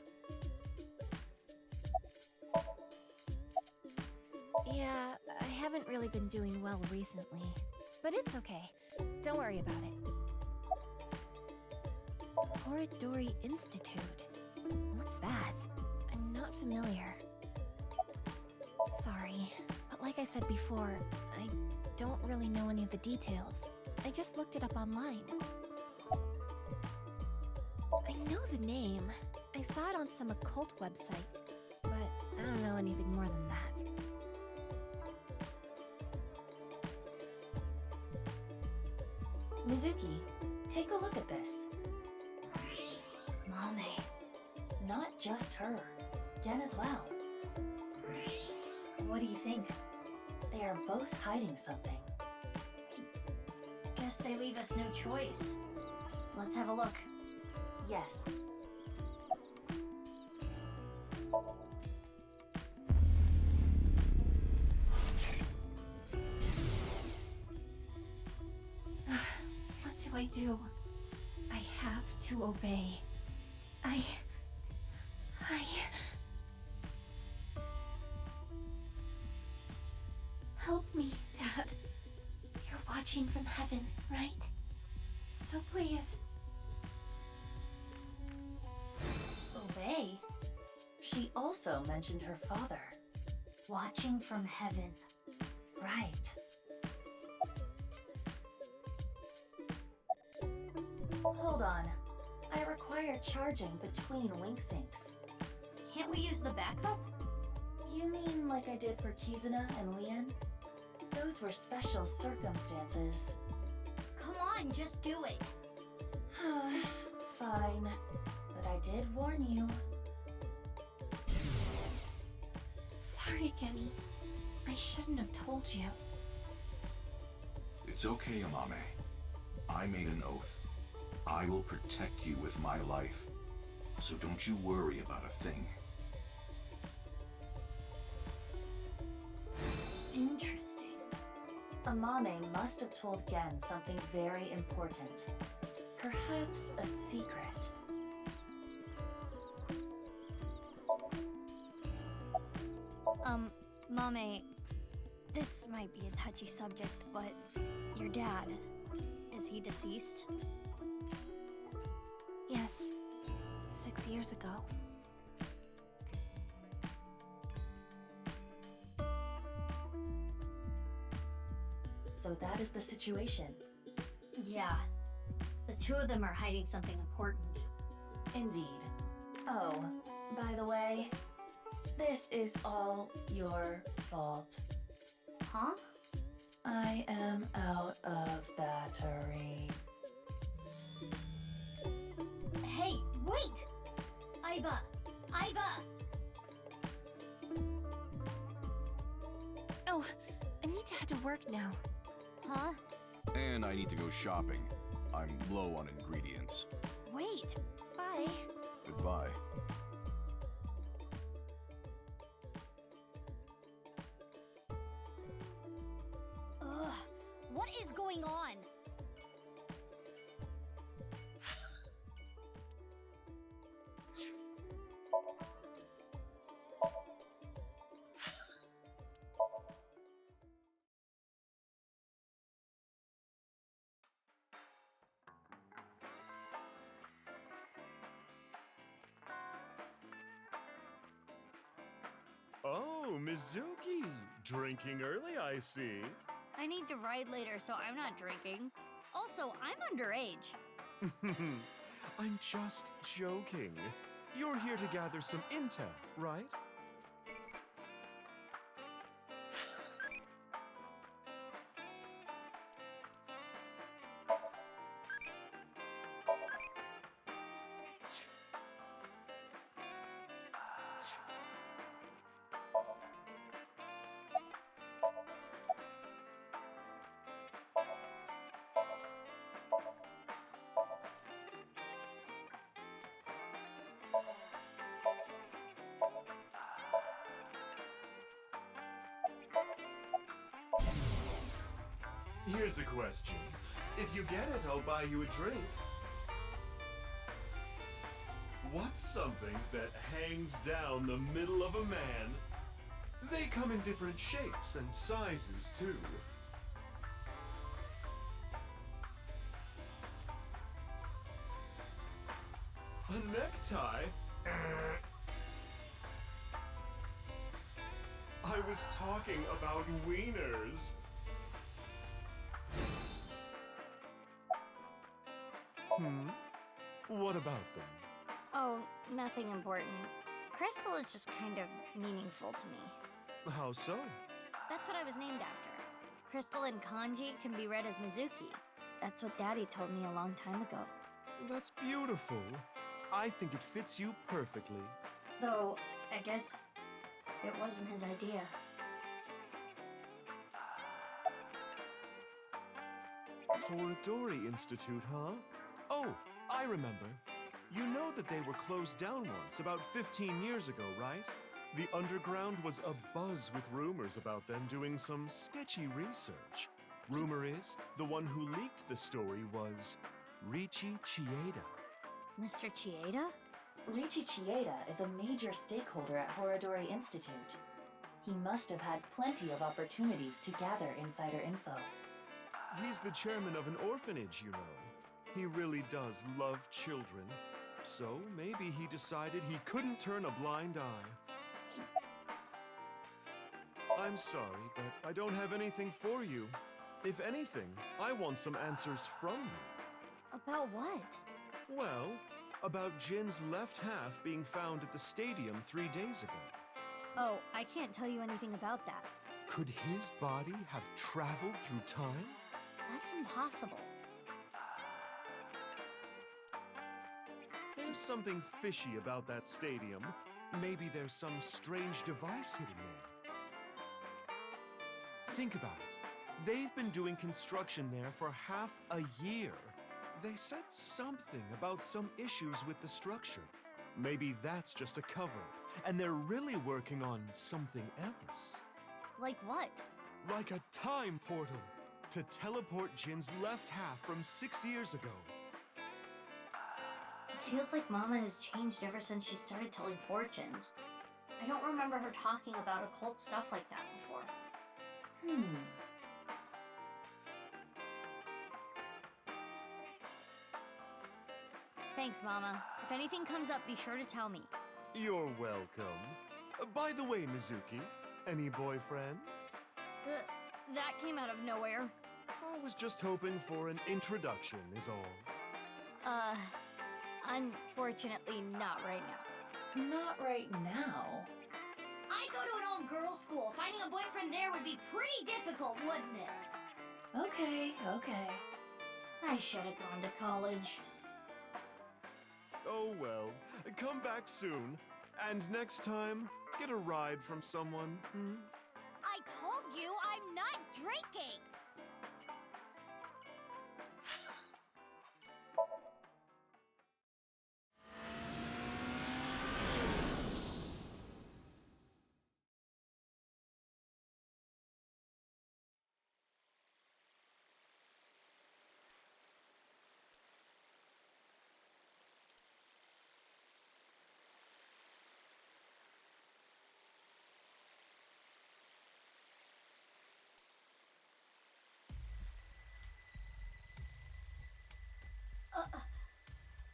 Yeah, I haven't really been doing well recently. But it's okay. Don't worry about it. Horadori Institute. What's that? I'm not familiar. Sorry, but like I said before, I don't really know any of the details. I just looked it up online. I I know the name. I saw it on some occult website, but I don't know anything more than that. Mizuki, take a look at this. Mame. Not just her. Gen as well. What do you think? They are both hiding something. Guess they leave us no choice. Let's have a look. Yes. What do I do? I have to obey. Help me, Dad. You're watching from heaven, right? So please. Obey? She also mentioned her father. Watching from heaven. Right. Hold on. I require charging between wink syncs. Can't we use the backup? You mean like I did for Kizuna and Lian? Those were special circumstances. Come on, just do it. Fine. But I did warn you. Sorry, Kenny. I shouldn't have told you. It's okay, Amame. I made an oath. I will protect you with my life. So don't you worry about a thing. Interesting. Amame must have told Gen something very important. Perhaps a secret. Mame, this might be a touchy subject, but your dad, is he deceased? Yes. 6 years ago. So that is the situation. Yeah. The two of them are hiding something important. Indeed. Oh, by the way, this is all your fault. Huh? I am out of battery. Hey, wait! Aiba! Aiba! Oh, I need to head to work now. Huh? And I need to go shopping. I'm low on ingredients. Wait! Bye. Goodbye. Ugh, what is going on? Oh, Mizuki! Drinking early, I see. I need to ride later, so I'm not drinking. Also, I'm underage. I'm just joking. You're here to gather some intel, right? Here's a question. If you get it, I'll buy you a drink. What's something that hangs down the middle of a man? They come in different shapes and sizes, too. A necktie? I was talking about wieners. What about them? Oh, nothing important. Crystal is just kind of meaningful to me. How so? That's what I was named after. Crystal in kanji can be read as Mizuki. That's what Daddy told me a long time ago. That's beautiful. I think it fits you perfectly. Though, I guess it wasn't his idea. Horadori Institute, huh? Oh, I remember. You know that they were closed down once, about 15 years ago, right? The underground was abuzz with rumors about them doing some sketchy research. Rumor is, the one who leaked the story was Riichi Chieda. Mr. Chieda? Riichi Chieda is a major stakeholder at Horadori Institute. He must have had plenty of opportunities to gather insider info. He's the chairman of an orphanage, you know. He really does love children. So maybe he decided he couldn't turn a blind eye. I'm sorry, but I don't have anything for you. If anything, I want some answers from you. About what? Well, about Jin's left half being found at the stadium 3 days ago. Oh, I can't tell you anything about that. Could his body have traveled through time? That's impossible. There's something fishy about that stadium. Maybe there's some strange device hidden there. Think about it. They've been doing construction there for half a year. They said something about some issues with the structure. Maybe that's just a cover-up, and they're really working on something else. Like what? Like a time portal to teleport Jin's left half from 6 years ago. It feels like Mama has changed ever since she started telling fortunes. I don't remember her talking about occult stuff like that before. Thanks, Mama. If anything comes up, be sure to tell me. You're welcome. By the way, Mizuki, any boyfriends? That came out of nowhere. I was just hoping for an introduction, is all. Unfortunately, not right now. Not right now? I go to an all-girls school. Finding a boyfriend there would be pretty difficult, wouldn't it? Okay. I should have gone to college. Oh well, come back soon. And next time, get a ride from someone, I told you I'm not drinking!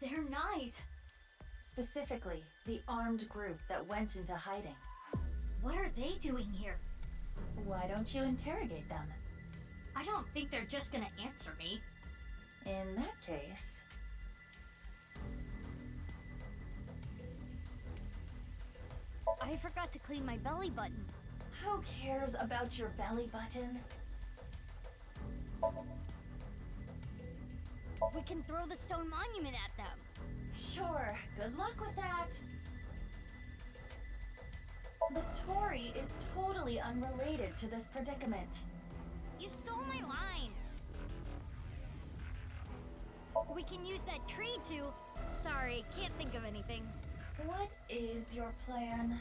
They're nice. Specifically, the armed group that went into hiding. What are they doing here? Why don't you interrogate them? I don't think they're just gonna answer me. In that case... I forgot to clean my belly button. Who cares about your belly button? We can throw the stone monument at them. Sure, good luck with that. The Tory is totally unrelated to this predicament. You stole my line. We can use that tree to... Sorry, can't think of anything. What is your plan?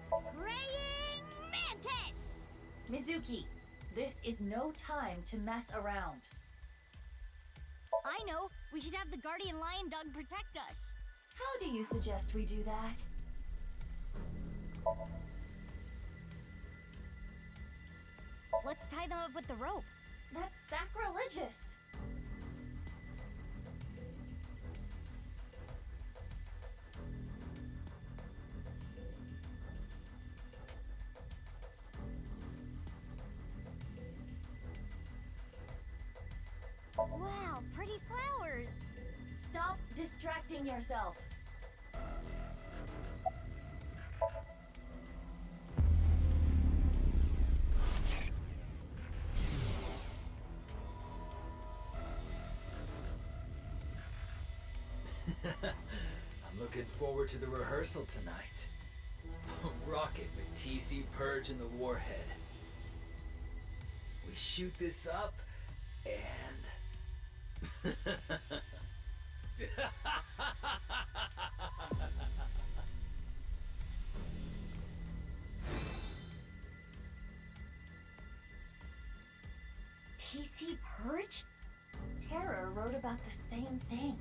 Praying Mantis! Mizuki, this is no time to mess around. I know. We should have the Guardian Lion Dog protect us. How do you suggest we do that? Let's tie them up with the rope. That's sacrilegious. Wow, pretty flowers. Stop distracting yourself. I'm looking forward to the rehearsal tonight. Rocket with TC Purge and the Warhead. We shoot this up, and... TC Purge? Terror wrote about the same thing.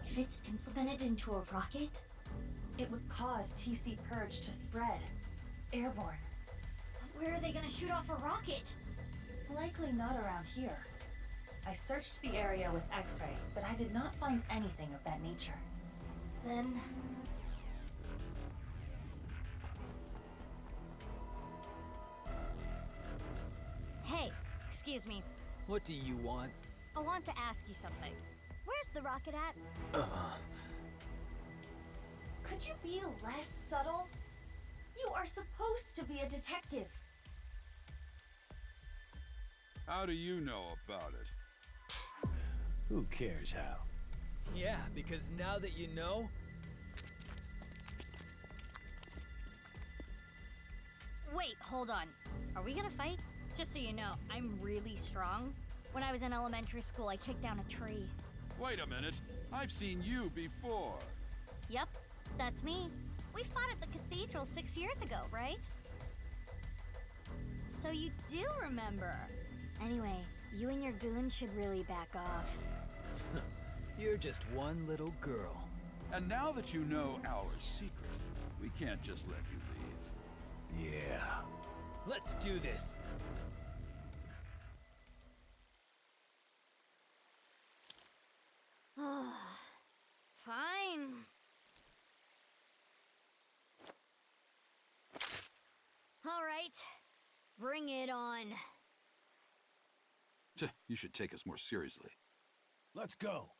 If it's implemented into a rocket, it would cause TC Purge to spread. Airborne. Where are they gonna shoot off a rocket? Likely not around here. I searched the area with X-ray, but I did not find anything of that nature. Then... Hey, excuse me. What do you want? I want to ask you something. Where's the rocket at? Could you be less subtle? You are supposed to be a detective. How do you know about it? Who cares how? Yeah, because now that you know... Wait, hold on. Are we gonna fight? Just so you know, I'm really strong. When I was in elementary school, I kicked down a tree. Wait a minute. I've seen you before. Yep, that's me. We fought at the cathedral 6 years ago, right? So you do remember. Anyway, you and your goon should really back off. You're just one little girl. And now that you know our secret, we can't just let you leave. Yeah. Let's do this. Fine. All right, bring it on. You should take us more seriously. Let's go.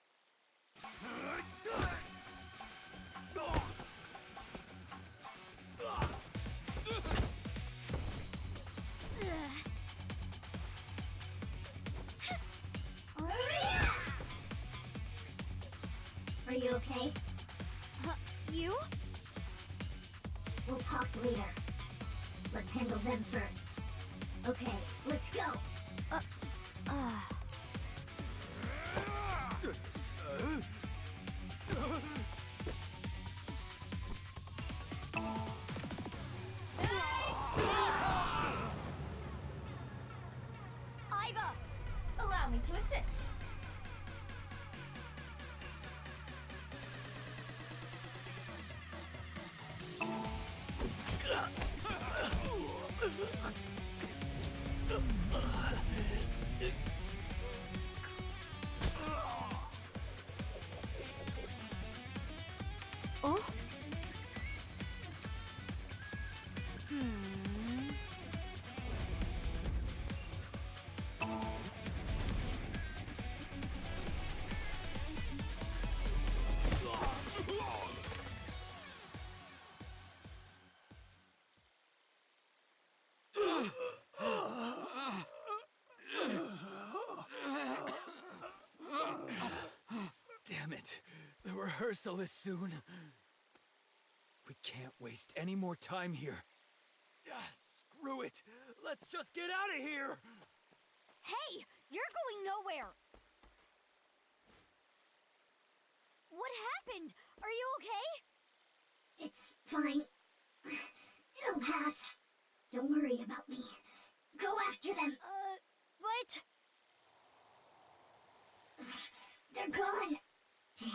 Are you okay? You? We'll talk later. Let's handle them first. Okay, let's go. Iva! Allow me to assist. Oh? Damn it. The rehearsal is soon. We can't waste any more time here. Screw it. Let's just get out of here. Hey, you're going nowhere. What happened? Are you okay? It's fine. It'll pass. Don't worry about me. Go after them. What? They're gone. Damn.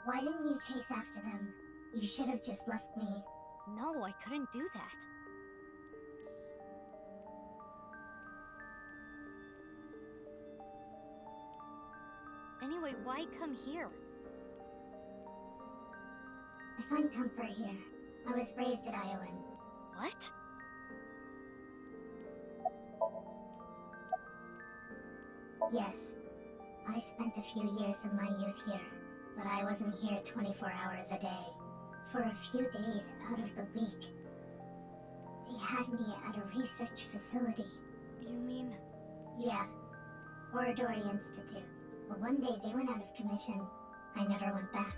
Why didn't you chase after them? You should have just left me. No, I couldn't do that. Anyway, why come here? I find comfort here. I was raised at Iowan. What? Yes. I spent a few years of my youth here, but I wasn't here 24 hours a day. For a few days out of the week. They had me at a research facility. You mean? Yeah. Oradori Institute. But one day they went out of commission. I never went back.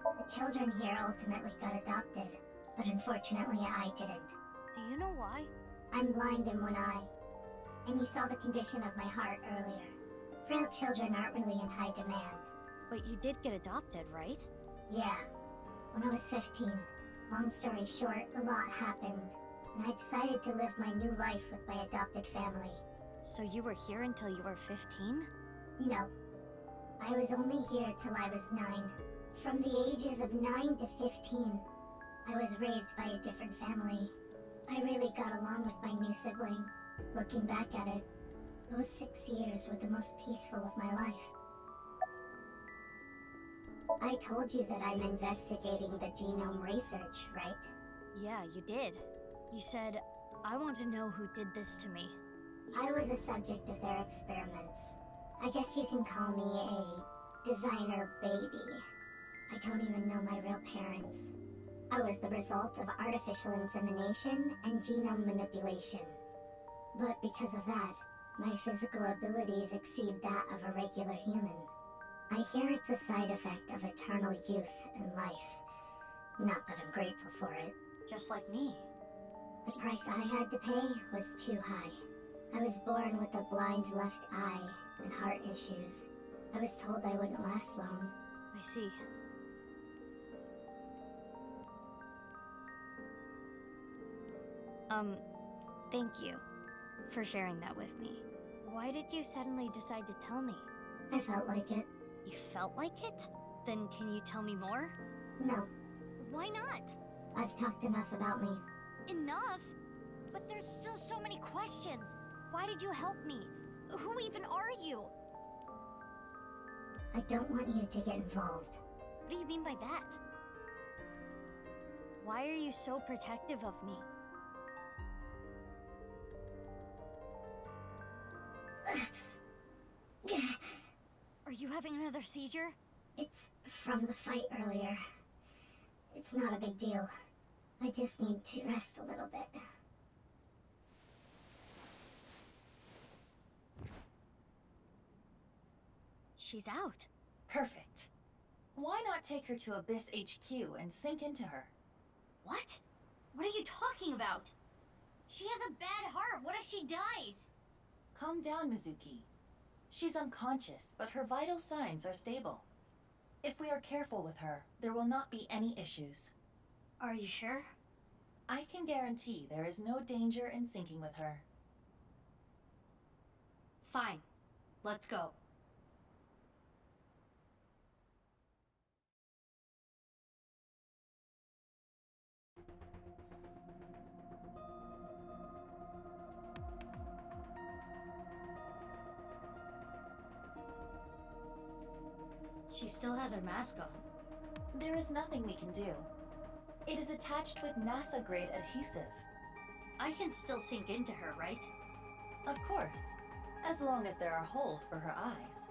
The children here ultimately got adopted, but unfortunately I didn't. Do you know why? I'm blind in one eye. And you saw the condition of my heart earlier. Frail children aren't really in high demand. But you did get adopted, right? Yeah. When I was 15. Long story short, a lot happened. And I decided to live my new life with my adopted family. So you were here until you were 15? No. I was only here till I was 9. From the ages of 9 to 15, I was raised by a different family. I really got along with my new sibling. Looking back at it, those 6 years were the most peaceful of my life. I told you that I'm investigating the genome research, right? Yeah, you did. You said, I want to know who did this to me. I was a subject of their experiments. I guess you can call me a designer baby. I don't even know my real parents. I was the result of artificial insemination and genome manipulation. But because of that, my physical abilities exceed that of a regular human. I hear it's a side effect of eternal youth and life. Not that I'm grateful for it. Just like me. The price I had to pay was too high. I was born with a blind left eye and heart issues. I was told I wouldn't last long. I see. Thank you for sharing that with me. Why did you suddenly decide to tell me? I felt like it. You felt like it? Then can you tell me more? No. Why not? I've talked enough about me. Enough? But there's still so many questions. Why did you help me? Who even are you? I don't want you to get involved. What do you mean by that? Why are you so protective of me? Are you having another seizure? It's from the fight earlier. It's not a big deal. I just need to rest a little bit. She's out. Perfect. Why not take her to Abyss HQ and sink into her? What? What are you talking about? She has a bad heart. What if she dies? Calm down, Mizuki. She's unconscious, but her vital signs are stable. If we are careful with her, there will not be any issues. Are you sure? I can guarantee there is no danger in syncing with her. Fine. Let's go. She still has her mask on. There is nothing we can do. It is attached with NASA-grade adhesive. I can still sink into her, right? Of course, as long as there are holes for her eyes.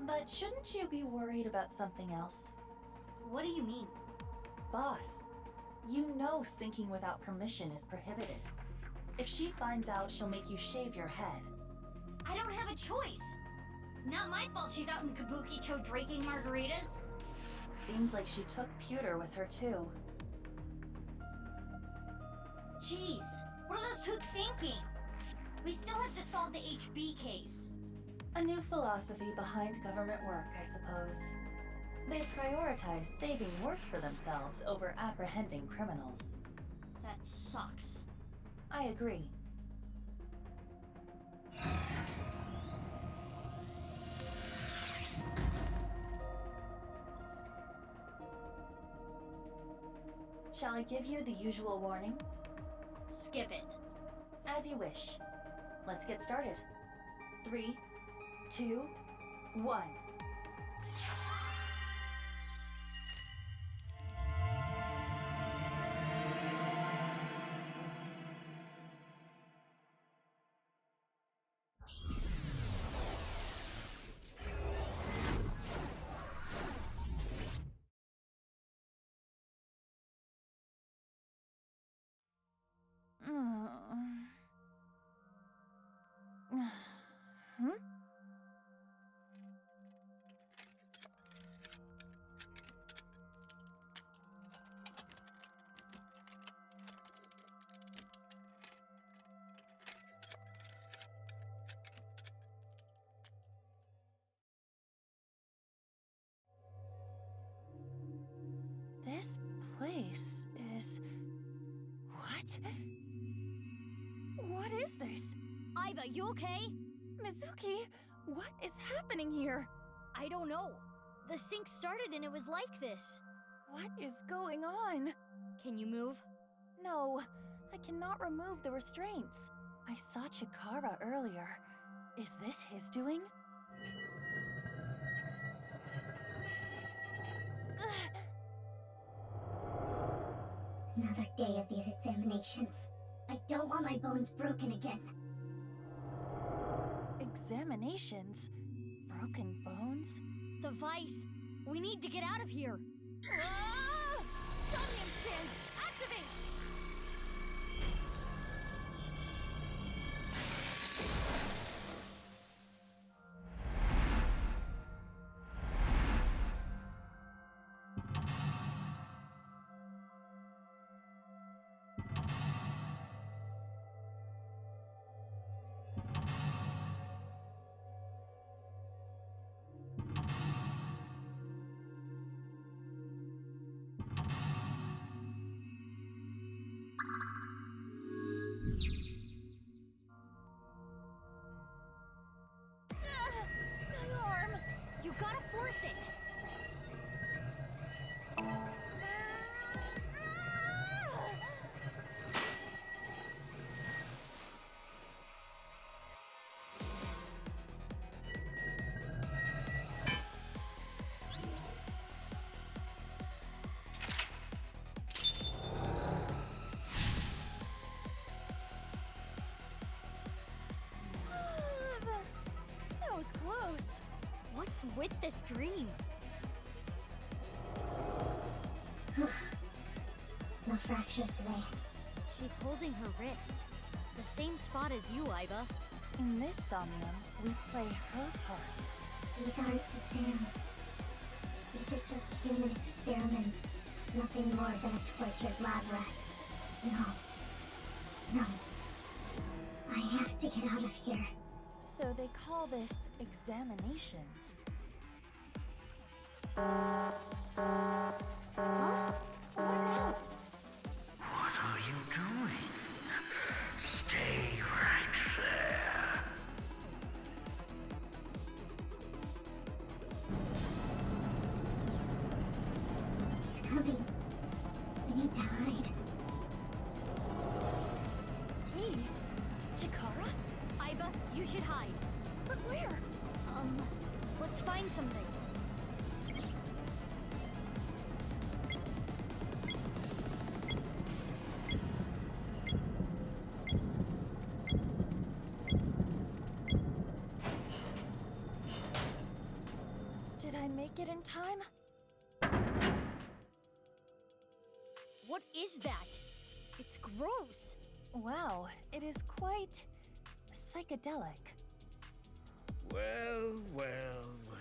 But shouldn't you be worried about something else? What do you mean? Boss, you know syncing without permission is prohibited. If she finds out, she'll make you shave your head. I don't have a choice! Not my fault she's out in Kabukicho drinking margaritas. Seems like she took pewter with her too. Jeez, what are those two thinking? We still have to solve the HB case. A new philosophy behind government work, I suppose. They prioritize saving work for themselves over apprehending criminals. That sucks. I agree. Shall I give you the usual warning? Skip it. As you wish. Let's get started. 3, 2, 1. This place is... What? What is this? Iva, you okay? Mizuki, what is happening here? I don't know. The sync started and it was like this. What is going on? Can you move? No, I cannot remove the restraints. I saw Chikara earlier. Is this his doing? Another day of these examinations. I don't want my bones broken again. Examinations? Broken bones? The vice. We need to get out of here. Ah! Somnium stand! Activate! My arm! You gotta force it! That was close. What's with this dream? No fractures today. She's holding her wrist. The same spot as you, Iva. In this Somnium, we play her part. These aren't exams. These are just human experiments. Nothing more than a tortured lab rat. No. No. I have to get out of here. So they call this examinations. Huh? What now? What are you doing? Stay right there. It's coming. We need to hide. Me? Chikara? Iva, you should hide. But where? Let's find something. Did I make it in time? What is that? It's gross. Wow, it is quite psychedelic. Well, well, well.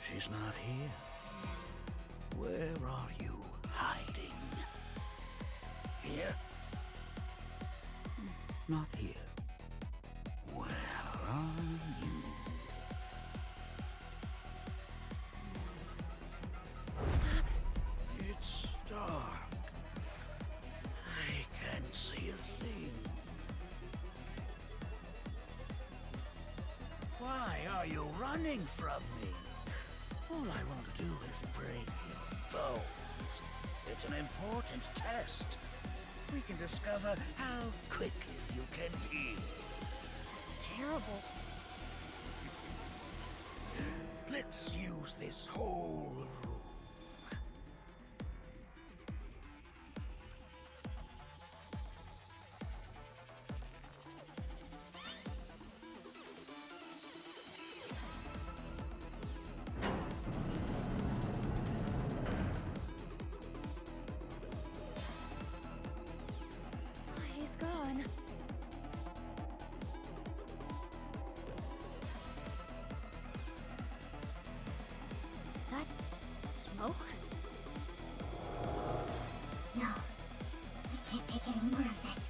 She's not here. Where are you hiding? Here? Not here. Where are you? It's dark. I can't see a thing. Why are you running from me? All I want to do is break your bones. It's an important test. We can discover how quickly you can heal. terrible. Let's use this whole room. He's gone. Is that smoke? No. I can't take any more of this.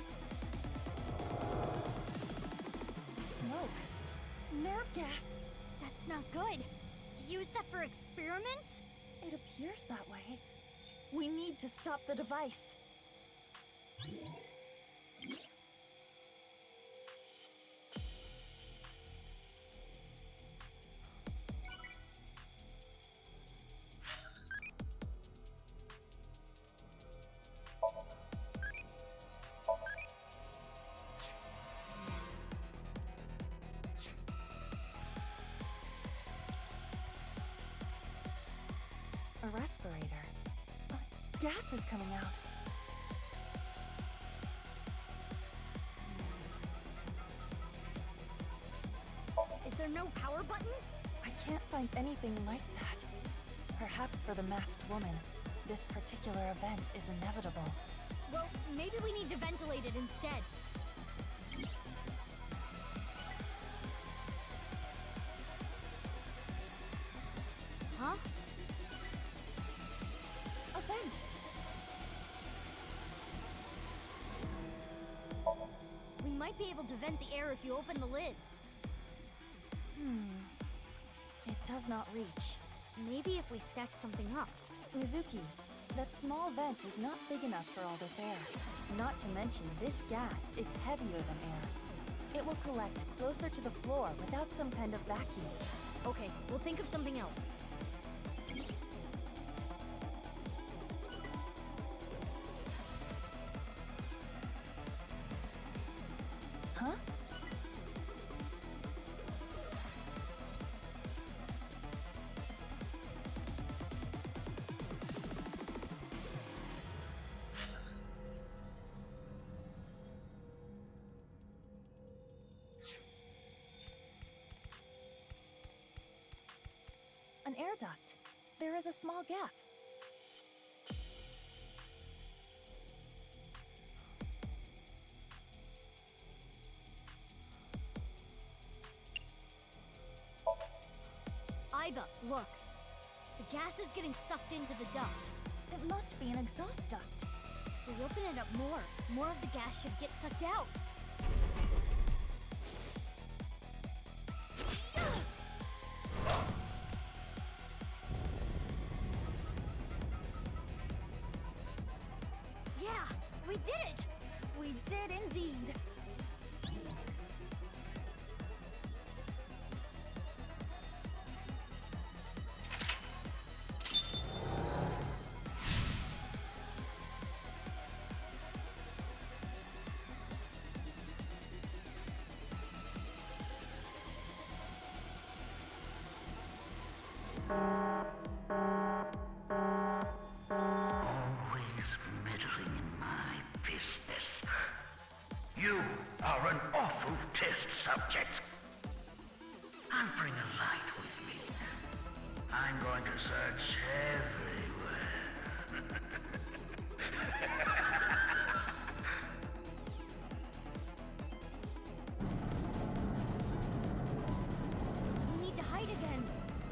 Smoke. Nerve gas. That's not good. Use that for experiments? It appears that way. We need to stop the device. A respirator. Gas is coming out. Is there no power button? I can't find anything like that. Perhaps for the masked woman, this particular event is inevitable. Well, maybe we need to ventilate it instead. Huh? A vent! We might be able to vent the air if you open the lid. It does not reach. Maybe if we stack something up. Mizuki, that small vent is not big enough for all this air. Not to mention, this gas is heavier than air. It will collect closer to the floor without some kind of vacuum. Okay, we'll think of something else. Huh? An air duct. There is a small gap. Aiba, look. The gas is getting sucked into the duct. It must be an exhaust duct. If we open it up more of the gas should get sucked out. Yeah, we did it! We did indeed. Always meddling in my business. You are an awful test subject. I'll bring a light with me. I'm going to search everywhere. We need to hide again.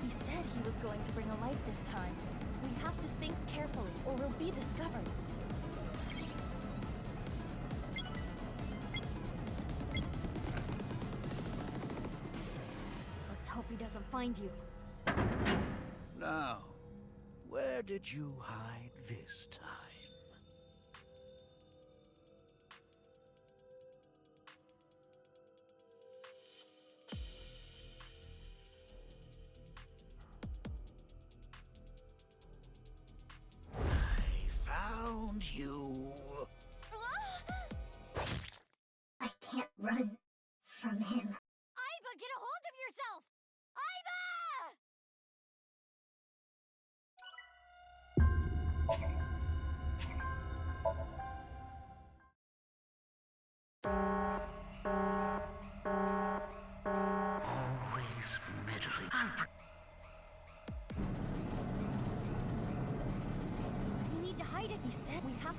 He said he was going to bring a light this time. We have to think carefully, or we'll be discovered. Let's hope he doesn't find you. Now, where did you hide this time? I found you. I can't run from him. Always meddling. We need to hide it. He said we have.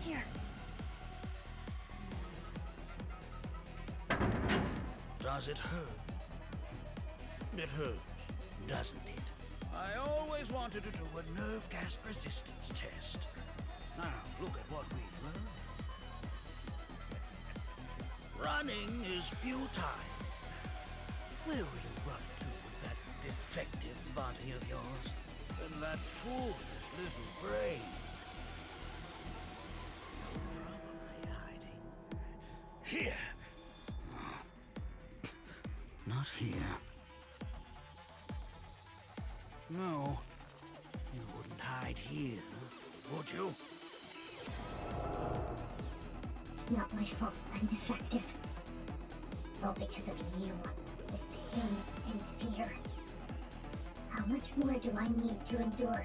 Here. Does it hurt? It hurts, doesn't it? I always wanted to do a nerve gas resistance test. Now, look at what we've learned. Running is futile. Where will you run to with that defective body of yours? And that foolish little brain? You're probably hiding here. Not here. No, you wouldn't hide here, would you? It's not my fault I'm defective. It's all because of you. This pain and fear. How much more do I need to endure?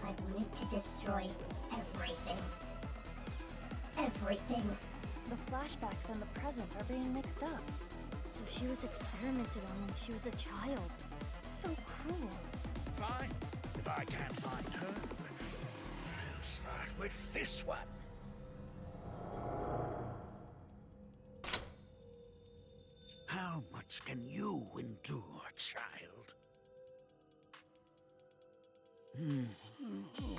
I wanted to destroy everything. Everything. The flashbacks and the present are being mixed up. So she was experimented on when she was a child. So cruel. Fine. If I can't find her, I'll start with this one. How much can you endure, child?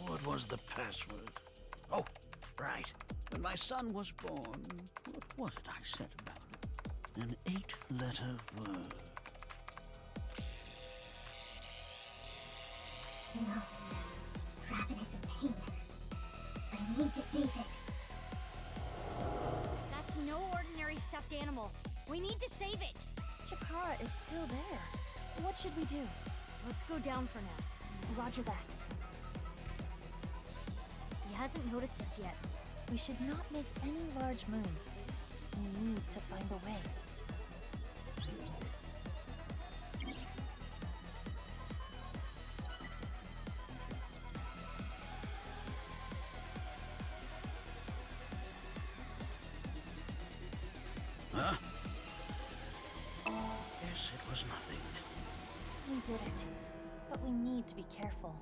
What was the password? Oh, right. When my son was born, what was it I said about it? An 8-letter word. No. Rabbit is in pain. I need to save it. That's no ordinary stuffed animal. We need to save it. Chikara is still there. What should we do? Let's go down for now. Roger that. He hasn't noticed us yet. We should not make any large moves. We need to find a way. Huh? Guess it was nothing. We did it. But we need to be careful.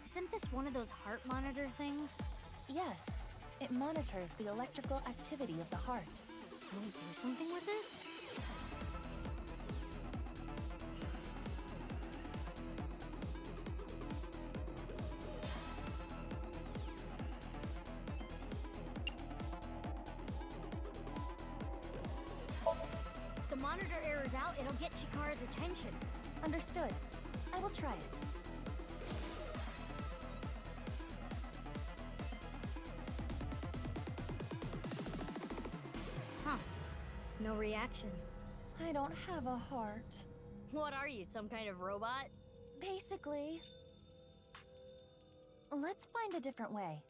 Isn't this one of those heart monitor things? Yes. It monitors the electrical activity of the heart. Can we do something with it? If the monitor errors out, it'll get Chikara's attention. Understood. I will try it. Huh. No reaction. I don't have a heart. What are you, some kind of robot? Basically. Let's find a different way.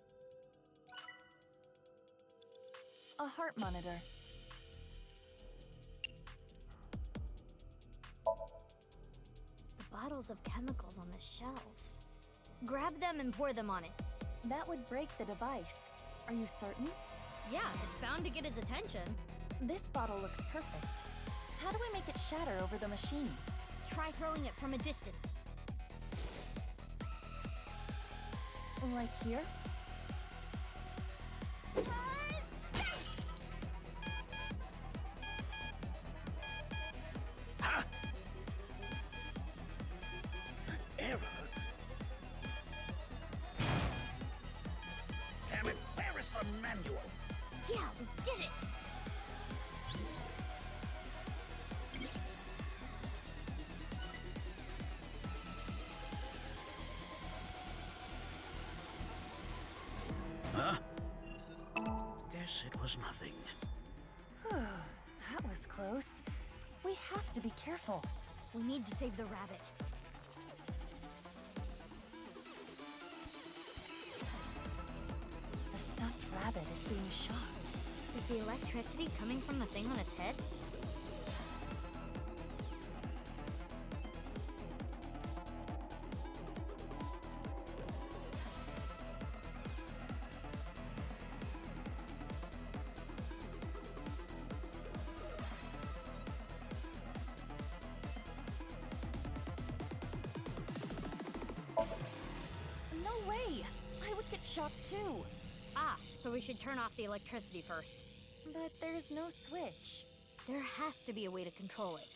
A heart monitor. The bottles of chemicals on the shelf. Grab them and pour them on it. That would break the device. Are you certain? Yeah, it's bound to get his attention. This bottle looks perfect. How do we make it shatter over the machine? Try throwing it from a distance. Like here? Huh? An error? Damn it, where is the manual? Yeah, we did it! Huh? Guess it was nothing. That was close. We have to be careful. We need to save the rabbit. The stuffed rabbit is being shocked. Is the electricity coming from the thing on its head? No way! I would get shocked too. Ah, so we should turn off the electricity first. But there's no switch. There has to be a way to control it.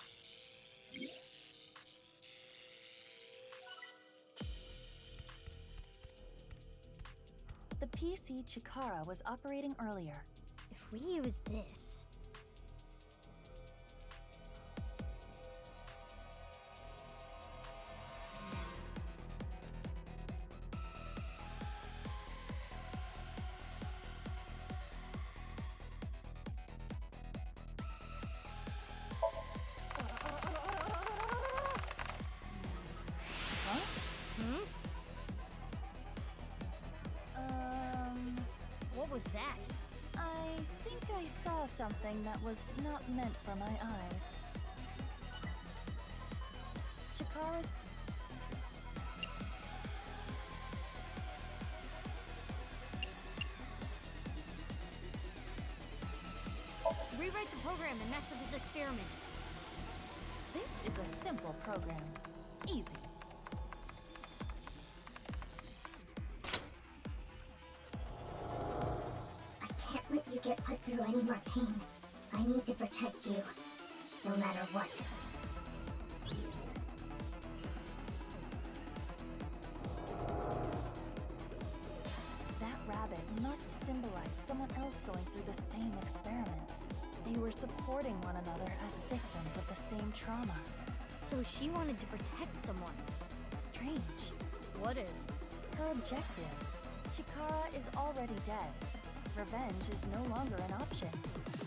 The PC Chikara was operating earlier. If we use this... What was that? I think I saw something that was not meant for my eyes. Chikara's... Rewrite the program and mess with this experiment. This is a simple program. Easy. I can't let you get put through any more pain. I need to protect you, no matter what. That rabbit must symbolize someone else going through the same experiments. They were supporting one another as victims of the same trauma. So she wanted to protect someone. Strange. What is? Her objective. Chikara is already dead. Revenge is no longer an option.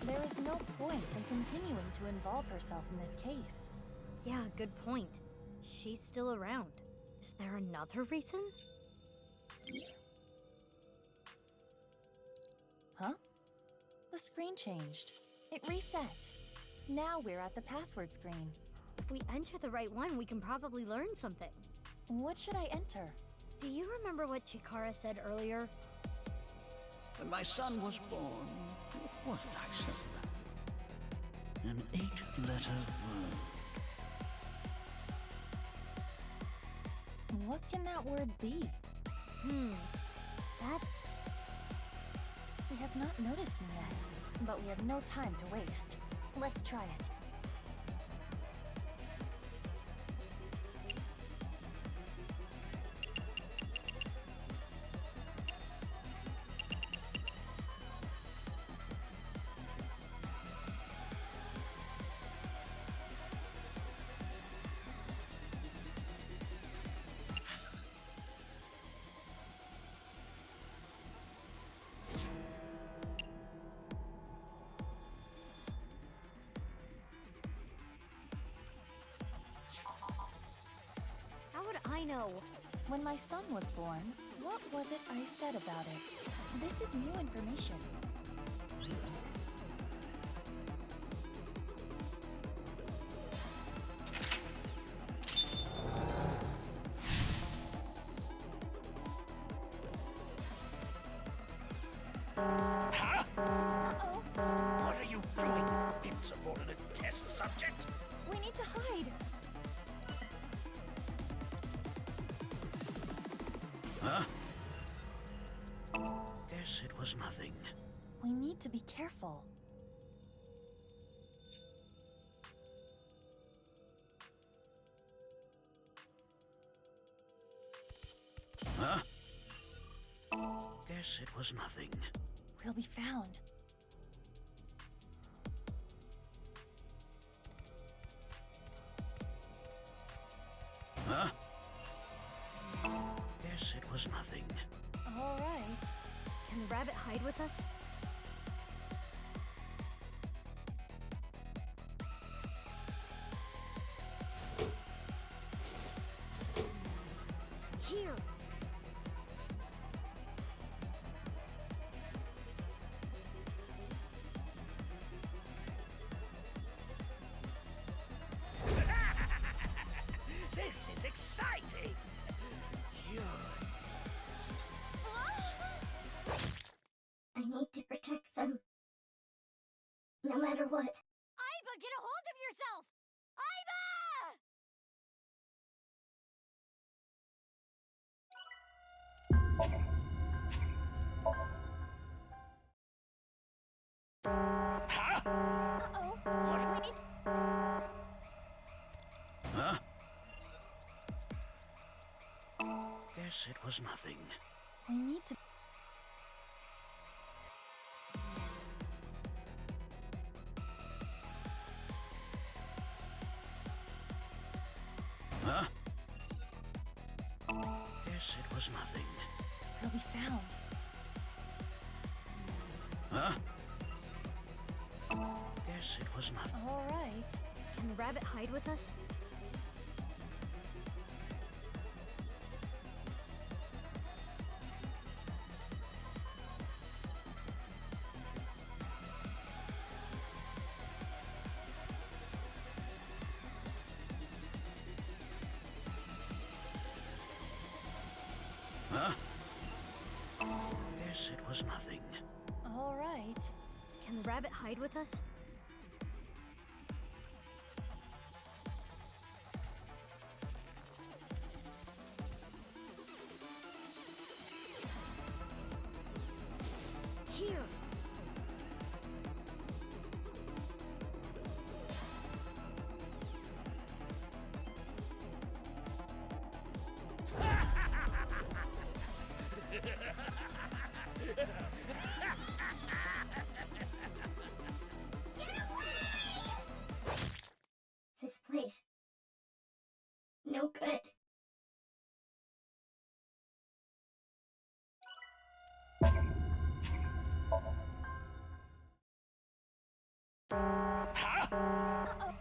There is no point in continuing to involve herself in this case. Yeah, good point. She's still around. Is there another reason? Huh? The screen changed. It reset. Now we're at the password screen. If we enter the right one, we can probably learn something. What should I enter? Do you remember what Chikara said earlier? When my son was born, what did I say about it? An 8-letter word. What can that word be? That's... He has not noticed me yet, but we have no time to waste. Let's try it. How would I know? When my son was born, what was it I said about it? This is new information. Huh? Uh-oh. What are you doing, you insubordinate test subject? We need to hide. Huh? Guess it was nothing. We need to be careful. Huh? Guess it was nothing. We'll be found. Huh? Guess it was nothing. All right. Can the rabbit hide with us? Here. Uh-oh. We need to... Huh? Guess it was nothing. We need to... Huh? Guess it was nothing. He'll be found. Huh? Guess it was nothing. All right. Can the rabbit hide with us? Huh? Guess it was nothing. All right. Can the rabbit hide with us? Here. This place. No good.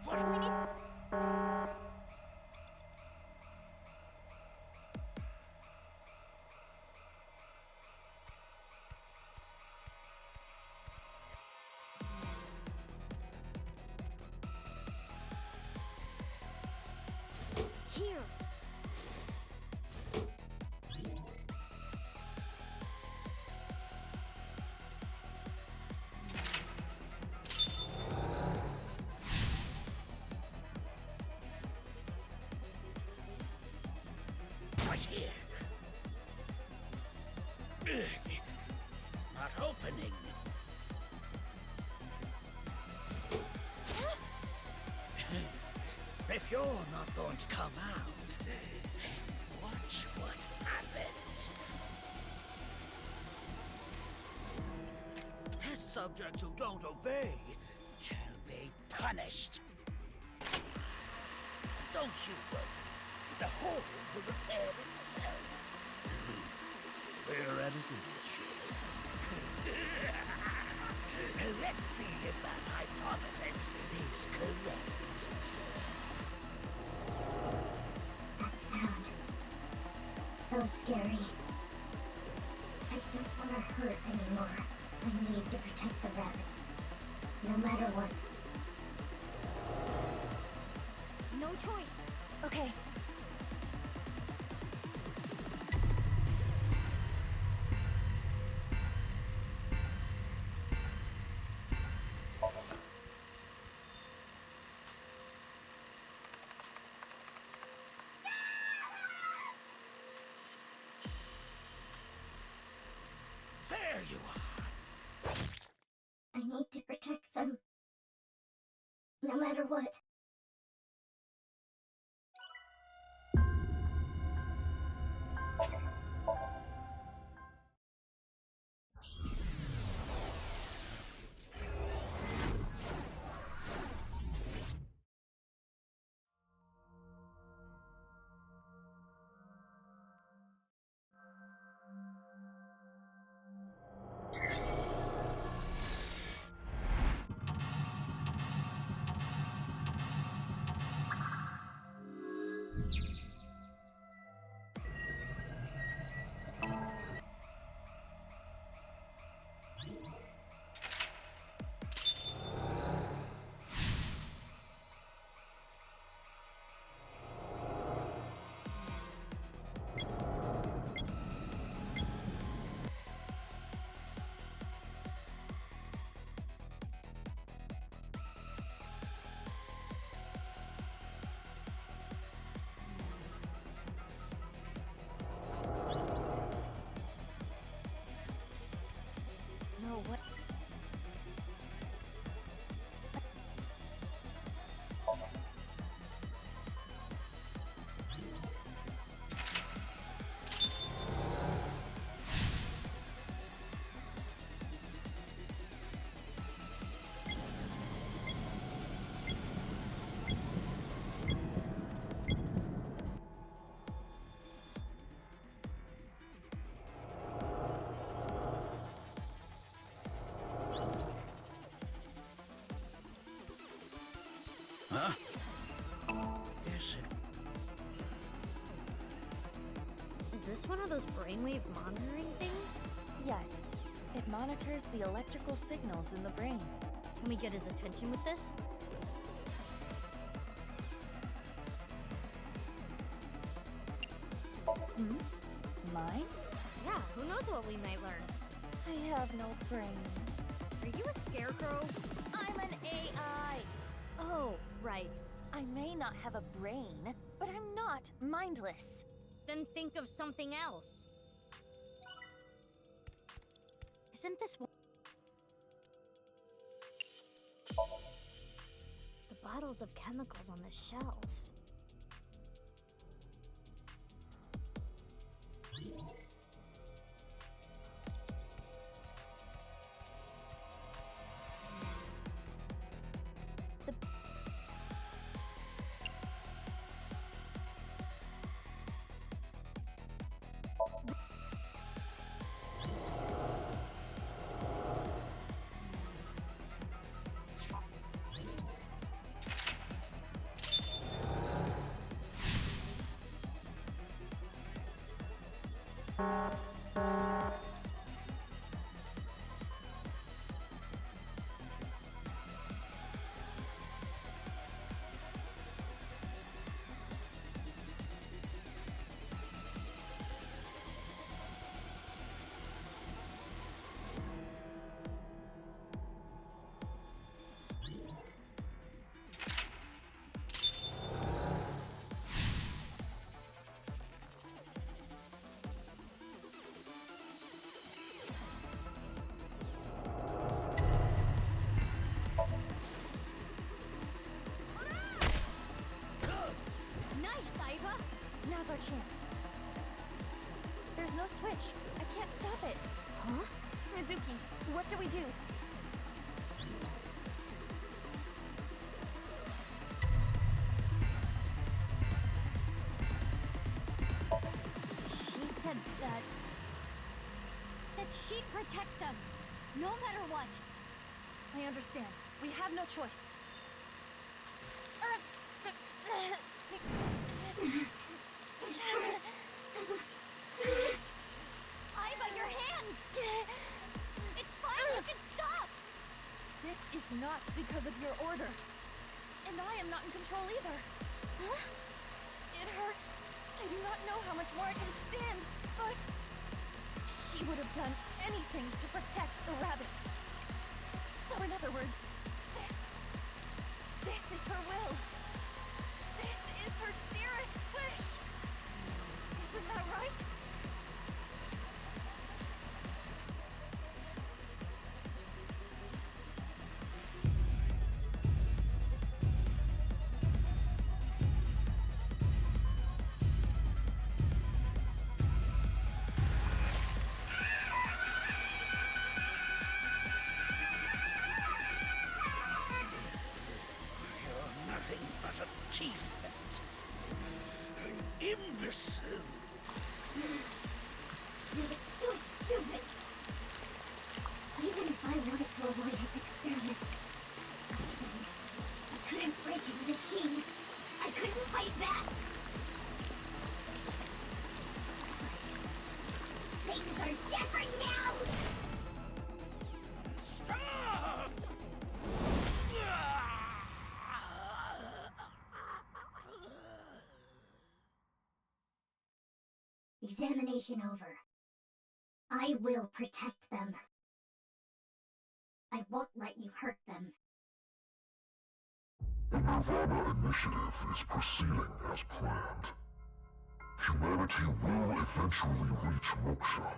What we need... Here. Right here. Ugh. Not opening. If you're not going to come out, watch what happens. Test subjects who don't obey shall be punished. Don't you worry. The hole will repair itself. We're at it Let's see if that hypothesis is correct. That sound. So scary. I don't want to hurt anymore. I need to protect the rabbit. No matter what. No choice. Okay. There you are. I need to protect them. No matter what. this one of those brainwave monitoring things? Yes. It monitors the electrical signals in the brain. Can we get his attention with this? Hmm? Mine? Yeah, who knows what we might learn? I have no brain. Are you a scarecrow? I'm an AI! Oh, right. I may not have a brain, but I'm not mindless. Then think of something else. Isn't this one? The bottles of chemicals on the shelf. Now's our chance. There's no switch. I can't stop it. Huh? Mizuki, what do we do? She said that she'd protect them, no matter what. I understand. We have no choice. Iva, your hands! It's fine, you can stop! This is not because of your order. And I am not in control either. Huh? It hurts. I do not know how much more I can stand, but she would have done anything to protect the rabbit. So in other words, this is her will. This is her dearest wish. Isn't that right? Imbecile! You're so stupid. Even if I wanted to avoid his experiments, I couldn't break his machines. I couldn't fight back. But things are different now! Stop! Examination over. I will protect them. I won't let you hurt them. The Nirvana Initiative is proceeding as planned. Humanity will eventually reach moksha.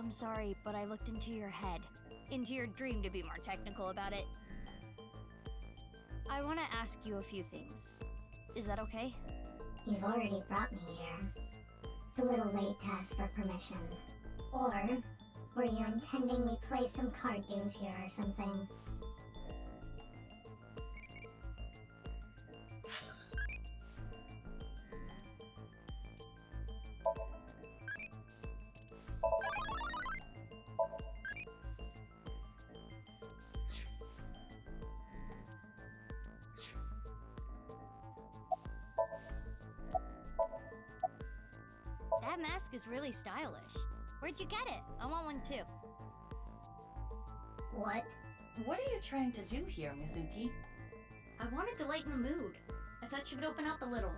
I'm sorry, but I looked into your head. Into your dream, to be more technical about it. I want to ask you a few things. Is that okay? You've already brought me here. It's a little late to ask for permission. Or, were you intending we play some card games here or something? That mask is really stylish. Where'd you get it? I want one too. What? What are you trying to do here, Mizuki? I wanted to lighten the mood. I thought she would open up a little.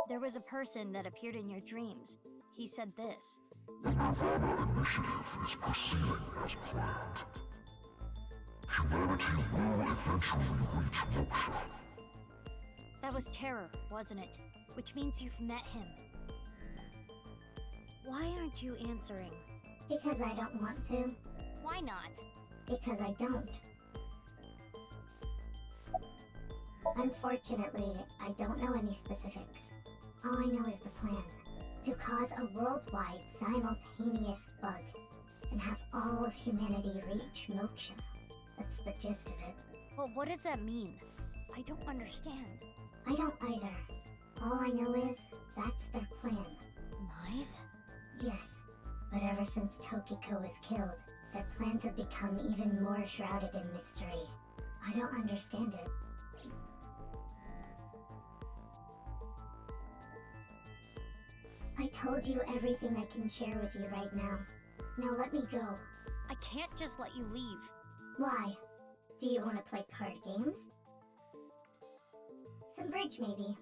There was a person that appeared in your dreams. He said this. The Nirvana Initiative is proceeding as planned. Humanity will eventually reach moksha. That was Terror, wasn't it? Which means you've met him. Why aren't you answering? Because I don't want to. Why not? Because I don't. Unfortunately, I don't know any specifics. All I know is the plan. To cause a worldwide simultaneous bug, and have all of humanity reach moksha. That's the gist of it. Well, what does that mean? I don't understand. I don't either. All I know is, that's their plan. Nice? Yes, but ever since Tokiko was killed, their plans have become even more shrouded in mystery. I don't understand it. I told you everything I can share with you right now. Now let me go. I can't just let you leave. Why? Do you want to play card games? Some bridge, maybe.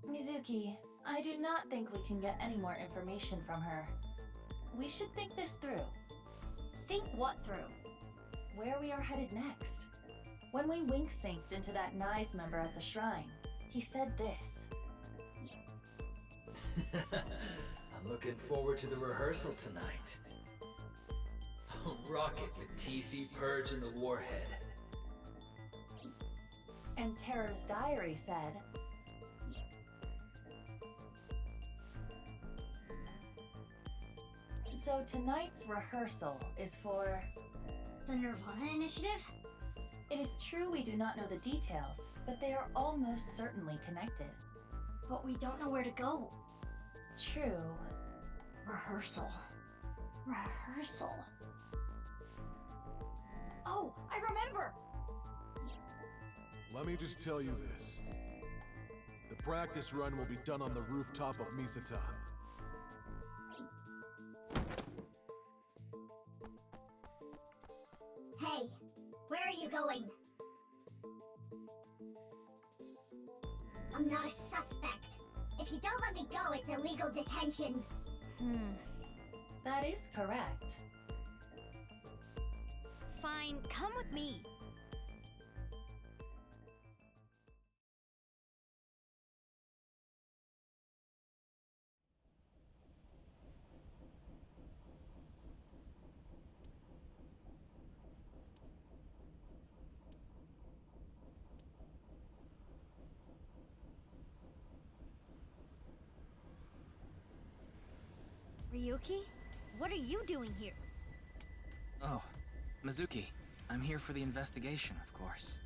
Mizuki, I do not think we can get any more information from her. We should think this through. Think what through? Where we are headed next. When we wink-synced into that NICE member at the shrine, he said this. I'm looking forward to the rehearsal tonight. I'll rock it with TC Purge and the Warhead. And Terror's diary said, so tonight's rehearsal is for... The Nirvana Initiative? It is true we do not know the details, but they are almost certainly connected. But we don't know where to go. True. Rehearsal. Rehearsal. Oh, I remember! Let me just tell you this. The practice run will be done on the rooftop of Misata. Hey, where are you going? I'm not a suspect. If you don't let me go, it's illegal detention. That is correct. Fine, come with me. Ryuki? What are you doing here? Oh, Mizuki. I'm here for the investigation, of course.